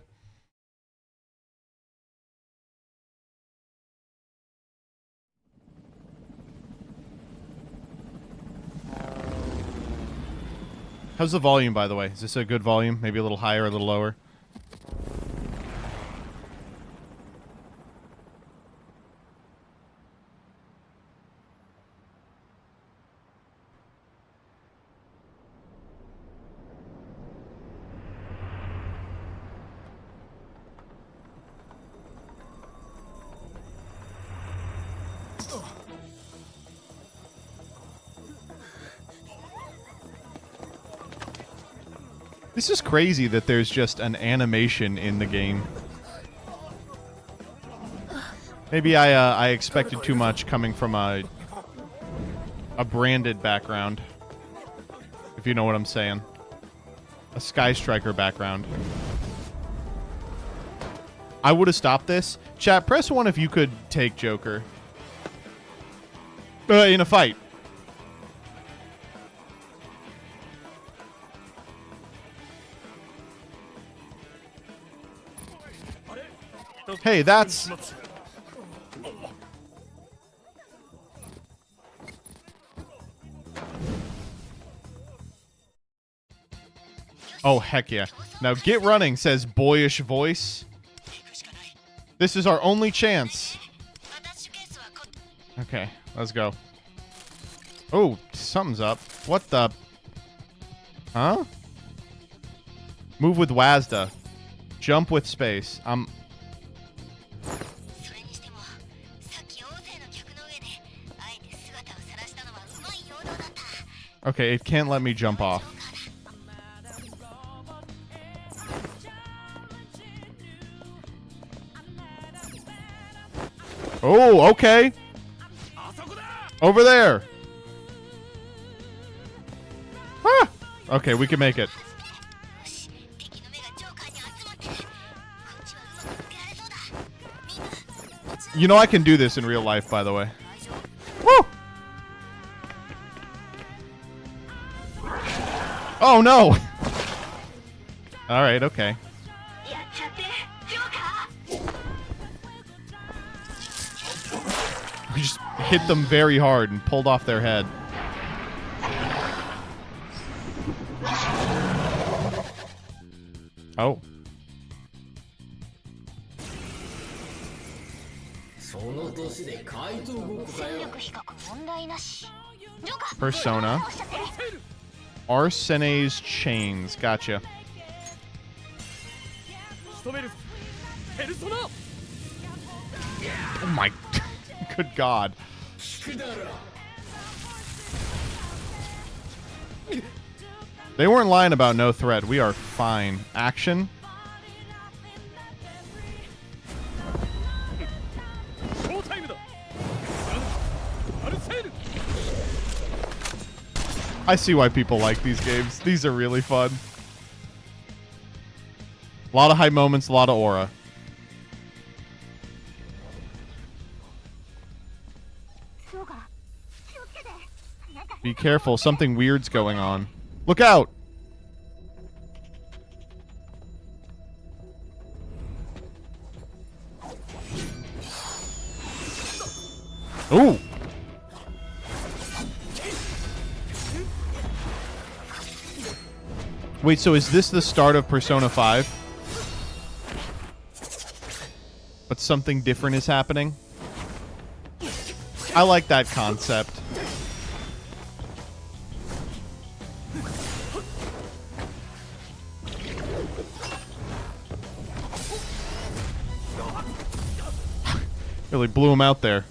S1: How's the volume, by the way? Is this a good volume? Maybe a little higher, a little lower? This is crazy that there's just an animation in the game. Maybe I expected too much coming from a branded background. If you know what I'm saying. A Sky Striker background. I would have stopped this. Chat, press 1 if you could take Joker. In a fight. Hey, that's... Oh, heck yeah. Now get running, says boyish voice. This is our only chance. Okay, let's go. Oh, something's up. What the? Huh? Move with WASDA. Jump with space. Okay, it can't let me jump off. Oh, okay. Over there. Ah! Okay, we can make it. You know I can do this in real life, by the way. Woo! Oh, no! Alright, okay. We just hit them very hard and pulled off their head. Oh. Persona. Arsene's chains. Gotcha. Oh my... Good God. They weren't lying about no threat. We are fine. Action. I see why people like these games. These are really fun. A lot of hype moments, a lot of aura. Be careful, something weird's going on. Look out! Ooh! Wait, so is this the start of Persona 5? But something different is happening? I like that concept. Really blew him out there.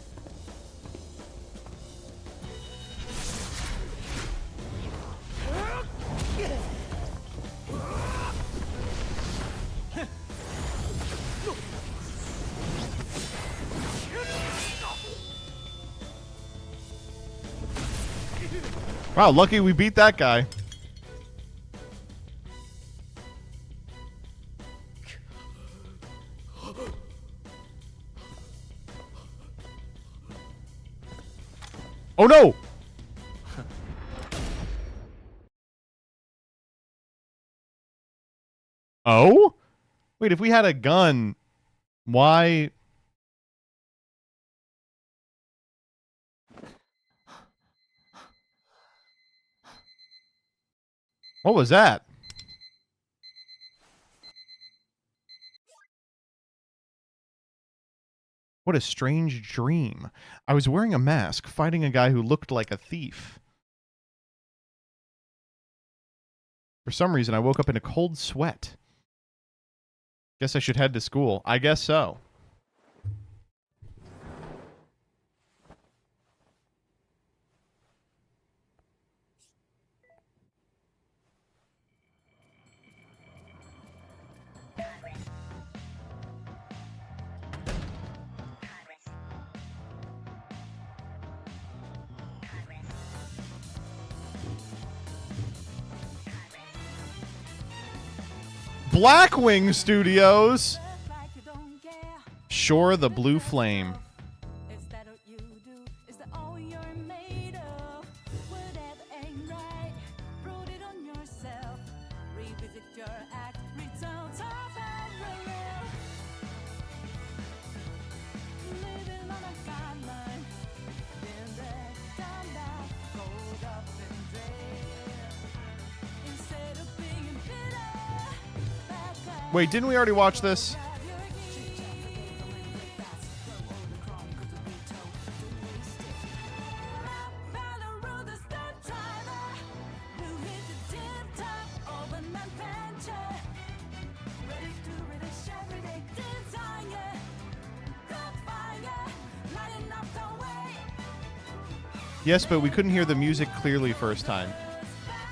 S1: Wow, lucky we beat that guy. Oh no! Oh? Wait, if we had a gun, why... What was that? What a strange dream. I was wearing a mask, fighting a guy who looked like a thief. For some reason, I woke up in a cold sweat. Guess I should head to school. I guess so. Blackwing Studios. Shore the Blue Flame. Wait, didn't we already watch this? Yes, but we couldn't hear the music clearly first time.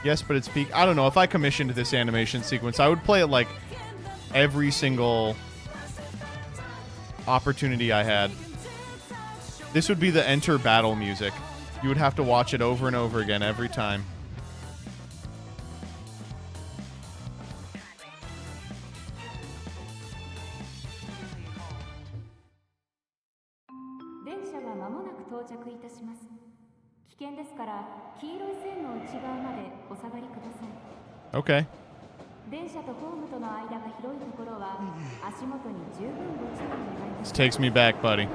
S1: Yes, but it's peak. I don't know. If I commissioned this animation sequence, I would play it like every single opportunity I had. This would be the enter battle music. You would have to watch it over and over again every time. Okay. This takes me back, buddy.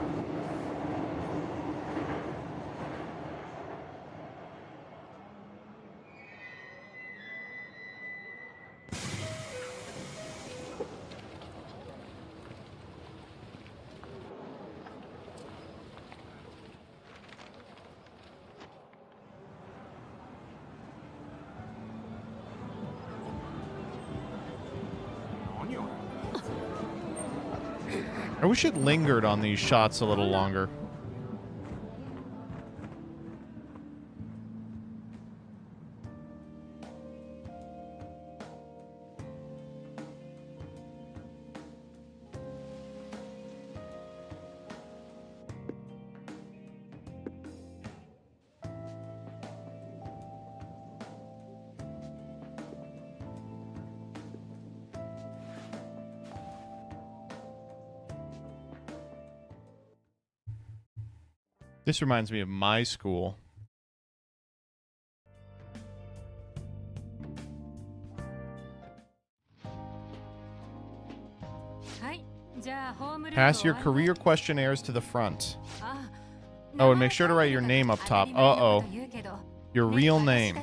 S1: I wish it lingered on these shots a little longer. This reminds me of my school. Pass your career questionnaires to the front. Oh, and make sure to write your name up top. Uh-oh. Your real name.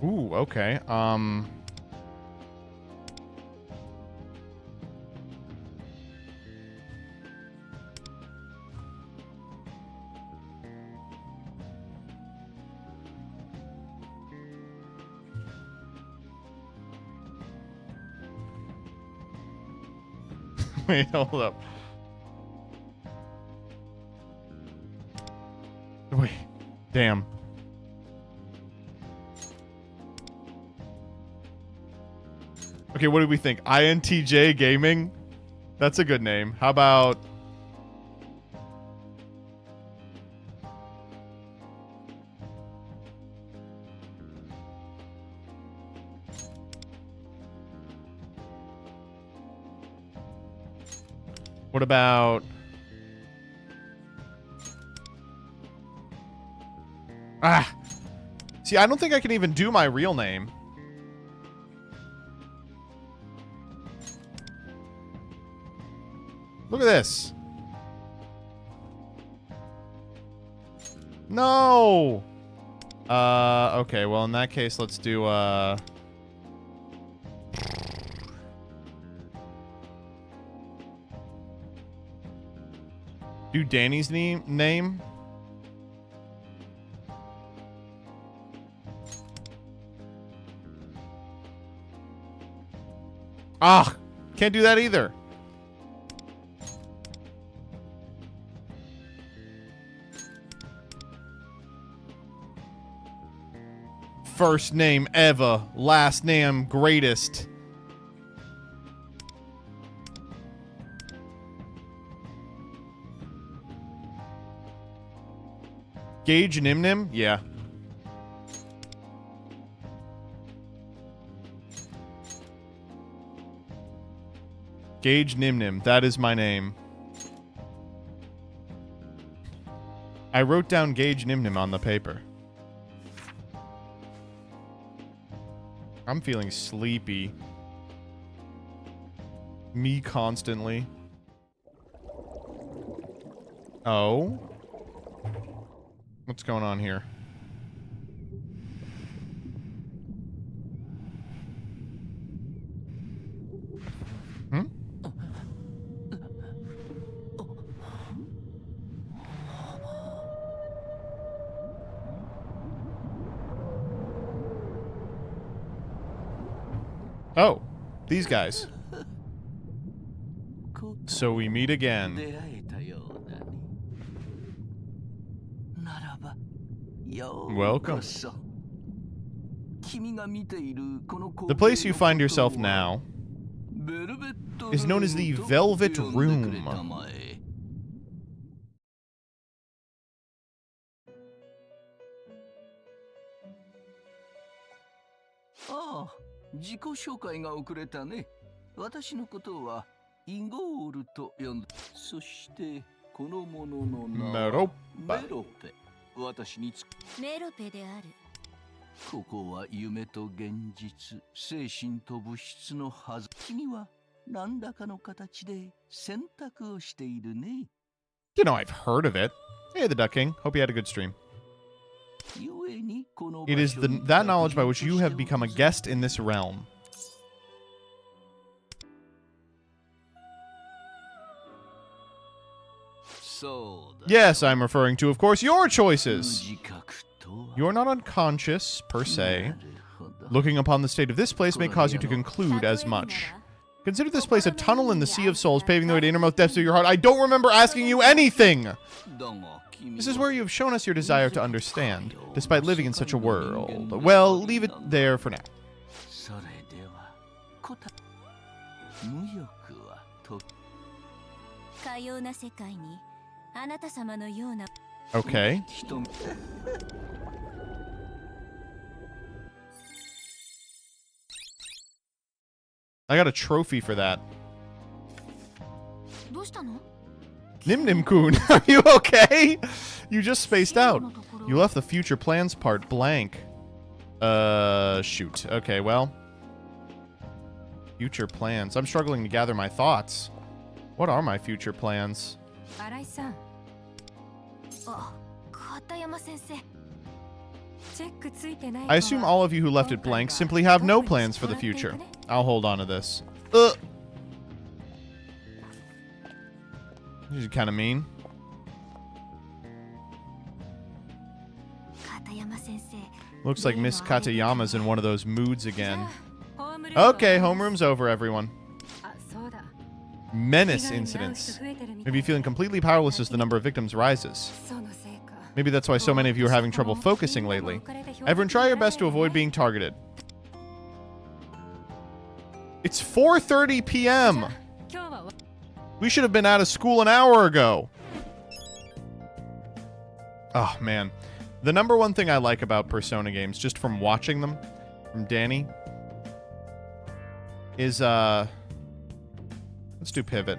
S1: Ooh, okay. Wait, hold up. Wait, damn. Okay, what do we think? INTJ Gaming? That's a good name. How about... What about... Ah! See, I don't think I can even do my real name. Look at this. No! Okay, well, in that case, let's do, do Danny's name? Ah! Can't do that either. First name ever, last name greatest. Gage Nimnim? Yeah. Gage Nimnim, that is my name. I wrote down Gage Nimnim on the paper. I'm feeling sleepy. Me constantly. Oh? What's going on here? Hmm? Oh, these guys. So we meet again. Welcome. The place you find yourself now is known as the Velvet Room. Merope.
S10: メロペである。ここは夢と現実、精神と物質のはず。君は何らかの形で選択をしているね。
S1: You know, I've heard of it. Hey, the Duck King. Hope you had a good stream. It is that knowledge by which you have become a guest in this realm. Yes, I'm referring to, of course, your choices. You're not unconscious, per se. Looking upon the state of this place may cause you to conclude as much. Consider this place a tunnel in the Sea of Souls, paving the way to innermost depths of your heart. I don't remember asking you anything! This is where you have shown us your desire to understand, despite living in such a world. Well, leave it there for now. Okay. I got a trophy for that. Nim Nim Kun, are you okay? You just spaced out. You left the future plans part blank. Shoot. Okay, well. Future plans. I'm struggling to gather my thoughts. What are my future plans? I assume all of you who left it blank simply have no plans for the future. I'll hold on to this. This is kind of mean. Looks like Miss Katayama's in one of those moods again. Okay, homeroom's over, everyone. Menace incidents. Maybe feeling completely powerless as the number of victims rises. Maybe that's why so many of you are having trouble focusing lately. Everyone, try your best to avoid being targeted. It's 4:30 p.m. We should have been out of school an hour ago. Oh, man. The number one thing I like about Persona games, just from watching them, from Danny, is, let's do pivot.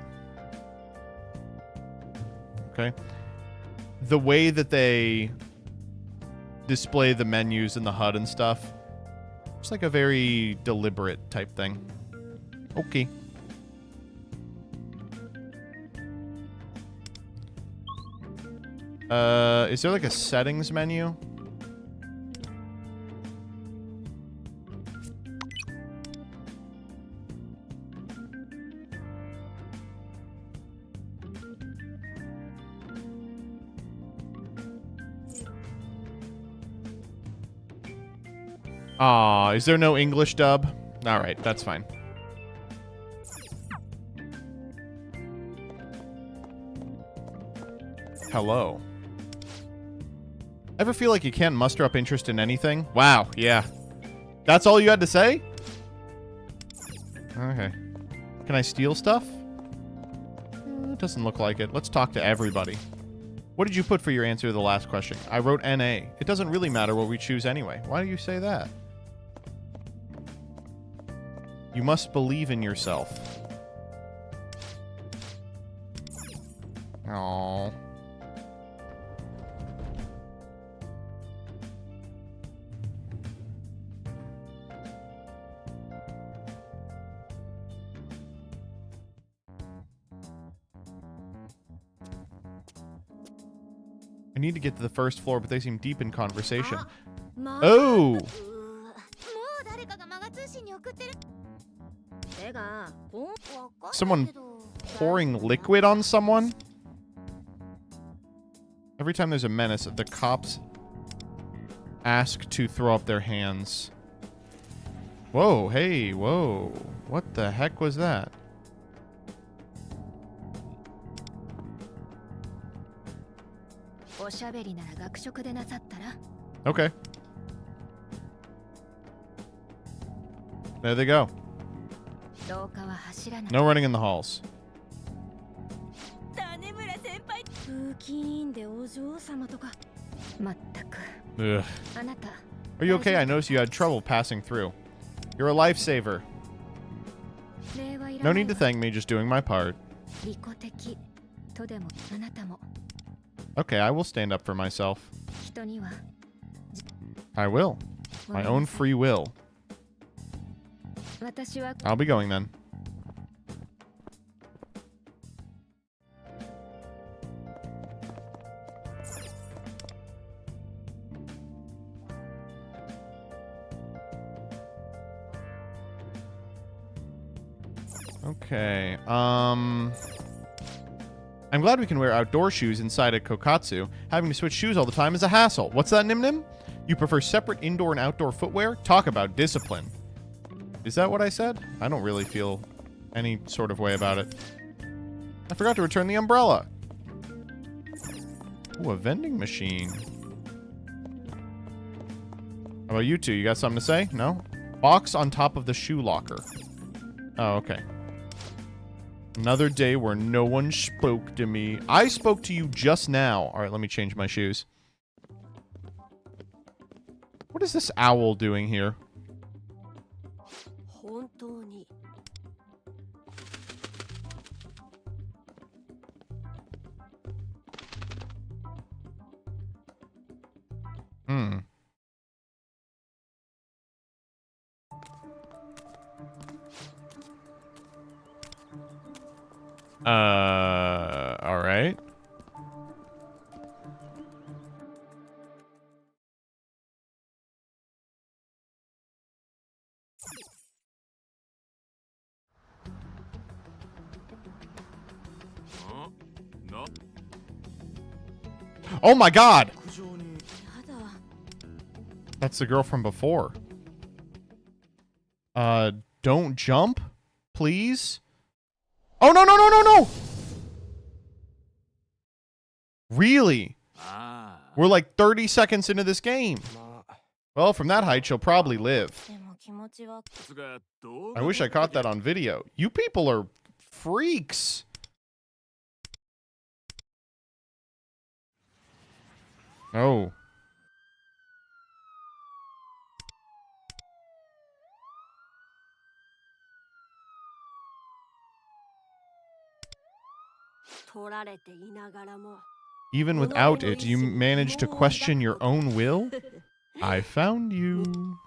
S1: Okay. The way that they display the menus in the HUD and stuff, it's like a very deliberate type thing. Okay. Is there like a settings menu? Aw, is there no English dub? Alright, that's fine. Hello. Ever feel like you can't muster up interest in anything? Wow, yeah. That's all you had to say? Okay. Can I steal stuff? It doesn't look like it. Let's talk to everybody. What did you put for your answer to the last question? I wrote NA. It doesn't really matter what we choose anyway. Why do you say that? You must believe in yourself. Aww. We need to get to the first floor, but they seem deep in conversation. Oh! Someone pouring liquid on someone? Every time there's a menace, the cops ask to throw up their hands. Whoa, hey, whoa. What the heck was that? Okay. There they go. No running in the halls. Ugh. Are you okay? I noticed you had trouble passing through. You're a lifesaver. No need to thank me, just doing my part. Okay, I will stand up for myself. I will. My own free will. I'll be going then. Okay, I'm glad we can wear outdoor shoes inside a kokatsu. Having to switch shoes all the time is a hassle. What's that, Nim Nim? You prefer separate indoor and outdoor footwear? Talk about discipline. Is that what I said? I don't really feel any sort of way about it. I forgot to return the umbrella. Ooh, a vending machine. How about you two? You got something to say? No? Box on top of the shoe locker. Oh, okay. Another day where no one spoke to me. I spoke to you just now. All right, let me change my shoes. What is this owl doing here? Hmm. All right.
S11: No.
S1: Oh my God! That's the girl from before. Don't jump, please. Oh, no, no, no, no, no! Really? We're like 30 seconds into this game. Well, from that height, she'll probably live. I wish I caught that on video. You people are freaks. Oh. Even without it, you managed to question your own will? I found you.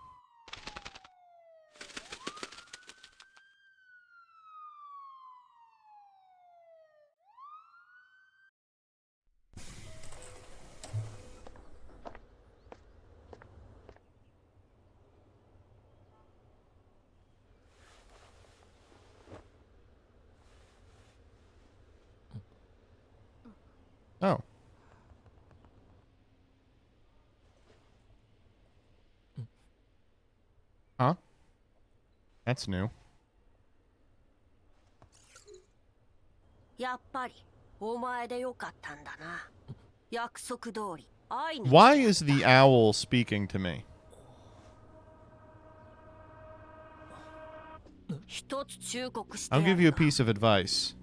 S1: Oh. Huh? That's new. Why is the owl speaking to me? I'll give you a piece of advice.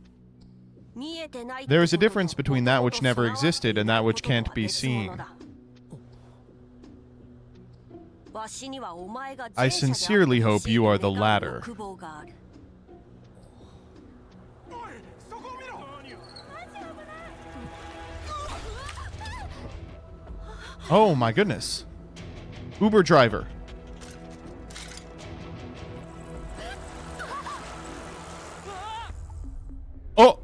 S1: There is a difference between that which never existed and that which can't be seen. I sincerely hope you are the latter. Oh my goodness. Uber driver. Oh!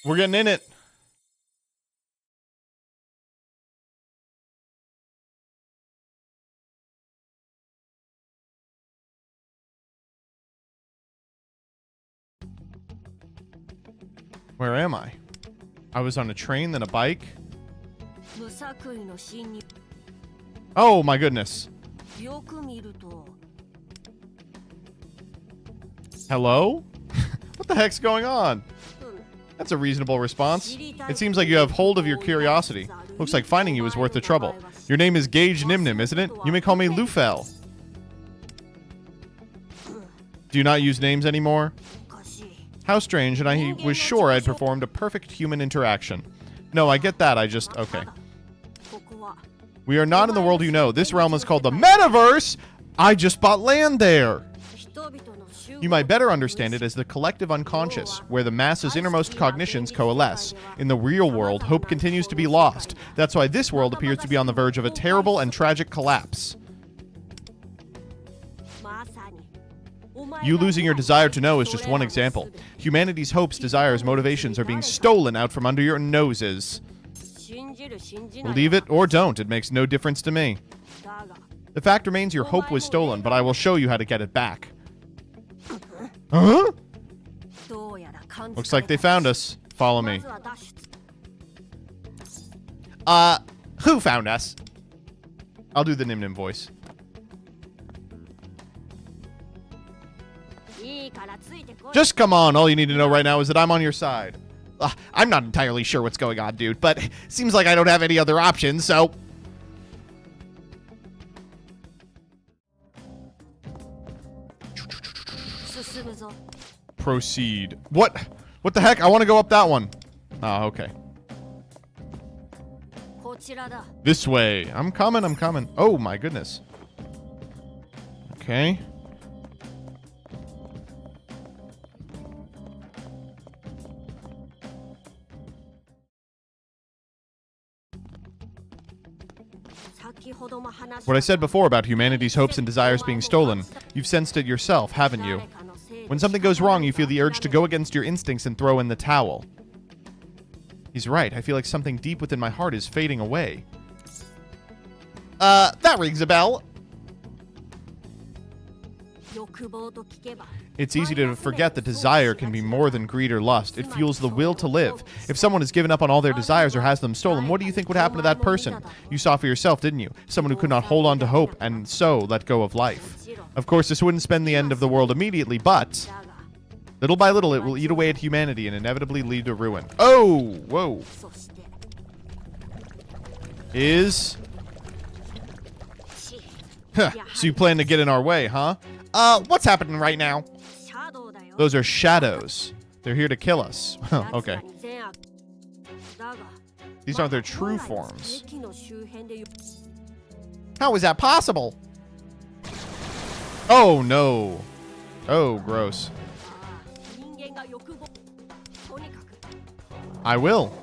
S1: We're getting in it. Where am I? I was on a train, then a bike. Oh my goodness. Hello? What the heck's going on? That's a reasonable response. It seems like you have hold of your curiosity. Looks like finding you is worth the trouble. Your name is Gage Nimnim, isn't it? You may call me Lufel. Do you not use names anymore? How strange, and I was sure I'd performed a perfect human interaction. No, I get that, okay. We are not in the world you know. This realm is called the Metaverse! I just bought land there! You might better understand it as the collective unconscious, where the mass's innermost cognitions coalesce. In the real world, hope continues to be lost. That's why this world appears to be on the verge of a terrible and tragic collapse. You losing your desire to know is just one example. Humanity's hopes, desires, motivations are being stolen out from under your noses. Believe it or don't, it makes no difference to me. The fact remains your hope was stolen, but I will show you how to get it back. Huh? Looks like they found us. Follow me. Who found us? I'll do the Nim Nim voice. Just come on. All you need to know right now is that I'm on your side. I'm not entirely sure what's going on, dude, but it seems like I don't have any other options, so... Proceed. What? What the heck? I want to go up that one. Oh, okay. This way. I'm coming. Oh, my goodness. Okay. What I said before about humanity's hopes and desires being stolen, you've sensed it yourself, haven't you? When something goes wrong, you feel the urge to go against your instincts and throw in the towel. He's right. I feel like something deep within my heart is fading away. That rings a bell. It's easy to forget that desire can be more than greed or lust. It fuels the will to live. If someone has given up on all their desires or has them stolen, what do you think would happen to that person? You saw for yourself, didn't you? Someone who could not hold on to hope and so let go of life. Of course, this wouldn't spend the end of the world immediately, but little by little, it will eat away at humanity and inevitably lead to ruin. Oh, whoa. Huh, so you plan to get in our way, huh? What's happening right now? Those are shadows. They're here to kill us. Okay. These aren't their true forms. How is that possible? Oh, no. Oh, gross. I will.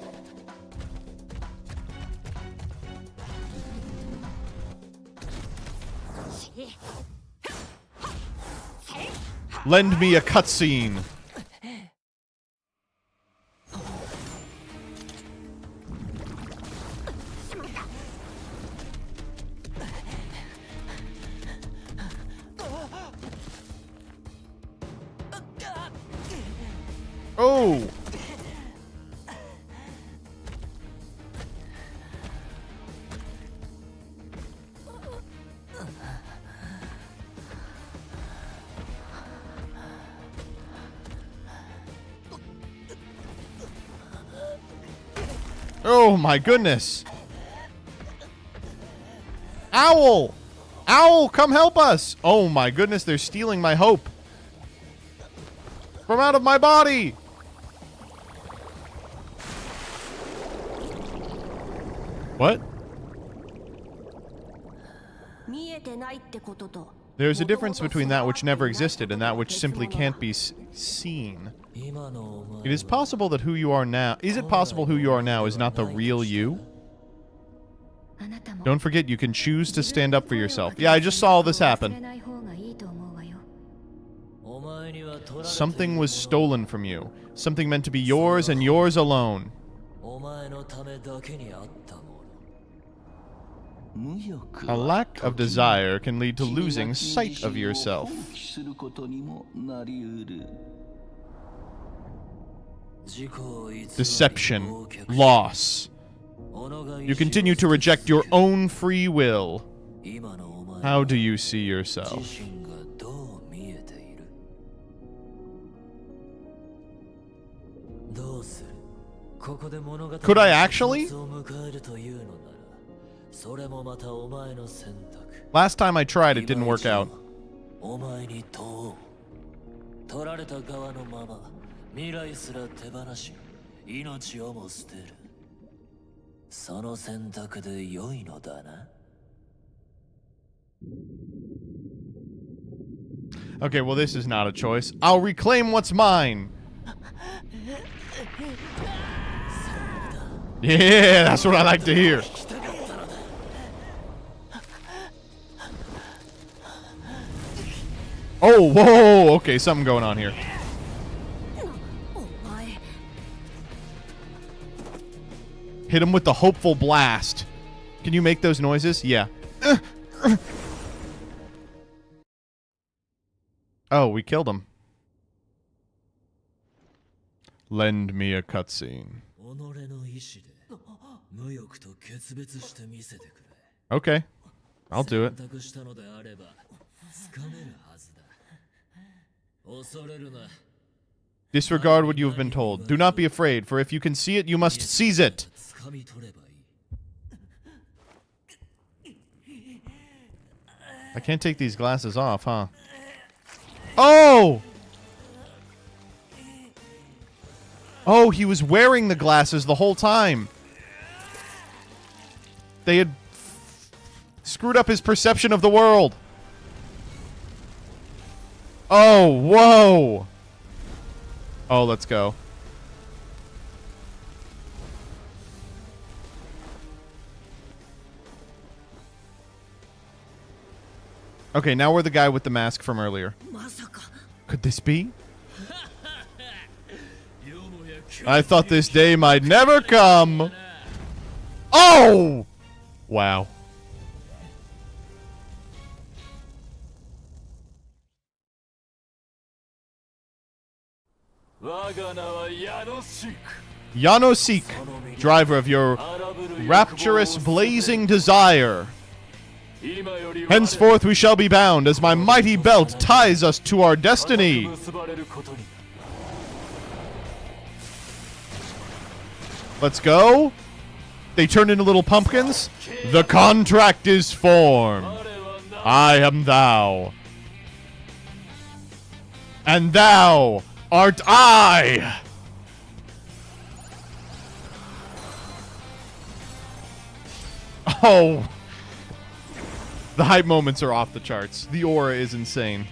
S1: Lend me a cutscene. Oh. Oh my goodness. Owl! Owl, come help us! Oh my goodness, they're stealing my hope. From out of my body! What? There's a difference between that which never existed and that which simply can't be seen. It is possible that who you are now... Is it possible who you are now is not the real you? Don't forget, you can choose to stand up for yourself. Yeah, I just saw all this happen. Something was stolen from you. Something meant to be yours and yours alone. A lack of desire can lead to losing sight of yourself. Deception. Loss. You continue to reject your own free will. How do you see yourself? Could I actually? Last time I tried, it didn't work out. Okay, well, this is not a choice. I'll reclaim what's mine. Yeah, that's what I like to hear. Oh, whoa, okay, something going on here. Hit him with the hopeful blast. Can you make those noises? Yeah. Oh, we killed him. Lend me a cutscene. Okay. I'll do it. Disregard what you have been told. Do not be afraid, for if you can see it, you must seize it. I can't take these glasses off, huh? Oh! Oh, he was wearing the glasses the whole time. They had screwed up his perception of the world. Oh, whoa. Oh, let's go. Okay, now we're the guy with the mask from earlier. Could this be? I thought this day might never come. Oh! Wow. Yanosik, driver of your rapturous blazing desire. Henceforth we shall be bound as my mighty belt ties us to our destiny. Let's go. They turn into little pumpkins. The contract is formed. I am thou. And thou art I. Oh. The hype moments are off the charts. The aura is insane.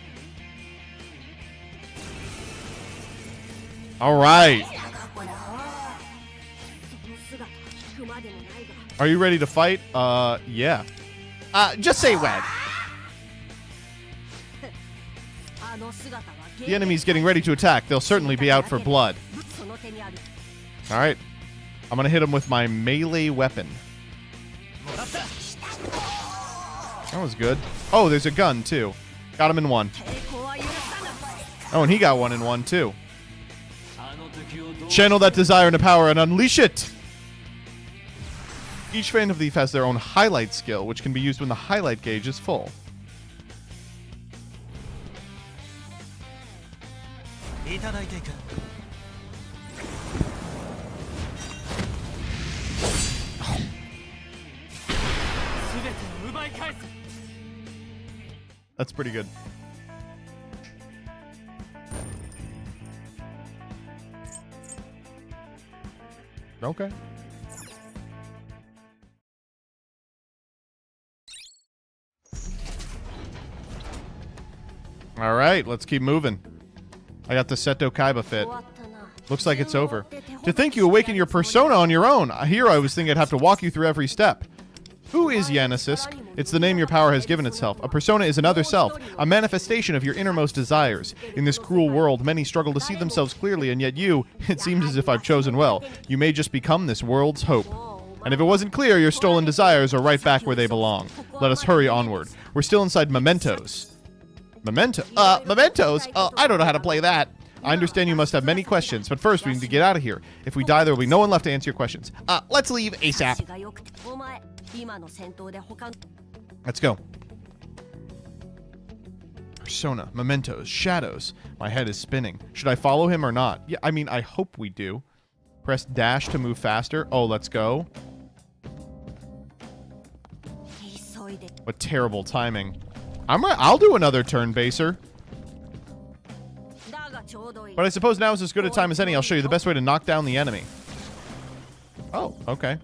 S1: All right. Are you ready to fight? Yeah. Just say when. The enemy's getting ready to attack. They'll certainly be out for blood. All right. I'm going to hit him with my melee weapon. That was good. Oh, there's a gun, too. Got him in one. Oh, and he got one in one, too. Channel that desire into power and unleash it! Each Phantom Thief has their own highlight skill, which can be used when the highlight gauge is full. That's pretty good. Okay. All right, let's keep moving. I got the Seto Kaiba fit. Looks like it's over. To think you awaken your persona on your own. Here I was thinking I'd have to walk you through every step. Who is Yanisisk? It's the name your power has given itself. A persona is another self, a manifestation of your innermost desires. In this cruel world, many struggle to see themselves clearly, and yet you, it seems as if I've chosen well. You may just become this world's hope. And if it wasn't clear, your stolen desires are right back where they belong. Let us hurry onward. We're still inside Mementos. Mementos? I don't know how to play that. I understand you must have many questions, but first we need to get out of here. If we die, there will be no one left to answer your questions. Let's leave ASAP. Let's go. Persona, mementos, shadows. My head is spinning. Should I follow him or not? Yeah, I mean, I hope we do. Press dash to move faster. Oh, let's go. What terrible timing. I'll do another turn baser. But I suppose now is as good a time as any. I'll show you the best way to knock down the enemy. Oh, okay.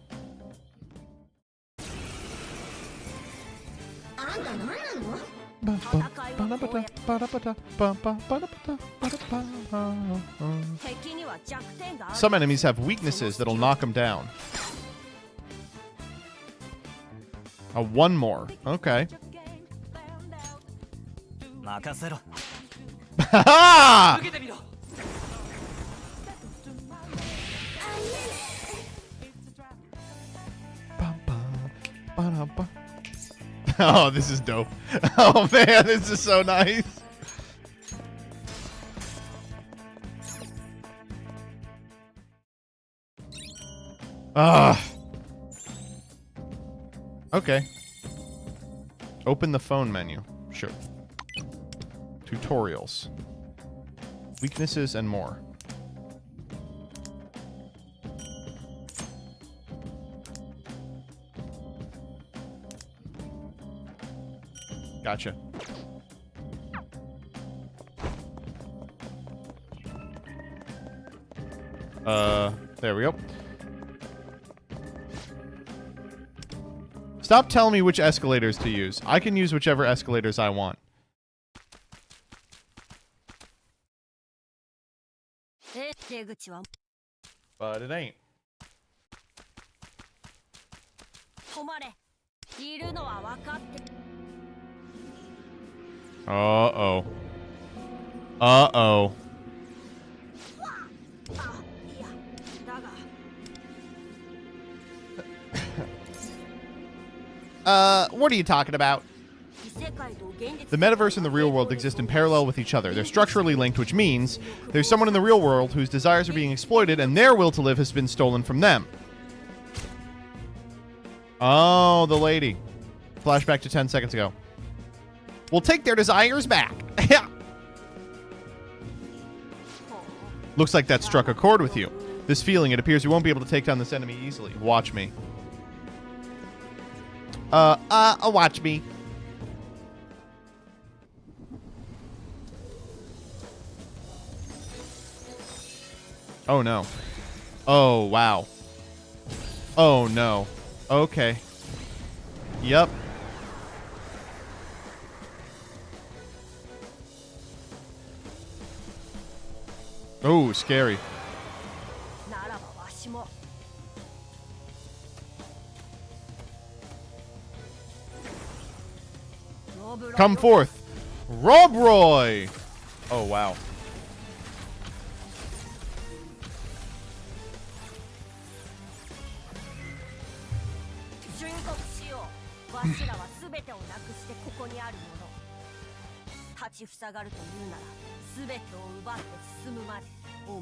S1: Some enemies have weaknesses that'll knock them down. One more. Okay. Ha! Oh, this is dope. Oh man, this is so nice. Okay. Open the phone menu. Sure. Tutorials. Weaknesses and more. Gotcha. There we go. Stop telling me which escalators to use. I can use whichever escalators I want. But it ain't. Uh-oh. Uh-oh. What are you talking about? The metaverse and the real world exist in parallel with each other. They're structurally linked, which means there's someone in the real world whose desires are being exploited and their will to live has been stolen from them. Oh, the lady. Flashback to 10 seconds ago. We'll take their desires back. Looks like that struck a chord with you. This feeling, it appears you won't be able to take down this enemy easily. Watch me. Watch me. Oh, no. Oh, wow. Oh, no. Okay. Yep. Oh, scary. Come forth. Rob Roy. Oh, wow.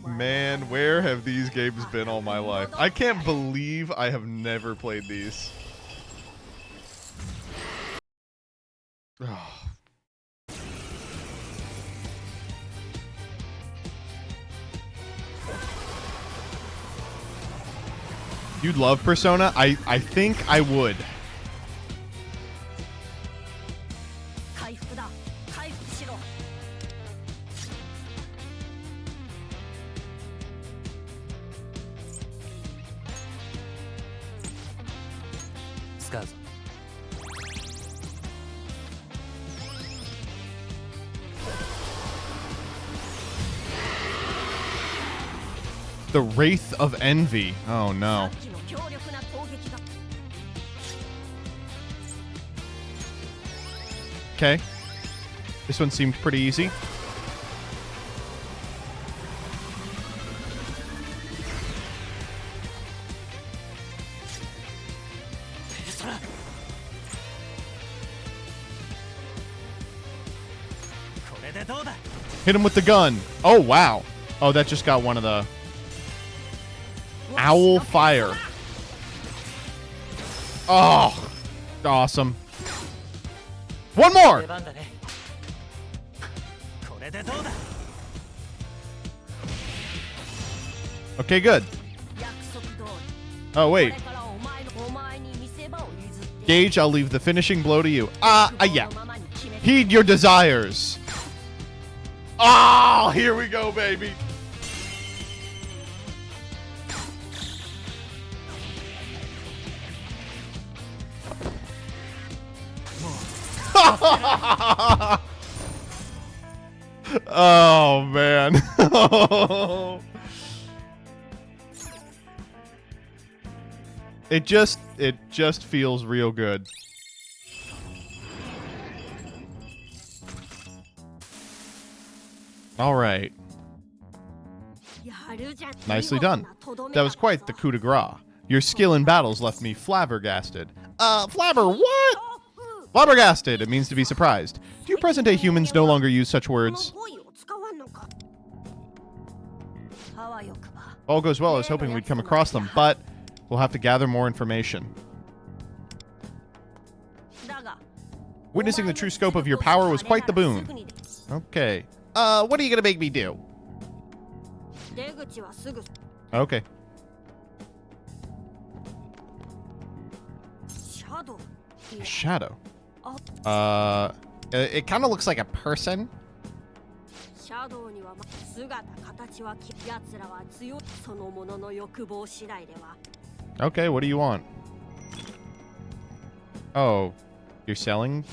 S1: Man, where have these games been all my life? I can't believe I have never played these. You'd love Persona? I think I would. The Wraith of Envy. Oh no. Okay. This one seemed pretty easy. Hit him with the gun. Oh, wow. Oh, that just got one of the... Owl fire. Oh, awesome. One more. Okay, good. Oh, wait. Gage, I'll leave the finishing blow to you. Yeah. Heed your desires. Oh, here we go, baby. Oh, man. It just feels real good. All right. Nicely done. That was quite the coup de grace. Your skill in battles left me flabbergasted. Flabber what? Flabbergasted. It means to be surprised. Do present-day humans no longer use such words? All goes well. I was hoping we'd come across them, but we'll have to gather more information. Witnessing the true scope of your power was quite the boon. Okay. What are you gonna make me do? Okay. Shadow. It kind of looks like a person. Okay, what do you want? Oh, you're selling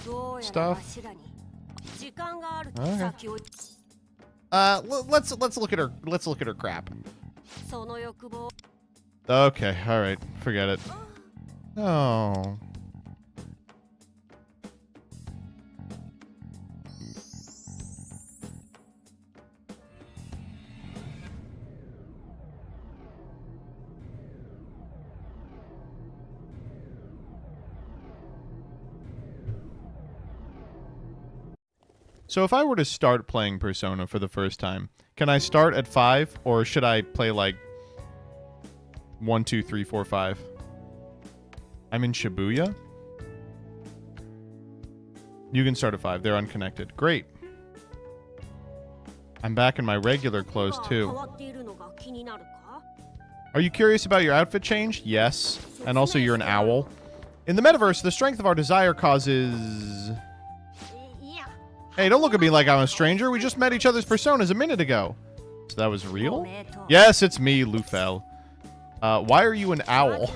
S1: stuff? Okay. Let's look at her. Let's look at her crap. Okay, all right, forget it. Oh. So if I were to start playing Persona for the first time, can I start at 5, or should I play like 1, 2, 3, 4, 5? I'm in Shibuya? You can start at 5. They're unconnected. Great. I'm back in my regular clothes too. Are you curious about your outfit change? Yes. And also you're an owl. In the metaverse, the strength of our desire causes... Hey, don't look at me like I'm a stranger. We just met each other's personas a minute ago. So that was real? Yes, it's me, Lufel. Why are you an owl?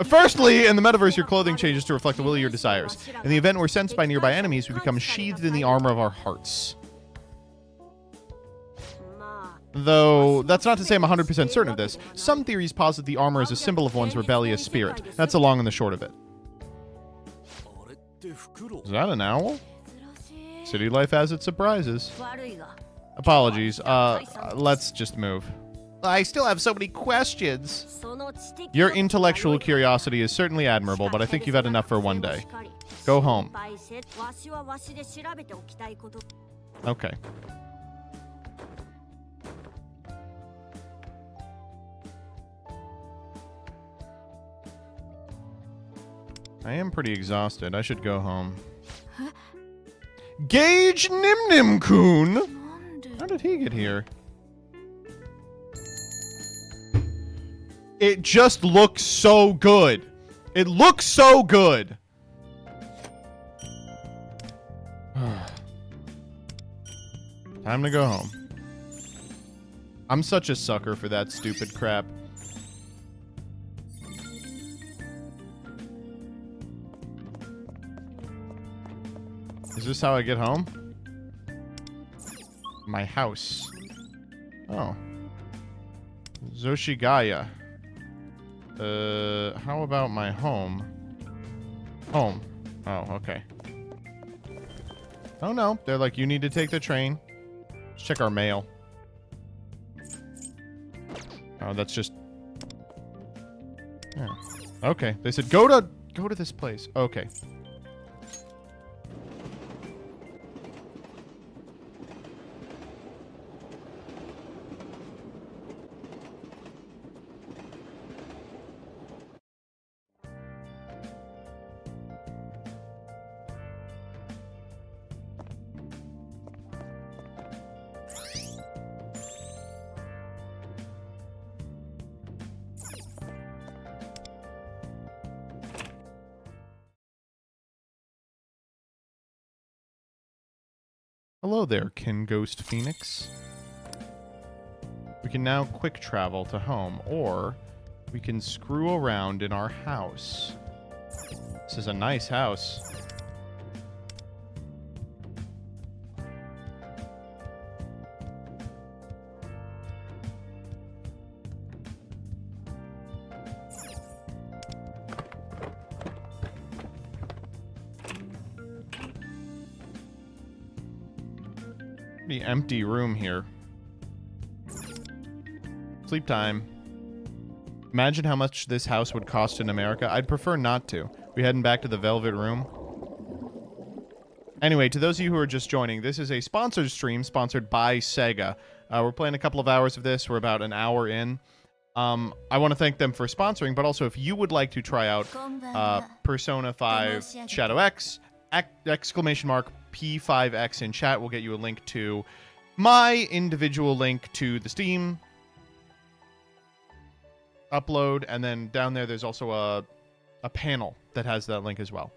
S1: Firstly, in the metaverse, your clothing changes to reflect the will of your desires. In the event we're sensed by nearby enemies, we become sheathed in the armor of our hearts. Though, that's not to say I'm 100% certain of this. Some theories posit the armor is a symbol of one's rebellious spirit. That's the long and the short of it. Is that an owl? City life has its surprises. Apologies. Let's just move. I still have so many questions. Your intellectual curiosity is certainly admirable, but I think you've had enough for one day. Go home. Okay. I am pretty exhausted. I should go home. Gage Nim Nim Kun! How did he get here? It just looks so good. It looks so good. Time to go home. I'm such a sucker for that stupid crap. Is this how I get home? My house. Oh. Zoshigaya. How about my home? Home. Oh, okay. Oh, no. They're like, you need to take the train. Let's check our mail. Oh, that's just... Yeah. Okay. They said, go to this place. Okay. Hello there, Kin Ghost Phoenix. We can now quick travel to home, or we can screw around in our house. This is a nice house. Pretty empty room here. Sleep time. Imagine how much this house would cost in America. I'd prefer not to. We heading back to the Velvet Room. Anyway, to those of you who are just joining, this is a sponsored stream sponsored by Sega. We're playing a couple of hours of this. We're about an hour in. I want to thank them for sponsoring, but also if you would like to try out Persona 5 Shadow X, exclamation mark P5X in chat will get you a link to my individual link to the Steam upload, and then down there's also a panel that has that link as well.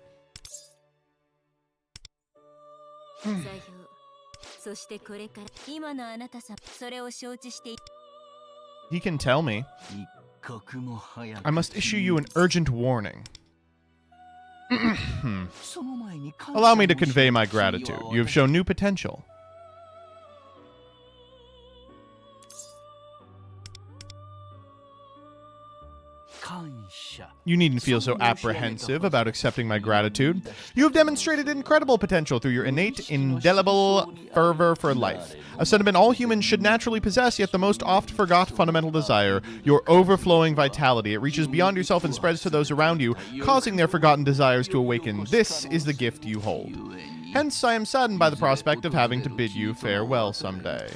S1: He can tell me. I must issue you an urgent warning. Allow me to convey my gratitude. You have shown new potential. You needn't feel so apprehensive about accepting my gratitude. You have demonstrated incredible potential through your innate, indelible fervor for life. A sentiment all humans should naturally possess, yet the most oft-forgot fundamental desire, your overflowing vitality. It reaches beyond yourself and spreads to those around you, causing their forgotten desires to awaken. This is the gift you hold. Hence, I am saddened by the prospect of having to bid you farewell someday.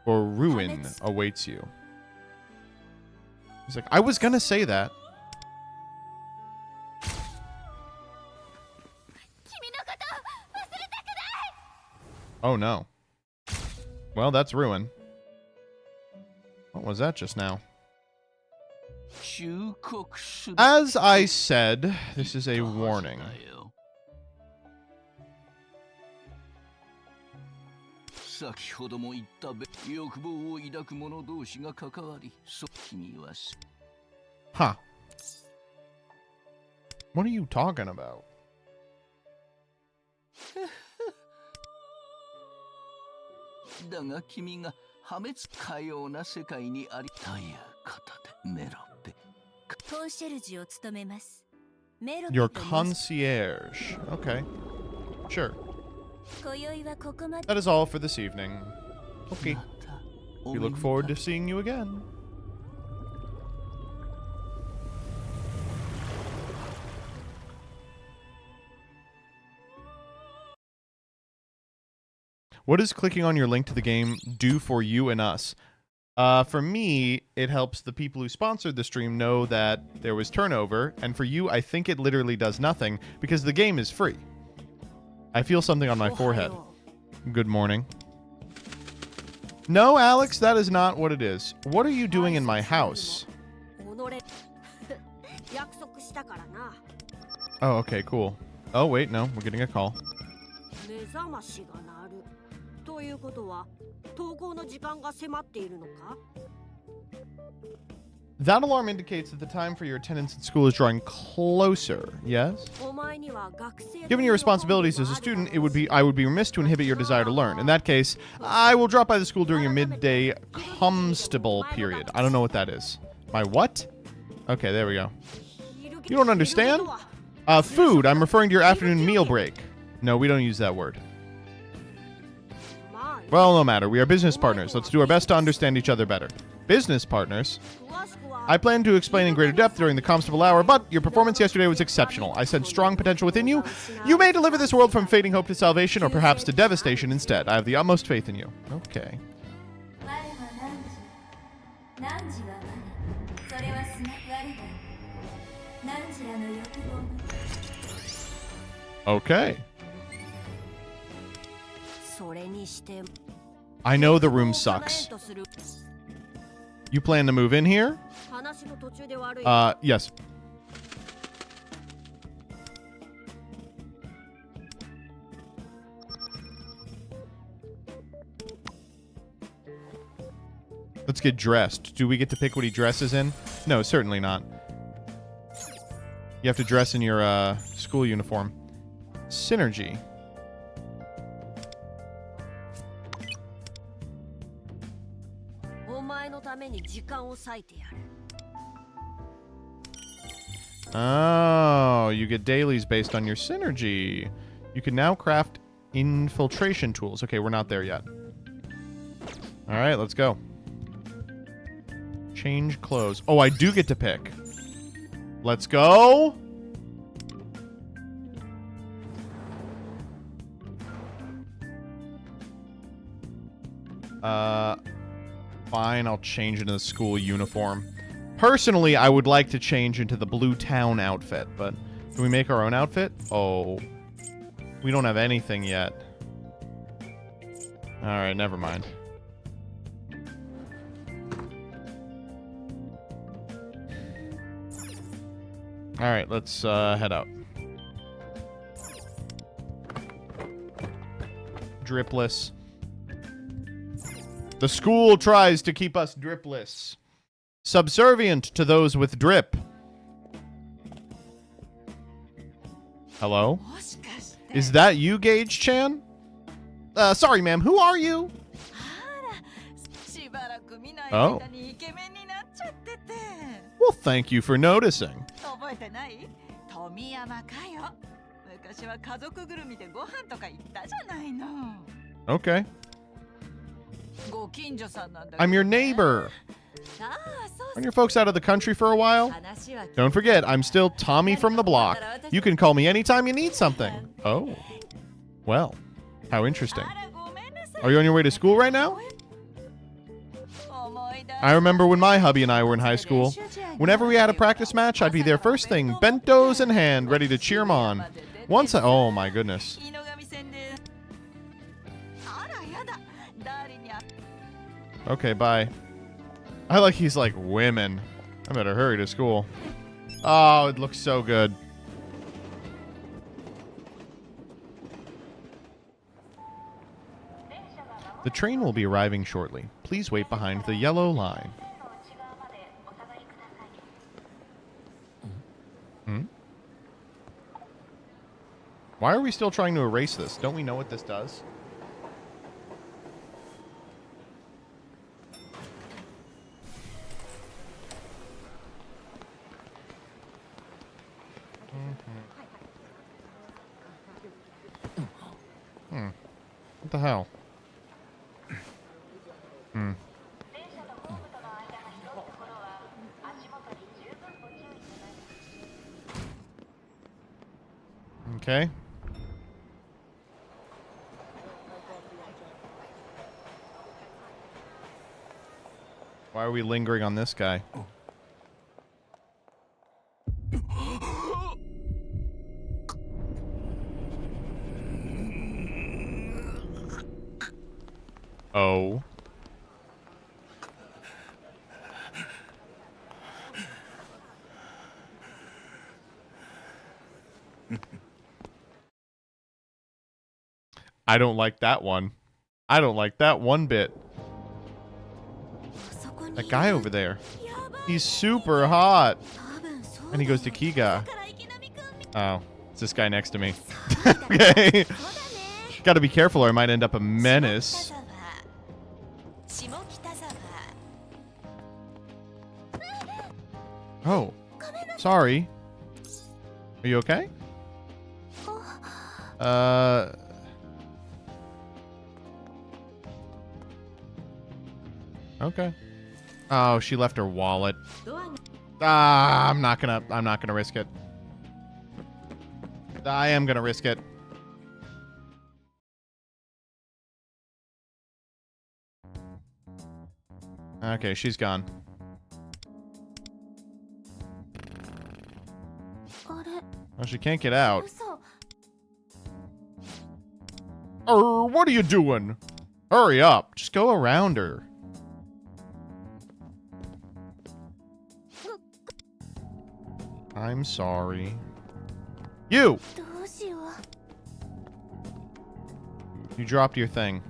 S1: Or ruin awaits you. He's like, I was gonna say that. Oh no. Well, that's ruin. What was that just now? As I said, this is a warning. Huh. What are you talking about? Your concierge. Okay. Sure. That is all for this evening. Okay. We look forward to seeing you again. What does clicking on your link to the game do for you and us? For me, it helps the people who sponsored the stream know that there was turnover, and for you, I think it literally does nothing, because the game is free. I feel something on my forehead. Good morning. No, Alex, that is not what it is. What are you doing in my house? Oh, okay, cool. Oh, wait, no, we're getting a call. That alarm indicates that the time for your attendance at school is drawing closer, yes? Given your responsibilities as a student, I would be remiss to inhibit your desire to learn. In that case, I will drop by the school during your midday constable period. I don't know what that is. My what? Okay, there we go. You don't understand? Food. I'm referring to your afternoon meal break. No, we don't use that word. Well, no matter. We are business partners. Let's do our best to understand each other better. Business partners? I plan to explain in greater depth during the Constable Hour, but your performance yesterday was exceptional. I sense strong potential within you. You may deliver this world from fading hope to salvation, or perhaps to devastation instead. I have the utmost faith in you. Okay. Okay. I know the room sucks. You plan to move in here? Yes. Let's get dressed. Do we get to pick what he dresses in? No, certainly not. You have to dress in your school uniform. Synergy. Oh, you get dailies based on your synergy. You can now craft infiltration tools. Okay, we're not there yet. All right, let's go. Change clothes. Oh, I do get to pick. Let's go. Fine, I'll change into the school uniform. Personally, I would like to change into the Blue Town outfit, but can we make our own outfit? Oh, we don't have anything yet. All right, never mind. All right, let's head out. Dripless. The school tries to keep us dripless. Subservient to those with drip. Hello? Is that you, Gage-chan? Sorry, ma'am. Who are you? Oh. Well, thank you for noticing. Okay. I'm your neighbor. Aren't your folks out of the country for a while? Don't forget, I'm still Tommy from the block. You can call me anytime you need something. Oh. Well, how interesting. Are you on your way to school right now? I remember when my hubby and I were in high school. Whenever we had a practice match, I'd be there first thing, bentos in hand, ready to cheer 'em on. Oh my goodness. Okay, bye. I like he's like, women. I better hurry to school. Oh, it looks so good. The train will be arriving shortly. Please wait behind the yellow line. Hmm? Why are we still trying to erase this? Don't we know what this does? What the hell? Okay. Why are we lingering on this guy? Oh. I don't like that one. I don't like that one bit. That guy over there. He's super hot. And he goes to Kiga. Oh, it's this guy next to me. Okay. Gotta be careful or I might end up a menace. Oh. Sorry. Are you okay? Okay. Oh, she left her wallet. Ah, I'm not gonna risk it. I am gonna risk it. Okay, she's gone. Well, she can't get out. What are you doing? Hurry up. Just go around her. I'm sorry. You! You dropped your thing.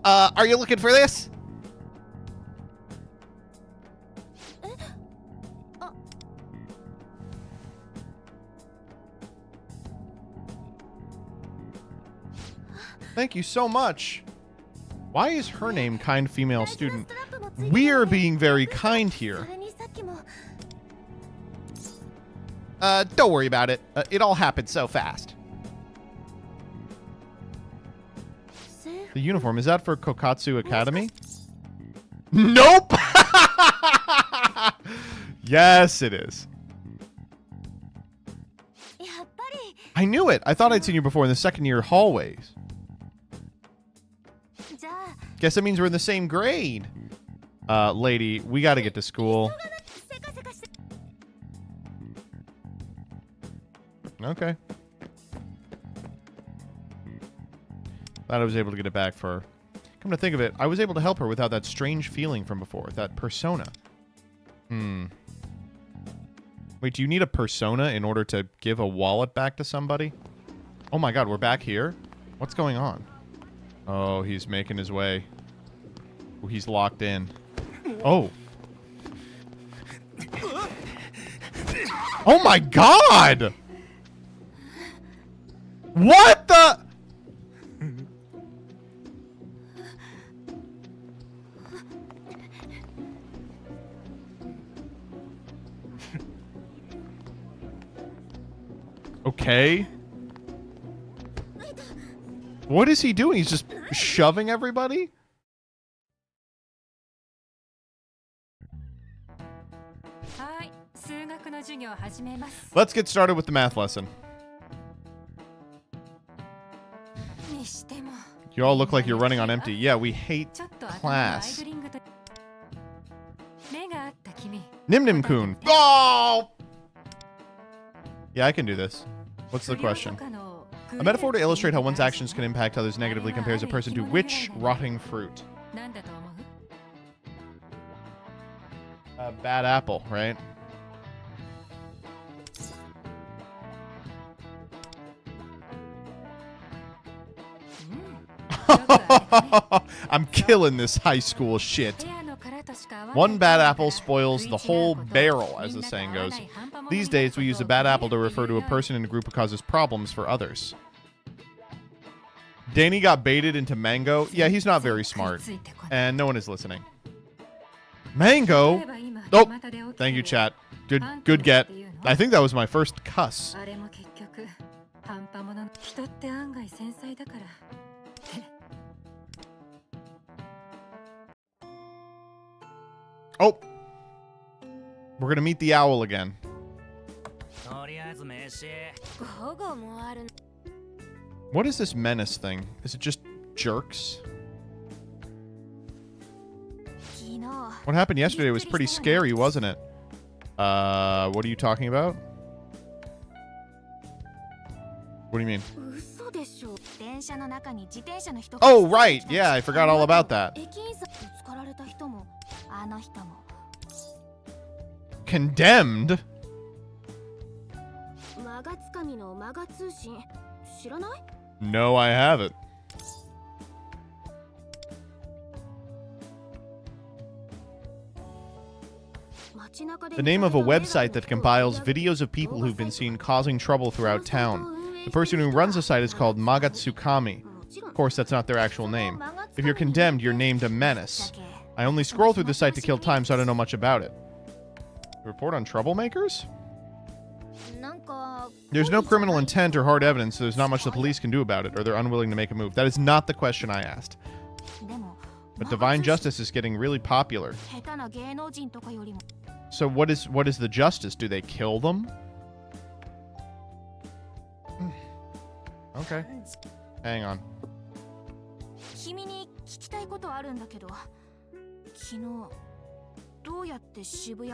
S1: Are you looking for this? Thank you so much. Why is her name kind female student? We're being very kind here. Don't worry about it. It all happened so fast. The uniform, is that for Kokatsu Academy? Nope! Yes, it is. I knew it. I thought I'd seen you before in the second year hallways. Guess that means we're in the same grade. Lady, we gotta get to school. Okay. Glad I was able to get it back for her. Come to think of it, I was able to help her without that strange feeling from before. That persona. Wait, do you need a persona in order to give a wallet back to somebody? Oh my god, we're back here? What's going on? Oh, he's making his way. Oh, he's locked in. Oh. Oh my god! What the? Okay. What is he doing? He's just shoving everybody? Let's get started with the math lesson. You all look like you're running on empty. Yeah, we hate class. Nim Nim Kun. Oh! Yeah, I can do this. What's the question? A metaphor to illustrate how one's actions can impact others negatively compares a person to which rotting fruit? A bad apple, right? I'm killing this high school shit. One bad apple spoils the whole barrel, as the saying goes. These days, we use a bad apple to refer to a person in a group who causes problems for others. Danny got baited into Mango. Yeah, he's not very smart. And no one is listening. Mango? Nope. Thank you, chat. Good get. I think that was my first cuss. Oh! We're gonna meet the owl again. What is this menace thing? Is it just jerks? What happened yesterday was pretty scary, wasn't it? What are you talking about? What do you mean? Oh, right! Yeah, I forgot all about that. Condemned? No, I haven't. The name of a website that compiles videos of people who've been seen causing trouble throughout town. The person who runs the site is called Magatsukami. Of course, that's not their actual name. If you're condemned, you're named a menace. I only scroll through the site to kill time, so I don't know much about it. Report on troublemakers? There's no criminal intent or hard evidence, so there's not much the police can do about it, or they're unwilling to make a move. That is not the question I asked. But divine justice is getting really popular. So what is the justice? Do they kill them? Okay. Hang on.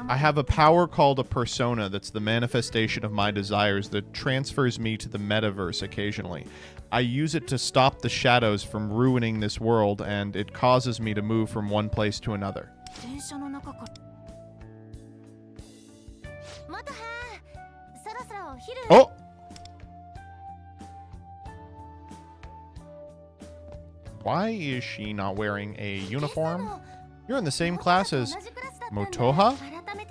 S1: I have a power called a persona that's the manifestation of my desires that transfers me to the metaverse occasionally. I use it to stop the shadows from ruining this world, and it causes me to move from one place to another. Oh! Why is she not wearing a uniform? You're in the same class as Motoha?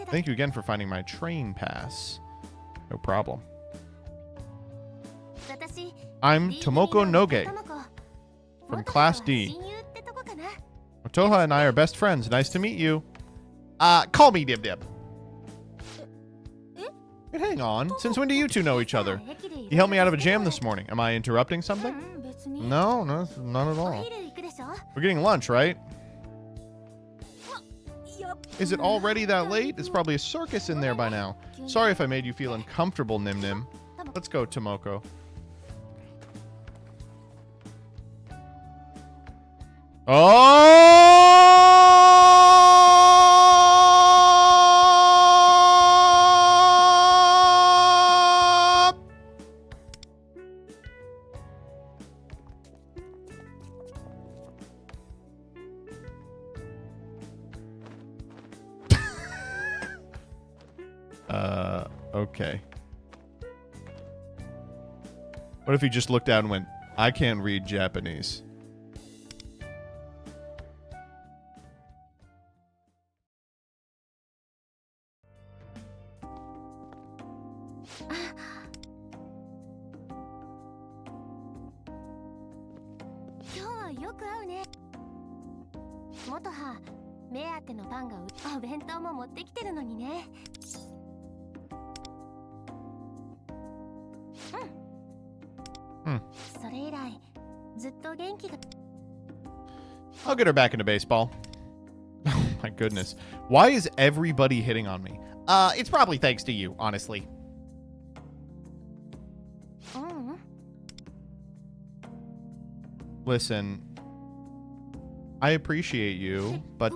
S1: Thank you again for finding my train pass. No problem. I'm Tomoko Noge from Class D. Motoha and I are best friends. Nice to meet you. Call me Dib Dib. But hang on. Since when do you two know each other? You helped me out of a jam this morning. Am I interrupting something? No, not at all. We're getting lunch, right? Is it already that late? It's probably a circus in there by now. Sorry if I made you feel uncomfortable, Nim Nim. Let's go, Tomoko. Oh! Okay. What if he just looked out and went, I can't read Japanese? I'll get her back into baseball. Oh my goodness. Why is everybody hitting on me? It's probably thanks to you, honestly. Listen, I appreciate you, but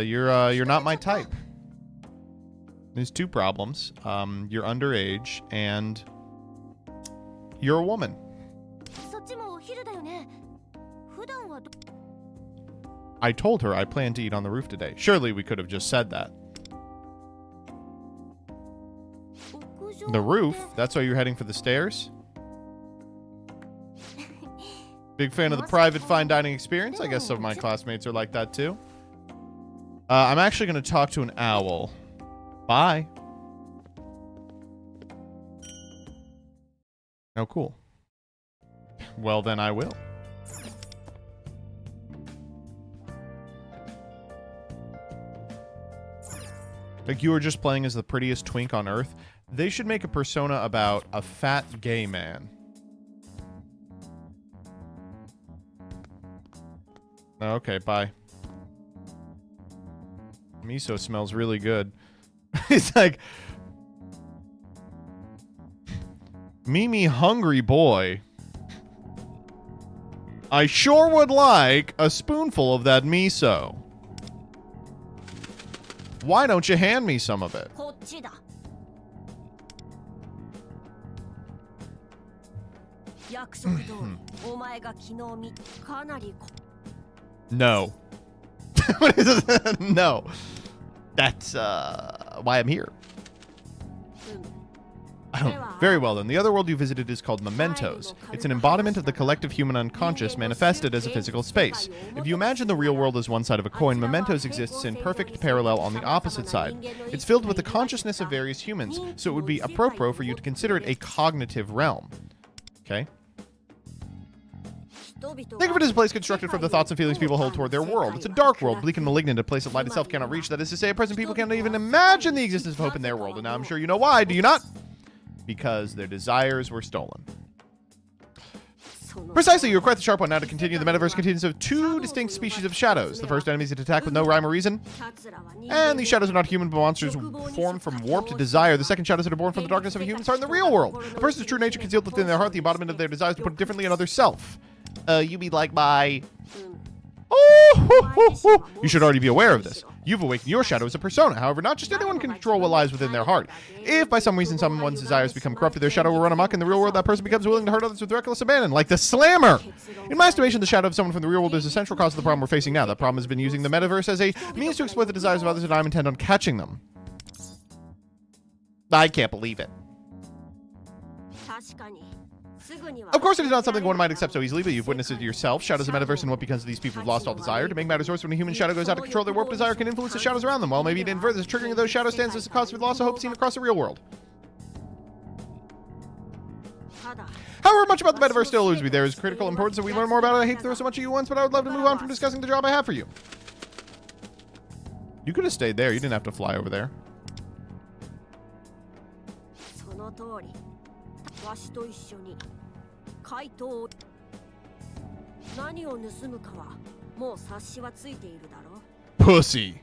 S1: you're not my type. There's two problems. You're underage and you're a woman. I told her I plan to eat on the roof today. Surely we could have just said that. The roof? That's why you're heading for the stairs? Big fan of the private fine dining experience. I guess some of my classmates are like that too. I'm actually going to talk to an owl. Bye. Oh, cool. Well, then I will. Like you were just playing as the prettiest twink on Earth. They should make a persona about a fat gay man. Okay, bye. Miso smells really good. It's like... Mimi hungry boy. I sure would like a spoonful of that miso. Why don't you hand me some of it? No. What is this? No. That's why I'm here. Very well then. The other world you visited is called Mementos. It's an embodiment of the collective human unconscious manifested as a physical space. If you imagine the real world as one side of a coin, Mementos exists in perfect parallel on the opposite side. It's filled with the consciousness of various humans, so it would be apropos for you to consider it a cognitive realm. Okay? Think of it as a place constructed from the thoughts and feelings people hold toward their world. It's a dark world, bleak and malignant, a place that light itself cannot reach. That is to say, at present people cannot even imagine the existence of hope in their world. And now I'm sure you know why, do you not? Because their desires were stolen. Precisely, you're quite the sharp one. Now to continue, the metaverse contains of two distinct species of shadows. The first enemies that attack with no rhyme or reason. And these shadows are not human, but monsters formed from warped desire. The second shadows that are born from the darkness of a human's heart in the real world. A person's true nature concealed within their heart, the embodiment of their desires, to put it differently, another self. You be like my... Oh, you should already be aware of this. You've awakened your shadow as a persona. However, not just anyone can control what lies within their heart. If by some reason someone's desires become corrupted, their shadow will run amok. In the real world, that person becomes willing to hurt others with reckless abandon, like the Slammer. In my estimation, the shadow of someone from the real world is the central cause of the problem we're facing now. That problem has been using the metaverse as a means to exploit the desires of others, and I'm intent on catching them. I can't believe it. Of course, it is not something one might accept so easily, but you've witnessed it yourself. Shadows of metaverse and what becomes of these people who've lost all desire. To make matters worse, when a human shadow goes out of control, their warped desire can influence the shadows around them. While maybe it invert this, triggering of those shadows stands as a cause for the loss of hope seen across the real world. However, much about the metaverse still eludes me. There is critical importance that we learn more about it. I hate to throw so much at you once, but I would love to move on from discussing the job I have for you. You could have stayed there. You didn't have to fly over there. Pussy.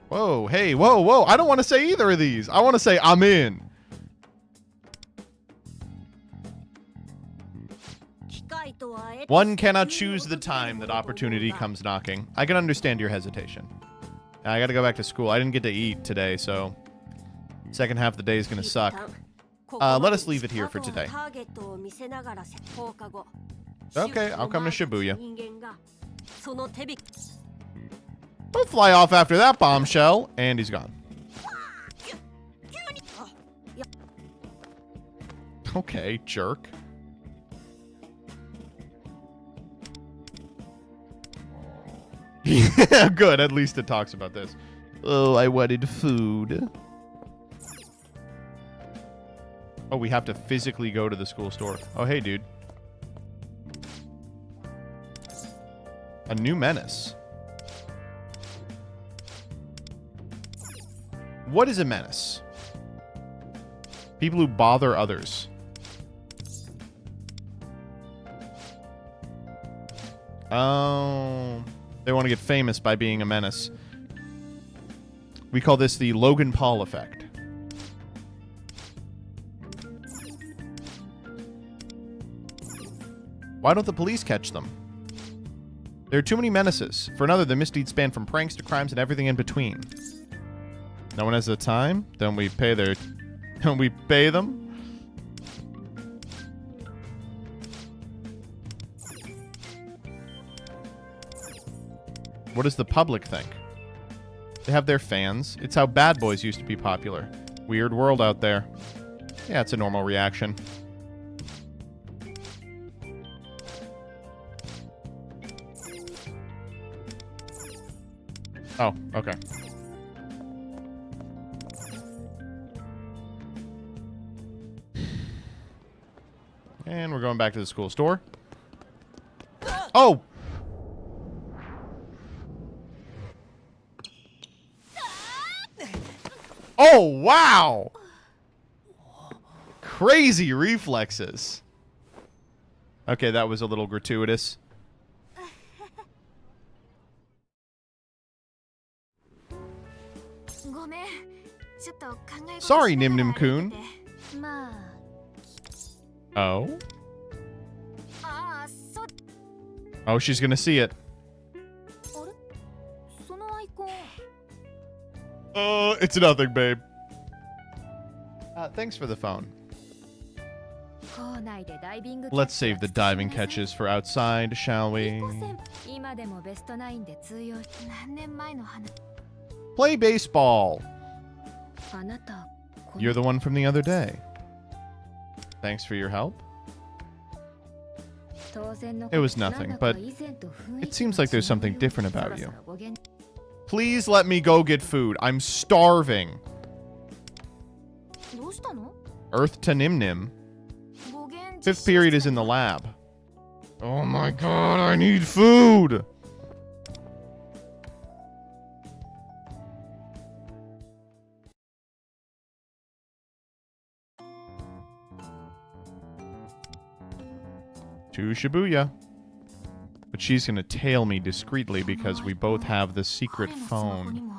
S1: Whoa, hey, whoa. I don't want to say either of these. I want to say I'm in. One cannot choose the time that opportunity comes knocking. I can understand your hesitation. I gotta go back to school. I didn't get to eat today, so second half of the day is gonna suck. Let us leave it here for today. Okay, I'll come to Shibuya. Don't fly off after that bombshell. And he's gone. Okay, jerk. Yeah, good. At least it talks about this. Oh, I wanted food. Oh, we have to physically go to the school store. Oh, hey, dude. A new menace. What is a menace? People who bother others. Oh, they want to get famous by being a menace. We call this the Logan Paul effect. Why don't the police catch them? There are too many menaces. For another, the misdeeds span from pranks to crimes and everything in between. No one has the time? Then we pay their... Don't we pay them? What does the public think? They have their fans. It's how bad boys used to be popular. Weird world out there. Yeah, it's a normal reaction. Oh, okay. And we're going back to the school store. Oh! Oh, wow! Crazy reflexes. Okay, that was a little gratuitous. Sorry, Nim Nim Kun. Oh? Oh, she's gonna see it. It's nothing, babe. Thanks for the phone. Let's save the diving catches for outside, shall we? Play baseball. You're the one from the other day. Thanks for your help. It was nothing, but it seems like there's something different about you. Please let me go get food. I'm starving. Earth to Nim Nim. Fifth period is in the lab. Oh my god, I need food! To Shibuya. But she's gonna tail me discreetly because we both have the secret phone.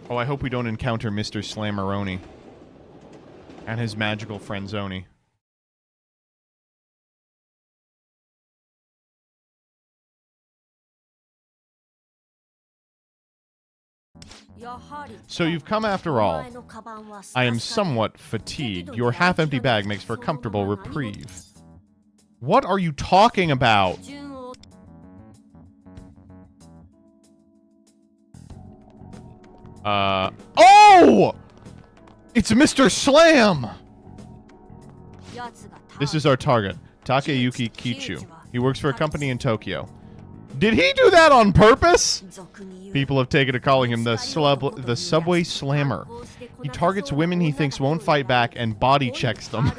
S1: Oh, I hope we don't encounter Mr. Slammeroni and his magical friend Zoni. So you've come after all. I am somewhat fatigued. Your half-empty bag makes for a comfortable reprieve. What are you talking about? Oh! It's Mr. Slam! This is our target, Takeyuki Kichu. He works for a company in Tokyo. Did he do that on purpose? People have taken to calling him the subway slammer. He targets women he thinks won't fight back and body checks them.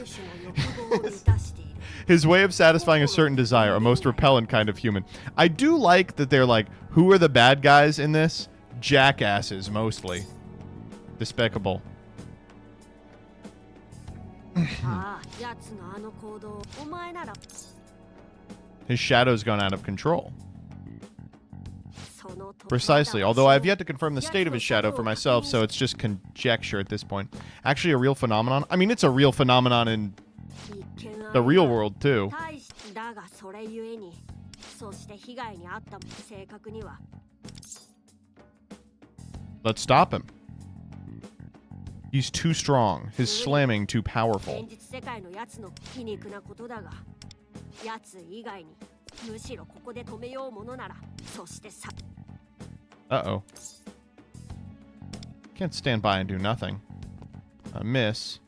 S1: His way of satisfying a certain desire, a most repellent kind of human. I do like that they're like, who are the bad guys in this? Jackasses, mostly. Despicable. His shadow's gone out of control. Precisely, although I have yet to confirm the state of his shadow for myself, so it's just conjecture at this point. Actually a real phenomenon? I mean, it's a real phenomenon in the real world, too. Let's stop him. He's too strong. His slamming too powerful. Uh-oh. Can't stand by and do nothing. Miss.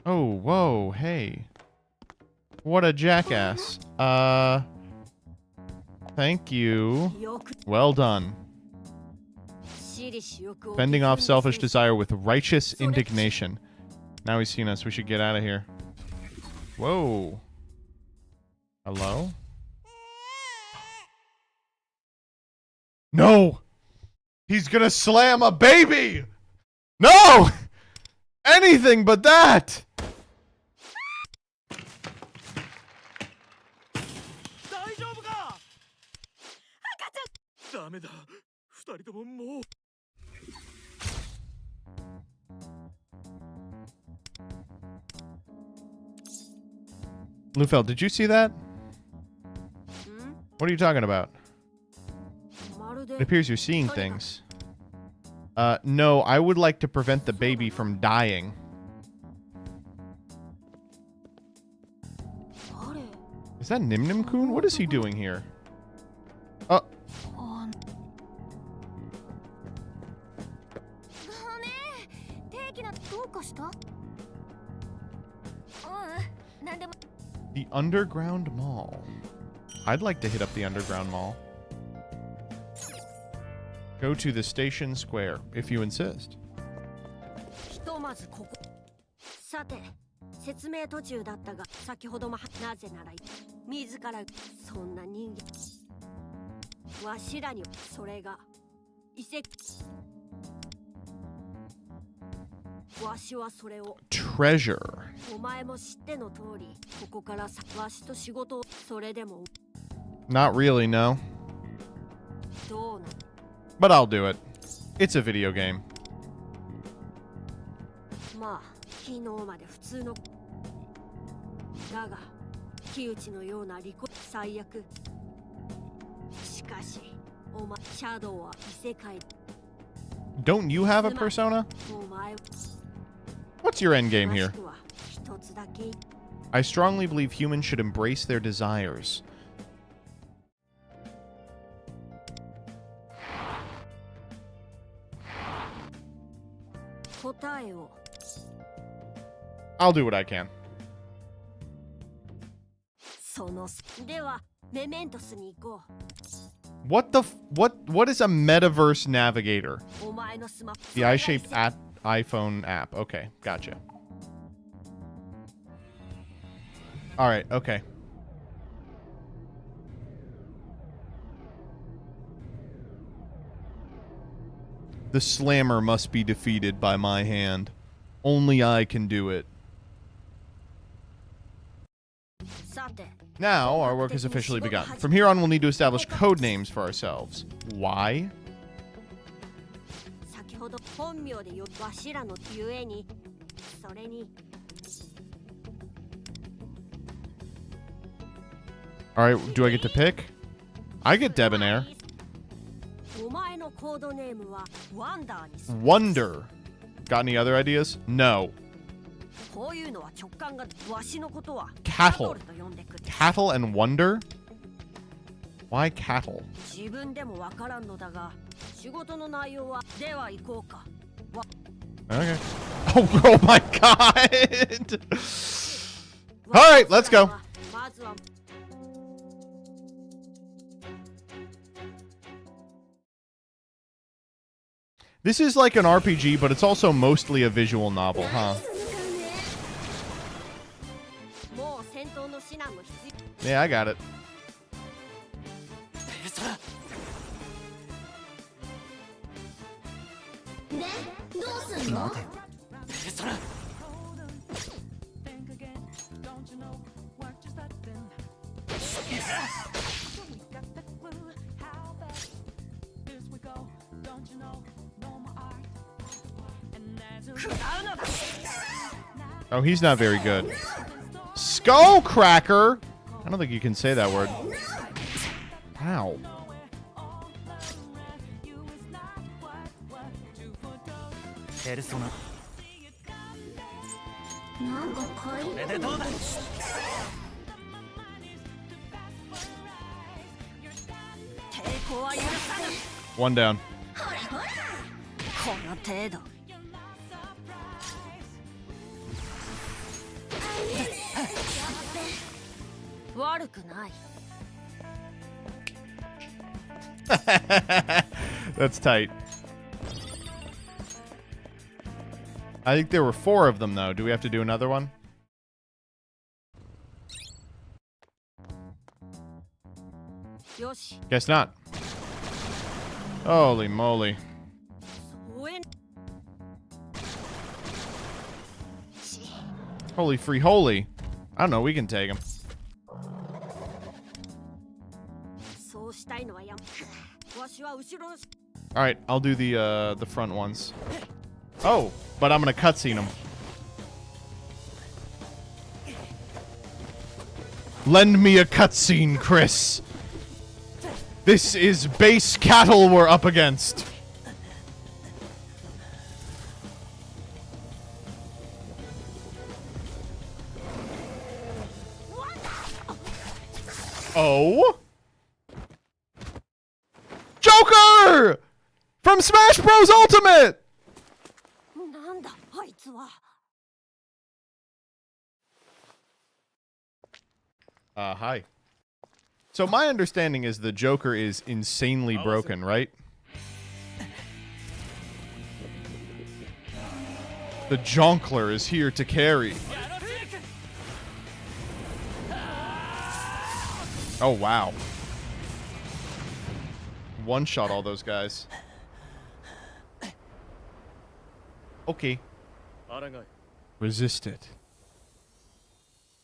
S1: Oh, whoa, hey. What a jackass. Thank you. Well done. Fending off selfish desire with righteous indignation. Now he's seen us. We should get out of here. Whoa. Hello? No! He's gonna slam a baby! No! Anything but that! Lufel, did you see that? What are you talking about? It appears you're seeing things. No, I would like to prevent the baby from dying. Is that Nim Nim Kun? What is he doing here? Oh. The Underground Mall. I'd like to hit up the Underground Mall. Go to the Station Square, if you insist. Treasure. Not really, no. But I'll do it. It's a video game. Don't you have a persona? What's your end game here? I strongly believe humans should embrace their desires. I'll do what I can. What the what is a metaverse navigator? The eye-shaped iPhone app. Okay, gotcha. All right, okay. The slammer must be defeated by my hand. Only I can do it. Now, our work has officially begun. From here on, we'll need to establish code names for ourselves. Why? Alright, do I get to pick? I get Debonair. Wonder. Got any other ideas? No. Cattle. Cattle and Wonder? Why cattle? Okay. Oh my god! Alright, let's go. This is like an RPG, but it's also mostly a visual novel, huh? Yeah, I got it. Oh, he's not very good. Skull Cracker! I don't think you can say that word. Ow. One down. That's tight. I think there were 4 of them, though. Do we have to do another one? Guess not. Holy moly. Holy free holy. I don't know, we can take him. Alright, I'll do the front ones. Oh, but I'm gonna cutscene them. Lend me a cutscene, Chris. This is base cattle we're up against. Oh? Joker! From Smash Bros. Ultimate! Hi. So my understanding is the Joker is insanely broken, right? The Jonkler is here to carry. Oh, wow. One-shot all those guys. Okay. Resist it.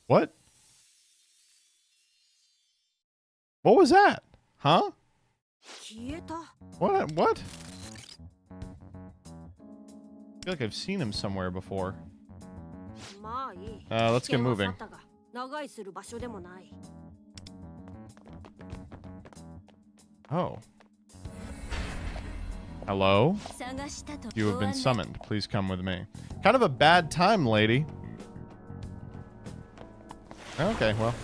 S1: What? What was that? Huh? What? What? I feel like I've seen him somewhere before. Let's get moving. Oh. Hello? You have been summoned. Please come with me. Kind of a bad time, lady. Okay, well.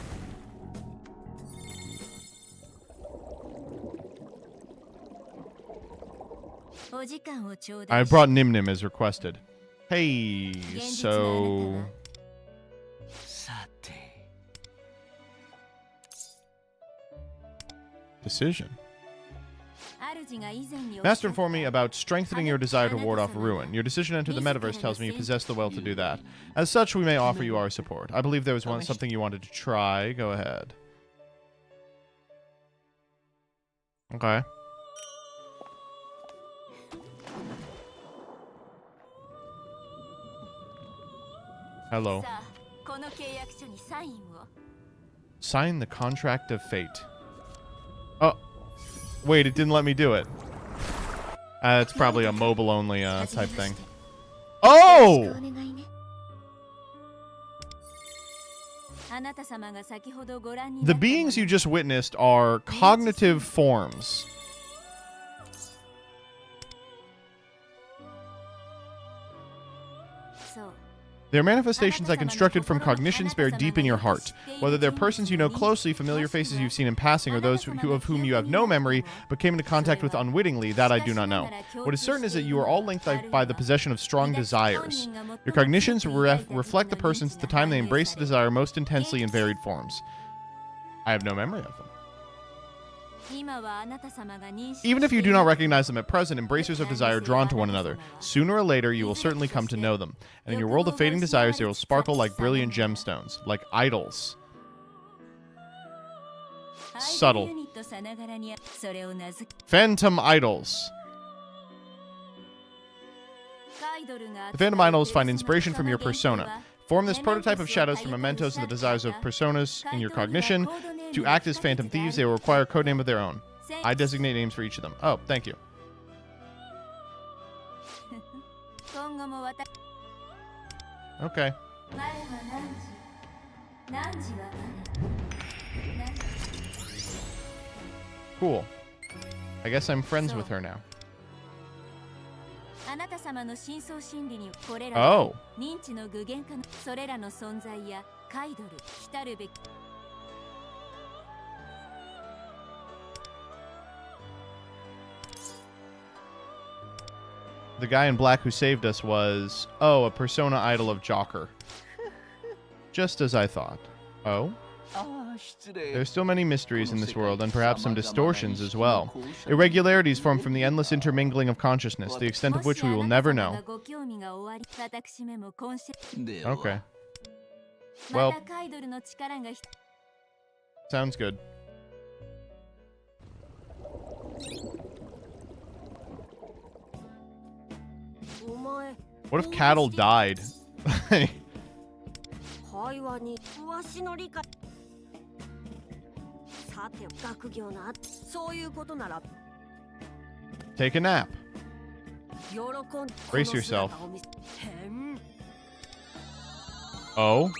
S1: I brought Nim Nim as requested. Hey, so... Decision. Master informed me about strengthening your desire to ward off ruin. Your decision to enter the metaverse tells me you possess the will to do that. As such, we may offer you our support. I believe there was something you wanted to try. Go ahead. Hello. Sign the contract of fate. Oh, wait, it didn't let me do it. It's probably a mobile-only type thing. Oh! The beings you just witnessed are cognitive forms. They're manifestations I constructed from cognitions buried deep in your heart. Whether they're persons you know closely, familiar faces you've seen in passing, or those of whom you have no memory but came into contact with unwittingly, that I do not know. What is certain is that you are all linked by the possession of strong desires. Your cognitions reflect the persons at the time they embrace the desire most intensely in varied forms. I have no memory of them. Even if you do not recognize them at present, embracers of desire drawn to one another. Sooner or later, you will certainly come to know them. And in your world of fading desires, they will sparkle like brilliant gemstones, like idols. Subtle. Phantom idols. The phantom idols find inspiration from your persona. Form this prototype of shadows from mementos and the desires of personas in your cognition. To act as phantom thieves, they will require a codename of their own. I designate names for each of them. Oh, thank you. Okay. Cool. I guess I'm friends with her now. Oh. The guy in black who saved us was, oh, a persona idol of Jocker. Just as I thought. Oh? There's still many mysteries in this world, and perhaps some distortions as well. Irregularities form from the endless intermingling of consciousness, the extent of which we will never know. Okay. Well, sounds good. What if cattle died? Take a nap. Brace yourself. Oh?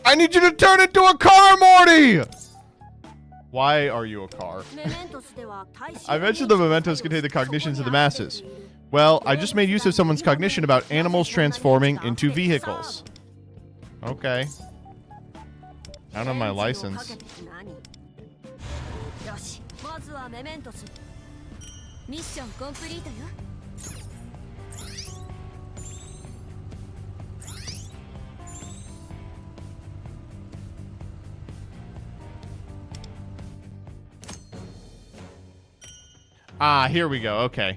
S1: I need you to turn into a car, Morty! Why are you a car? I mentioned the mementos contain the cognitions of the masses. Well, I just made use of someone's cognition about animals transforming into vehicles. Okay. I don't have my license. Ah, here we go. Okay.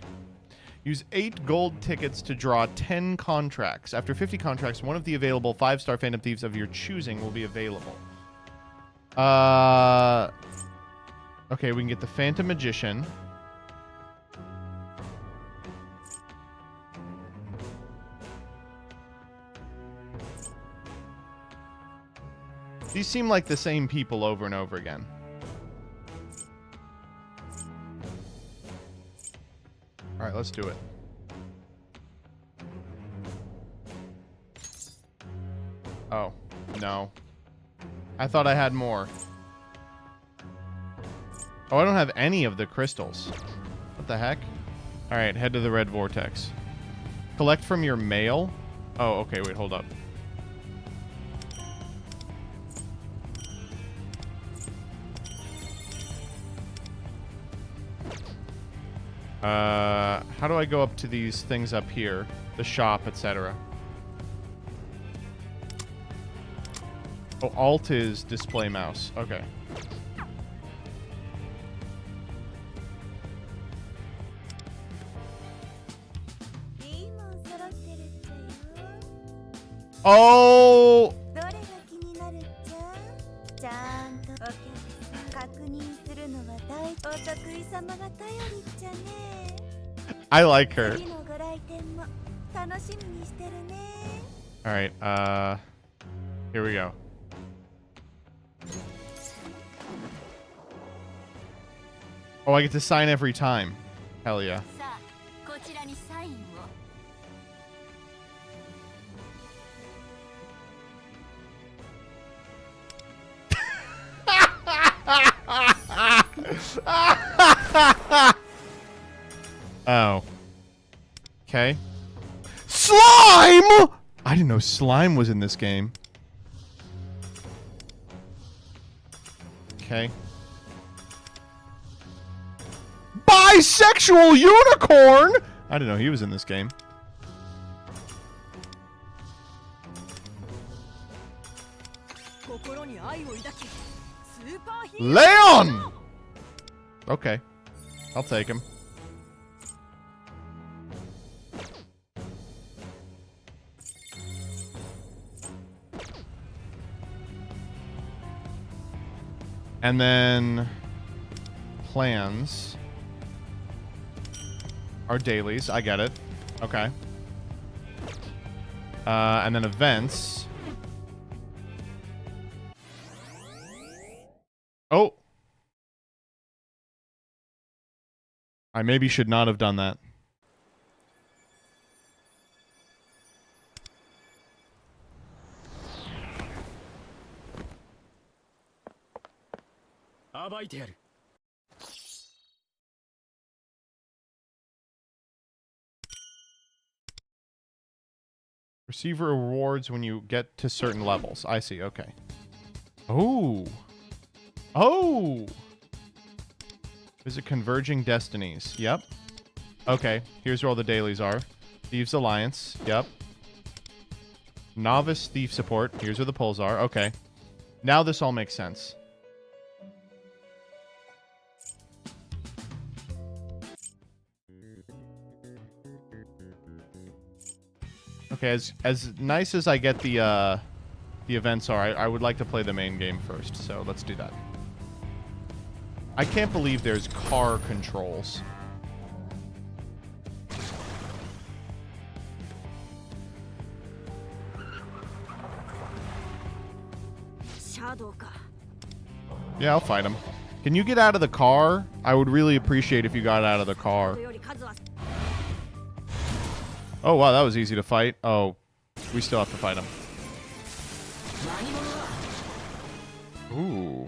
S1: Use 8 gold tickets to draw 10 contracts. After 50 contracts, one of the available 5-star Phantom Thieves of your choosing will be available. Okay, we can get the Phantom Magician. These seem like the same people over and over again. All right, let's do it. Oh, no. I thought I had more. Oh, I don't have any of the crystals. What the heck? All right, head to the red vortex. Collect from your mail? Oh, okay, wait, hold up. How do I go up to these things up here? The shop, etc. Oh, Alt is display mouse. Okay. Oh! I like her. All right, here we go. Oh, I get to sign every time. Hell yeah. Oh. Okay. Slime! I didn't know slime was in this game. Okay. Bisexual unicorn! I didn't know he was in this game. Leon! Okay. I'll take him. And then plans are dailies. I get it. Okay. And then events. Oh. I maybe should not have done that. Receive rewards when you get to certain levels. I see. Okay. Oh. Oh. Visit Converging Destinies. Yep. Okay. Here's where all the dailies are. Thieves Alliance. Yep. Novice Thief Support. Here's where the pulls are. Okay. Now this all makes sense. Okay, as nice as I get the events are, I would like to play the main game first, so let's do that. I can't believe there's car controls. Yeah, I'll fight him. Can you get out of the car? I would really appreciate if you got out of the car. Oh, wow, that was easy to fight. Oh, we still have to fight him. Ooh.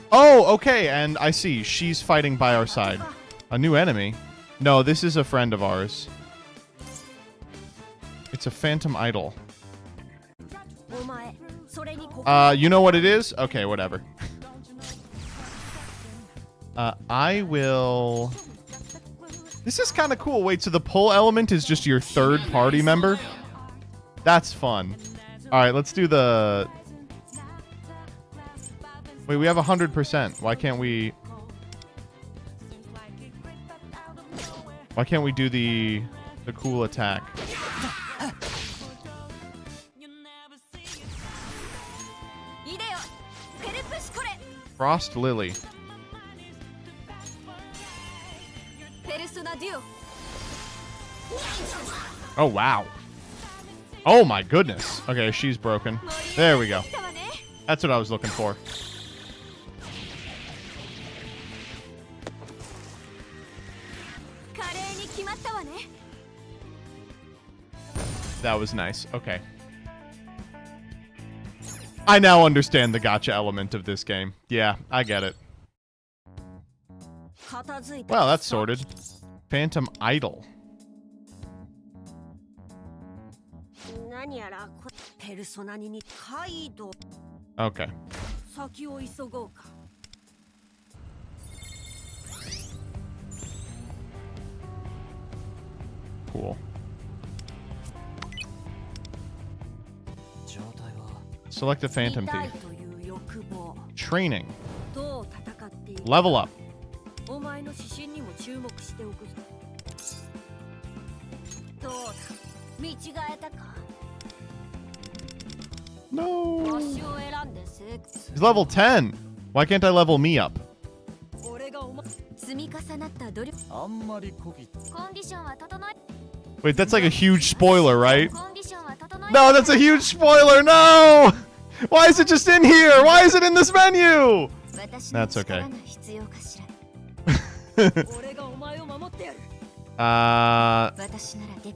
S1: Oh, okay, and I see. She's fighting by our side. A new enemy? No, this is a friend of ours. It's a phantom idol. You know what it is? Okay, whatever. I will... This is kind of cool. Wait, so the pull element is just your third party member? That's fun. All right, let's do the... Wait, we have 100%. Why can't we... Why can't we do the cool attack? Frost Lily. Oh, wow. Oh, my goodness. Okay, she's broken. There we go. That's what I was looking for. That was nice. Okay. I now understand the gacha element of this game. Yeah, I get it. Well, that's sorted. Phantom Idol. Okay. Cool. Select a Phantom Thief. Training. Level up. No. He's level 10. Why can't I level me up?
S10: あんまりこぎ
S1: Wait, that's like a huge spoiler, right? No, that's a huge spoiler. No! Why is it just in here? Why is it in this menu? That's okay.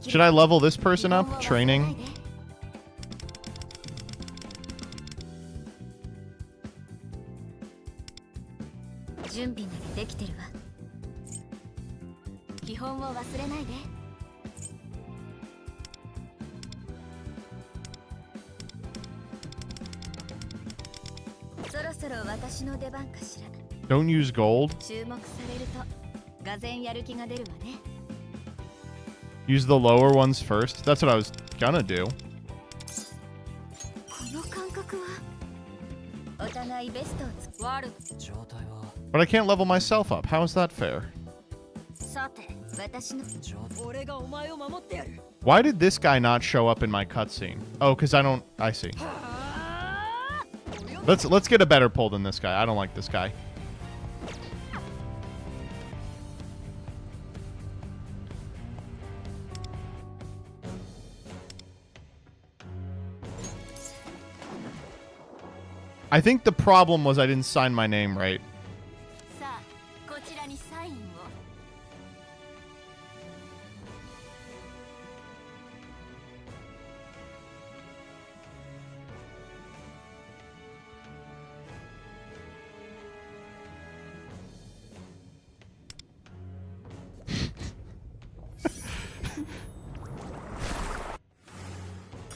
S1: Should I level this person up? Training? Don't use gold. Use the lower ones first. That's what I was gonna do. But I can't level myself up. How is that fair? Why did this guy not show up in my cutscene? Oh, because I see. Let's get a better pull than this guy. I don't like this guy. I think the problem was I didn't sign my name right.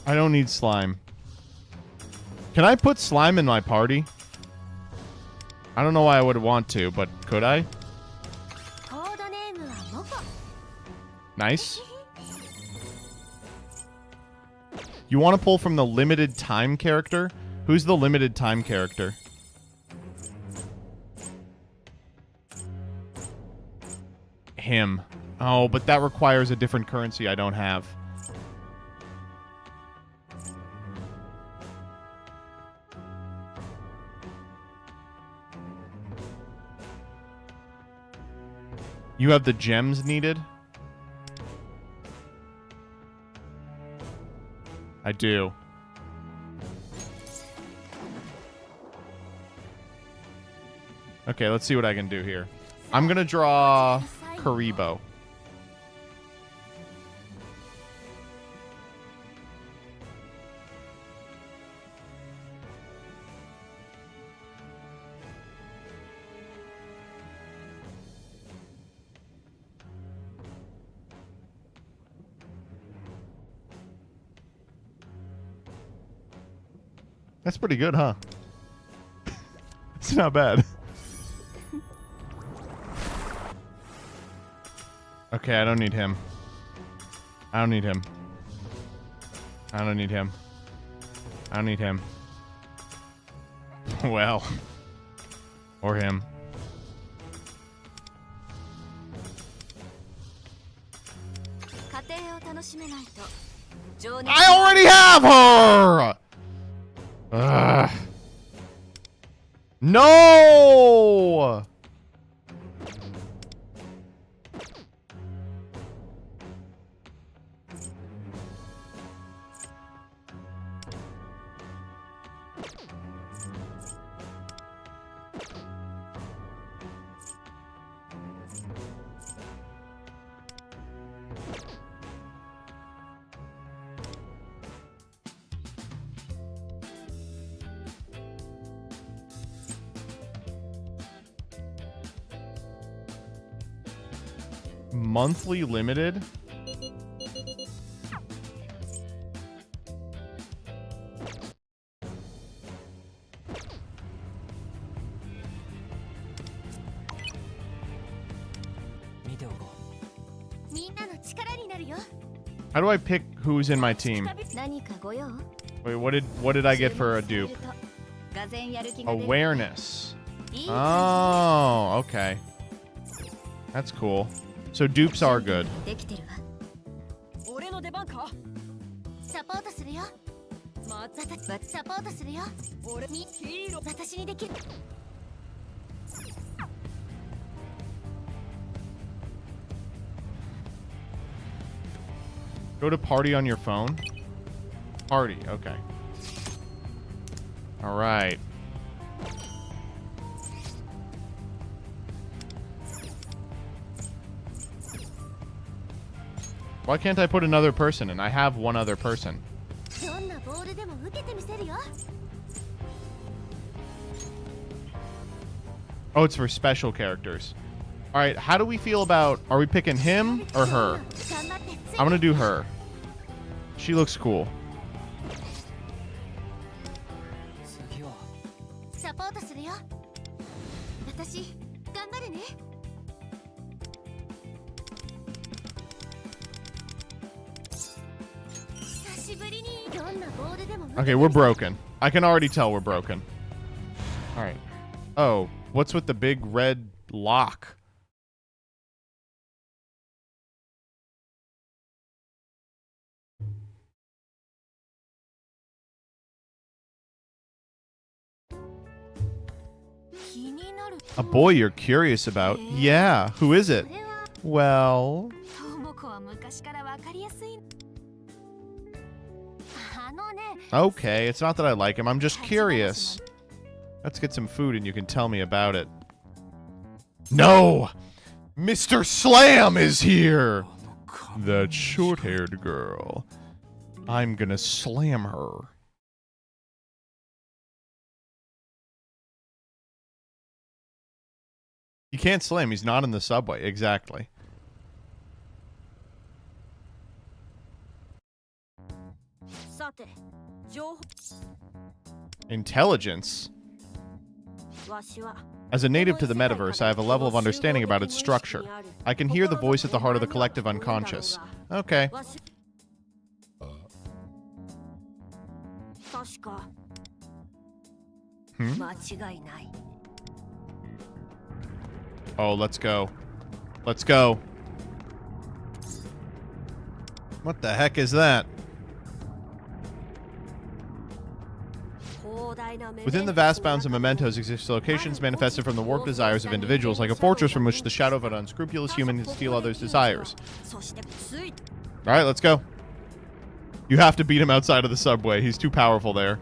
S1: I don't need slime. Can I put slime in my party? I don't know why I would want to, but could I? Nice. You want to pull from the limited time character? Who's the limited time character? Him. Oh, but that requires a different currency I don't have. You have the gems needed? I do. Okay, let's see what I can do here. I'm gonna draw Karibo. That's pretty good, huh? It's not bad. Okay, I don't need him. I don't need him. I don't need him. I don't need him. Well. Or him. I already have her! Ugh. No! Monthly limited? How do I pick who's in my team? Wait, what did I get for a dupe? Awareness. Oh, okay. That's cool. So dupes are good. Go to party on your phone. Party, okay. All right. Why can't I put another person in? I have one other person. Oh, it's for special characters. All right, how do we feel about... Are we picking him or her? I'm going to do her. She looks cool. Okay, we're broken. I can already tell we're broken. All right. Oh, what's with the big red lock? A boy you're curious about? Yeah, who is it? Well... Okay, it's not that I like him, I'm just curious. Let's get some food and you can tell me about it. No! Mr. Slam is here! That short-haired girl. I'm gonna slam her. You can't slam, he's not in the subway. Exactly. Intelligence? As a native to the metaverse, I have a level of understanding about its structure. I can hear the voice at the heart of the collective unconscious. Okay. Hmm? Oh, let's go. Let's go. What the heck is that? Within the vast bounds of mementos exist locations manifested from the warped desires of individuals, like a fortress from which the shadow of an unscrupulous human can steal others' desires. Alright, let's go. You have to beat him outside of the subway. He's too powerful there.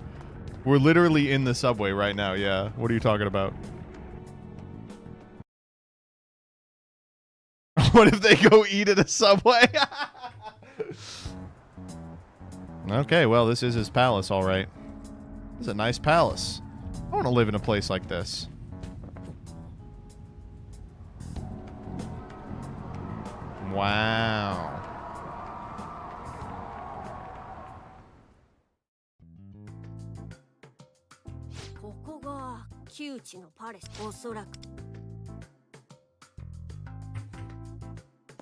S1: We're literally in the subway right now, yeah. What are you talking about? What if they go eat at a subway? Okay, well, this is his palace, all right. This is a nice palace. I want to live in a place like this. Wow.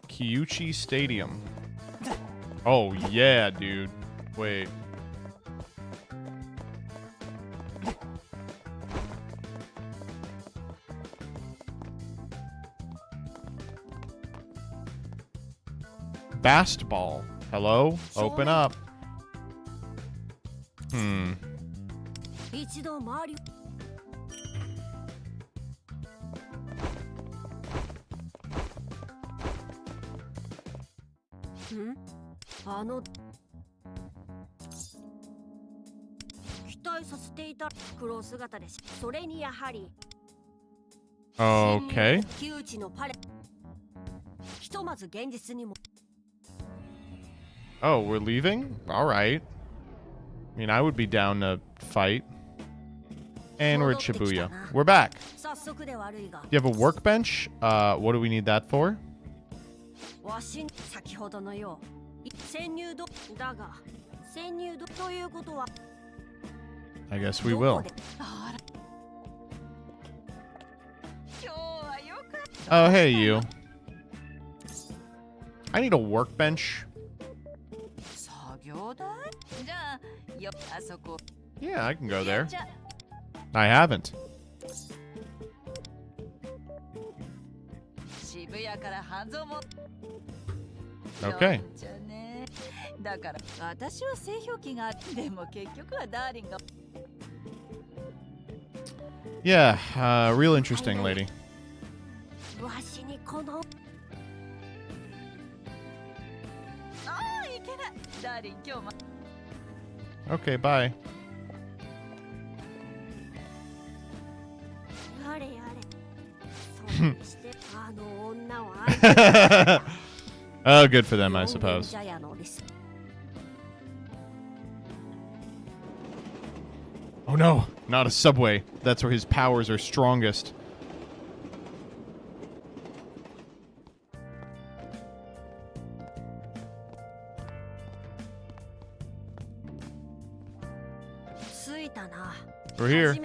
S1: Kyuchi Stadium. Oh, yeah, dude. Wait. Bastball. Hello? Open up. Hmm. Okay. Oh, we're leaving? Alright. I mean, I would be down to fight. And we're at Shibuya. We're back. Do you have a workbench? What do we need that for? I guess we will. Oh, hey, you. I need a workbench. Yeah, I can go there. I haven't. Okay. Yeah, real interesting lady. Okay, bye. Oh, good for them, I suppose. Oh no, not a subway. That's where his powers are strongest. We're here.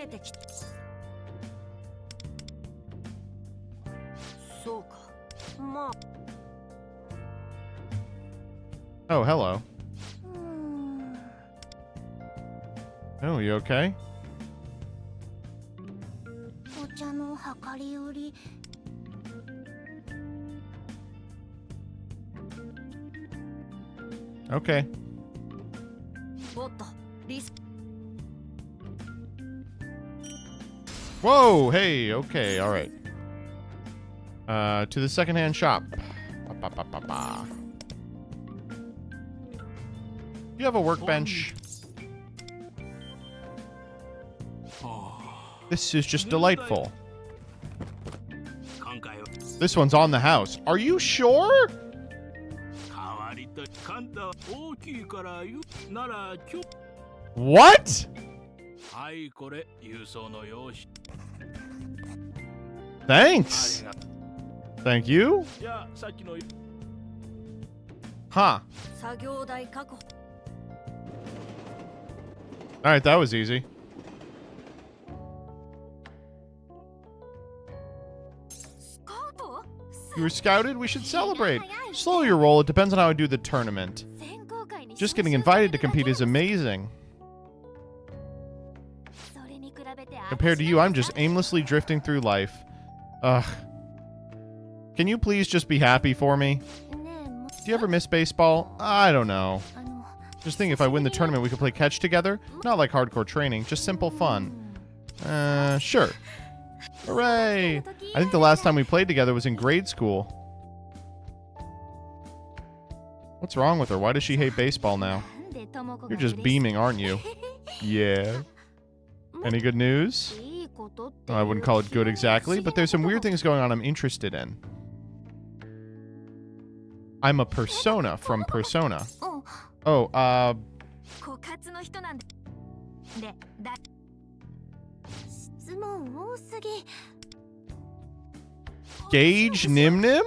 S1: Oh, hello. Oh, you okay? Okay. Whoa, hey, okay, all right. To the secondhand shop. You have a workbench. This is just delightful. This one's on the house. Are you sure? What? Thanks. Thank you. Huh. Alright, that was easy. You were scouted? We should celebrate. Slow your roll. It depends on how I do the tournament. Just getting invited to compete is amazing. Compared to you, I'm just aimlessly drifting through life. Ugh. Can you please just be happy for me? Do you ever miss baseball? I don't know. Just think if I win the tournament, we could play catch together. Not like hardcore training, just simple fun. Sure. Hooray! I think the last time we played together was in grade school. What's wrong with her? Why does she hate baseball now? You're just beaming, aren't you? Yeah. Any good news? Well, I wouldn't call it good exactly, but there's some weird things going on I'm interested in. I'm a persona from Persona. Oh, Gage Nim Nim?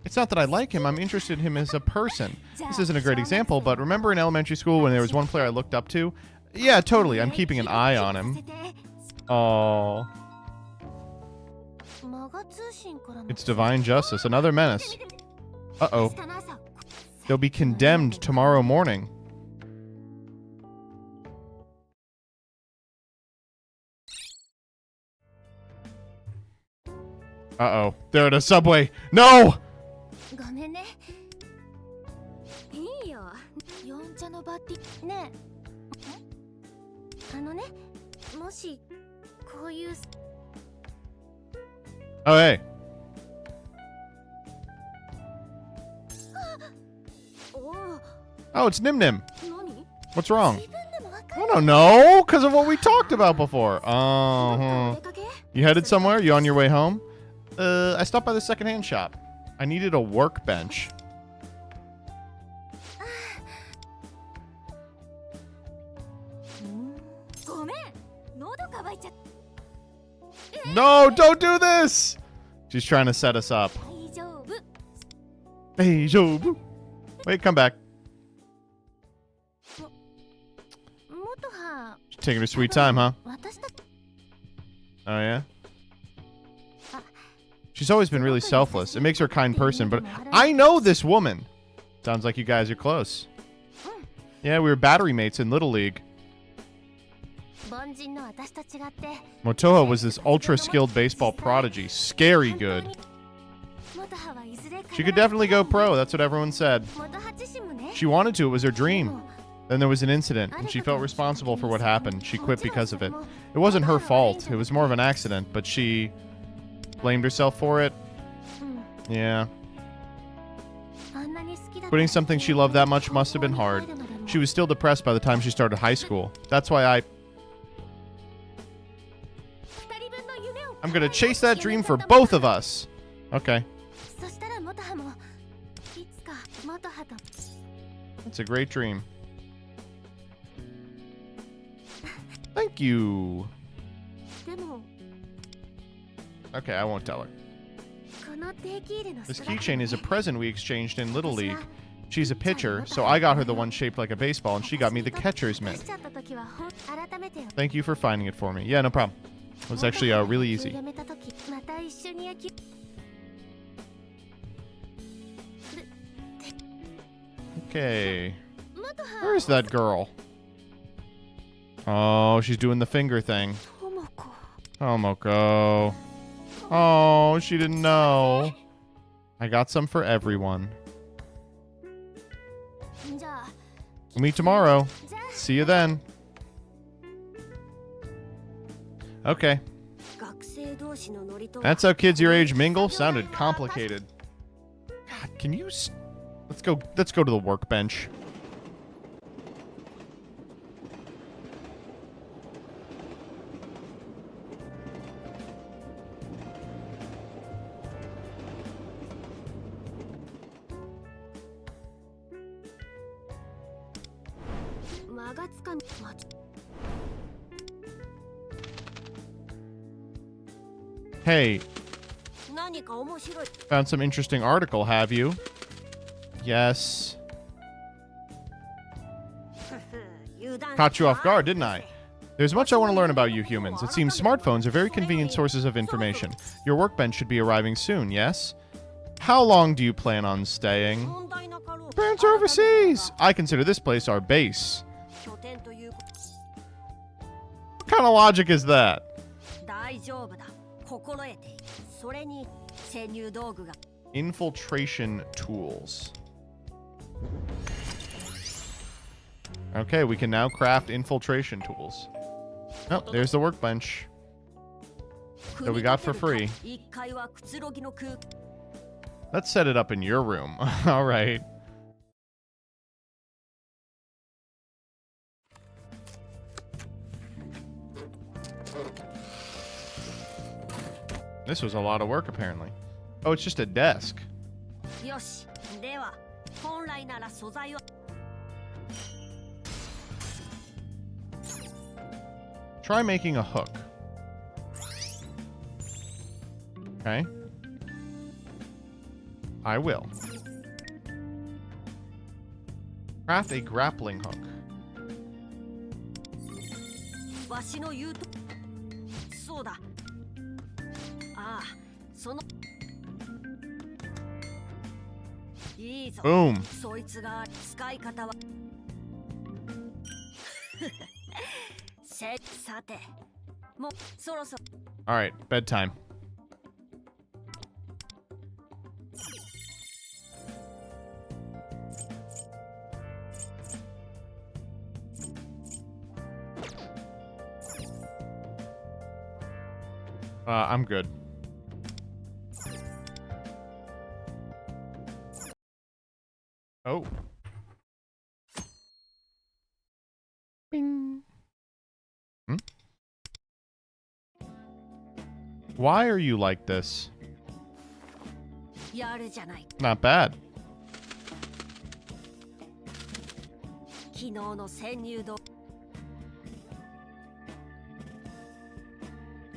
S1: It's not that I like him, I'm interested in him as a person. This isn't a great example, but remember in elementary school when there was one player I looked up to? Yeah, totally, I'm keeping an eye on him. Oh. It's divine justice, another menace. Uh-oh. They'll be condemned tomorrow morning. Uh-oh. They're at a subway. No! Oh, hey. Oh, it's Nim Nim. What's wrong? I don't know, because of what we talked about before. You headed somewhere? You on your way home? I stopped by the secondhand shop. I needed a workbench. No, don't do this! She's trying to set us up. Hey, wait, come back. She's taking her sweet time, huh? Oh, yeah? She's always been really selfless. It makes her a kind person, but I know this woman. Sounds like you guys are close. Yeah, we were battery mates in Little League. Motoha was this ultra-skilled baseball prodigy. Scary good. She could definitely go pro. That's what everyone said. She wanted to. It was her dream. Then there was an incident, and she felt responsible for what happened. She quit because of it. It wasn't her fault. It was more of an accident, but she blamed herself for it. Yeah. Quitting something she loved that much must have been hard. She was still depressed by the time she started high school. That's why I'm gonna chase that dream for both of us. Okay. It's a great dream. Thank you. Okay, I won't tell her. This keychain is a present we exchanged in Little League. She's a pitcher, so I got her the one shaped like a baseball, and she got me the catcher's mitt. Thank you for finding it for me. Yeah, no problem. It was actually really easy. Okay. Where's that girl? Oh, she's doing the finger thing. Tomoko. Oh, she didn't know. I got some for everyone. We'll meet tomorrow. See you then. Okay. That's how kids your age mingle? Sounded complicated. God, can you... Let's go to the workbench. Hey, found some interesting article, have you? Yes. Caught you off guard, didn't I? There's much I want to learn about you humans. It seems smartphones are very convenient sources of information. Your workbench should be arriving soon, yes? How long do you plan on staying? Parents are overseas! I consider this place our base. What kind of logic is that? Infiltration tools. Okay, we can now craft infiltration tools. Oh, there's the workbench that we got for free. Let's set it up in your room. All right. This was a lot of work, apparently. Oh, it's just a desk. Try making a hook. Okay. I will. Craft a grappling hook. Boom. All right, bedtime. I'm good. Oh. Bing. Hmm? Why are you like this? Not bad.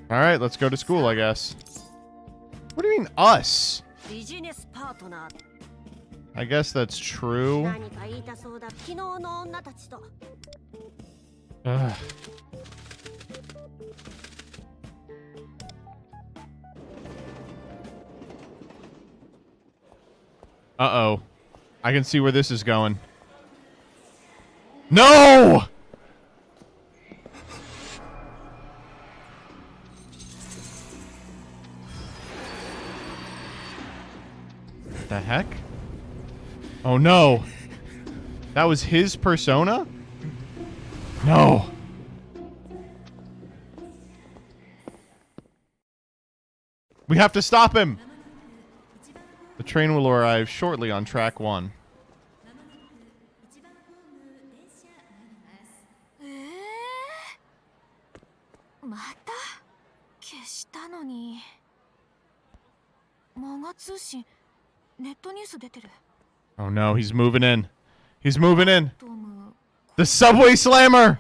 S1: All right, let's go to school, I guess. What do you mean, us? I guess that's true. Ugh. Uh-oh. I can see where this is going. No! The heck? Oh no. That was his persona? No. We have to stop him. The train will arrive shortly on track 1. Oh no, he's moving in. He's moving in. The subway slammer.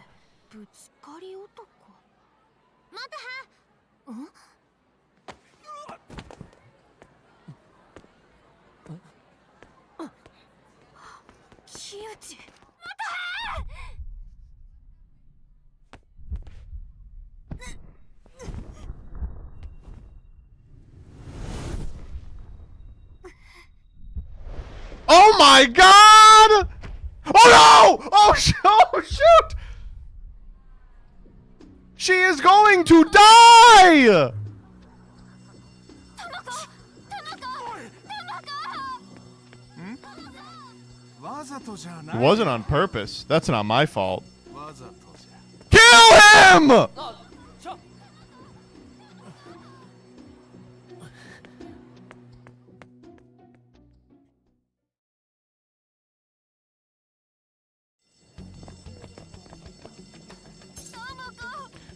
S1: Oh my god! Oh no! Oh, oh shoot! She is going to die! It wasn't on purpose. That's not my fault. Kill him!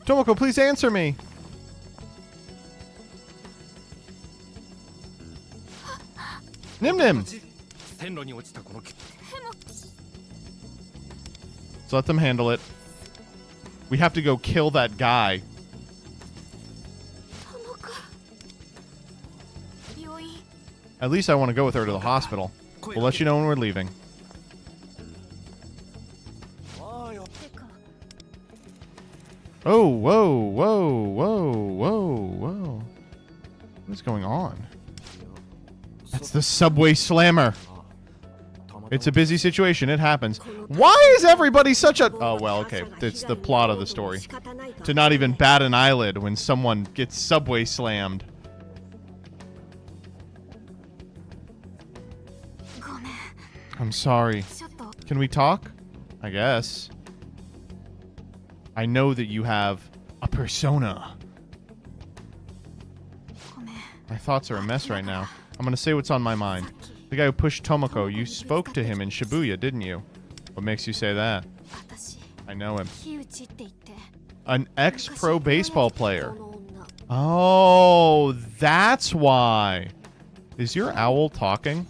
S1: Tomoko, please answer me. Nim Nim. Let's let them handle it. We have to go kill that guy. At least I want to go with her to the hospital. We'll let you know when we're leaving. Oh, whoa, whoa, whoa, whoa, whoa. What is going on? That's the subway slammer. It's a busy situation. It happens. Why is everybody such a... Oh, well, okay. It's the plot of the story. To not even bat an eyelid when someone gets subway slammed. I'm sorry. Can we talk? I guess. I know that you have a persona. My thoughts are a mess right now. I'm gonna say what's on my mind. The guy who pushed Tomoko, you spoke to him in Shibuya, didn't you? What makes you say that? I know him. An ex-pro baseball player. Oh, that's why. Is your owl talking?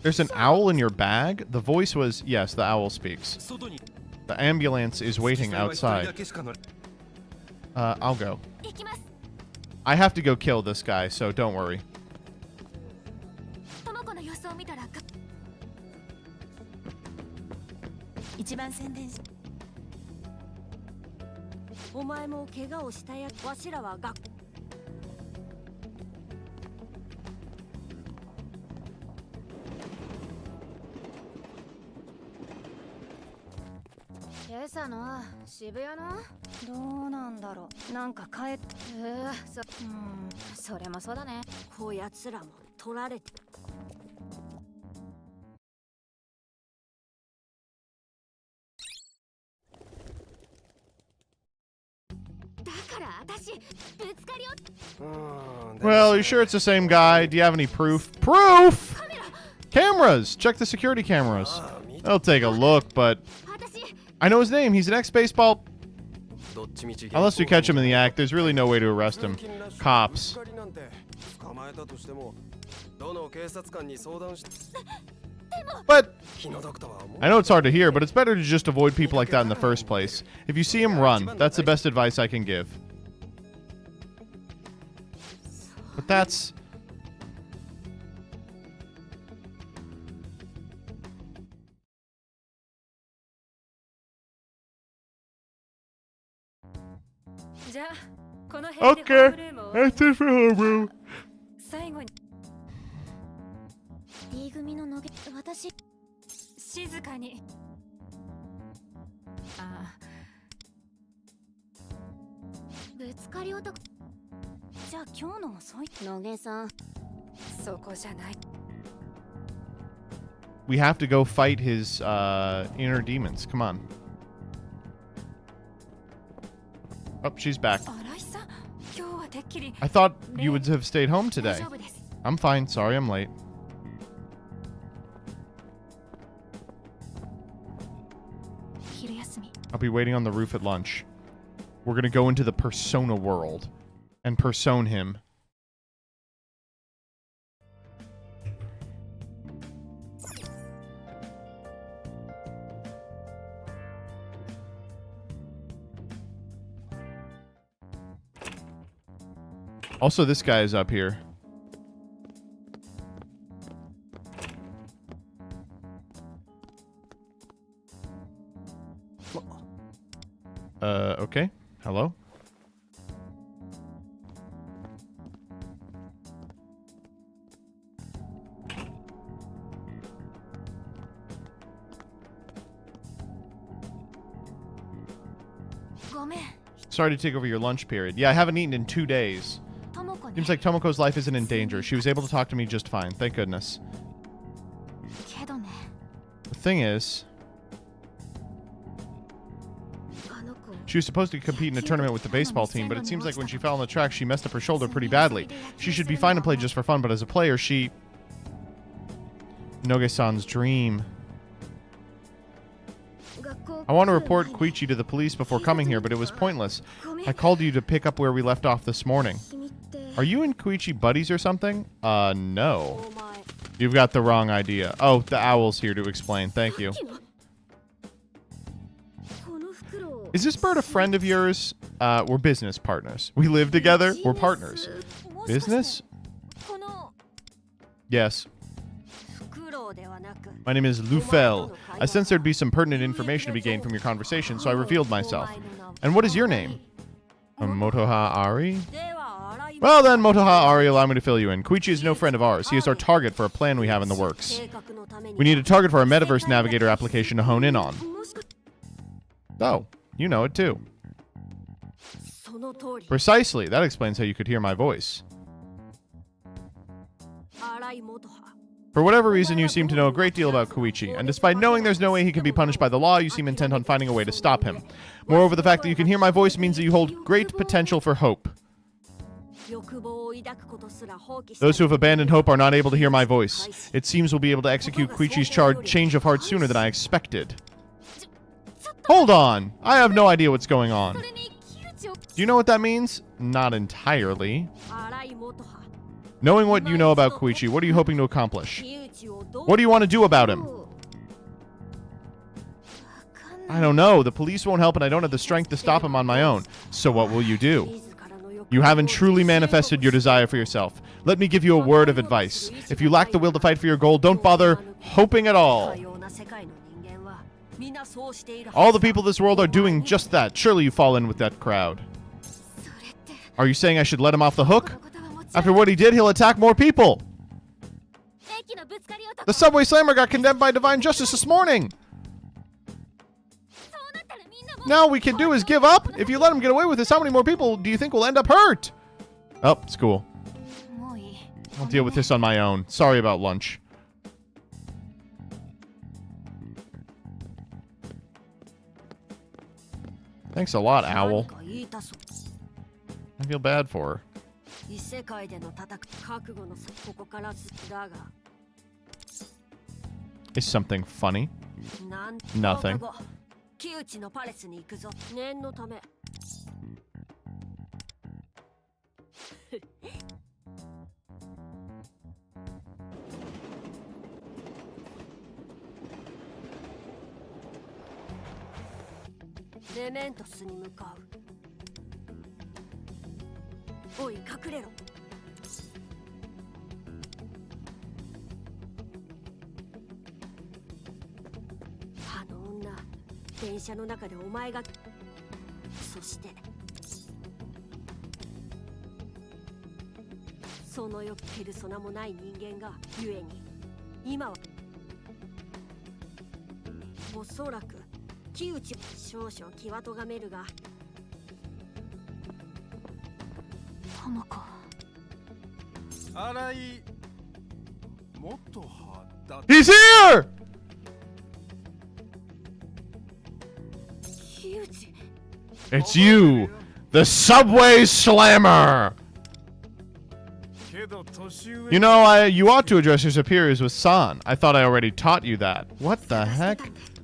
S1: There's an owl in your bag? The voice was, yes, the owl speaks. The ambulance is waiting outside. I'll go. I have to go kill this guy, so don't worry. Well, you sure it's the same guy? Do you have any proof? Proof? Cameras! Check the security cameras. I'll take a look, but... I know his name. He's an ex-baseball... Unless we catch him in the act, there's really no way to arrest him. Cops. But... I know it's hard to hear, but it's better to just avoid people like that in the first place. If you see him, run. That's the best advice I can give. But that's... Okay, that's it for homeroom. We have to go fight his inner demons. Come on. Oh, she's back. I thought you would have stayed home today. I'm fine. Sorry I'm late. I'll be waiting on the roof at lunch. We're going to go into the Persona world and persone him. Also, this guy is up here. Okay. Hello? Sorry to take over your lunch period. Yeah, I haven't eaten in 2 days. Seems like Tomoko's life isn't in danger. She was able to talk to me just fine. Thank goodness. The thing is, she was supposed to compete in a tournament with the baseball team, but it seems like when she fell on the track, she messed up her shoulder pretty badly. She should be fine to play just for fun, but as a player, she... Noge-san's dream. I want to report Koichi to the police before coming here, but it was pointless. I called you to pick up where we left off this morning. Are you and Koichi buddies or something? No. You've got the wrong idea. Oh, the owl's here to explain. Thank you. Is this bird a friend of yours? We're business partners. We live together. We're partners. Business? Yes. My name is Lufel. I sensed there'd be some pertinent information to be gained from your conversation, so I revealed myself. And what is your name? Motoha Ari? Well then, Motoha Ari, allow me to fill you in. Koichi is no friend of ours. He is our target for a plan we have in the works. We need a target for our Metaverse Navigator application to hone in on. Oh, you know it too. Precisely. That explains how you could hear my voice. For whatever reason, you seem to know a great deal about Koichi, and despite knowing there's no way he can be punished by the law, you seem intent on finding a way to stop him. Moreover, the fact that you can hear my voice means that you hold great potential for hope. Those who have abandoned hope are not able to hear my voice. It seems we'll be able to execute Koichi's change of heart sooner than I expected. Hold on! I have no idea what's going on. Do you know what that means? Not entirely. Knowing what you know about Koichi, what are you hoping to accomplish? What do you want to do about him? I don't know. The police won't help and I don't have the strength to stop him on my own. So what will you do? You haven't truly manifested your desire for yourself. Let me give you a word of advice. If you lack the will to fight for your goal, don't bother hoping at all. All the people of this world are doing just that. Surely you fall in with that crowd. Are you saying I should let him off the hook? After what he did, he'll attack more people. The subway slammer got condemned by divine justice this morning. Now all we can do is give up? If you let him get away with this, how many more people do you think will end up hurt? Oh, it's cool. I'll deal with this on my own. Sorry about lunch. Thanks a lot, Owl. I feel bad for her. Is something funny? Nothing. He's here! It's you! The Subway Slammer! You know, you ought to address your superiors with san. I thought I already taught you that. What the heck?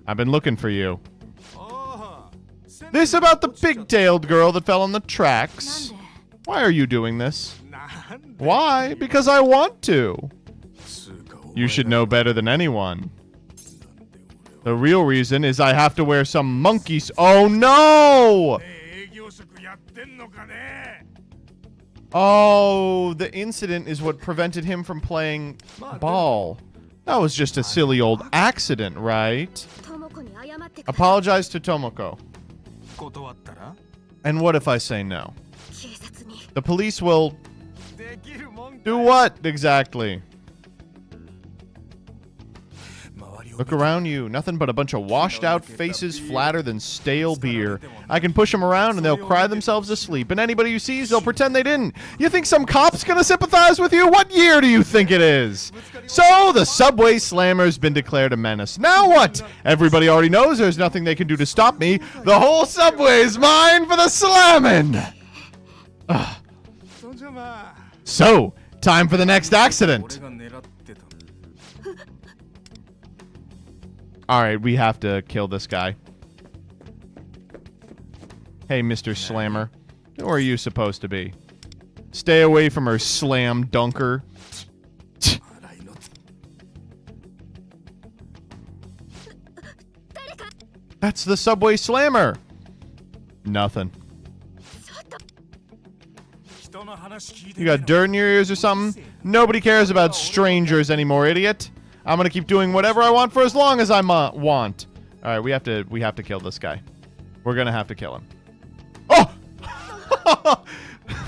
S1: I've been looking for you. This about the pigtailed girl that fell on the tracks. Why are you doing this? Why? Because I want to. You should know better than anyone. The real reason is I have to wear some monkeys. Oh no! Oh, the incident is what prevented him from playing ball. That was just a silly old accident, right? Apologize to Tomoko. And what if I say no? The police will... Do what, exactly? Look around you. Nothing but a bunch of washed-out faces flatter than stale beer. I can push them around and they'll cry themselves to sleep. And anybody who sees, they'll pretend they didn't. You think some cop's gonna sympathize with you? What year do you think it is? So, the Subway Slammer's been declared a menace. Now what? Everybody already knows there's nothing they can do to stop me. The whole subway's mine for the slamming! Ugh. So, time for the next accident. Alright, we have to kill this guy. Hey, Mr. Slammer. Who are you supposed to be? Stay away from her slam dunker. That's the Subway Slammer. Nothing. You got dirt in your ears or something? Nobody cares about strangers anymore, idiot. I'm gonna keep doing whatever I want for as long as I want. All right, we have to kill this guy. We're gonna have to kill him. Oh!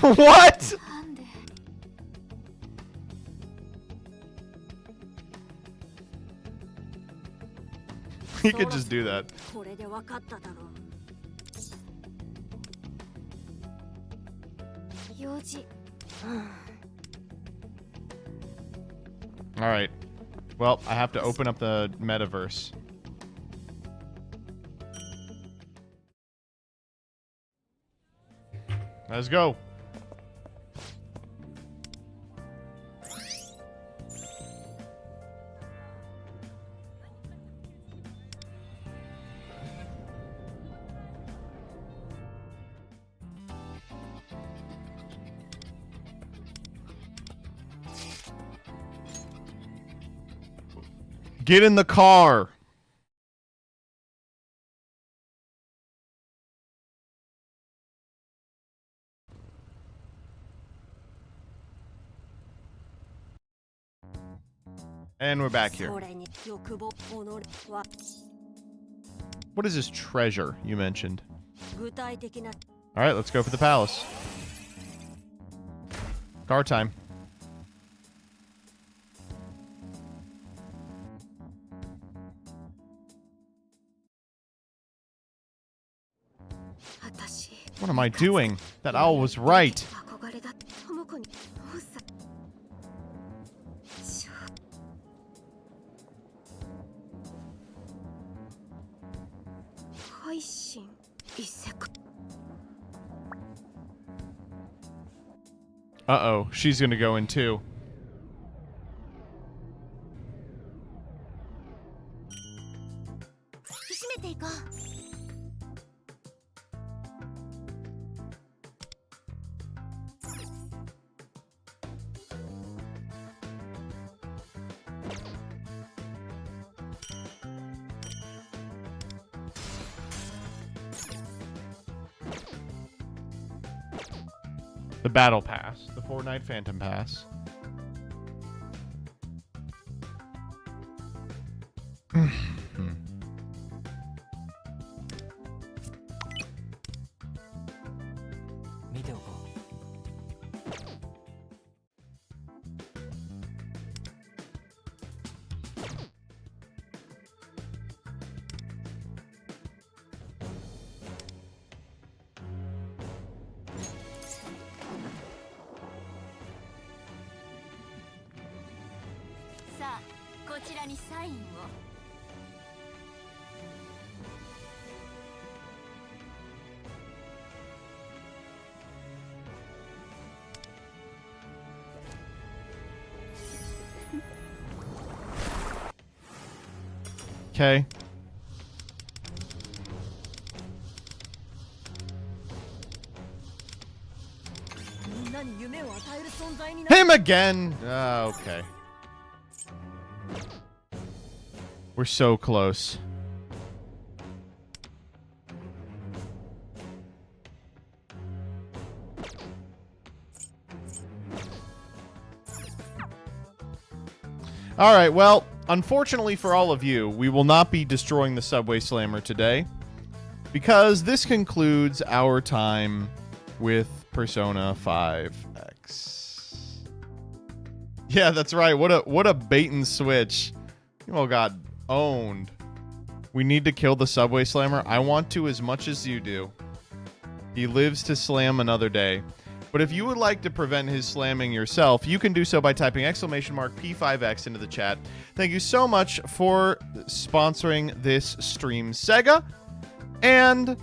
S1: What? He could just do that. All right. Well, I have to open up the metaverse. Let's go. Get in the car. And we're back here. What is this treasure you mentioned? Alright, let's go for the palace. Car time. What am I doing? That owl was right. Uh-oh, she's gonna go in too. The Battle Pass. The Fortnite Phantom Pass. Okay. Him again! Okay. We're so close. Alright, well, unfortunately for all of you, we will not be destroying the Subway Slammer today, because this concludes our time with Persona 5X. Yeah, that's right. What a bait and switch. You all got owned. We need to kill the Subway Slammer. I want to as much as you do. He lives to slam another day. But if you would like to prevent his slamming yourself, you can do so by typing !P5X into the chat. Thank you so much for sponsoring this stream, Sega. And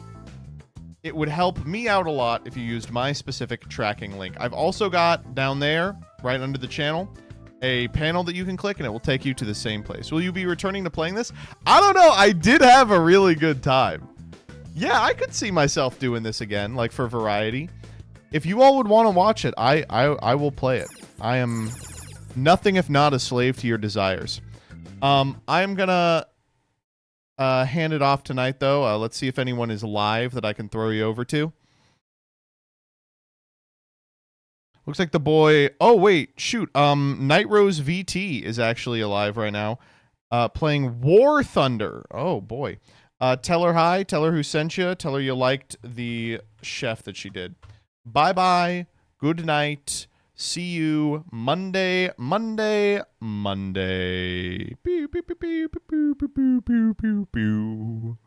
S1: it would help me out a lot if you used my specific tracking link. I've also got down there, right under the channel, a panel that you can click and it will take you to the same place. Will you be returning to playing this? I don't know. I did have a really good time. Yeah, I could see myself doing this again, like for variety. If you all would want to watch it, I will play it. I am nothing if not a slave to your desires. I'm gonna hand it off tonight, though. Let's see if anyone is live that I can throw you over to. Looks like the boy... Oh, wait. Shoot. Night Rose VT is actually alive right now. Playing War Thunder. Oh, boy. Tell her hi. Tell her who sent you. Tell her you liked the chef that she did. Bye-bye. Good night. See you Monday. Pew, pew, pew, pew, pew, pew, pew, pew, pew, pew.